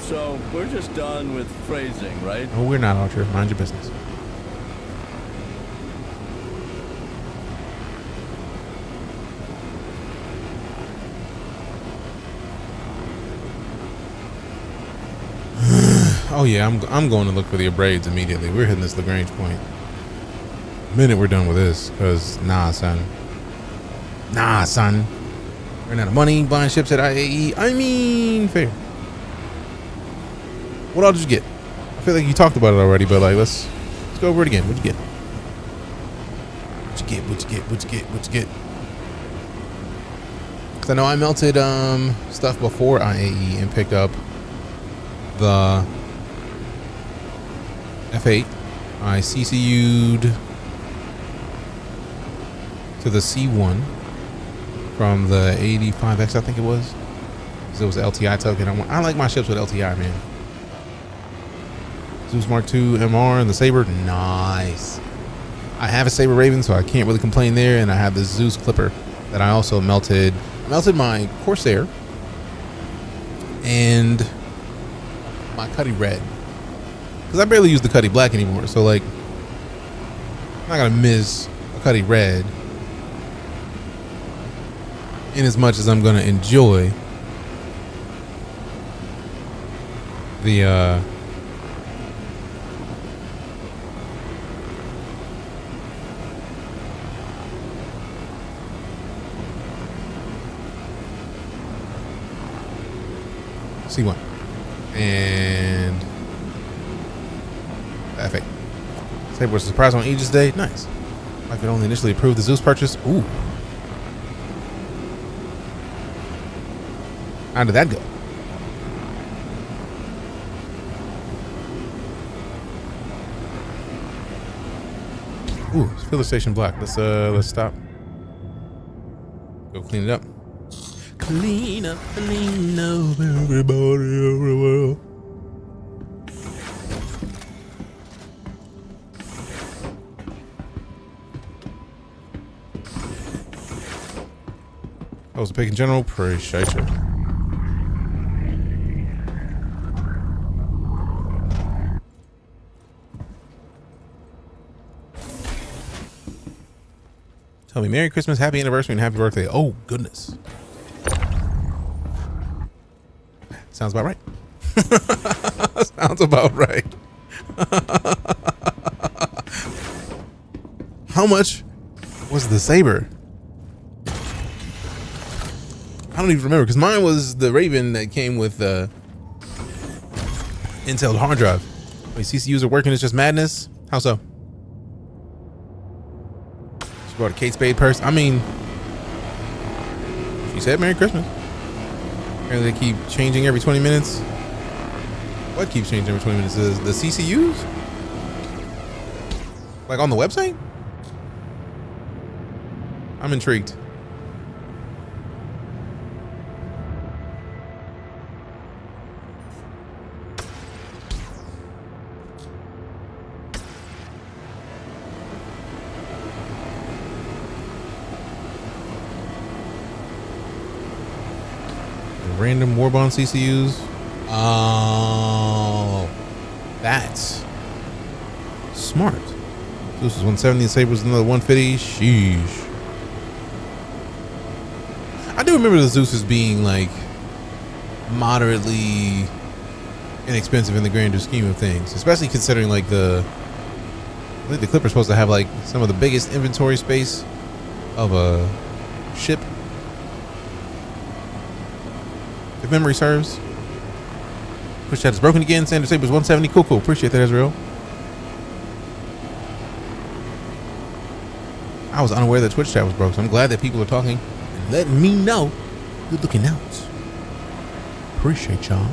So we're just done with phrasing, right? Oh, we're not, Archer. Mind your business. Oh yeah, I'm going to look for the abrades immediately. We're hitting this Lagrange point the minute we're done with this, because nah son, running out of money buying ships at IAE. I mean, fair. What all did you get? I feel like you talked about it already, but like let's go over it again. What'd you get? What'd you get? Because I know I melted stuff before IAE and picked up the F8. I CCU'd to the C1 from the 85X, I think it was. Because it was the LTI token. I like my ships with LTI, man. Zeus Mark II MR and the Saber, nice. I have a Saber Raven, so I can't really complain there. And I have the Zeus Clipper that I also melted. I melted my Corsair and my Cuddy Red, because I barely use the Cuddy Black anymore. So like, I'm not gonna miss a Cuddy Red in as much as I'm gonna enjoy the C1 and F8. Saber was a surprise on Aegis Day. Nice. I could only initially approve the Zeus purchase. Ooh. How did that go? Ooh, it's filler station block. Let's stop. Go clean it up. Clean up everybody everywhere. That was a pick in general. Appreciate you. Tell me Merry Christmas, Happy Anniversary, and Happy Birthday. Oh, goodness. Sounds about right. Sounds about right. How much was the Saber? I don't even remember, because mine was the Raven that came with the Intel hard drive. Wait, CCUs are working, it's just madness? How so? She brought a Kate Spade purse. I mean, she said Merry Christmas. Apparently they keep changing every 20 minutes. What keeps changing every 20 minutes? The CCUs? Like on the website? I'm intrigued. Random Warbond CCUs. Oh, that's smart. This is 170 and Saber's another 150. Sheesh. I do remember the Zeus as being like moderately inexpensive in the grander scheme of things, especially considering like I think the Clipper's supposed to have like some of the biggest inventory space of a ship, if memory serves. Push chat is broken again. Sanders Saber's 170. Cool. Appreciate that, Israel. I was unaware that Twitch chat was broke, so I'm glad that people are talking and letting me know. Good looking out. Appreciate y'all.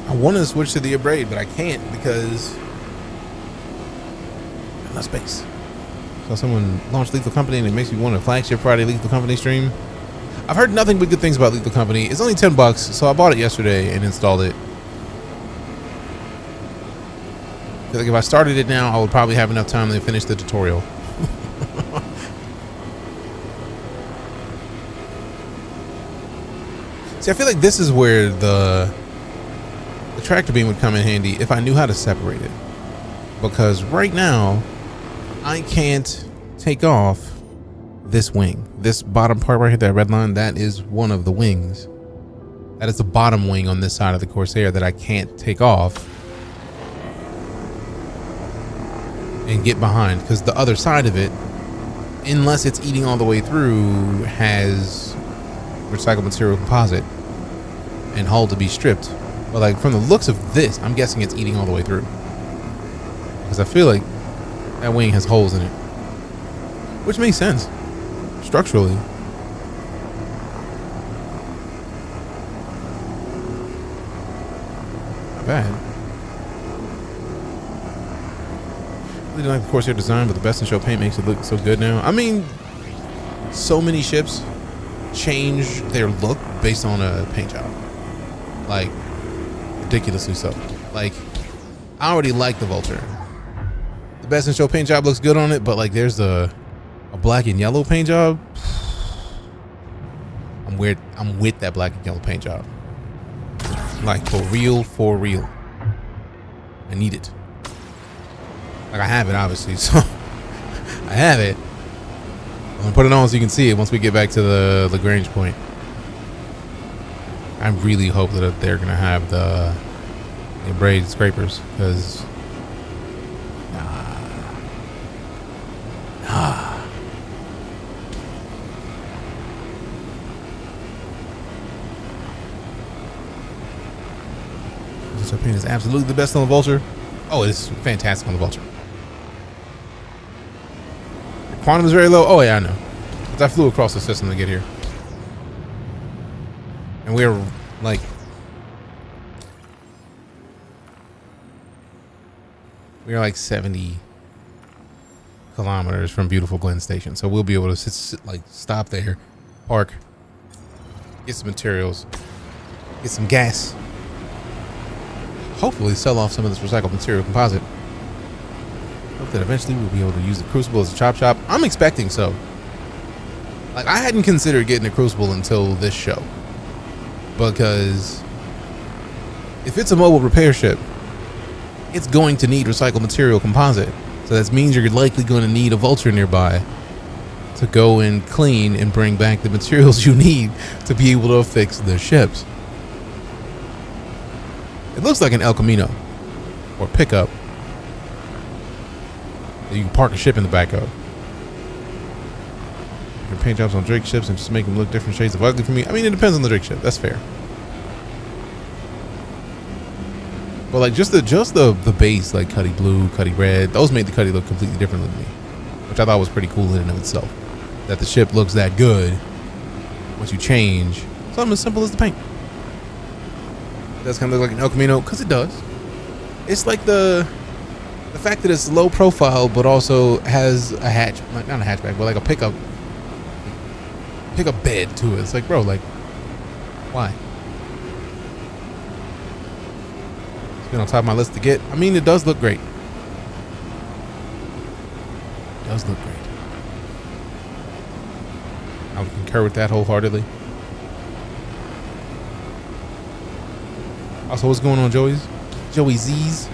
I want to switch to the Abrade, but I can't because I have space. So someone launched Lethal Company and it makes me want a flagship Friday Lethal Company stream. I've heard nothing but good things about Lethal Company. It's only $10, so I bought it yesterday and installed it. I feel like if I started it now, I would probably have enough time to finish the tutorial. See, I feel like this is where the tractor beam would come in handy if I knew how to separate it. Because right now, I can't take off this wing. This bottom part right here, that red line, that is one of the wings. That is the bottom wing on this side of the Corsair that I can't take off and get behind, because the other side of it, unless it's eating all the way through, has recycled material composite and hull to be stripped. But like from the looks of this, I'm guessing it's eating all the way through, because I feel like that wing has holes in it, which makes sense structurally. Not bad. Really don't like the Corsair design, but the Best in Show paint makes it look so good now. I mean, so many ships change their look based on a paint job, like ridiculously so. Like, I already like the Vulture. The Best in Show paint job looks good on it, but like there's a black and yellow paint job. I'm with that black and yellow paint job. Like for real, for real. I need it. Like I have it obviously, so I have it. I'm gonna put it on so you can see it once we get back to the Lagrange point. I really hope that they're gonna have the braid scrapers, because nah. This paint is absolutely the best on the Vulture. Oh, it's fantastic on the Vulture. Quantum is very low. Oh yeah, I know. But I flew across the system to get here, and we're like, we are like 70 kilometers from beautiful Glen Station, so we'll be able to like stop there, park, get some materials, get some gas, hopefully sell off some of this recycled material composite. Hope that eventually we'll be able to use the Crucible as a chop shop. I'm expecting so. Like, I hadn't considered getting a Crucible until this show, because if it's a mobile repair ship, it's going to need recycled material composite. So that means you're likely going to need a Vulture nearby to go and clean and bring back the materials you need to be able to fix the ships. It looks like an El Camino or pickup that you can park a ship in the back of. You can paint jobs on Drake ships and just make them look different shades of ugly for me. I mean, it depends on the Drake ship. That's fair. But like just the base, like Cuddy Blue, Cuddy Red, those made the Cuddy look completely different than me, which I thought was pretty cool in and of itself. That the ship looks that good once you change something as simple as the paint. It does kind of look like an El Camino, because it does. It's like the fact that it's low profile, but also has a hatch, like not a hatchback, but like a pickup bed to it. It's like, bro, like, why? It's been on top of my list to get. I mean, it does look great. It does look great. I would concur with that wholeheartedly. Also, what's going on, Joey Z's?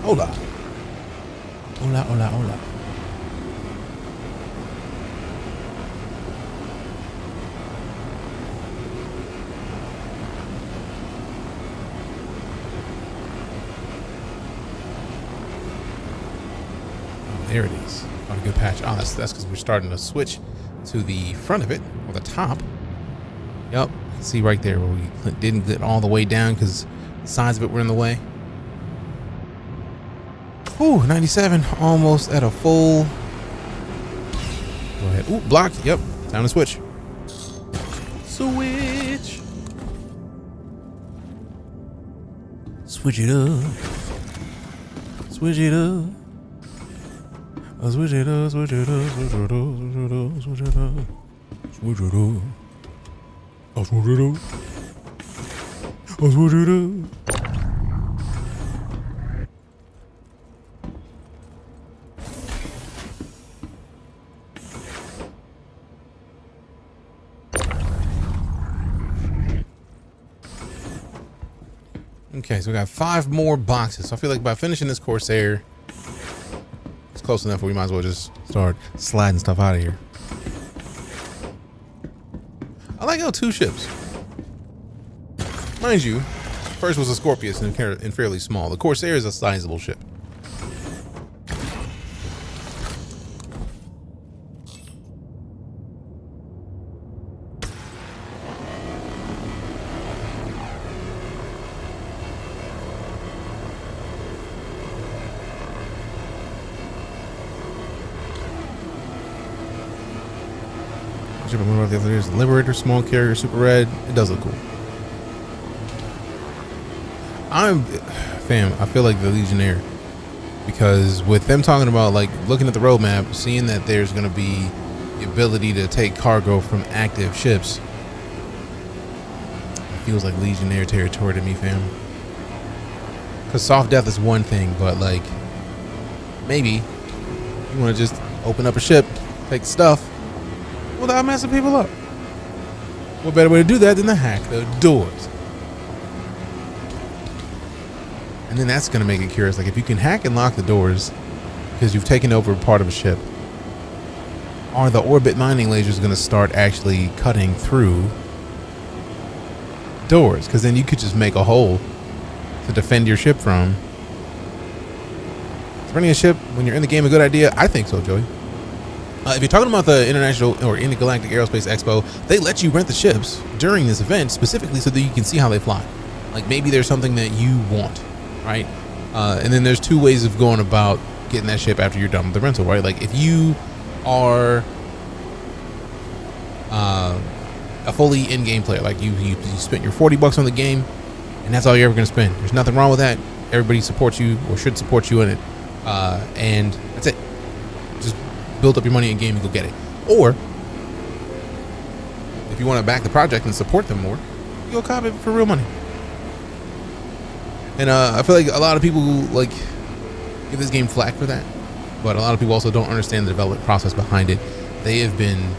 Hola. Hola, hola, hola. Oh, there it is. On a good patch. Oh, that's because we're starting to switch to the front of it, or the top. Yep. See right there where we didn't get all the way down because the sides of it were in the way. Ooh, 97, almost at a full. Go ahead. Ooh, blocked. Yep, time to switch. Switch. Switch it up. Switch it up. Switch it up, switch it up, switch it up, switch it up, switch it up. Switch it up. I'll switch it up. I'll switch it up. Okay, so we got 5 more boxes. So I feel like by finishing this Corsair, it's close enough where we might as well just start sliding stuff out of here. I like how 2 ships. Mind you, first was a Scorpius and fairly small. The Corsair is a sizable ship. The other is Liberator, small carrier, super red. It does look cool. I feel like the Legionnaire, because with them talking about like looking at the roadmap, seeing that there's going to be the ability to take cargo from active ships, it feels like Legionnaire territory to me, fam. Because soft death is one thing, but like maybe you want to just open up a ship, take stuff without messing people up. What better way to do that than to hack the doors? And then that's going to make it curious. Like if you can hack and lock the doors because you've taken over part of a ship, are the orbit mining lasers going to start actually cutting through doors? Because then you could just make a hole to defend your ship from. Is running a ship when you're in the game a good idea? I think so, Joey. If you're talking about the International or Intergalactic Aerospace Expo, they let you rent the ships during this event specifically so that you can see how they fly. Like maybe there's something that you want, right? And then there's 2 ways of going about getting that ship after you're done with the rental, right? Like if you are a fully in-game player, like you spent your $40 on the game and that's all you're ever going to spend. There's nothing wrong with that. Everybody supports you or should support you in it. And that's it. Just build up your money in game and go get it. Or if you want to back the project and support them more, you go cop it for real money. And I feel like a lot of people like give this game flack for that, but a lot of people also don't understand the development process behind it. They have been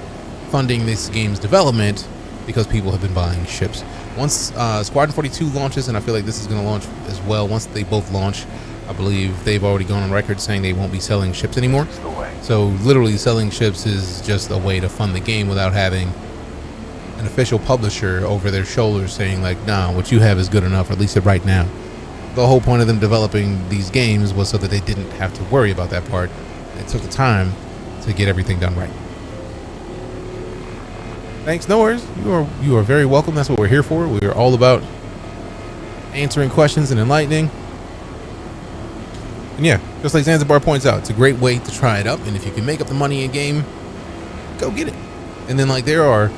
funding this game's development because people have been buying ships. Once Squadron 42 launches, and I feel like this is going to launch as well, once they both launch, I believe they've already gone on record saying they won't be selling ships anymore. So literally selling ships is just a way to fund the game without having an official publisher over their shoulders saying like, nah, what you have is good enough, or at least right now. The whole point of them developing these games was so that they didn't have to worry about that part. It took the time to get everything done right. Thanks, no worries. You are very welcome. That's what we're here for. We are all about answering questions and enlightening. And yeah, just like Zanzibar points out, it's a great way to try it up. And if you can make up the money in game, go get it. And then like there are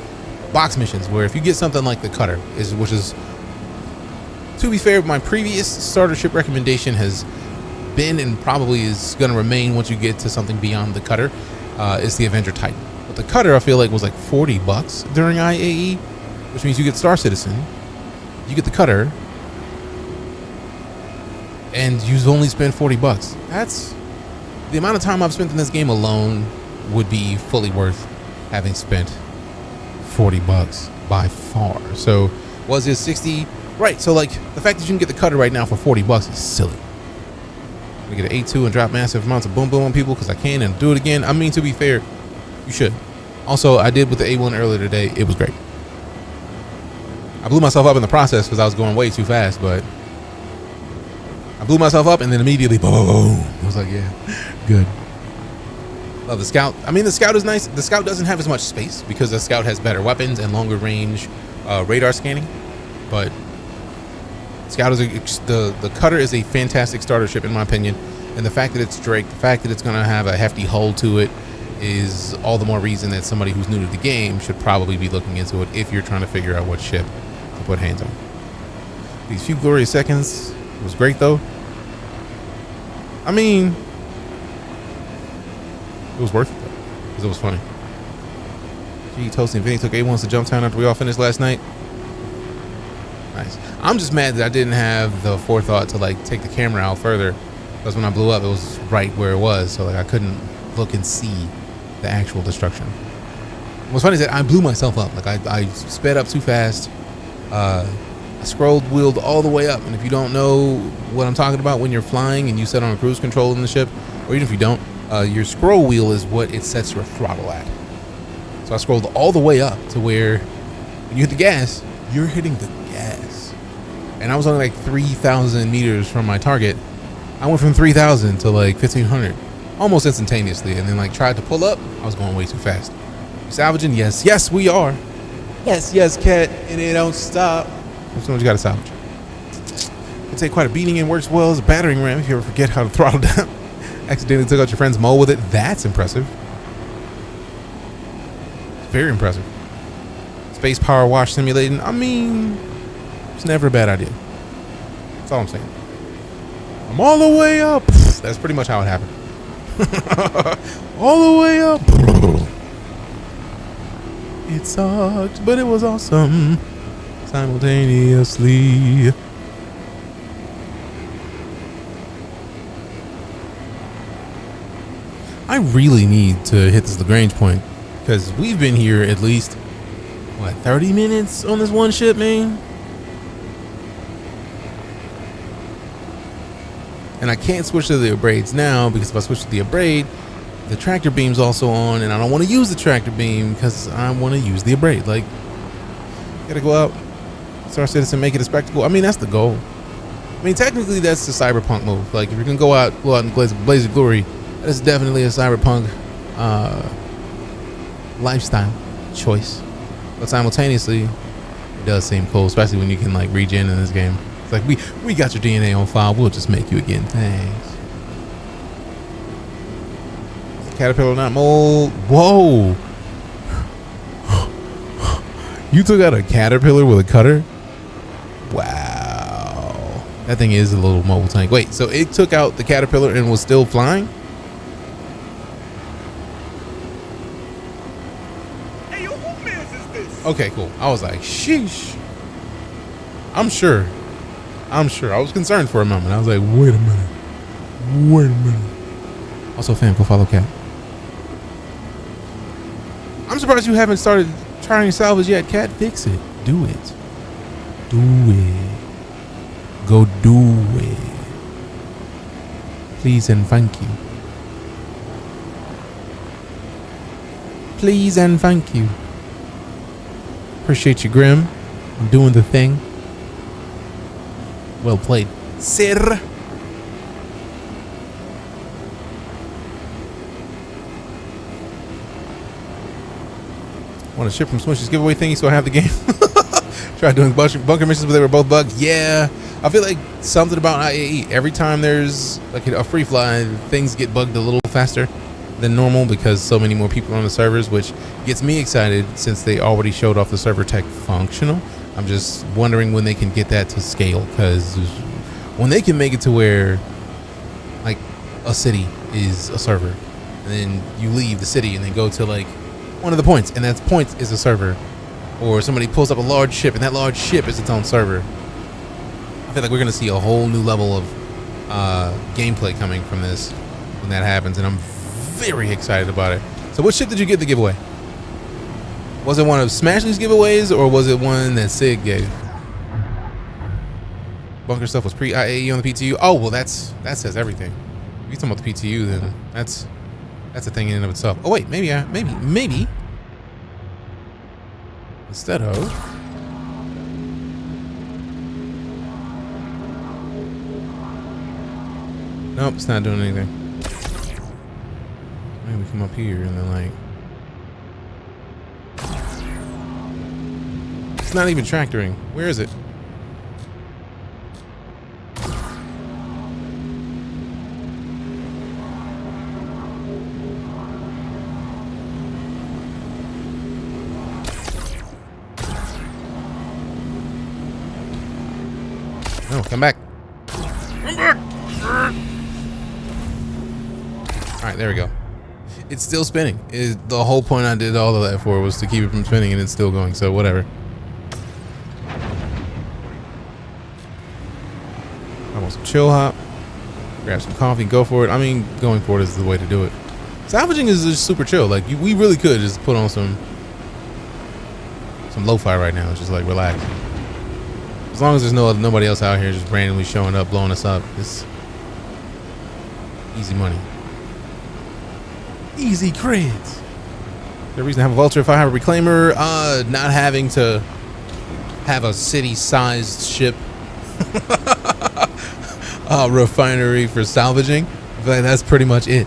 box missions where if you get something like the cutter, which is, to be fair, my previous starter ship recommendation has been and probably is going to remain once you get to something beyond the cutter, is the Avenger Titan. But the cutter I feel like was like $40 during IAE, which means you get Star Citizen, you get the cutter, and you've only spent $40. That's the amount of time I've spent in this game alone would be fully worth having spent $40 by far. So was it 60? Right. So like the fact that you can get the cutter right now for $40 is silly. We get an A2 and drop massive amounts of boom boom on people because I can and do it again. I mean, to be fair, you should. Also, I did with the A1 earlier today. It was great. I blew myself up in the process because I was going way too fast, but I blew myself up and then immediately boom. I was like, yeah, good. Love the Scout. I mean, the Scout is nice. The Scout doesn't have as much space because the Scout has better weapons and longer range radar scanning. But Scout is the Cutter is a fantastic starter ship in my opinion. And the fact that it's Drake, the fact that it's going to have a hefty hull to it is all the more reason that somebody who's new to the game should probably be looking into it if you're trying to figure out what ship to put hands on. These few glorious seconds was great though. I mean, it was worth it though, because it was funny. Gee, Toasty and Vinny took A1s to Jump Town after we all finished last night. Nice. I'm just mad that I didn't have the forethought to like take the camera out further, because when I blew up, it was right where it was, so like I couldn't look and see the actual destruction. What's funny is that I blew myself up. Like I sped up too fast. I scrolled wheeled all the way up, and if you don't know what I'm talking about when you're flying and you set on a cruise control in the ship, or even if you don't, your scroll wheel is what it sets your throttle at. So I scrolled all the way up to where when you hit the gas, you're hitting the gas. And I was only like 3,000 meters from my target. I went from 3,000 to like 1,500 almost instantaneously, and then like tried to pull up. I was going way too fast. You salvaging? Yes. Yes, we are. Yes, yes, cat. And it don't stop. That's what you got to salvage. It take quite a beating and works well as a battering ram if you ever forget how to throttle down. Accidentally took out your friend's mole with it. That's impressive. Very impressive. Space power wash simulating. I mean, it's never a bad idea. That's all I'm saying. I'm all the way up. That's pretty much how it happened. All the way up. It sucked, but it was awesome. Simultaneously. I really need to hit this Lagrange point, because we've been here at least, what, 30 minutes on this one ship, man? And I can't switch to the abrades now, because if I switch to the abrade, the tractor beam's also on, and I don't want to use the tractor beam because I want to use the abrade. Like, gotta go out, Star Citizen, make it a spectacle. I mean, that's the goal. I mean, technically, that's the cyberpunk move. Like, if you're gonna go out and blaze of glory, that is definitely a cyberpunk lifestyle choice. But simultaneously, it does seem cool, especially when you can like regen in this game. It's like we got your DNA on file. We'll just make you again. Thanks. Caterpillar, not mold. Whoa! You took out a caterpillar with a cutter? Wow. That thing is a little mobile tank. Wait, so it took out the caterpillar and was still flying? Hey, yo, who mans is this? Okay, cool. I was like, sheesh. I'm sure. I was concerned for a moment. I was like, wait a minute. Also, fam, go follow Cat. I'm surprised you haven't started trying to salvage yet. Cat, fix it. Do it. Go do it. Please and thank you. Please and thank you. Appreciate you, Grim. I'm doing the thing. Well played, sir. Want a ship from Swish's giveaway thingy so I have the game. Tried doing bunker missions, but they were both bugged. Yeah, I feel like something about IAE. Every time there's like a free fly, things get bugged a little faster than normal because so many more people are on the servers, which gets me excited since they already showed off the server tech functional. I'm just wondering when they can get that to scale, because when they can make it to where like a city is a server, and then you leave the city and then go to like one of the points, and that point is a server, or somebody pulls up a large ship and that large ship is its own server. I feel like we're gonna see a whole new level of gameplay coming from this when that happens, and I'm very excited about it. So what ship did you get the giveaway? Was it one of Smashley's giveaways, or was it one that Sig gave? Bunker stuff was pre-IAE on the PTU. Oh, well, that says everything. If you're talking about the PTU, then that's a thing in and of itself. Oh wait, maybe instead of nope, it's not doing anything. Maybe we come up here and then like. It's not even tractoring. Where is it? No, come back. Come back. All right, there we go. It's still spinning. The whole point I did all of that for was to keep it from spinning, and it's still going. So whatever. I want some chill hop. Grab some coffee, go for it. I mean, going for it is the way to do it. Salvaging is just super chill. Like we really could just put on some lo-fi right now. It's just like relax. As long as there's nobody else out here just randomly showing up, blowing us up. It's easy money. Easy creds. The reason to have a vulture if I have a reclaimer, not having to have a city-sized ship refinery for salvaging. I feel like that's pretty much it.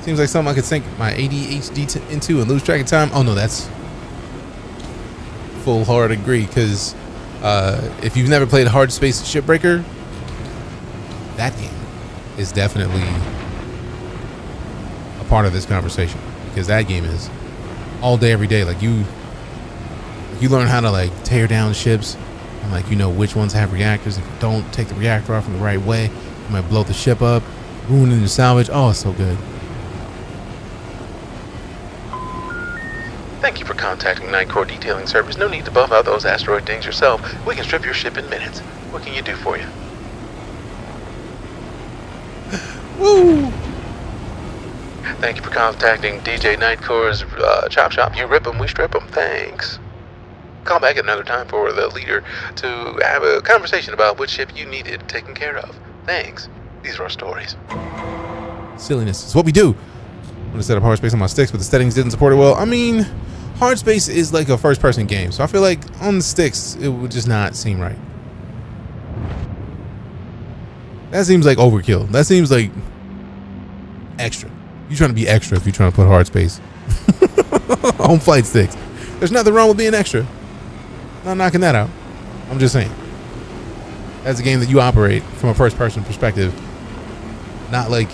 Seems like something I could sink my ADHD into and lose track of time. Oh no, that's full hard agree, because if you've never played Hard Space Shipbreaker, that game is definitely a part of this conversation, because that game is all day every day. Like you learn how to like tear down ships, and like you know which ones have reactors. If you don't take the reactor off in the right way, you might blow the ship up, ruining the salvage. Oh, it's so good. Thank you for contacting Night Core Detailing Service. No need to buff out those asteroid dings yourself. We can strip your ship in minutes. What can you do for you? Woo! Thank you for contacting DeejayKnight Core's Chop Shop. You rip them, we strip them. Thanks. Call back at another time for the leader to have a conversation about which ship you needed taken care of. Thanks. These are our stories. Silliness is what we do. I'm gonna set up hard space on my sticks, but the settings didn't support it well. I mean, hard space is like a first-person game, so I feel like on the sticks it would just not seem right. That seems like overkill. That seems like extra. You're trying to be extra if you're trying to put hard space on flight sticks. There's nothing wrong with being extra. Not knocking that out. I'm just saying. That's a game that you operate from a first-person perspective, not like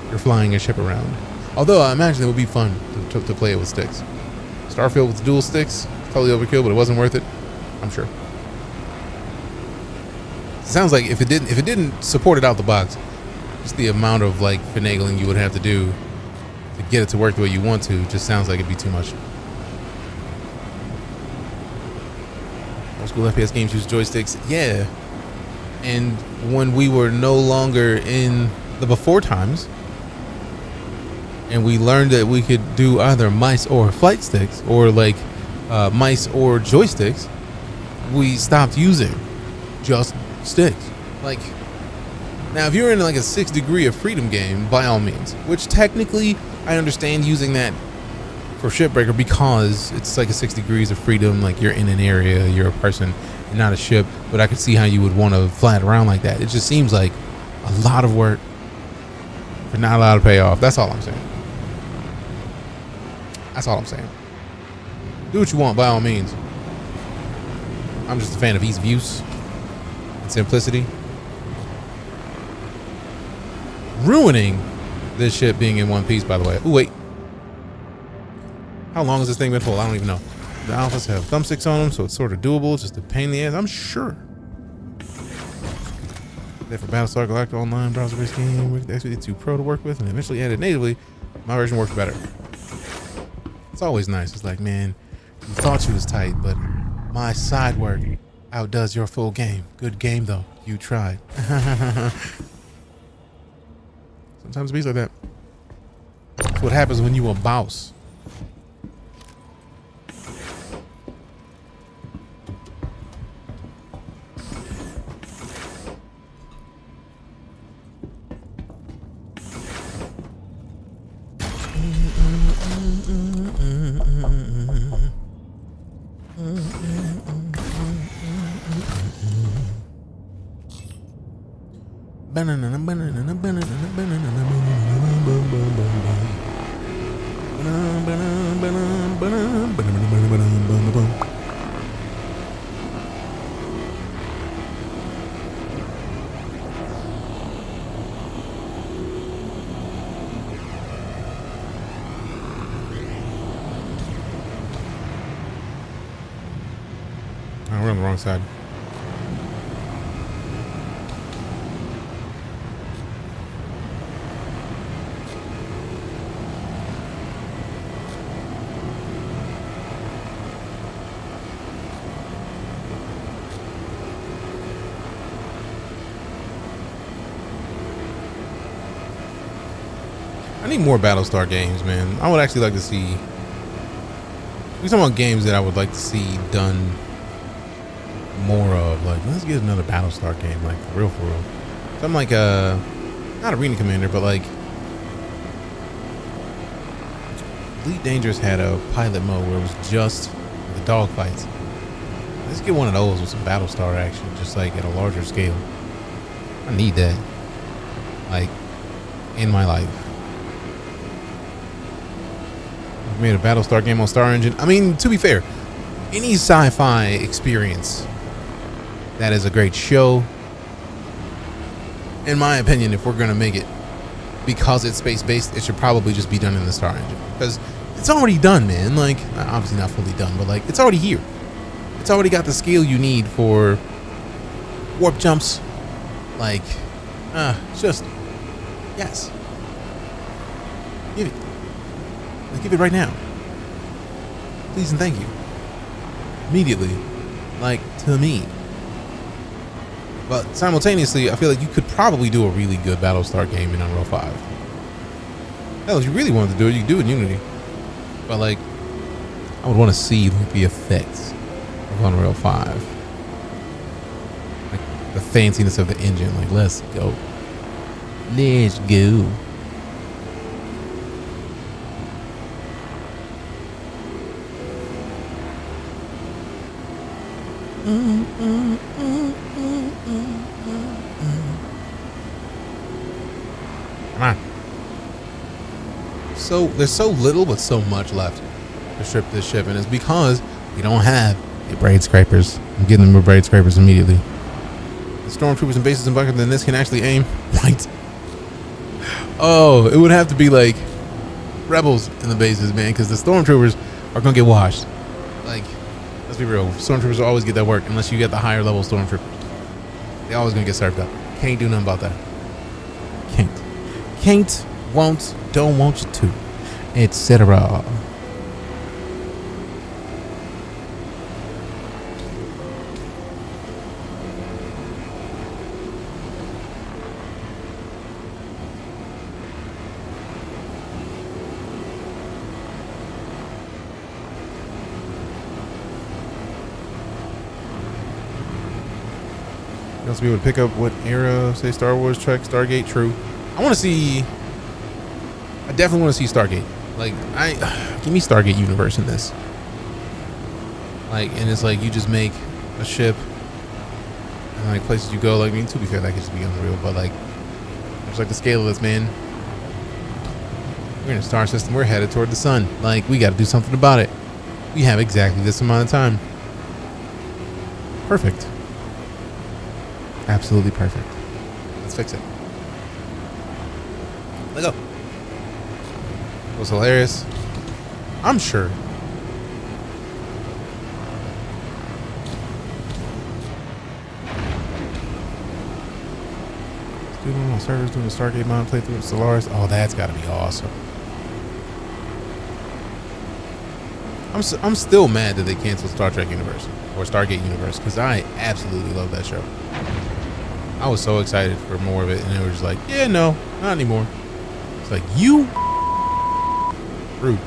you're flying a ship around. Although I imagine it would be fun to play it with sticks. Starfield with dual sticks, totally overkill, but it wasn't worth it. I'm sure. It sounds like if it didn't support it out the box, just the amount of like finagling you would have to do to get it to work the way you want to just sounds like it'd be too much. Old school FPS games use joysticks, yeah. And when we were no longer in the before times, and we learned that we could do either mice or flight sticks, or like mice or joysticks, we stopped using just sticks. Like, now if you're in like a 6 degree of freedom game, by all means, which technically I understand using that for Shipbreaker because it's like a 6 degrees of freedom, like you're in an area, you're a person, you're not a ship, but I could see how you would want to fly it around like that. It just seems like a lot of work for not a lot of payoff. That's all I'm saying. That's all I'm saying. Do what you want, by all means. I'm just a fan of ease of use and simplicity. Ruining this ship being in one piece, by the way. Ooh, wait. How long has this thing been full? I don't even know. The alphas have thumbsticks on them, so it's sort of doable. It's just a pain in the ass, I'm sure. There for Battlestar Galactica Online browser-based game with X2 Pro to work with, and eventually added natively. My version works better. It's always nice. It's like, man, you thought you was tight, but my side work outdoes your full game. Good game, though. You tried. Sometimes it be like that. That's what happens when you a boss. We're on the wrong side. I need more Battlestar games, man. I would actually like to see. We're talking about games that I would like to see done more of. Like, let's get another Battlestar game, like for real. Something like not Arena Commander, but like Elite Dangerous had a pilot mode where it was just the dogfights. Let's get one of those with some Battlestar action, just like at a larger scale. I need that, like, in my life. I've made a Battlestar game on Star Engine. I mean, to be fair, any sci-fi experience that is a great show, in my opinion, if we're gonna make it, because it's space-based, it should probably just be done in the Star Engine, because it's already done, man. Like, obviously not fully done, but like, it's already here. It's already got the scale you need for warp jumps. Like, just yes. Give it. Like, give it right now. Please and thank you. Immediately. Like, to me. But simultaneously, I feel like you could probably do a really good Battlestar game in Unreal 5. Hell, if you really wanted to do it, you could do it in Unity. But like, I would want to see like the effects of Unreal 5. Like the fanciness of the engine. Like, let's go. Let's go. Come on. So there's so little but so much left to strip this ship, and it's because we don't have the braid scrapers. I'm getting them with braid scrapers immediately. The stormtroopers and bases and bunkers than this can actually aim right. Oh, it would have to be like rebels in the bases, man, because the stormtroopers are gonna get washed. Like, let's be real, stormtroopers will always get that work unless you get the higher level stormtroopers. They always gonna get served up. Can't do nothing about that. Can't, won't, don't want you to, etc. You also be able to pick up what era, say Star Wars, Trek, Stargate, true. I want to see. I definitely want to see Stargate. Like, give me Stargate universe in this. Like, and it's like you just make a ship, and like places you go. Like, I mean, to be fair, that could just be Unreal, but like, there's like the scale of this, man. We're in a star system. We're headed toward the sun. Like, we got to do something about it. We have exactly this amount of time. Perfect. Absolutely perfect. Let's fix it. Let go. It was hilarious. I'm sure. Doing on servers doing the Stargate mod playthrough of Solaris. Oh, that's got to be awesome. I'm still mad that they canceled Star Trek Universe or Stargate Universe, because I absolutely love that show. I was so excited for more of it, and they were just like, yeah, no, not anymore. It's like, you rude.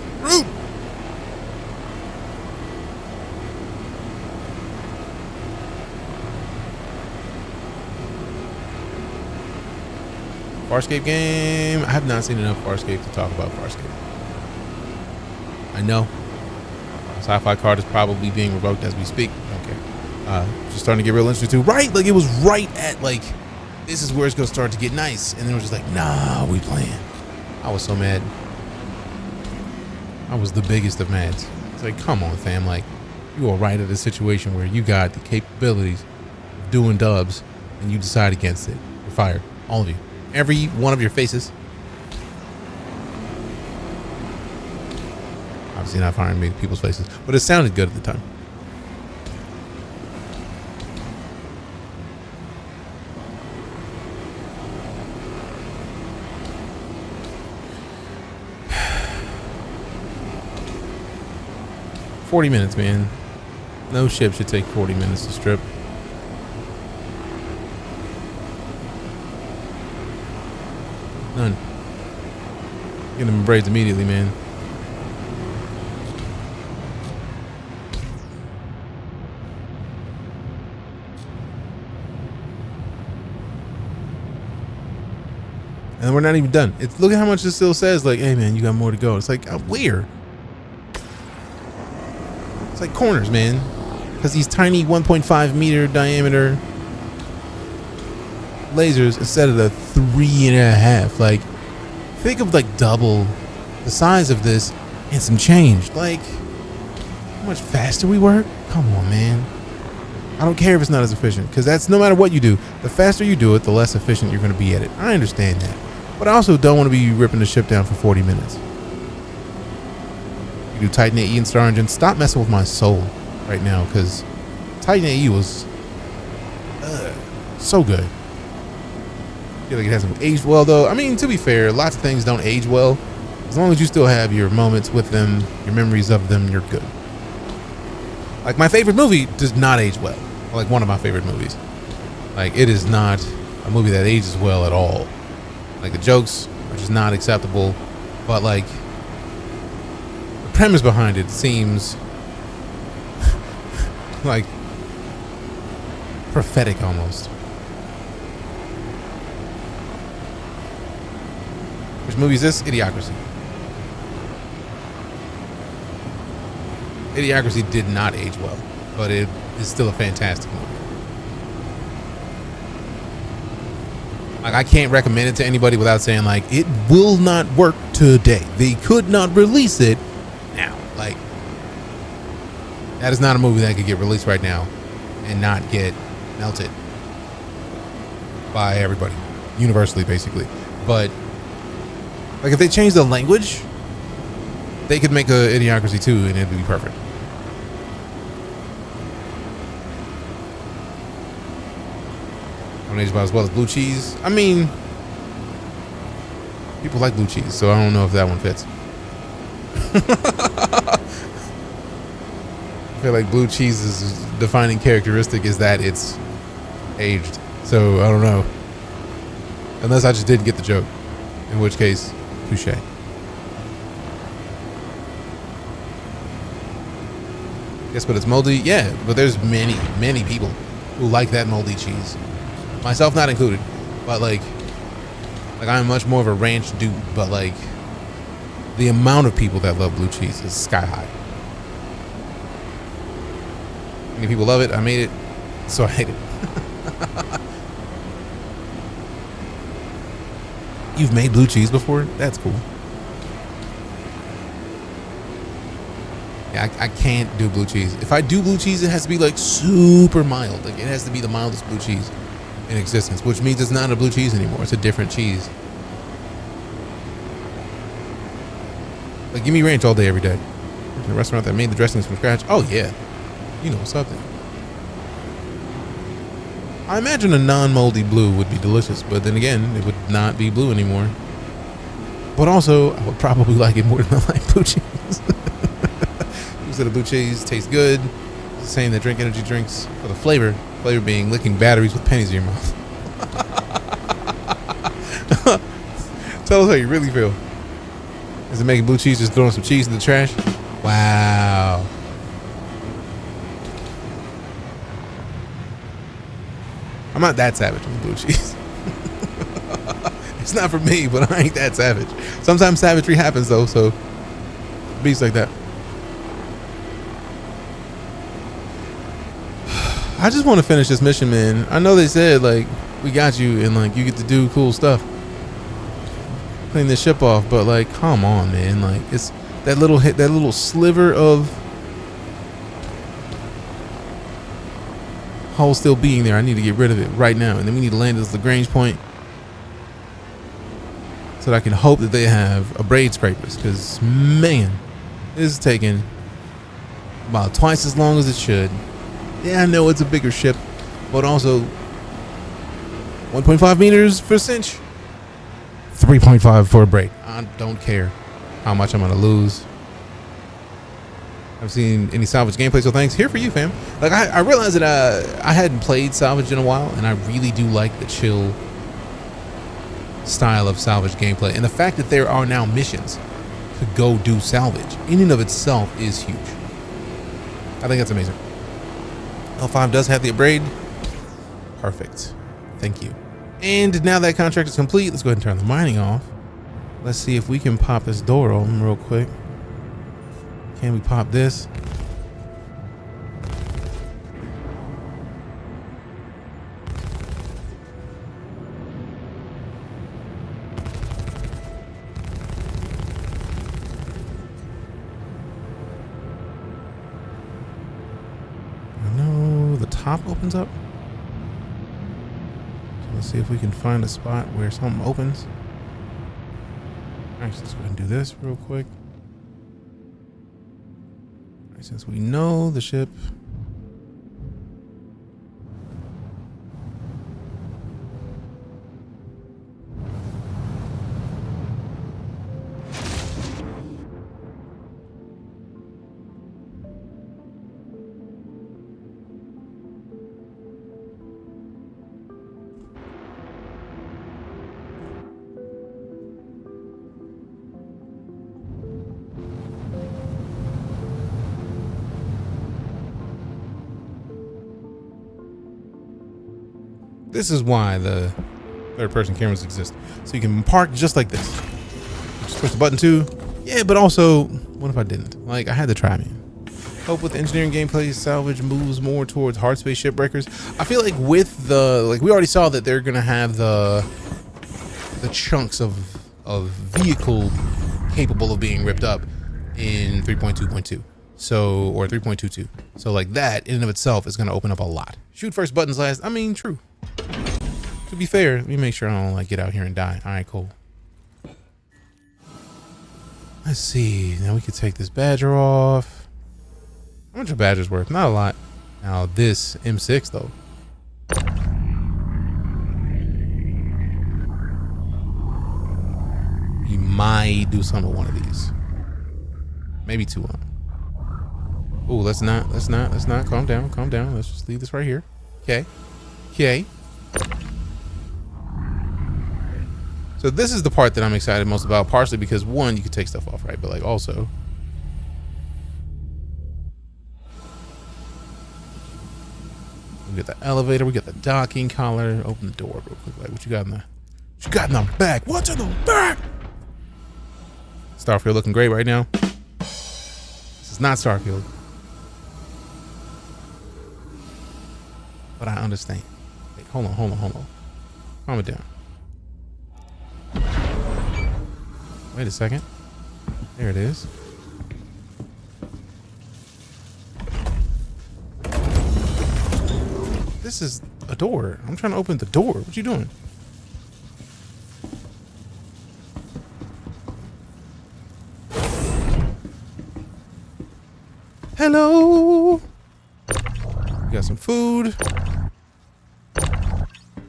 Farscape game. I have not seen enough Farscape to talk about Farscape. I know sci-fi card is probably being revoked as we speak. Don't care. Just starting to get real interested too. Right, like it was right at like, this is where it's gonna start to get nice, and then it was just like, nah, we playing. I was so mad. I was the biggest of mads. It's like, come on, fam. Like, you are right at a situation where you got the capabilities of doing dubs, and you decide against it. You're fired, all of you. Every one of your faces. Obviously not firing me people's faces, but it sounded good at the time. $40 minutes, man. No ship should take 40 minutes to strip. None. Get them braids immediately, man. And we're not even done. It's look at how much this still says. Like, hey man, you got more to go. It's like where? It's like corners, man. Because these tiny 1.5 meter diameter lasers instead of the 3.5. Like, think of like double the size of this and some change. Like, how much faster we work? Come on, man. I don't care if it's not as efficient, because that's no matter what you do. The faster you do it, the less efficient you're going to be at it. I understand that. But I also don't want to be ripping the ship down for 40 minutes. You do Titan AE and Star Engine. Stop messing with my soul right now, because Titan AE was so good. I feel like it hasn't aged well, though. I mean, to be fair, lots of things don't age well. As long as you still have your moments with them, your memories of them, you're good. Like, my favorite movie does not age well. Like, one of my favorite movies. Like, it is not a movie that ages well at all. Like, the jokes are just not acceptable. But, like, the premise behind it seems like prophetic almost. Which movie is this? Idiocracy. Idiocracy did not age well, but it is still a fantastic movie. Like, I can't recommend it to anybody without saying, like, it will not work today. They could not release it now. Like, that is not a movie that could get released right now and not get melted by everybody, universally, basically. But, like, if they change the language, they could make a Idiocracy 2 and it'd be perfect. Don't age about as well as blue cheese. I mean, people like blue cheese, so I don't know if that one fits. I feel like blue cheese's defining characteristic is that it's aged. So I don't know. Unless I just didn't get the joke. In which case, touche. Yes, but it's moldy. Yeah, but there's many people who like that moldy cheese. Myself not included. But like I'm much more of a ranch dude. But like, the amount of people that love blue cheese is sky high. Many people love it. I made it, so I hate it. You've made blue cheese before? That's cool. Yeah, I can't do blue cheese. If I do blue cheese, it has to be like super mild. Like, it has to be the mildest blue cheese in existence, which means it's not a blue cheese anymore. It's a different cheese. Like, give me ranch all day, every day. In a restaurant that made the dressings from scratch. Oh yeah, you know something. I imagine a non-moldy blue would be delicious, but then again, it would not be blue anymore. But also, I would probably like it more than I like blue cheese. People said the blue cheese tastes good. It's saying that drink energy drinks for the flavor. Flavor being licking batteries with pennies in your mouth. Tell us how you really feel. Is it making blue cheese just throwing some cheese in the trash? Wow. I'm not that savage with blue cheese. It's not for me, but I ain't that savage. Sometimes savagery happens though, so beats like that. I just want to finish this mission, man. I know they said like we got you and like you get to do cool stuff, clean this ship off, but like, come on, man. Like, it's that little sliver of hull still being there. I need to get rid of it right now, and then we need to land this Lagrange point so that I can hope that they have a braid scrapers, because man, this is taking about twice as long as it should. Yeah, I know it's a bigger ship, but also 1.5 meters for a cinch, 3.5 for a braid. I don't care how much I'm gonna lose. I've seen any salvage gameplay, so thanks. Here for you, fam. Like, I realized that I hadn't played salvage in a while, and I really do like the chill style of salvage gameplay. And the fact that there are now missions to go do salvage in and of itself is huge. I think that's amazing. L5 does have the upgrade. Perfect. Thank you. And now that contract is complete, let's go ahead and turn the mining off. Let's see if we can pop this door open real quick. Can we pop this? No, the top opens up. So let's see if we can find a spot where something opens. Alright, let's go ahead and do this real quick. Alright, since we know the ship. This is why the third-person cameras exist. So you can park just like this. Just push the button too. Yeah, but also, what if I didn't? Like, I had to try, man. Hope with the engineering gameplay, salvage moves more towards hard space shipbreakers. I feel like with the, like, we already saw that they're gonna have the chunks of vehicle capable of being ripped up in 3.2.2. So, or 3.22. So like that in and of itself is gonna open up a lot. Shoot first, buttons last. I mean, true. To be fair, let me make sure I don't like get out here and die. All right, cool. Let's see. Now we could take this badger off. How much a badger's worth? Not a lot. Now this M6 though. You might do something with one of these. Maybe two of them. Oh, let's not. Calm down. Let's just leave this right here. Okay. So this is the part that I'm excited most about, partially because one, you can take stuff off, right? But like also, we get the elevator, we got the docking collar. Open the door real quick. Like, what you got in the back? What's in the back? Starfield looking great right now. This is not Starfield. But I understand. Wait, hold on. Calm it down. Wait a second. There it is. This is a door. I'm trying to open the door. What you doing? Hello. We got some food.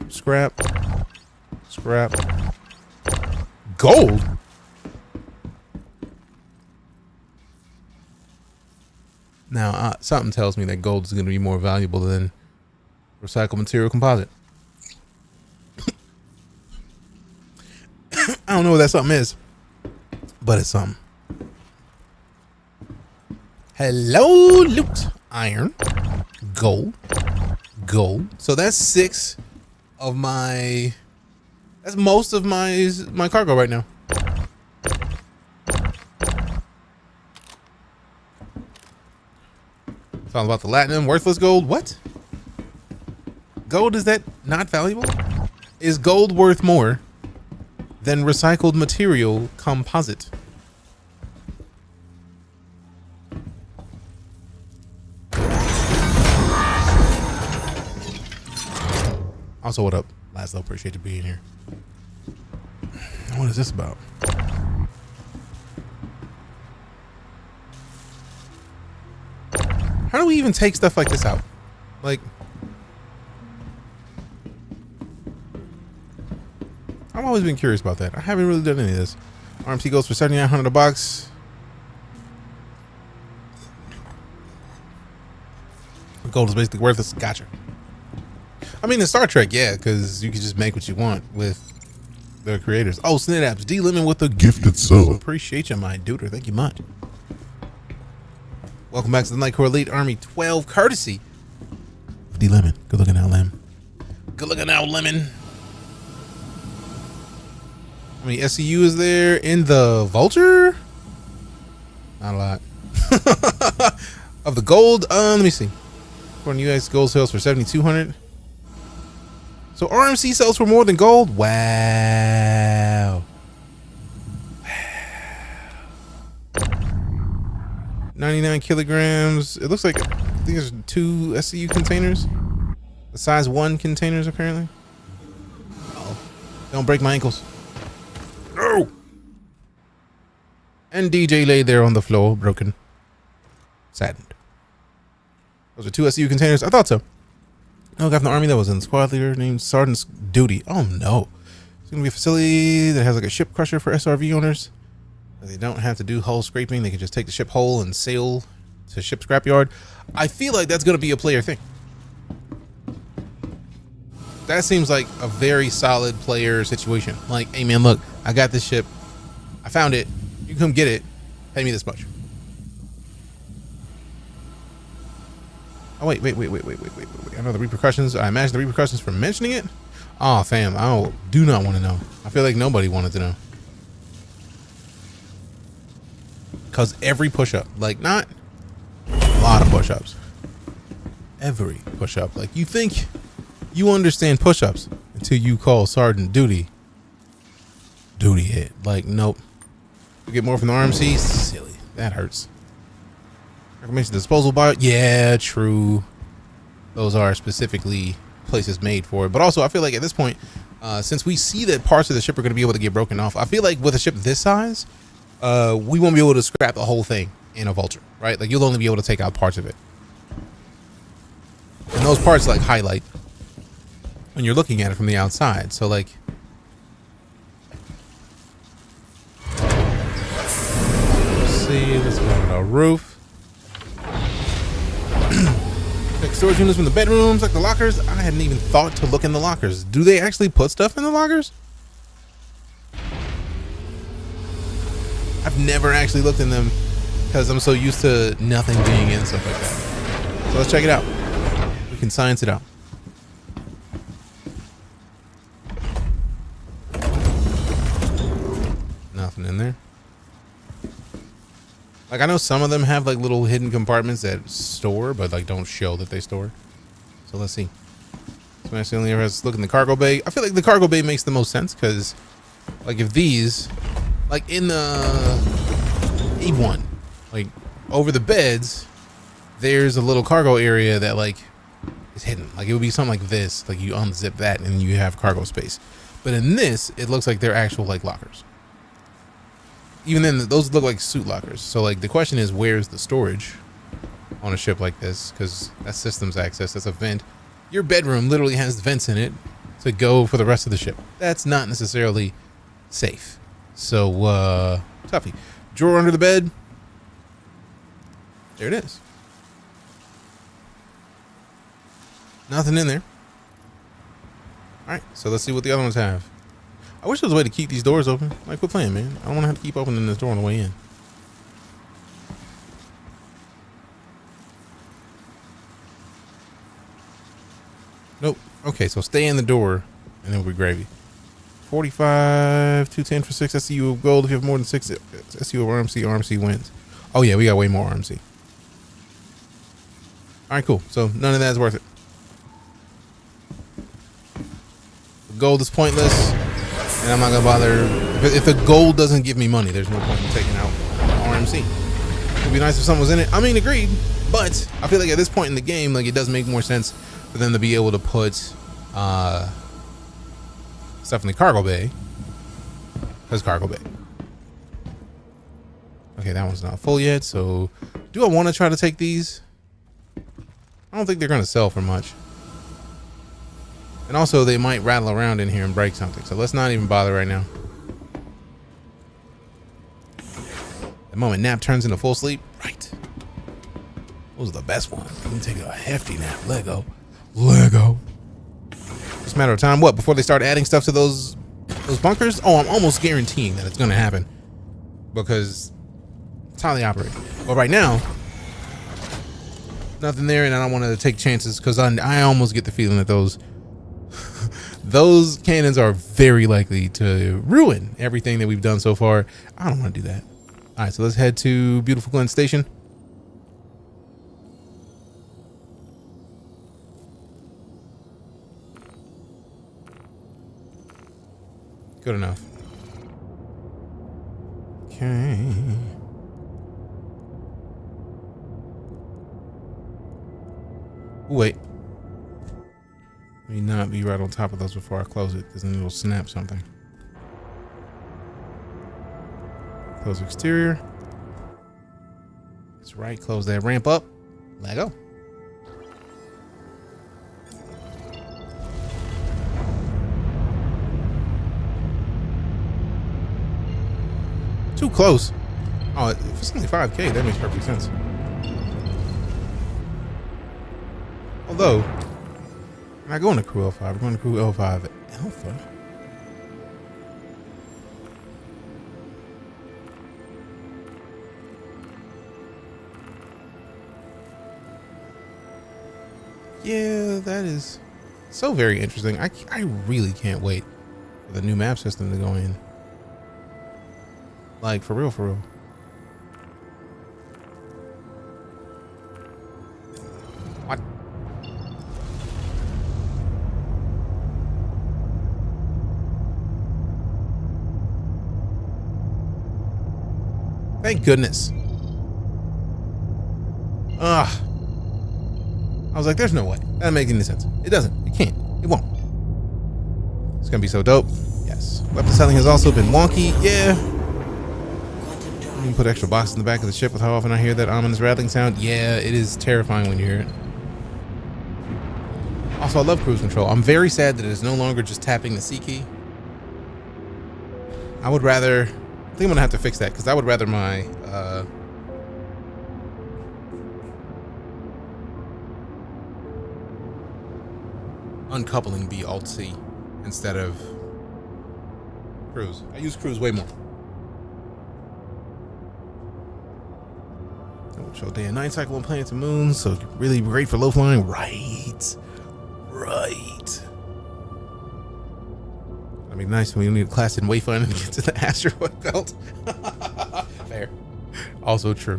Scrap. Gold? Now, something tells me that gold is going to be more valuable than recycled material composite. I don't know what that something is, but it's something. Hello, loot. Iron. Gold. So that's 6 of my... That's most of my cargo right now. It's all about the platinum, worthless gold. What? Gold, is that not valuable? Is gold worth more than recycled material composite? Also, what up, Laszlo? Appreciate you being here. What is this about? How do we even take stuff like this out? Like, I've always been curious about that. I haven't really done any of this. RMC goes for $7,900 a box. Gold is basically worthless. Gotcha. I mean, in Star Trek, yeah, because you can just make what you want with the creators. Oh, Snaps, D Lemon with the gifted sub. Appreciate you, my duder. Thank you much. Welcome back to the Nightcore Elite Army 12, courtesy of D Lemon. Good looking out, Lem. Good looking out, Lemon. How many SCU is there in the Vulture? Not a lot. Of the gold, let me see. According to US, gold sales for 7,200. So RMC sells for more than gold? Wow. 99 kilograms. It looks like, I think there's 2 SCU containers. The size 1 containers, apparently. Oh, don't break my ankles. No. And DJ lay there on the floor, broken. Saddened. Those are 2 SCU containers. I thought so. No guy from the army that was in the squad leader named Sergeant's Duty. Oh no. It's going to be a facility that has like a ship crusher for SRV owners. They don't have to do hull scraping. They can just take the ship whole and sail to ship scrapyard. I feel like that's going to be a player thing. That seems like a very solid player situation. Like, hey man, look, I got this ship. I found it. You come get it. Pay me this much. Oh, wait. I know the repercussions. I imagine the repercussions for mentioning it. Oh, fam, I do not want to know. I feel like nobody wanted to know. Because every push-up, like not a lot of push-ups. Every push-up. Like, you think you understand push-ups until you call Sergeant Duty hit. Like, nope. You get more from the RMC? Silly. That hurts. Reclamation disposal bio. Yeah, true. Those are specifically places made for it. But also, I feel like at this point, since we see that parts of the ship are going to be able to get broken off, I feel like with a ship this size, we won't be able to scrap the whole thing in a Vulture, right? Like, you'll only be able to take out parts of it. And those parts, like, highlight when you're looking at it from the outside. So, like, let's see. Let's go on the roof. Like storage units from the bedrooms, like the lockers. I hadn't even thought to look in the lockers. Do they actually put stuff in the lockers? I've never actually looked in them because I'm so used to nothing being in, stuff like that. So let's check it out. We can science it out. Nothing in there. Like, I know some of them have like little hidden compartments that store, but like don't show that they store. So let's see. Smash the only ever has to look in the cargo bay. I feel like the cargo bay makes the most sense because, like, if these, like in the E1, like over the beds, there's a little cargo area that like is hidden. Like, it would be something like this. Like, you unzip that and you have cargo space. But in this, it looks like they're actual like lockers. Even then, those look like suit lockers. So, like, the question is, where's the storage on a ship like this? Because that's systems access. That's a vent. Your bedroom literally has vents in it to go for the rest of the ship. That's not necessarily safe. So, toughie. Drawer under the bed. There it is. Nothing in there. All right, so let's see what the other ones have. I wish there was a way to keep these doors open. Like, quit playing, man. I don't want to have to keep opening this door on the way in. Nope. Okay, so stay in the door, and then we'll be gravy. 45, 210 for 6 SCU of gold. If you have more than 6 SCU of RMC, RMC wins. Oh, yeah, we got way more RMC. All right, cool. So none of that is worth it. The gold is pointless. And I'm not gonna bother. If the gold doesn't give me money, there's no point in taking out RMC. It'd be nice if someone was in it. I mean, agreed. But I feel like at this point in the game, like, it does make more sense for them to be able to put stuff in the cargo bay. Because cargo bay. Okay, that one's not full yet. So, do I want to try to take these? I don't think they're gonna sell for much. And also, they might rattle around in here and break something. So let's not even bother right now. The moment nap turns into full sleep. Right. Those are the best ones. You can take a hefty nap. Lego. Just a matter of time. What? Before they start adding stuff to those Those bunkers, oh, I'm almost guaranteeing that it's going to happen because it's how they operate. But right now, nothing there, and I don't want to take chances because I almost get the feeling that those cannons are very likely to ruin everything that we've done so far. I don't want to do that. All right, so let's head to Beautiful Glen Station. Good enough. Okay. Wait. Let me not be right on top of those before I close it, because then it'll snap something. Close exterior. That's right. Close that ramp up. Let go. Too close. Oh, if it's only 5K, that makes perfect sense. Although, we're not going to Crew L5, we're going to Crew L5 Alpha. Yeah, that is so very interesting. I really can't wait for the new map system to go in. Like, for real, for real. What? Thank goodness. Ugh. I was like, there's no way. That doesn't make any sense. It doesn't. It can't. It won't. It's gonna be so dope. Yes. Weapon selling has also been wonky. Yeah. You can put extra boxes in the back of the ship with how often I hear that ominous rattling sound. Yeah, it is terrifying when you hear it. Also, I love cruise control. I'm very sad that it is no longer just tapping the C key. I would rather... I think I'm gonna have to fix that because I would rather my uncoupling be Alt-C instead of cruise. I use cruise way more. Show day and night cycle on planets and moons, so really great for low flying. Right. I mean, nice when you need a class in wayfinding to get to the asteroid belt. Fair. Also true.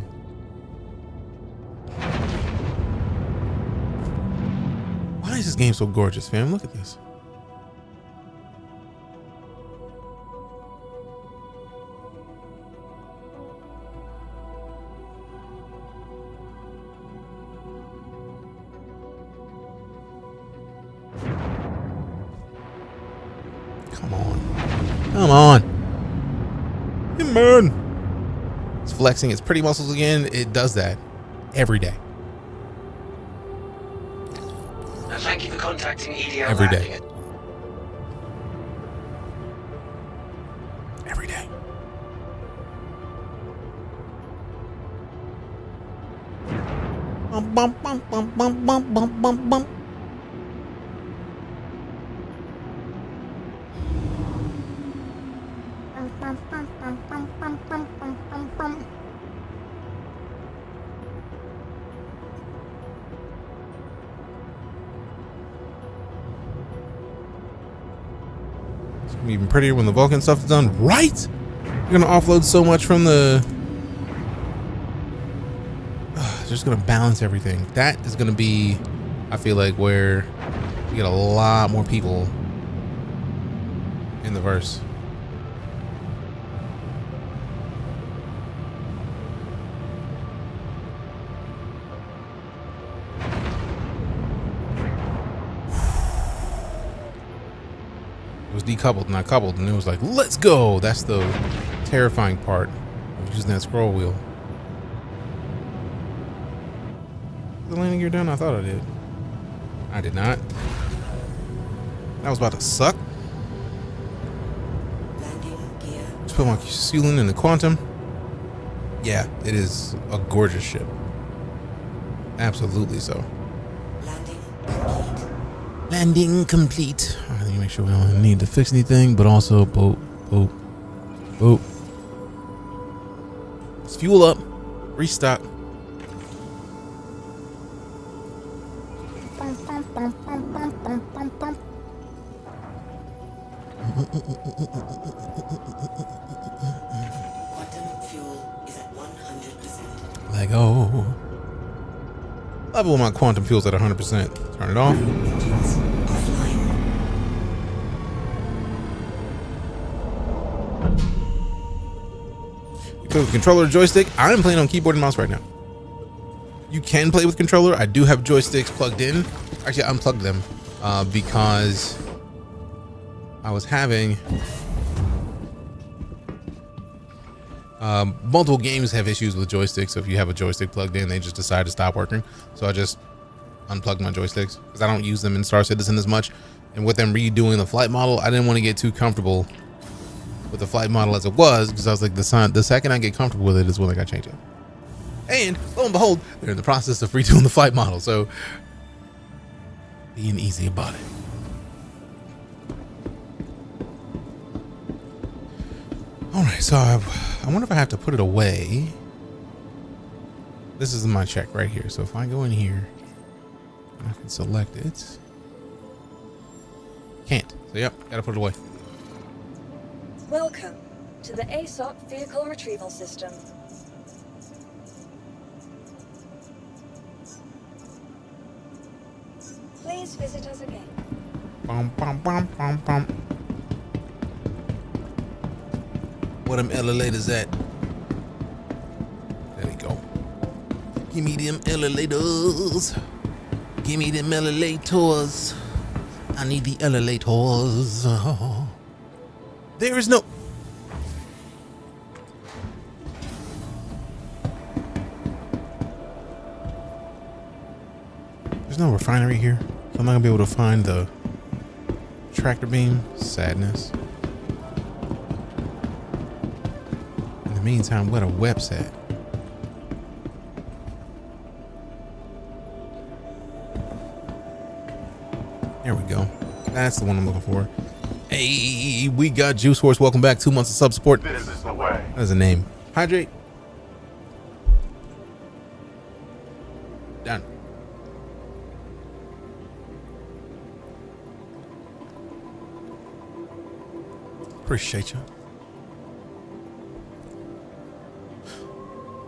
Why is this game so gorgeous, fam? Look at this. Come on. Come on. It's flexing its pretty muscles again. It does that every day. And thank you for contacting EDL Every day. Landing. Every day. Bum, bum, bum, bum, bum, bum, bum, bum, bum. It's gonna be even prettier when the Vulcan stuff is done, right? You're gonna offload so much from the... just gonna balance everything. That is gonna be, I feel like, where you get a lot more people in the verse. It was decoupled, not coupled, and it was like, let's go. That's the terrifying part of using that scroll wheel. The landing gear done? I thought I did. I did not. That was about to suck. Just put my ceiling in the quantum. Yeah, it is a gorgeous ship. Absolutely so. Landing complete. All right, let me make Make sure we don't need to fix anything, but also boop, boop, boop. Let's fuel up, restock. Quantum fuel is at 100%. Lego. Level my quantum fuel's at 100%. Turn it off. You play with controller or joystick? I'm playing on keyboard and mouse right now. You can play with controller. I do have joysticks plugged in. Actually, I unplugged them because I was having multiple games have issues with joysticks. So if you have a joystick plugged in, they just decide to stop working. So I just unplugged my joysticks because I don't use them in Star Citizen as much. And with them redoing the flight model, I didn't want to get too comfortable with the flight model as it was, because I was like, the second I get comfortable with it is when I got to change it. And lo and behold, they're in the process of redoing the flight model. So being easy about it. All right, so I wonder if I have to put it away. This is my check right here. So if I go in here, I can select it. Can't. So yep, gotta put it away. Welcome to the ASOP Vehicle Retrieval System. Please visit us again. Bum, bum, bum, bum, bum. Where them elevators at? There we go. Give me them elevators. Give me them elevators. I need the elevators. Oh. There is no... There's no refinery here. So I'm not gonna be able to find the tractor beam. Sadness. In the meantime, what a website. There we go. That's the one I'm looking for. Hey, we got Juice Horse. Welcome back. 2 months of sub support. This is the way. That's a name. Hydrate. Done. Appreciate you.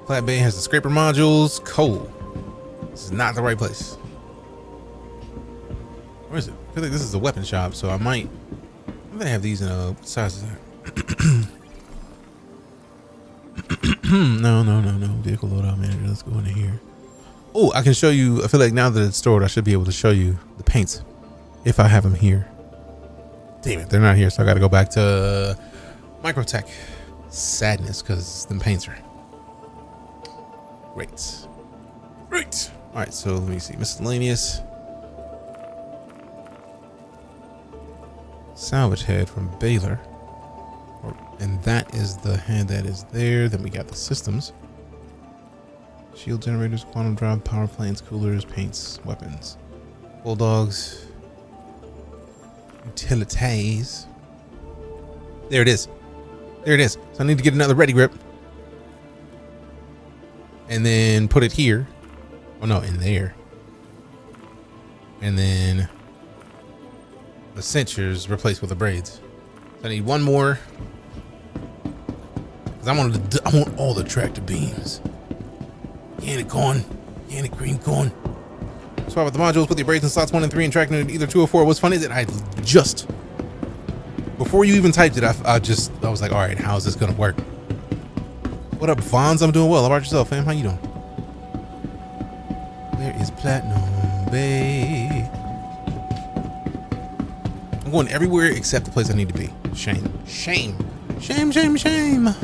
Flat Bay has the scraper modules. Coal. This is not the right place. Where is it? I feel like this is a weapon shop, so I might. I'm gonna have these in a size. No. Vehicle loadout manager. Let's go into here. Oh, I can show you. I feel like now that it's stored, I should be able to show you the paints if I have them here. Damn it, they're not here, so I got to go back to Microtech. Sadness, because them paints are great. Great. All right, so let me see. Miscellaneous. Salvage head from Baylor. And that is the head that is there. Then we got the systems. Shield generators, quantum drive, power planes, coolers, paints, weapons. Bulldogs. Utilities. There it is. There it is. So I need to get another ready grip. And then put it here. Oh no, in there. And then the cinchers replaced with the braids. So I need one more. Cause I want all the tractor beams. Yannick corn. Yannick green corn. Swap out the modules, put the braids in slots 1 and 3 and track either 2 or 4. What's funny is that I just, before you even typed it, I was like, all right, how is this gonna work? What up, Vons? I'm doing well. How about yourself, fam? How you doing? Where is Platinum Bay? I'm going everywhere except the place I need to be. Shame. Shame. Shame, shame, shame.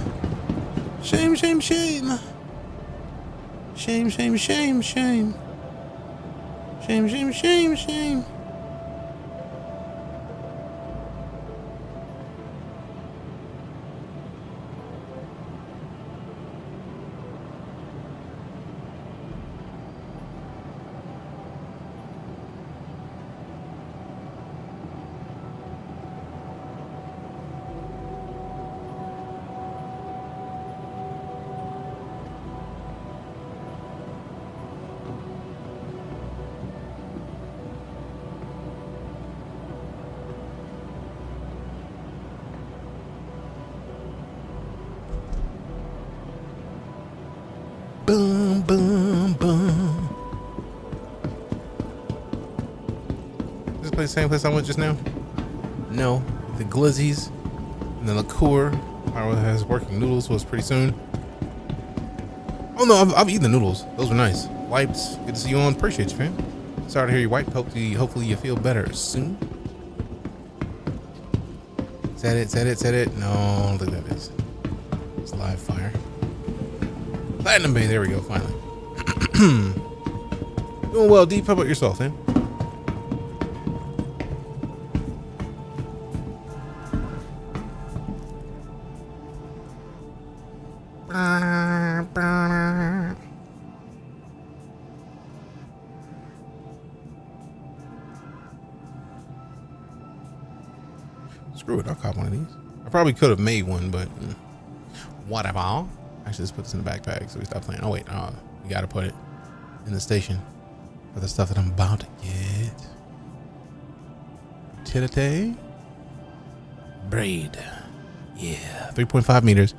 Shame, shame, shame. Shame, shame, shame, shame. Shame, shame, shame, shame. place, same place I went just now? No. The glizzies and the liqueur. Power has working noodles was pretty soon. Oh no, I've eaten the noodles. Those were nice. Wiped. Good to see you on. Appreciate you, fam. Sorry to hear you wiped. Hopefully you feel better soon. Is that it? Is that it? Is that it? No, I don't think that is. It's live fire. Platinum Bay. There we go. Finally. Doing well, Deep. How about yourself, man? Screw it, I'll cop one of these. I probably could have made one, but whatever. Actually, let's put this in the backpack so we stop playing. Oh wait, we gotta put it in the station for the stuff that I'm about to get. Utility braid. Yeah, 3.5 meters,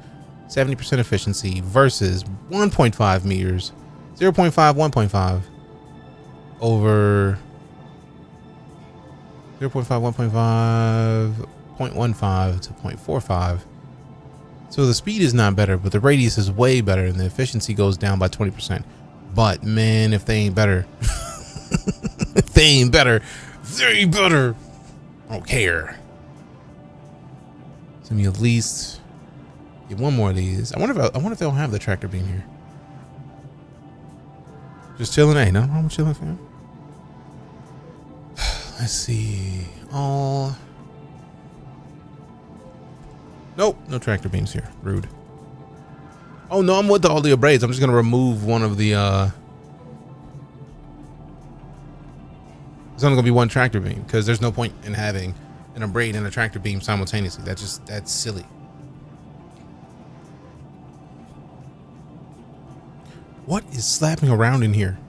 70% efficiency versus 1.5 meters, 0.5, 1.5 over 0.5, 1.5, 0.15 to 0.45. So the speed is not better, but the radius is way better, and the efficiency goes down by 20%. But man, if they ain't better, if they ain't better, they ain't better. I don't care. So me at least get one more of these. I wonder if they'll have the tractor beam here. Just chilling. Hey, nothing wrong with chilling, fam. Let's see. All. Nope, no tractor beams here. Rude. Oh no, I'm with all the braids. I'm just gonna remove one of the. There's only gonna be one tractor beam because there's no point in having an braid and a tractor beam simultaneously. That's silly. What is slapping around in here?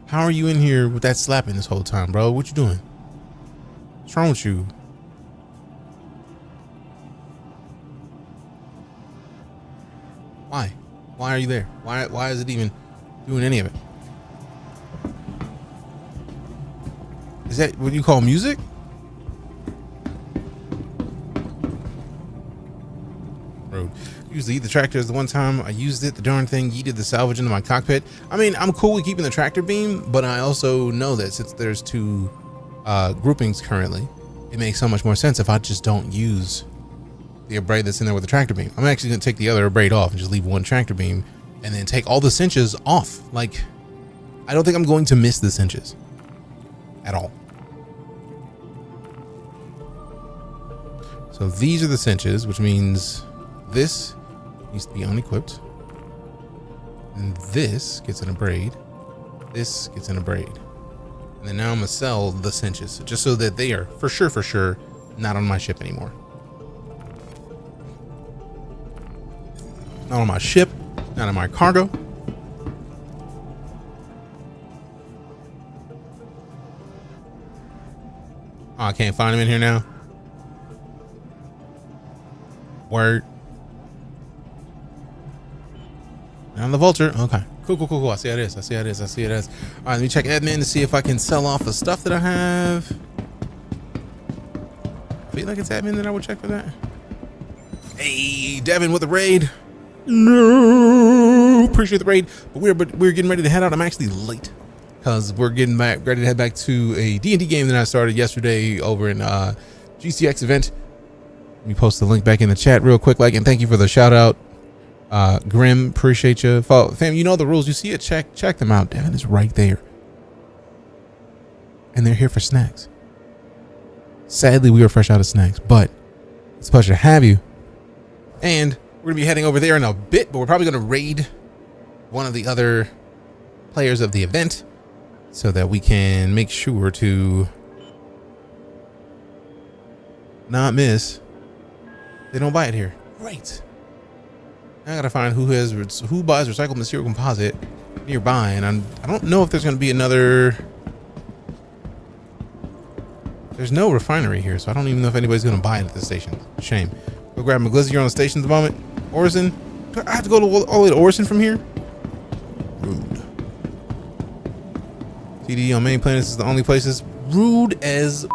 How are you in here with that slapping this whole time, bro? What you doing? What's wrong with you? Why? Why are you there? Why is it even doing any of it? Is that what you call music? Road. Usually the tractor is the one time I used it, the darn thing yeeted the salvage into my cockpit. I mean, I'm cool with keeping the tractor beam, but I also know that since there's two groupings currently, it makes so much more sense if I just don't use the braid that's in there with the tractor beam. I'm actually gonna take the other braid off and just leave one tractor beam and then take all the cinches off. Like, I don't think I'm going to miss the cinches at all. So these are the cinches, which means this needs to be unequipped. And this gets in a braid. This gets in a braid. And then now I'm gonna sell the cinches just so that they are for sure not on my ship anymore. Not on my ship, not on my cargo. Oh, I can't find him in here now. Word. On the vulture. Okay. Cool. I see how it is. I see how it is. All right, let me check admin to see if I can sell off the stuff that I have. I feel like it's admin that I would check for that. Hey, Devin with the raid. No, appreciate the raid, but we're getting ready to head out. I'm actually late because we're getting ready to head back to a D&D game that I started yesterday over in GCX event. Let me post the link back in the chat real quick, and thank you for the shout out, Grim. Appreciate you, fam. You know the rules. You see it, check them out. Devin is right there, and they're here for snacks. Sadly, we were fresh out of snacks, but it's a pleasure to have you. And we're gonna be heading over there in a bit, but we're probably gonna raid one of the other players of the event so that we can make sure to not miss. They don't buy it here. Great. I gotta find who buys recycled material composite nearby, and I don't know if there's gonna be another. There's no refinery here, so I don't even know if anybody's gonna buy it at the station. Shame. Go grab my glizzy. You're on the station at the moment. Orison. I have to go all the way to Orison from here. Rude. PD on main planets is the only place that's rude as.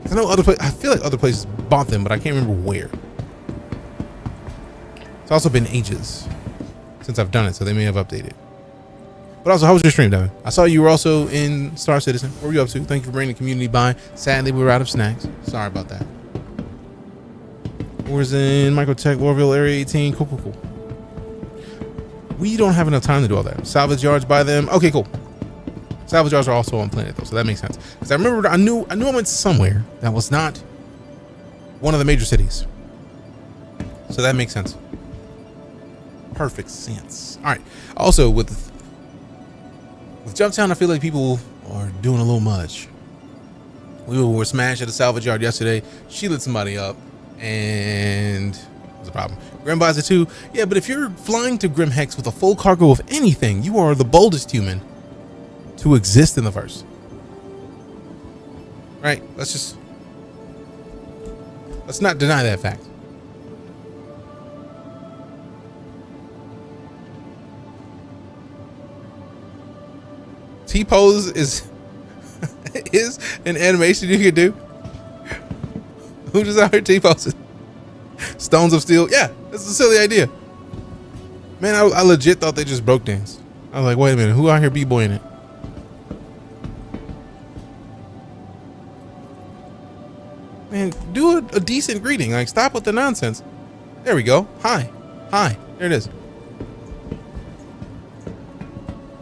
I know other places. I feel like other places bought them, but I can't remember where. It's also been ages since I've done it, so they may have updated. But also, how was your stream, Devin? I saw you were also in Star Citizen. What were you up to? Thank you for bringing the community by. Sadly, we were out of snacks. Sorry about that. Wars in Microtech, Warville, Area 18. Cool. We don't have enough time to do all that. Salvage yards by them. Okay, cool. Salvage yards are also on planet though, so that makes sense. Because I remember I knew I went somewhere that was not one of the major cities. So that makes sense. Perfect sense. All right. Also with Jumptown, I feel like people are doing a little much. We were smashed at a salvage yard yesterday. She lit somebody up, and what's the problem? Grim buys it too. Yeah, but if you're flying to Grim Hex with a full cargo of anything, you are the boldest human to exist in the verse. Right? Let's not deny that fact. T-pose is an animation you can do. Who just out here T-posing? Stones of Steel. Yeah, that's a silly idea. Man, I legit thought they just broke dance. I was like, wait a minute, who out here b-boying it? Man, do a decent greeting. Like, stop with the nonsense. There we go. Hi. There it is.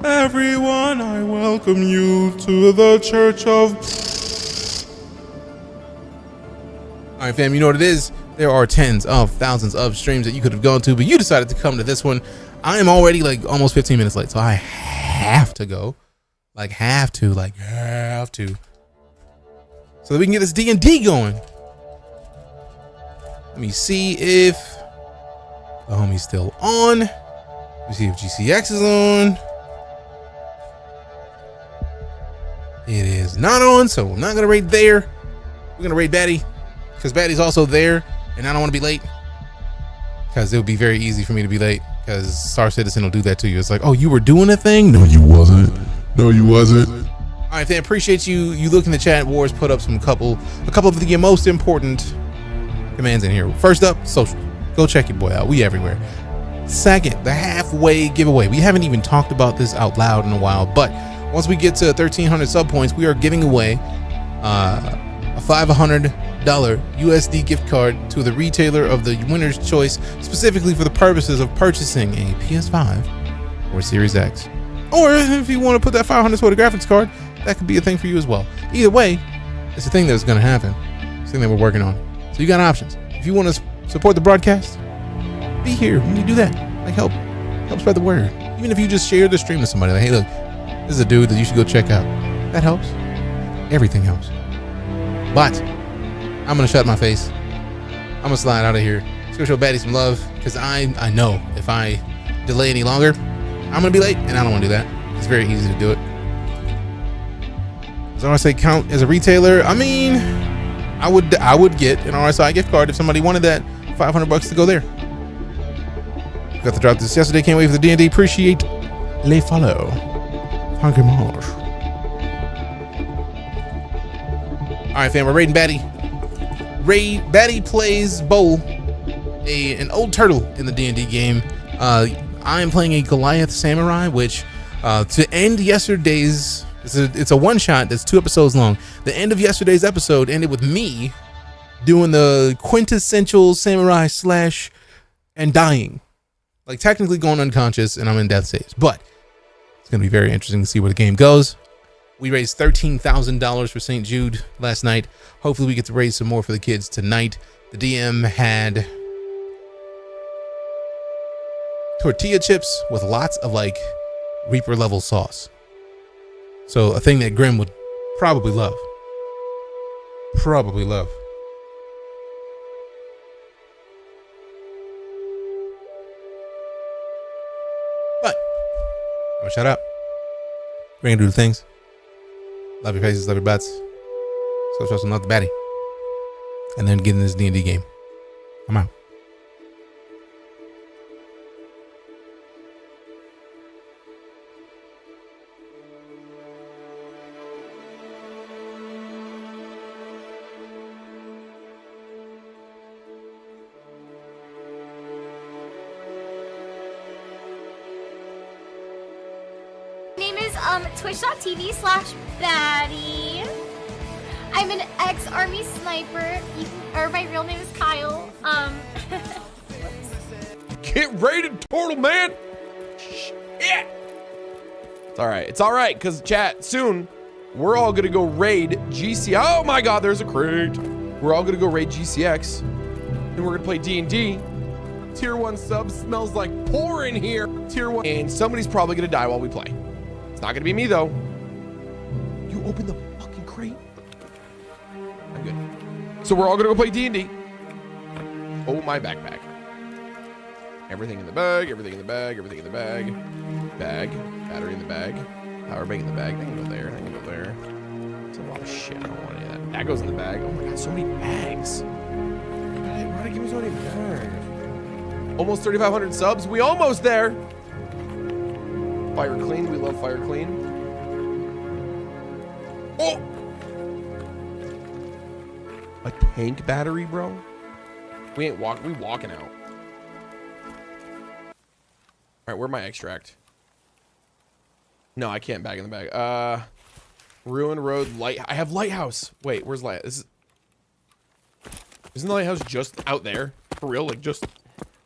Everyone, I welcome you to the Church of... All right, fam, you know what it is? There are tens of thousands of streams that you could have gone to, but you decided to come to this one. I am already like almost 15 minutes late, so I have to go. Have to. So that we can get this D&D going. Let me see if the homie's still on. Let me see if GCX is on. It is not on, so I'm not gonna raid there. We're gonna raid Batty because Batty's also there, and I don't want to be late because it would be very easy for me to be late because Star Citizen will do that to you. It's like, oh, you were doing a thing? No, you wasn't. All right, fam, appreciate you. You look in the chat. Wars put up a couple of the most important commands in here. First up, social. Go check your boy out. We everywhere. Second, the halfway giveaway. We haven't even talked about this out loud in a while, but once we get to 1,300 sub points, we are giving away a $500 USD gift card to the retailer of the winner's choice, specifically for the purposes of purchasing a PS5 or Series X. Or if you want to put that 500 for the graphics card, that could be a thing for you as well. Either way, it's a thing that's going to happen. It's a thing that we're working on. So you got options. If you want to support the broadcast, be here when you do that. Help spread the word. Even if you just share the stream to somebody, like, hey, look, this is a dude that you should go check out. That helps. Everything helps. But I'm gonna shut my face. I'm gonna slide out of here. Let's go show Batty some love, because I know if I delay any longer, I'm gonna be late, and I don't want to do that. It's very easy to do it. Does RSI count as a retailer? I mean, I would get an RSI gift card if somebody wanted that $500 to go there. Got to drop this yesterday. Can't wait for the D&D. Appreciate les follow. Hungry Marsh. All right, fam. We're raiding Batty. Batty plays Bowl, an old turtle in the D&D game. I am playing a Goliath Samurai, which to end yesterday's, it's a one shot that's 2 episodes long. The end of yesterday's episode ended with me doing the quintessential samurai slash and dying, like technically going unconscious, and I'm in death saves. But it's gonna be very interesting to see where the game goes. We raised $13,000 for St. Jude last night. Hopefully we get to raise some more for the kids tonight. The DM had tortilla chips with lots of like Reaper level sauce. So a thing that Grim would probably love. But I'm gonna shut up. We're gonna do the things. Love your faces, love your butts. So show some love to Batty. And then get in this D&D game. I'm out. Twitch.tv/baddie. I'm an ex-army sniper, or my real name is Kyle. Get raided, turtle man. Yeah. It's all right. It's all right, because chat, soon we're all gonna go raid GC. Oh my God, there's a crate. We're all gonna go raid GCX, and we're gonna play D&D. Tier 1 subs smells like pour in here. Tier 1, and somebody's probably gonna die while we play. It's not gonna be me though. You open the fucking crate. I'm good. So we're all gonna go play D&D. Oh, my backpack. Everything in the bag, everything in the bag, everything in the bag. Bag, battery in the bag. Power bank in the bag. I can go there, I can go there. It's a lot of shit, I don't want any of that. That goes in the bag. Oh my God, so many bags. Why did I give me so many bags? Almost 3,500 subs. We almost there. Fire clean. We love fire clean. Oh! A tank battery, bro? We ain't we walking out. All right, where's my extract? No, I can't bag in the bag. Ruined Road light. I have lighthouse. Wait, where's light? Isn't the lighthouse just out there? For real? Like just